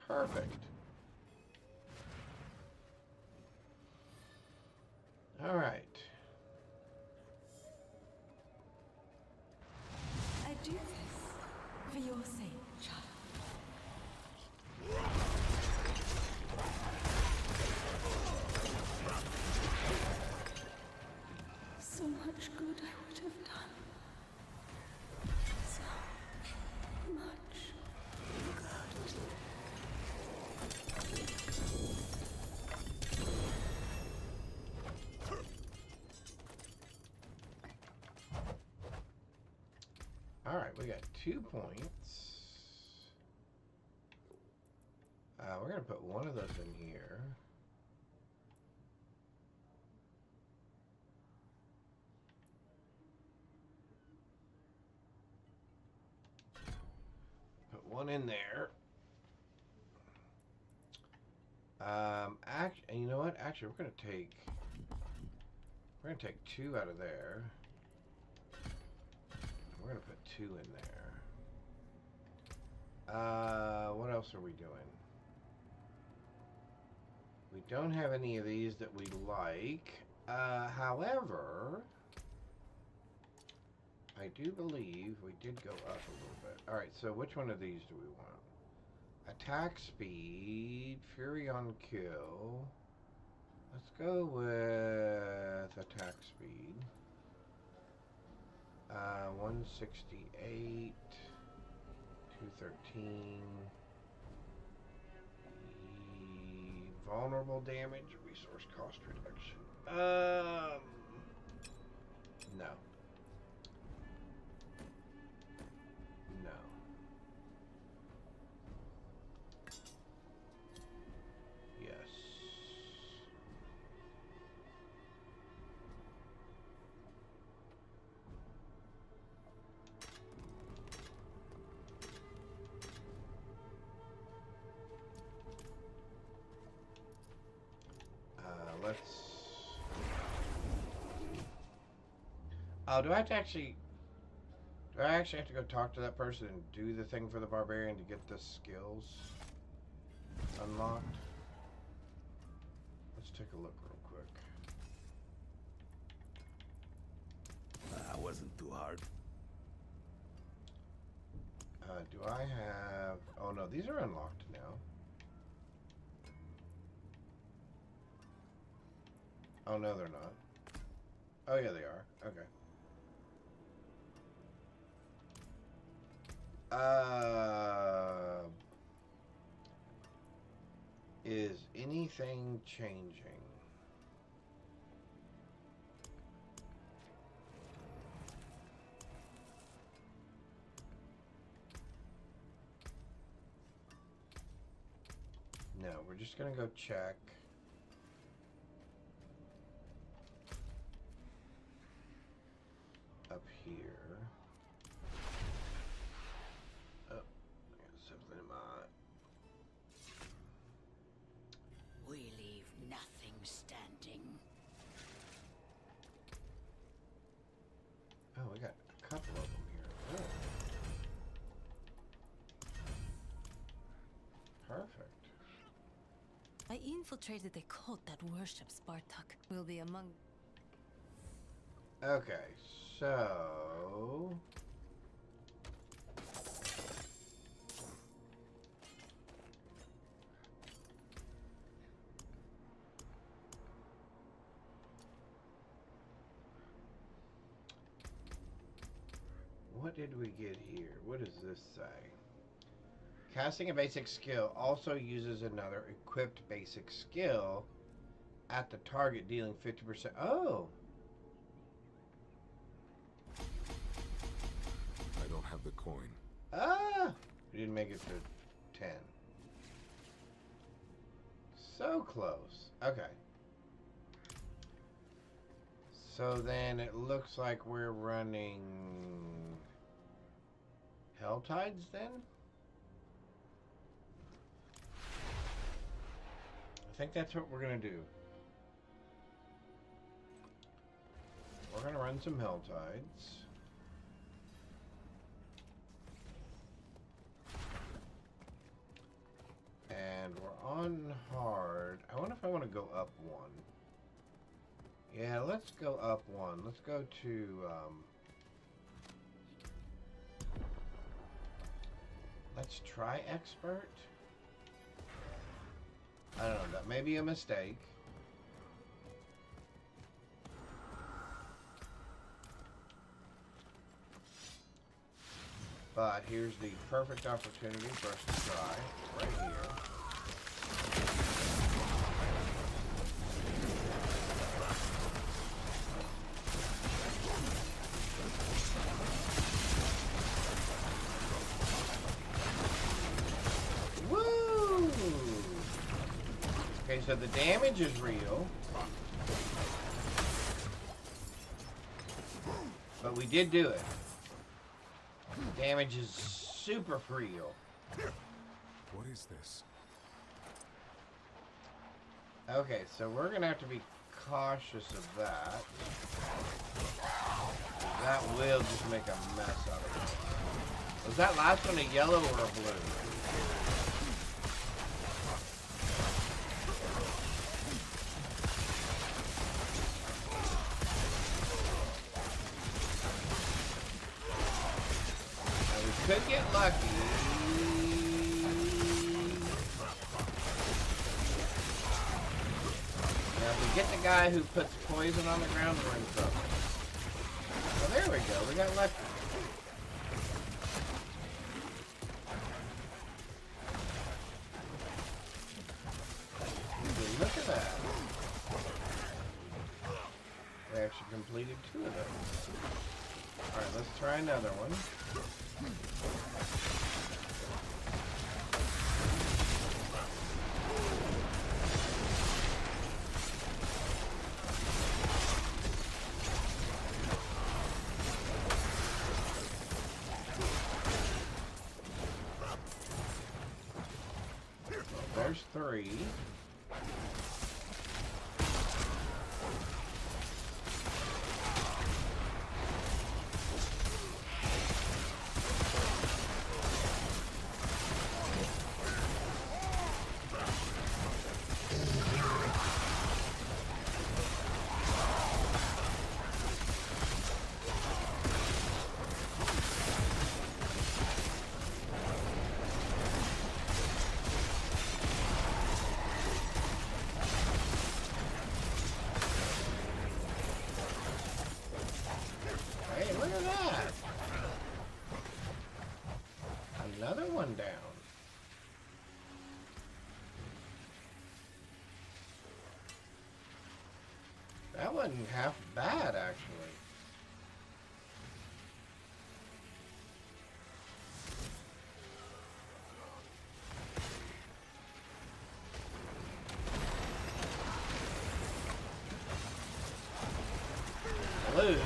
Perfect. All right. I do this for your sake, child. So much good I would have done. So much All right, we got 2 points. We're gonna put one of those in here. Put one in there. And you know what? Actually, we're gonna take 2 out of there. We're gonna put 2 in there. What else are we doing? We don't have any of these that we like. However, I do believe we did go up a little bit. Alright, so which one of these do we want? Attack speed, fury on kill. Let's go with attack speed. 168, 213. Vulnerable damage, resource cost reduction. No. No. Yes. Oh, do I actually have to go talk to that person and do the thing for the barbarian to get the skills unlocked? Let's take a look real quick. That wasn't too hard. Do I have... Oh no, these are unlocked now. Oh no, they're not. Oh yeah, they are. Okay. Is anything changing? No, we're just gonna go check. Up here. Oh, I got something in my eye. We leave nothing standing. Oh, we got a couple of them here. Oh. Perfect. I infiltrated a cult that worships Spartak. Will be among... Okay, so... what did we get here? What does this say? Casting a basic skill also uses another equipped basic skill at the target, dealing 50%. Oh! I don't have the coin. Ah! We didn't make it to 10. So close. Okay. So then it looks like we're running Helltides then? I think that's what we're gonna do. We're gonna run some Helltides. And we're on hard. I wonder if I want to go up one. Yeah, let's go up one. Let's go to, let's try expert. I don't know, that may be a mistake. But here's the perfect opportunity for us to try, right here. Woo! Okay, so the damage is real. But we did do it. Damage is super real. What is this? Okay, so we're gonna have to be cautious of that. That will just make a mess out of it. Was that last one a yellow or a blue? Could get lucky. Now, if we get the guy who puts poison on the ground, we're in trouble. Well, there we go. We got lucky. Ooh, look at that. We actually completed 2 of those. Alright, let's try another one. There's 3. wasn't half bad, actually. Hello.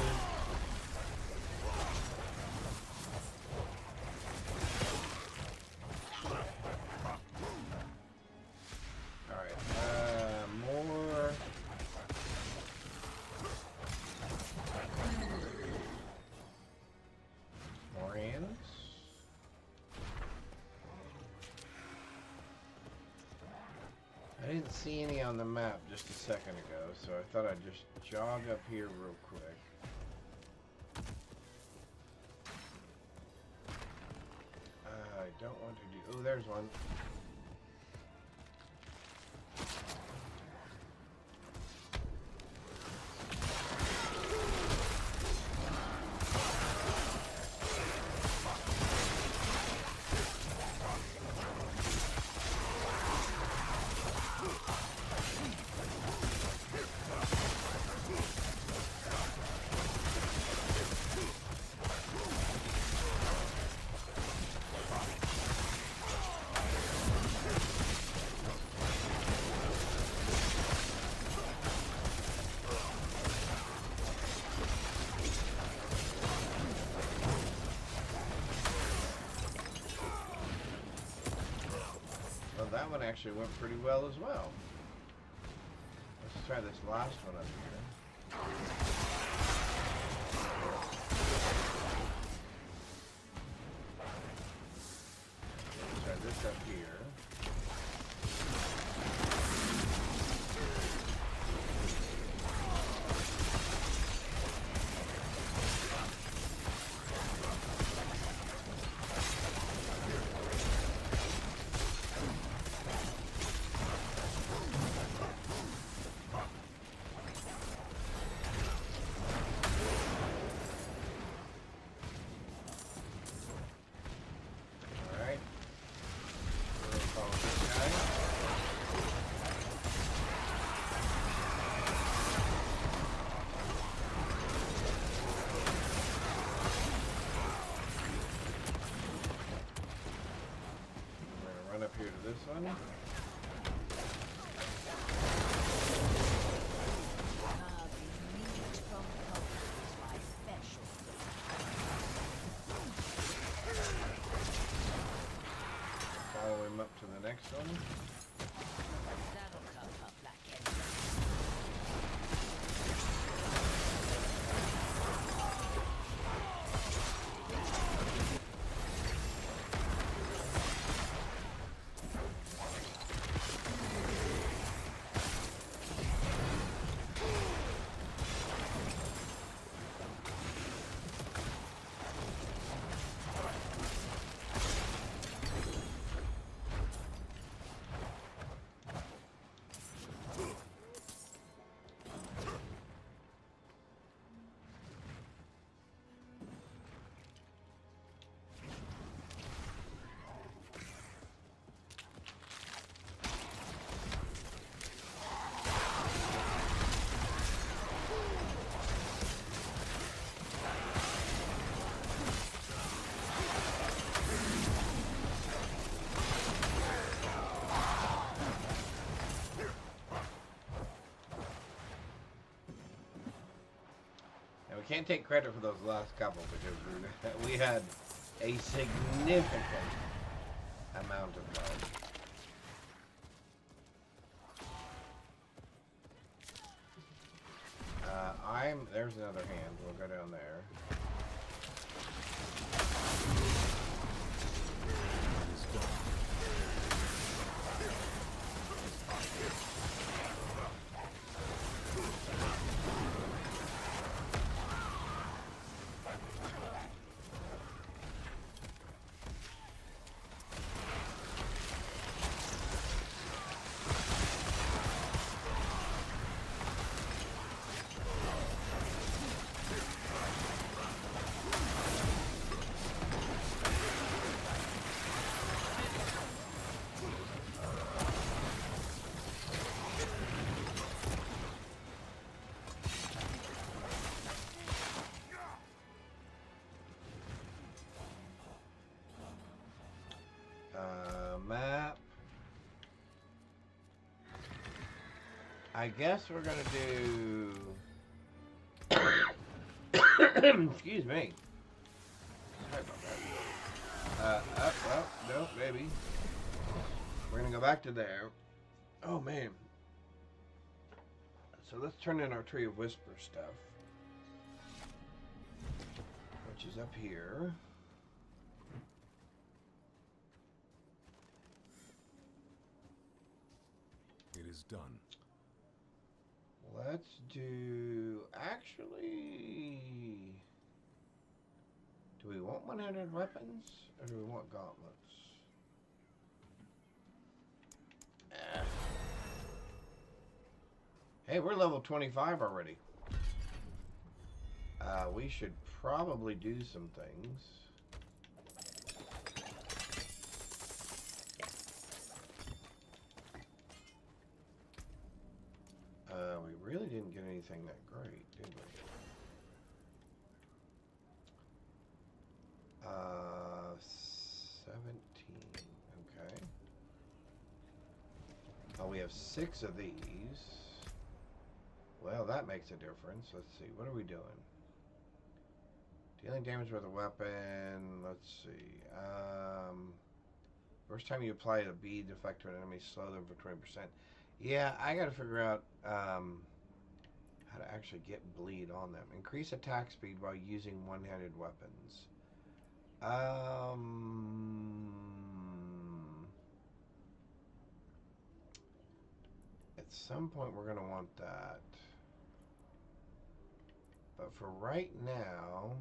I didn't see any on the map just a second ago, so I thought I'd just jog up here real quick. I don't want to do... Oh, there's one. That one actually went pretty well as well. Let's try this last one up here. Let's try this up here. Up here to this one. Follow him up to the next one. We can't take credit for those last couple because we had a significant amount of health. There's another hand. We'll go down there. I guess we're gonna do. Excuse me. Sorry about that. Well, no, maybe. We're gonna go back to there. Oh man. So let's turn in our Tree of Whisper stuff, which is up here. It is done. Let's do. Actually, do we want 100 weapons or do we want gauntlets? Hey, we're level 25 already. We should probably do some things. We really didn't get anything that great, did we? 17. Okay. Oh, we have 6 of these. Well, that makes a difference. Let's see. What are we doing? Dealing damage with a weapon. Let's see. First time you apply a bead effect to an enemy, slow them for 20%. Yeah, I gotta figure out how to actually get bleed on them. Increase attack speed while using one-handed weapons. At some point we're gonna want that. But for right now,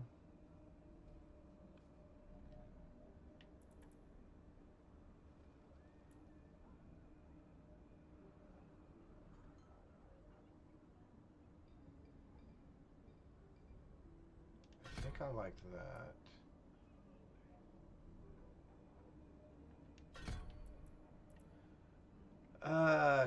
I think I like that.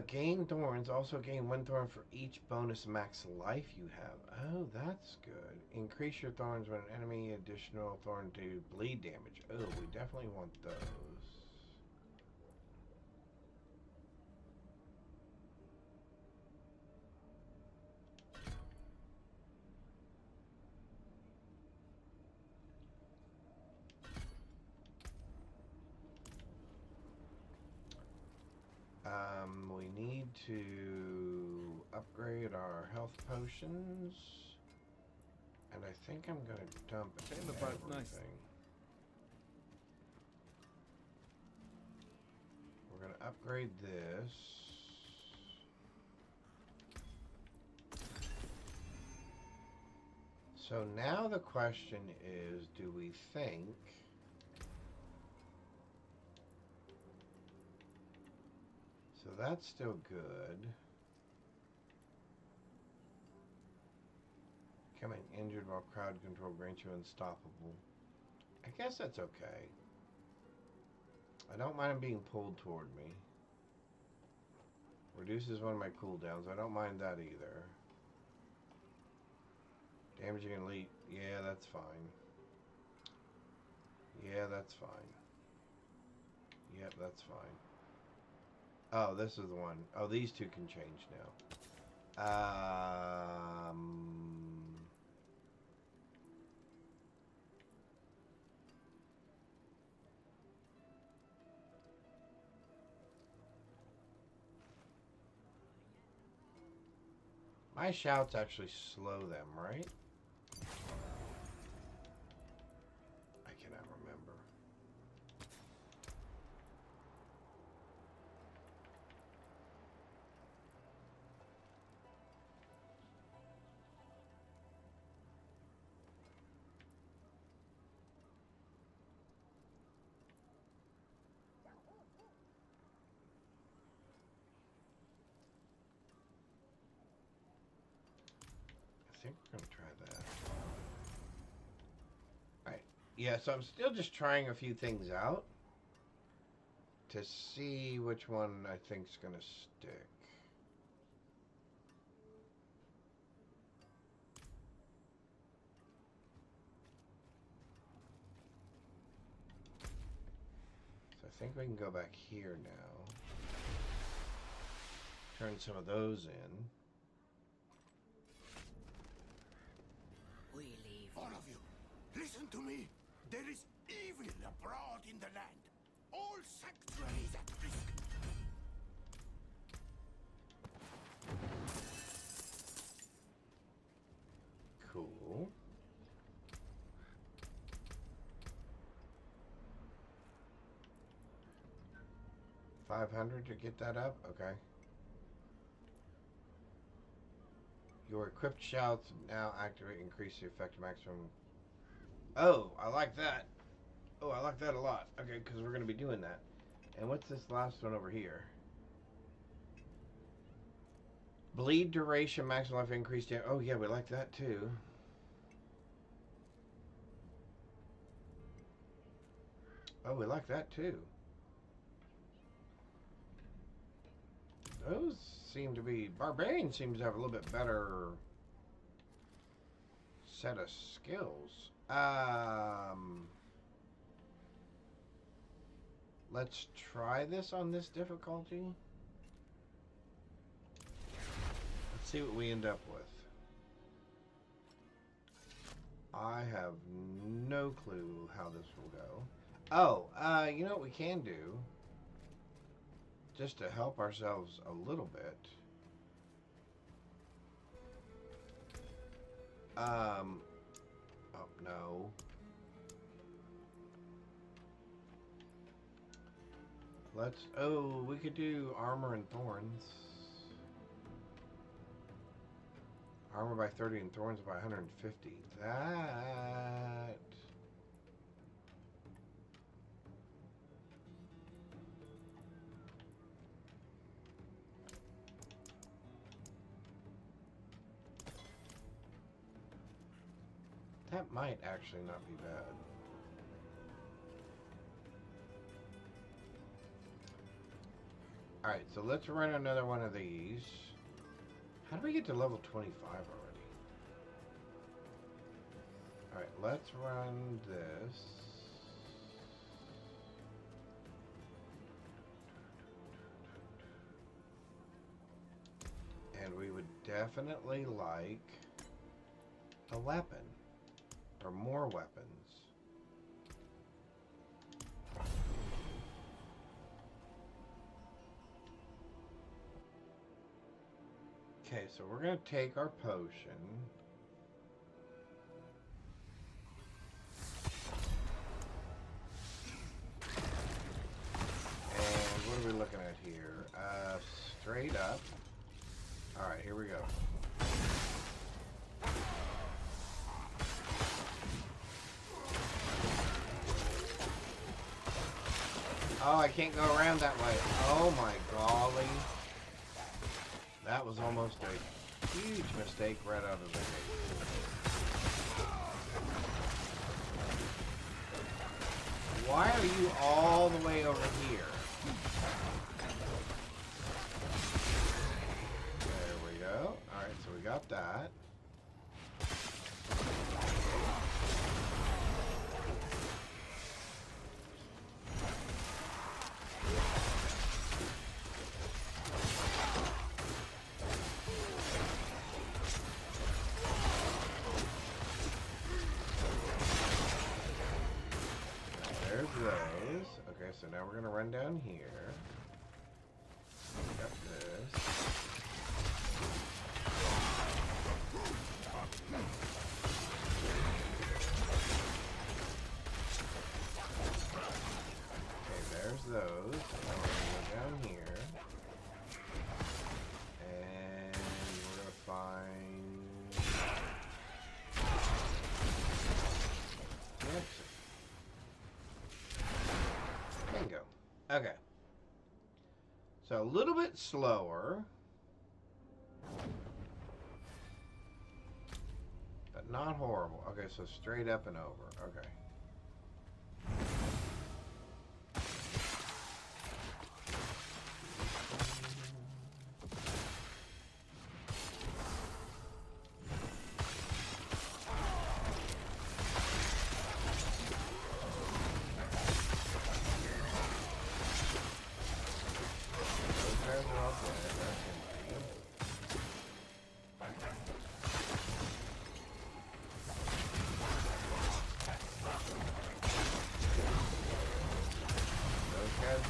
Gain thorns. Also gain 1 thorn for each bonus max life you have. Oh, that's good. Increase your thorns when an enemy additional thorn to bleed damage. Oh, we definitely want those. We need to upgrade our health potions, and I think I'm gonna dump everything. We're gonna upgrade this. So now the question is, do we think so that's still good. Becoming injured while crowd control grants you unstoppable. I guess that's okay. I don't mind him being pulled toward me. Reduces one of my cooldowns. I don't mind that either. Damaging elite. Yeah, that's fine. Yeah, that's fine. Yep, that's fine. Oh, this is the one. Oh, these two can change now. My shouts actually slow them, right? I cannot remember. I think we're going to try that. Alright. Yeah, so I'm still just trying a few things out to see which one I think is going to stick. So I think we can go back here now. turn some of those in. We leave. All of you, listen to me. There is evil abroad in the land. All sanctuaries at risk. Cool. $500 to get that up? Okay. Your equipped shouts now activate, increase the effective maximum. Oh, I like that. Oh, I like that a lot. Okay, because we're going to be doing that. And what's this last one over here? Bleed duration, maximum life increase. Oh, yeah, we like that too. Oh, we like that too. Those seem to be... Barbarian seems to have a little bit better set of skills. Let's try this on this difficulty. Let's see what we end up with. I have no clue how this will go. Oh, you know what we can do? Just to help ourselves a little bit. Oh, no. We could do armor and thorns. Armor by 30 and thorns by 150. That might actually not be bad. Alright, so let's run another one of these. How do we get to level 25 already? Alright, let's run this. And we would definitely like a weapon. Or more weapons. Okay, so we're going to take our potion. And what are we looking at here? Straight up. Alright, here we go. Oh, I can't go around that way. Oh my golly. That was almost a huge mistake right out of the gate. Why are you all the way over here? There we go. Alright, so we got that. So now we're going to run down here. Got this. Okay, there's those. Now we're going to go down here. And we're going to find... Next. Bingo. Okay. So a little bit slower. But not horrible. Okay, so straight up and over. Okay.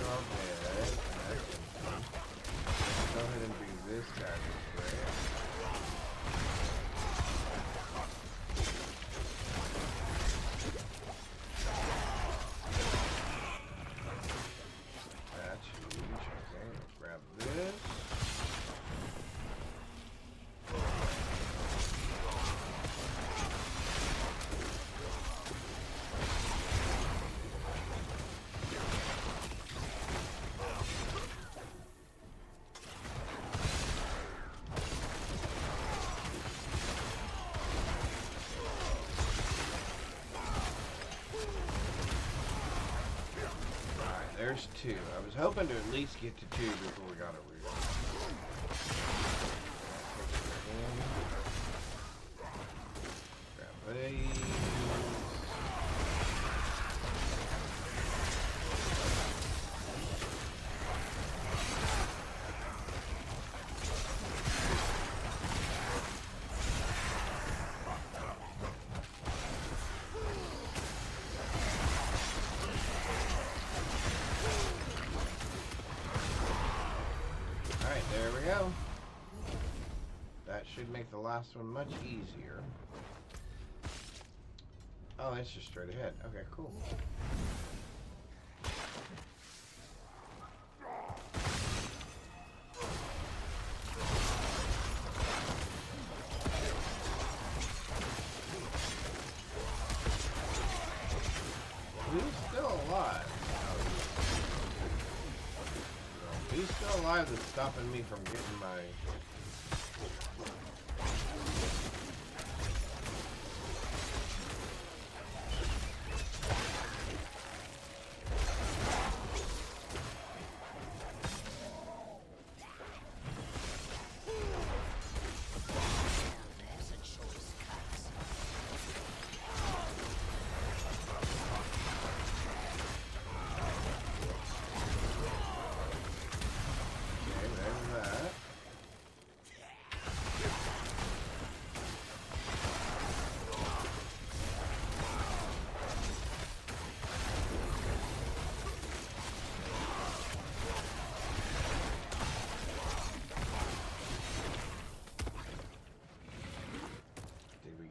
dead. Go ahead and do this guy real quick. That's huge. Okay, let's grab this. There's two. I was hoping to at least get to two before we got a root. Grab these. There we go. That should make the last one much easier. Oh, it's just straight ahead. Okay, cool. Who's still alive? Who's still alive that's stopping me from getting my...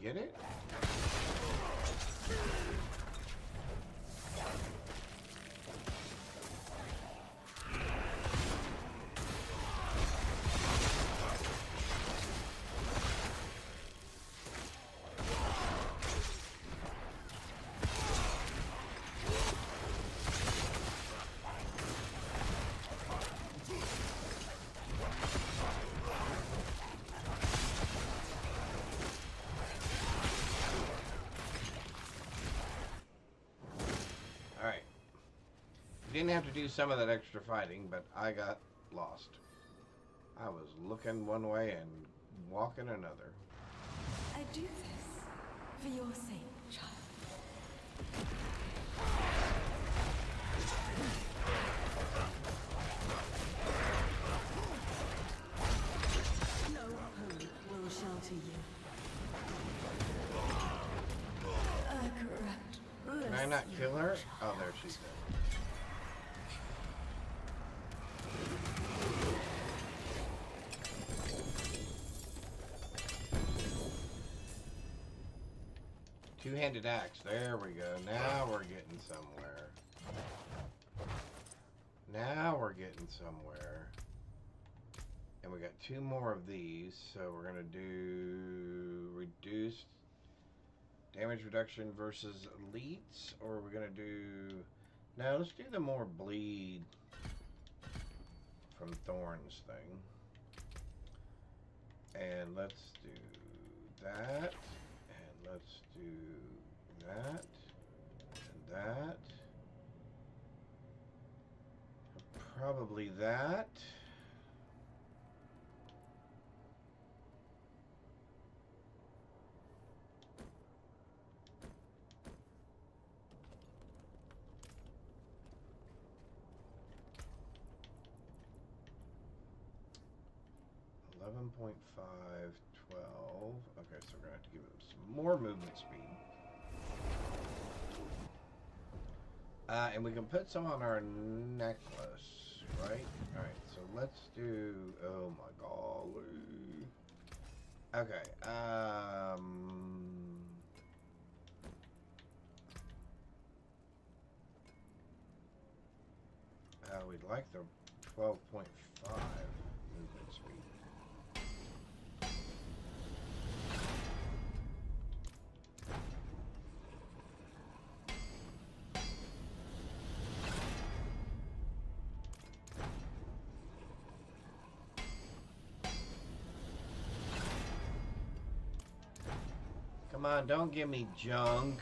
Get it? Didn't have to do some of that extra fighting, but I got lost. I was looking one way and walking another. I do this for your sake, child. No home will shelter you. Can I not kill her? Oh, there she's dead. Two-handed axe. There we go. Now we're getting somewhere. Now we're getting somewhere. And we got two more of these, so we're gonna do reduced damage reduction versus elites, or we're gonna do... No, let's do the more bleed from Thorns thing. And let's do that. And let's do that. And that. Probably that. .5, 12. Okay, so we're gonna have to give them some more movement speed. And we can put some on our necklace, right? Alright, so let's do... Oh my golly. Okay, we'd like the 12.5 movement speed. Come on, don't give me junk.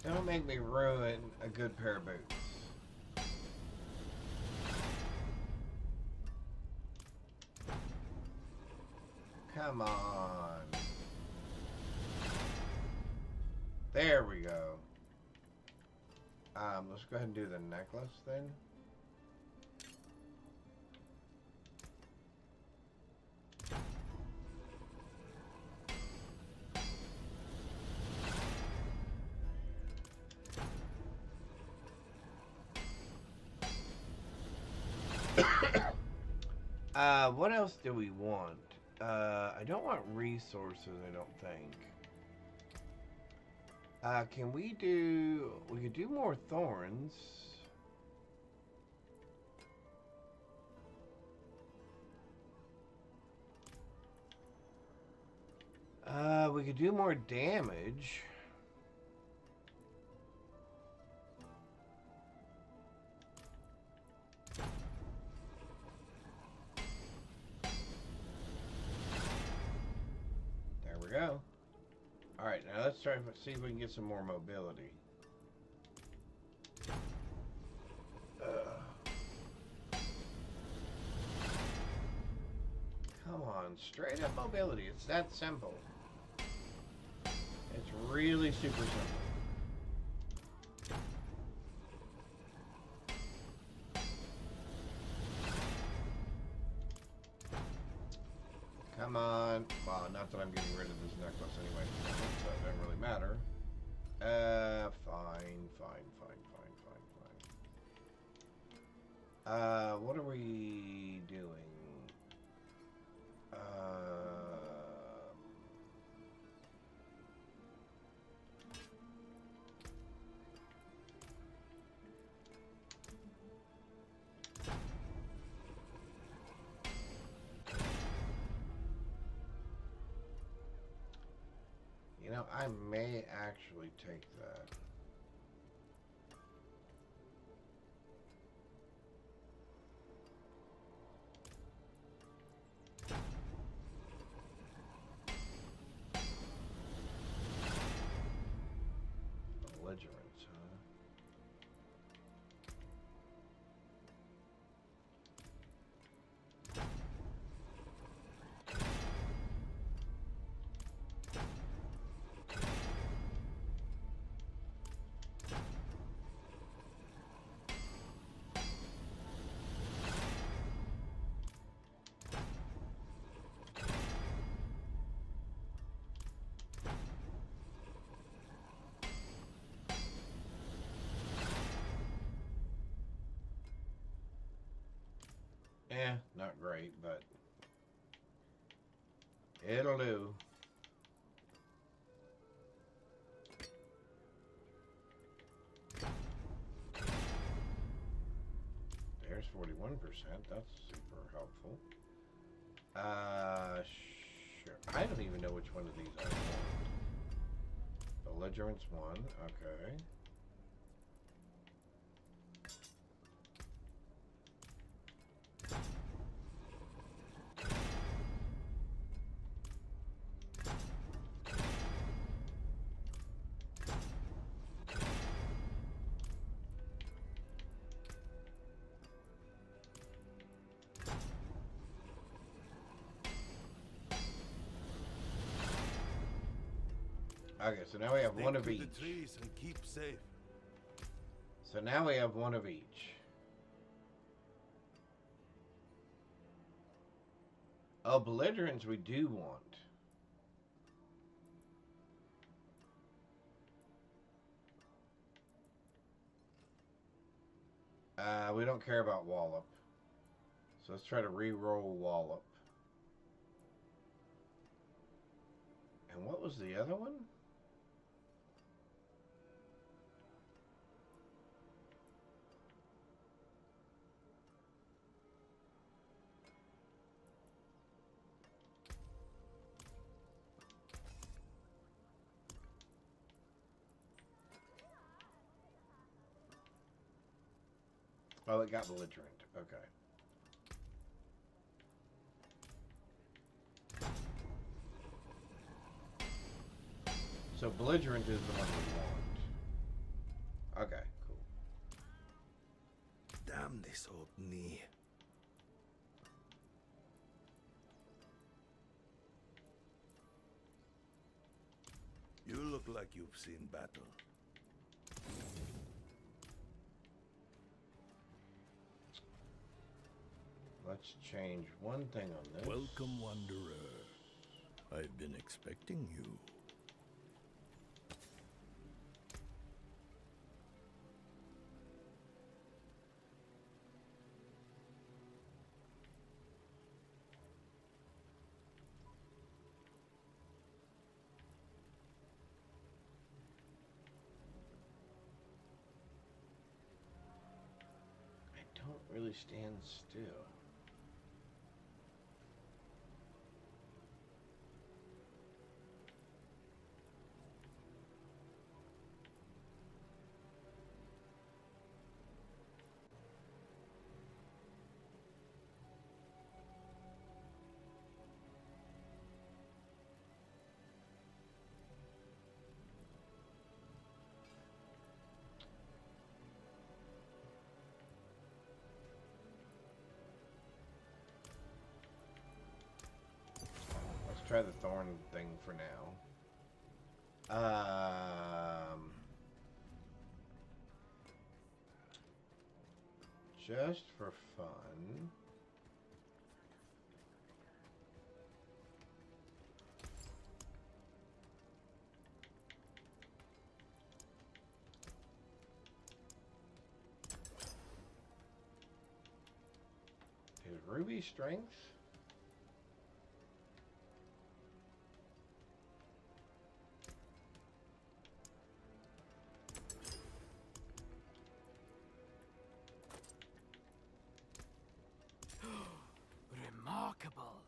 Don't make me ruin a good pair of boots. Come on. There we go. Let's go ahead and do the necklace then. What else do we want? I don't want resources, I don't think. Can we do... We could do more thorns. We could do more damage. There we go. Alright, now let's try to see if we can get some more mobility. Come on, straight up mobility. It's that simple. It's really super simple. Come on. Well, not that I'm getting rid of this necklace anyway, so it doesn't really matter. Fine. What are we doing? You know, I may actually take that. Belligerence, huh? Eh, not great, but it'll do. There's 41%. That's super helpful. Sure. I don't even know which one of these I want. Belligerence 1, okay. Okay, so now we have one of each. The trees and keep safe. So now we have one of each. Oh, belligerence we do want. We don't care about Wallop. So let's try to re-roll Wallop. And what was the other one? Oh, it got belligerent. Okay. So belligerent is the one we want. Okay, cool. Damn this old knee. You look like you've seen battle. Let's change one thing on this. Welcome, Wanderer. I've been expecting you. I don't really stand still. Try the thorn thing for now. Just for fun. Is Ruby strength? Remarkable.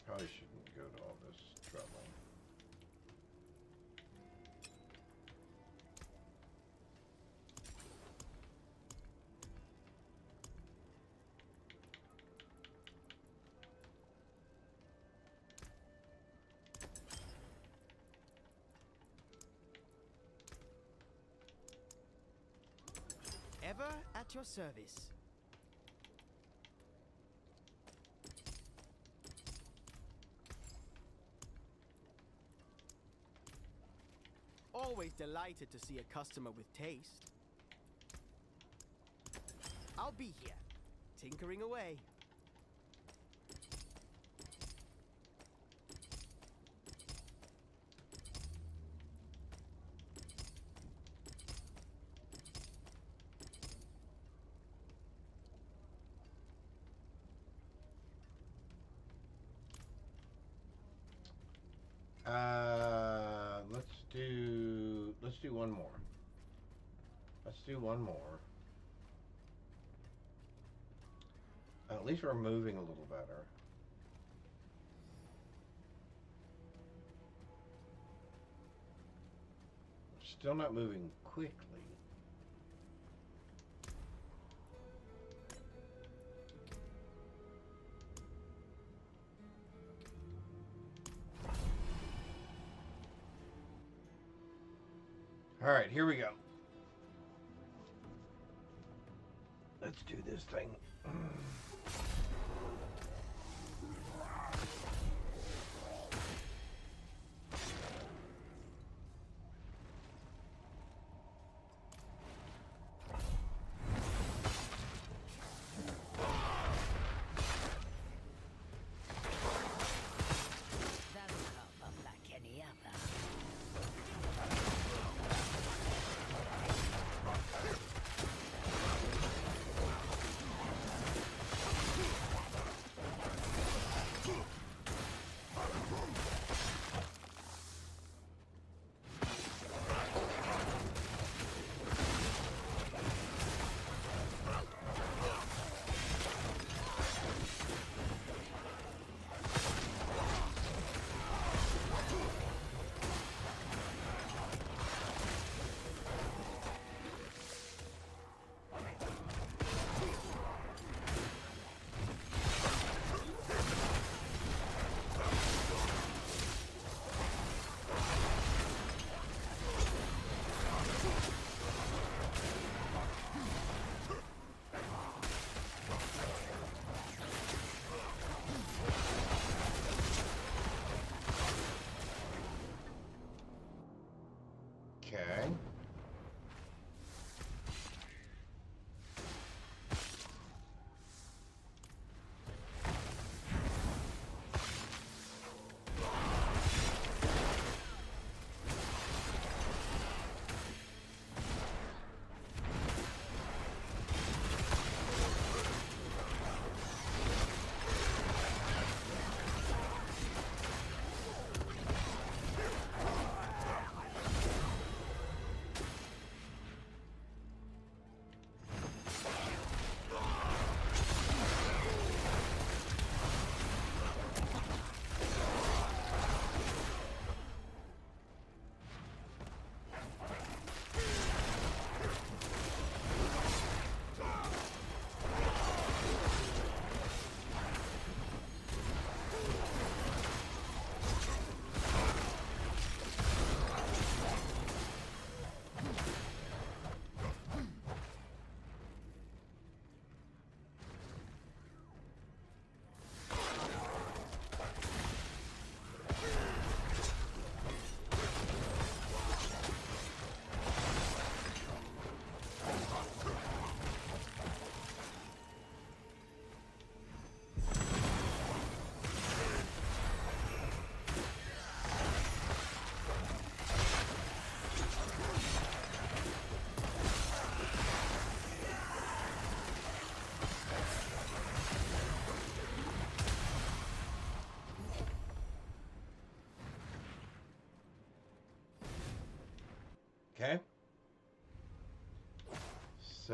Probably shouldn't go to all this trouble. Ever at your service. Always delighted to see a customer with taste. I'll be here, tinkering away. Let's do one more. Let's do one more. At least we're moving a little better. Still not moving quickly. All right, here we go. Let's do this thing.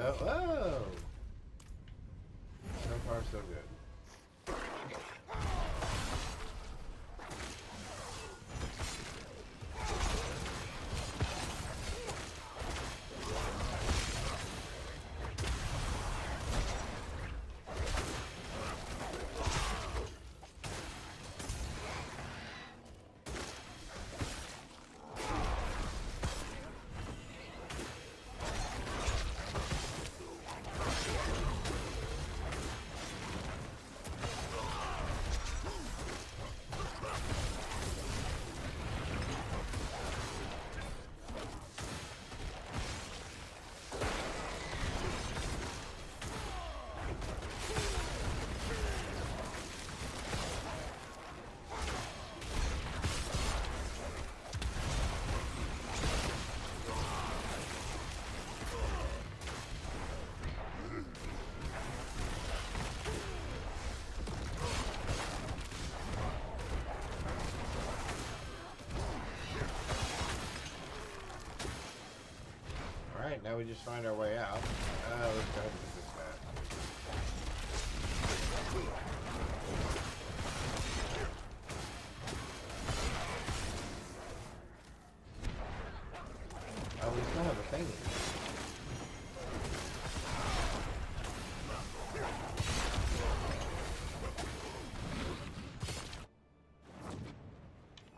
So, oh! So far, so good. Alright, now we just find our way out. Let's go ahead and do this guy. Oh, we still have a thing here.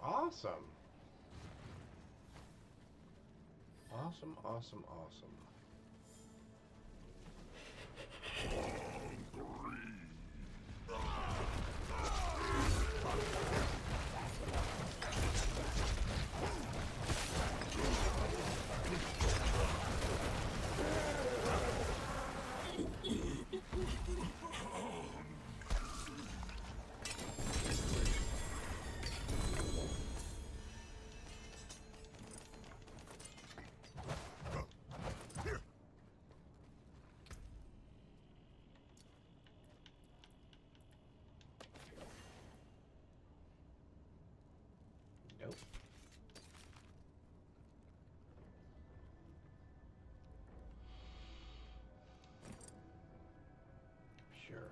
Awesome. Awesome, awesome, awesome. Nope. Sure.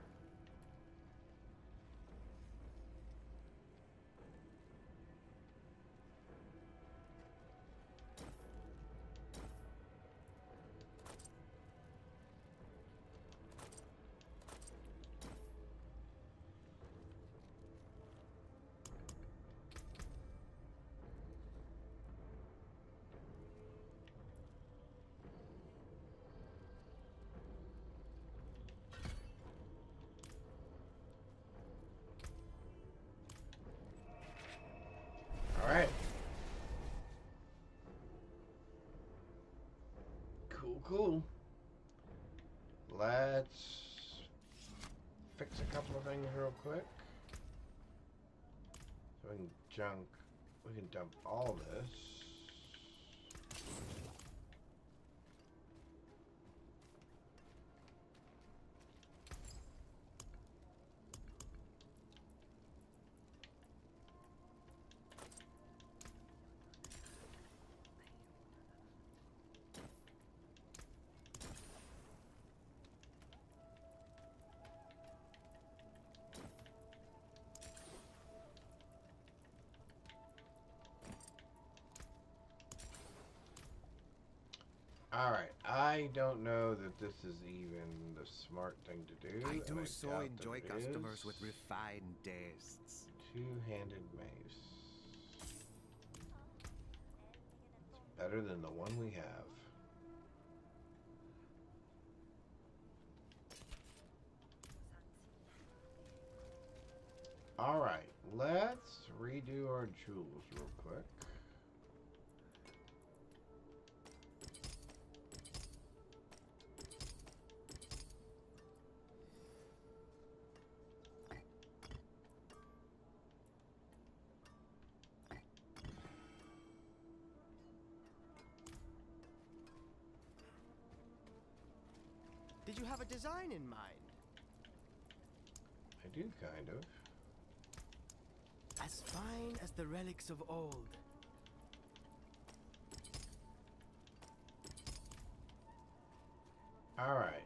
Alright. Cool. Let's fix a couple of things real quick. So we can dump all this. Alright, I don't know that this is even the smart thing to do. I and do so doubt enjoy that it customers is. with refined tastes. Two-handed mace. It's better than the one we have. Alright, let's redo our jewels real quick. Did you have a design in mind? I do, kind of. As fine as the relics of old. Alright.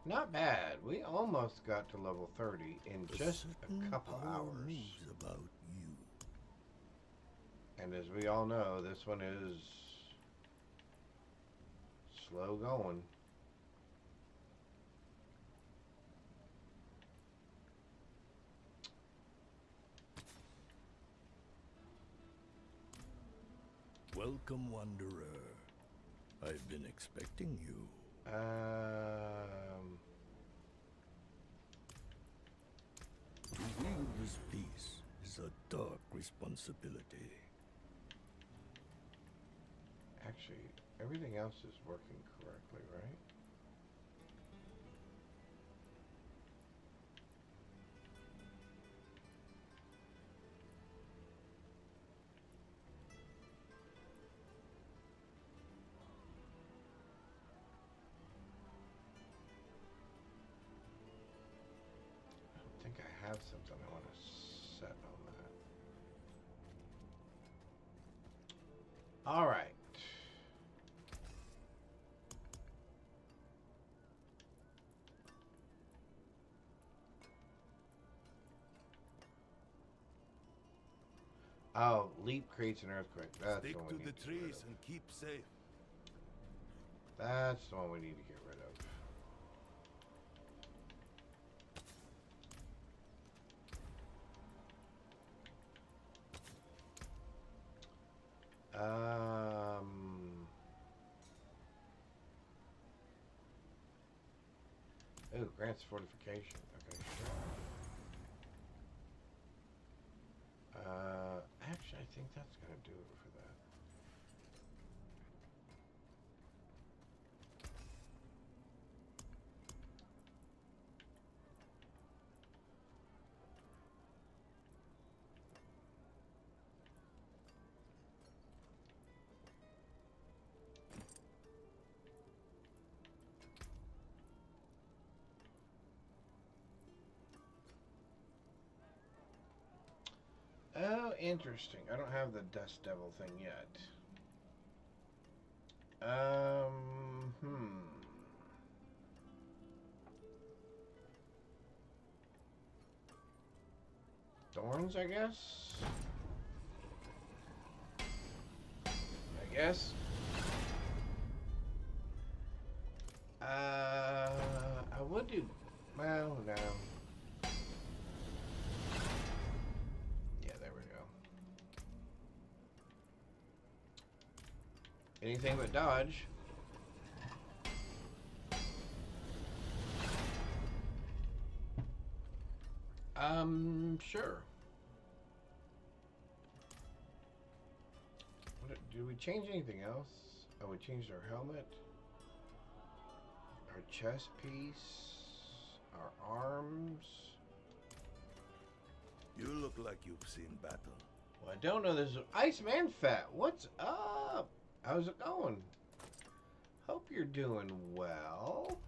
Not bad. We almost got to level 30 in just a couple hours. About you. And as we all know, this one is slow going. Welcome, Wanderer. I've been expecting you. To wield this piece is a dark responsibility. Actually, everything else is working correctly, right? I think I have something I want to set on that. All right. Oh, leap creates an earthquake. That's Stick the one to we the need to get rid trees of. and keep safe. That's the one we need to get rid of. Ooh, grants fortification. Okay, sure. Actually, I think that's gonna do it for that. Oh, interesting. I don't have the Dust Devil thing yet. Thorns, I guess? I would do... Well, no. Yeah, there we go. Anything but dodge. Sure. Did we change anything else? Oh, we changed our helmet, our chest piece, our arms. You look like you've seen battle. Well, I don't know. There's Iceman Fat. What's up? How's it going? Hope you're doing well.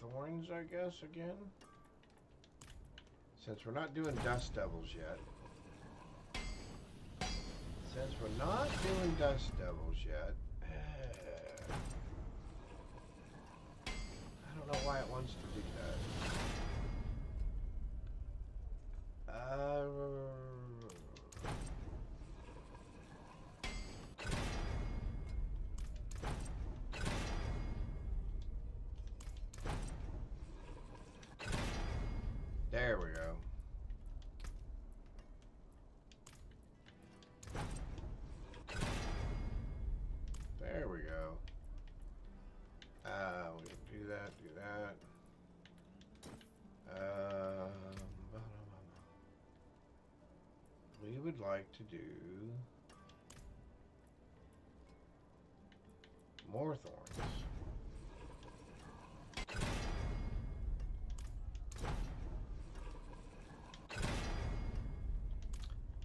Thorns, I guess, again. Since we're not doing Dust Devils yet. I don't know why it wants to do that. There we go. There we go. We do that, we would like to do more thorns.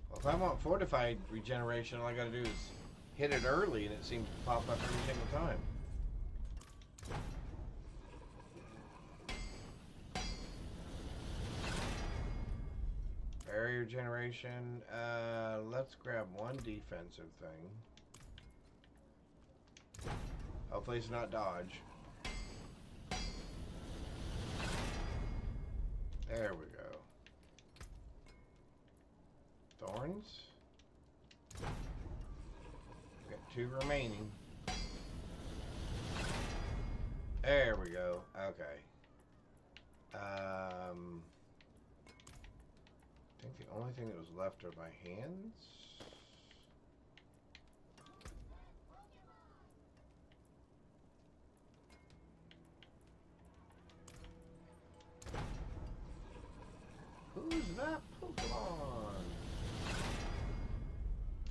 Well, if I want fortified regeneration, all I gotta do is hit it early and it seems to pop up every single time. Very tier generation. Let's grab one defensive thing. Hopefully it's not dodge. There we go. Thorns. Got 2 remaining. There we go. Okay. I think the only thing that was left are my hands. Who's that Pokemon?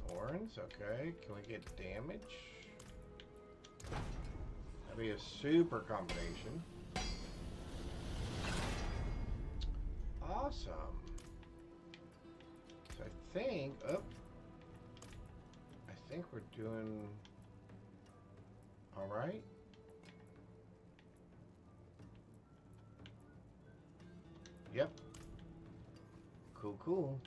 Thorns, okay. Can we get damage? That'd be a super combination. Awesome. So I think, I think we're doing all right. Yep. Cool, cool.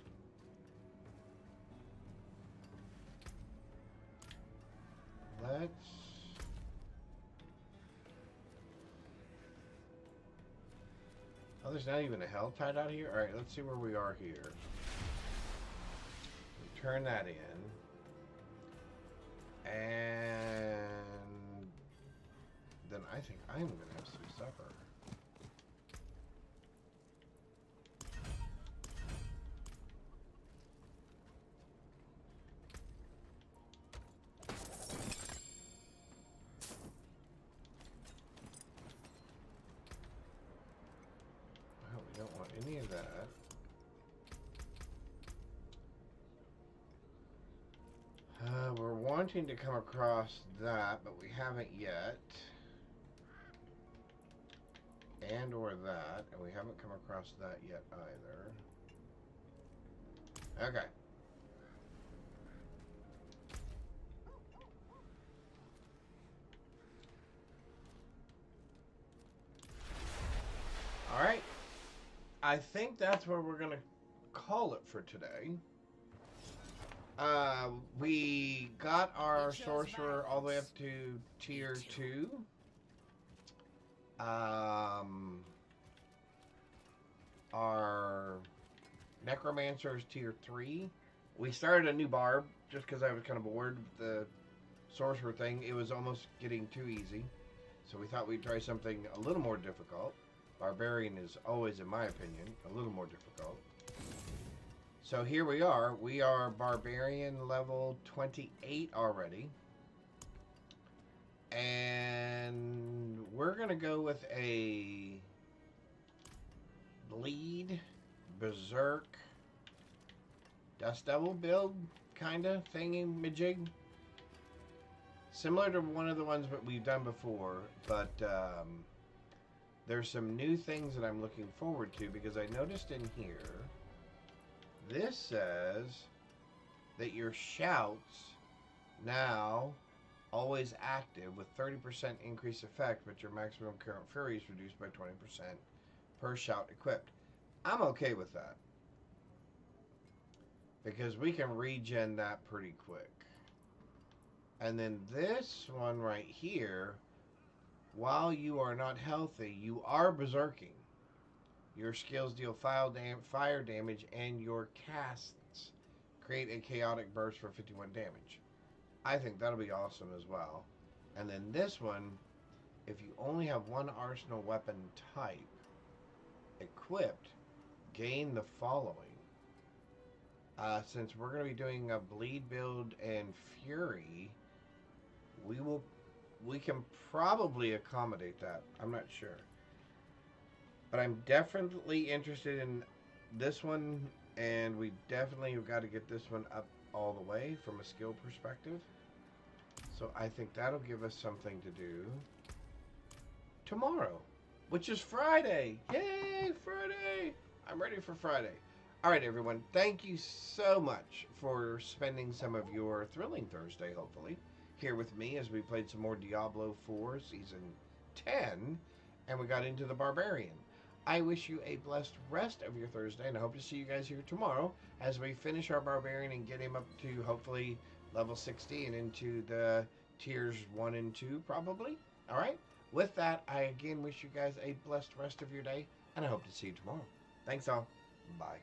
Let's... Oh, there's not even a hell tide out here? Alright, let's see where we are here. We turn that in. And... then I think I'm going to have some supper. Any of that. We're wanting to come across that, but we haven't yet. And or that, and we haven't come across that yet either. Okay. All right. I think that's where we're going to call it for today. We got our sorcerer all the way up to tier 2. Our necromancer is tier 3. We started a new barb just because I was kind of bored with the sorcerer thing. It was almost getting too easy. So we thought we'd try something a little more difficult. Barbarian is always, in my opinion, a little more difficult. So here we are. We are Barbarian level 28 already. And we're going to go with a Bleed, Berserk, Dust Devil build, kind of thingy-majig. Similar to one of the ones that we've done before, but there's some new things that I'm looking forward to because I noticed in here, this says that your shouts now always active with 30% increased effect, but your maximum current fury is reduced by 20% per shout equipped. I'm okay with that because we can regen that pretty quick. And then this one right here, while you are not healthy, you are berserking. Your skills deal fire damage, and your casts create a chaotic burst for 51 damage. I think that'll be awesome as well. And then this one, if you only have one arsenal weapon type equipped, gain the following. Since we're going to be doing a bleed build and fury, we can probably accommodate that. I'm not sure. But I'm definitely interested in this one, and we definitely have got to get this one up all the way from a skill perspective. So I think that'll give us something to do tomorrow, which is Friday. Yay, Friday! I'm ready for Friday. All right, everyone. Thank you so much for spending some of your thrilling Thursday, hopefully, here with me as we played some more Diablo 4 Season 10, and we got into the Barbarian. I wish you a blessed rest of your Thursday, and I hope to see you guys here tomorrow as we finish our barbarian and get him up to hopefully level 60 and into the tiers 1 and 2 probably. All right. With that, I again wish you guys a blessed rest of your day, and I hope to see you tomorrow. Thanks all. Bye.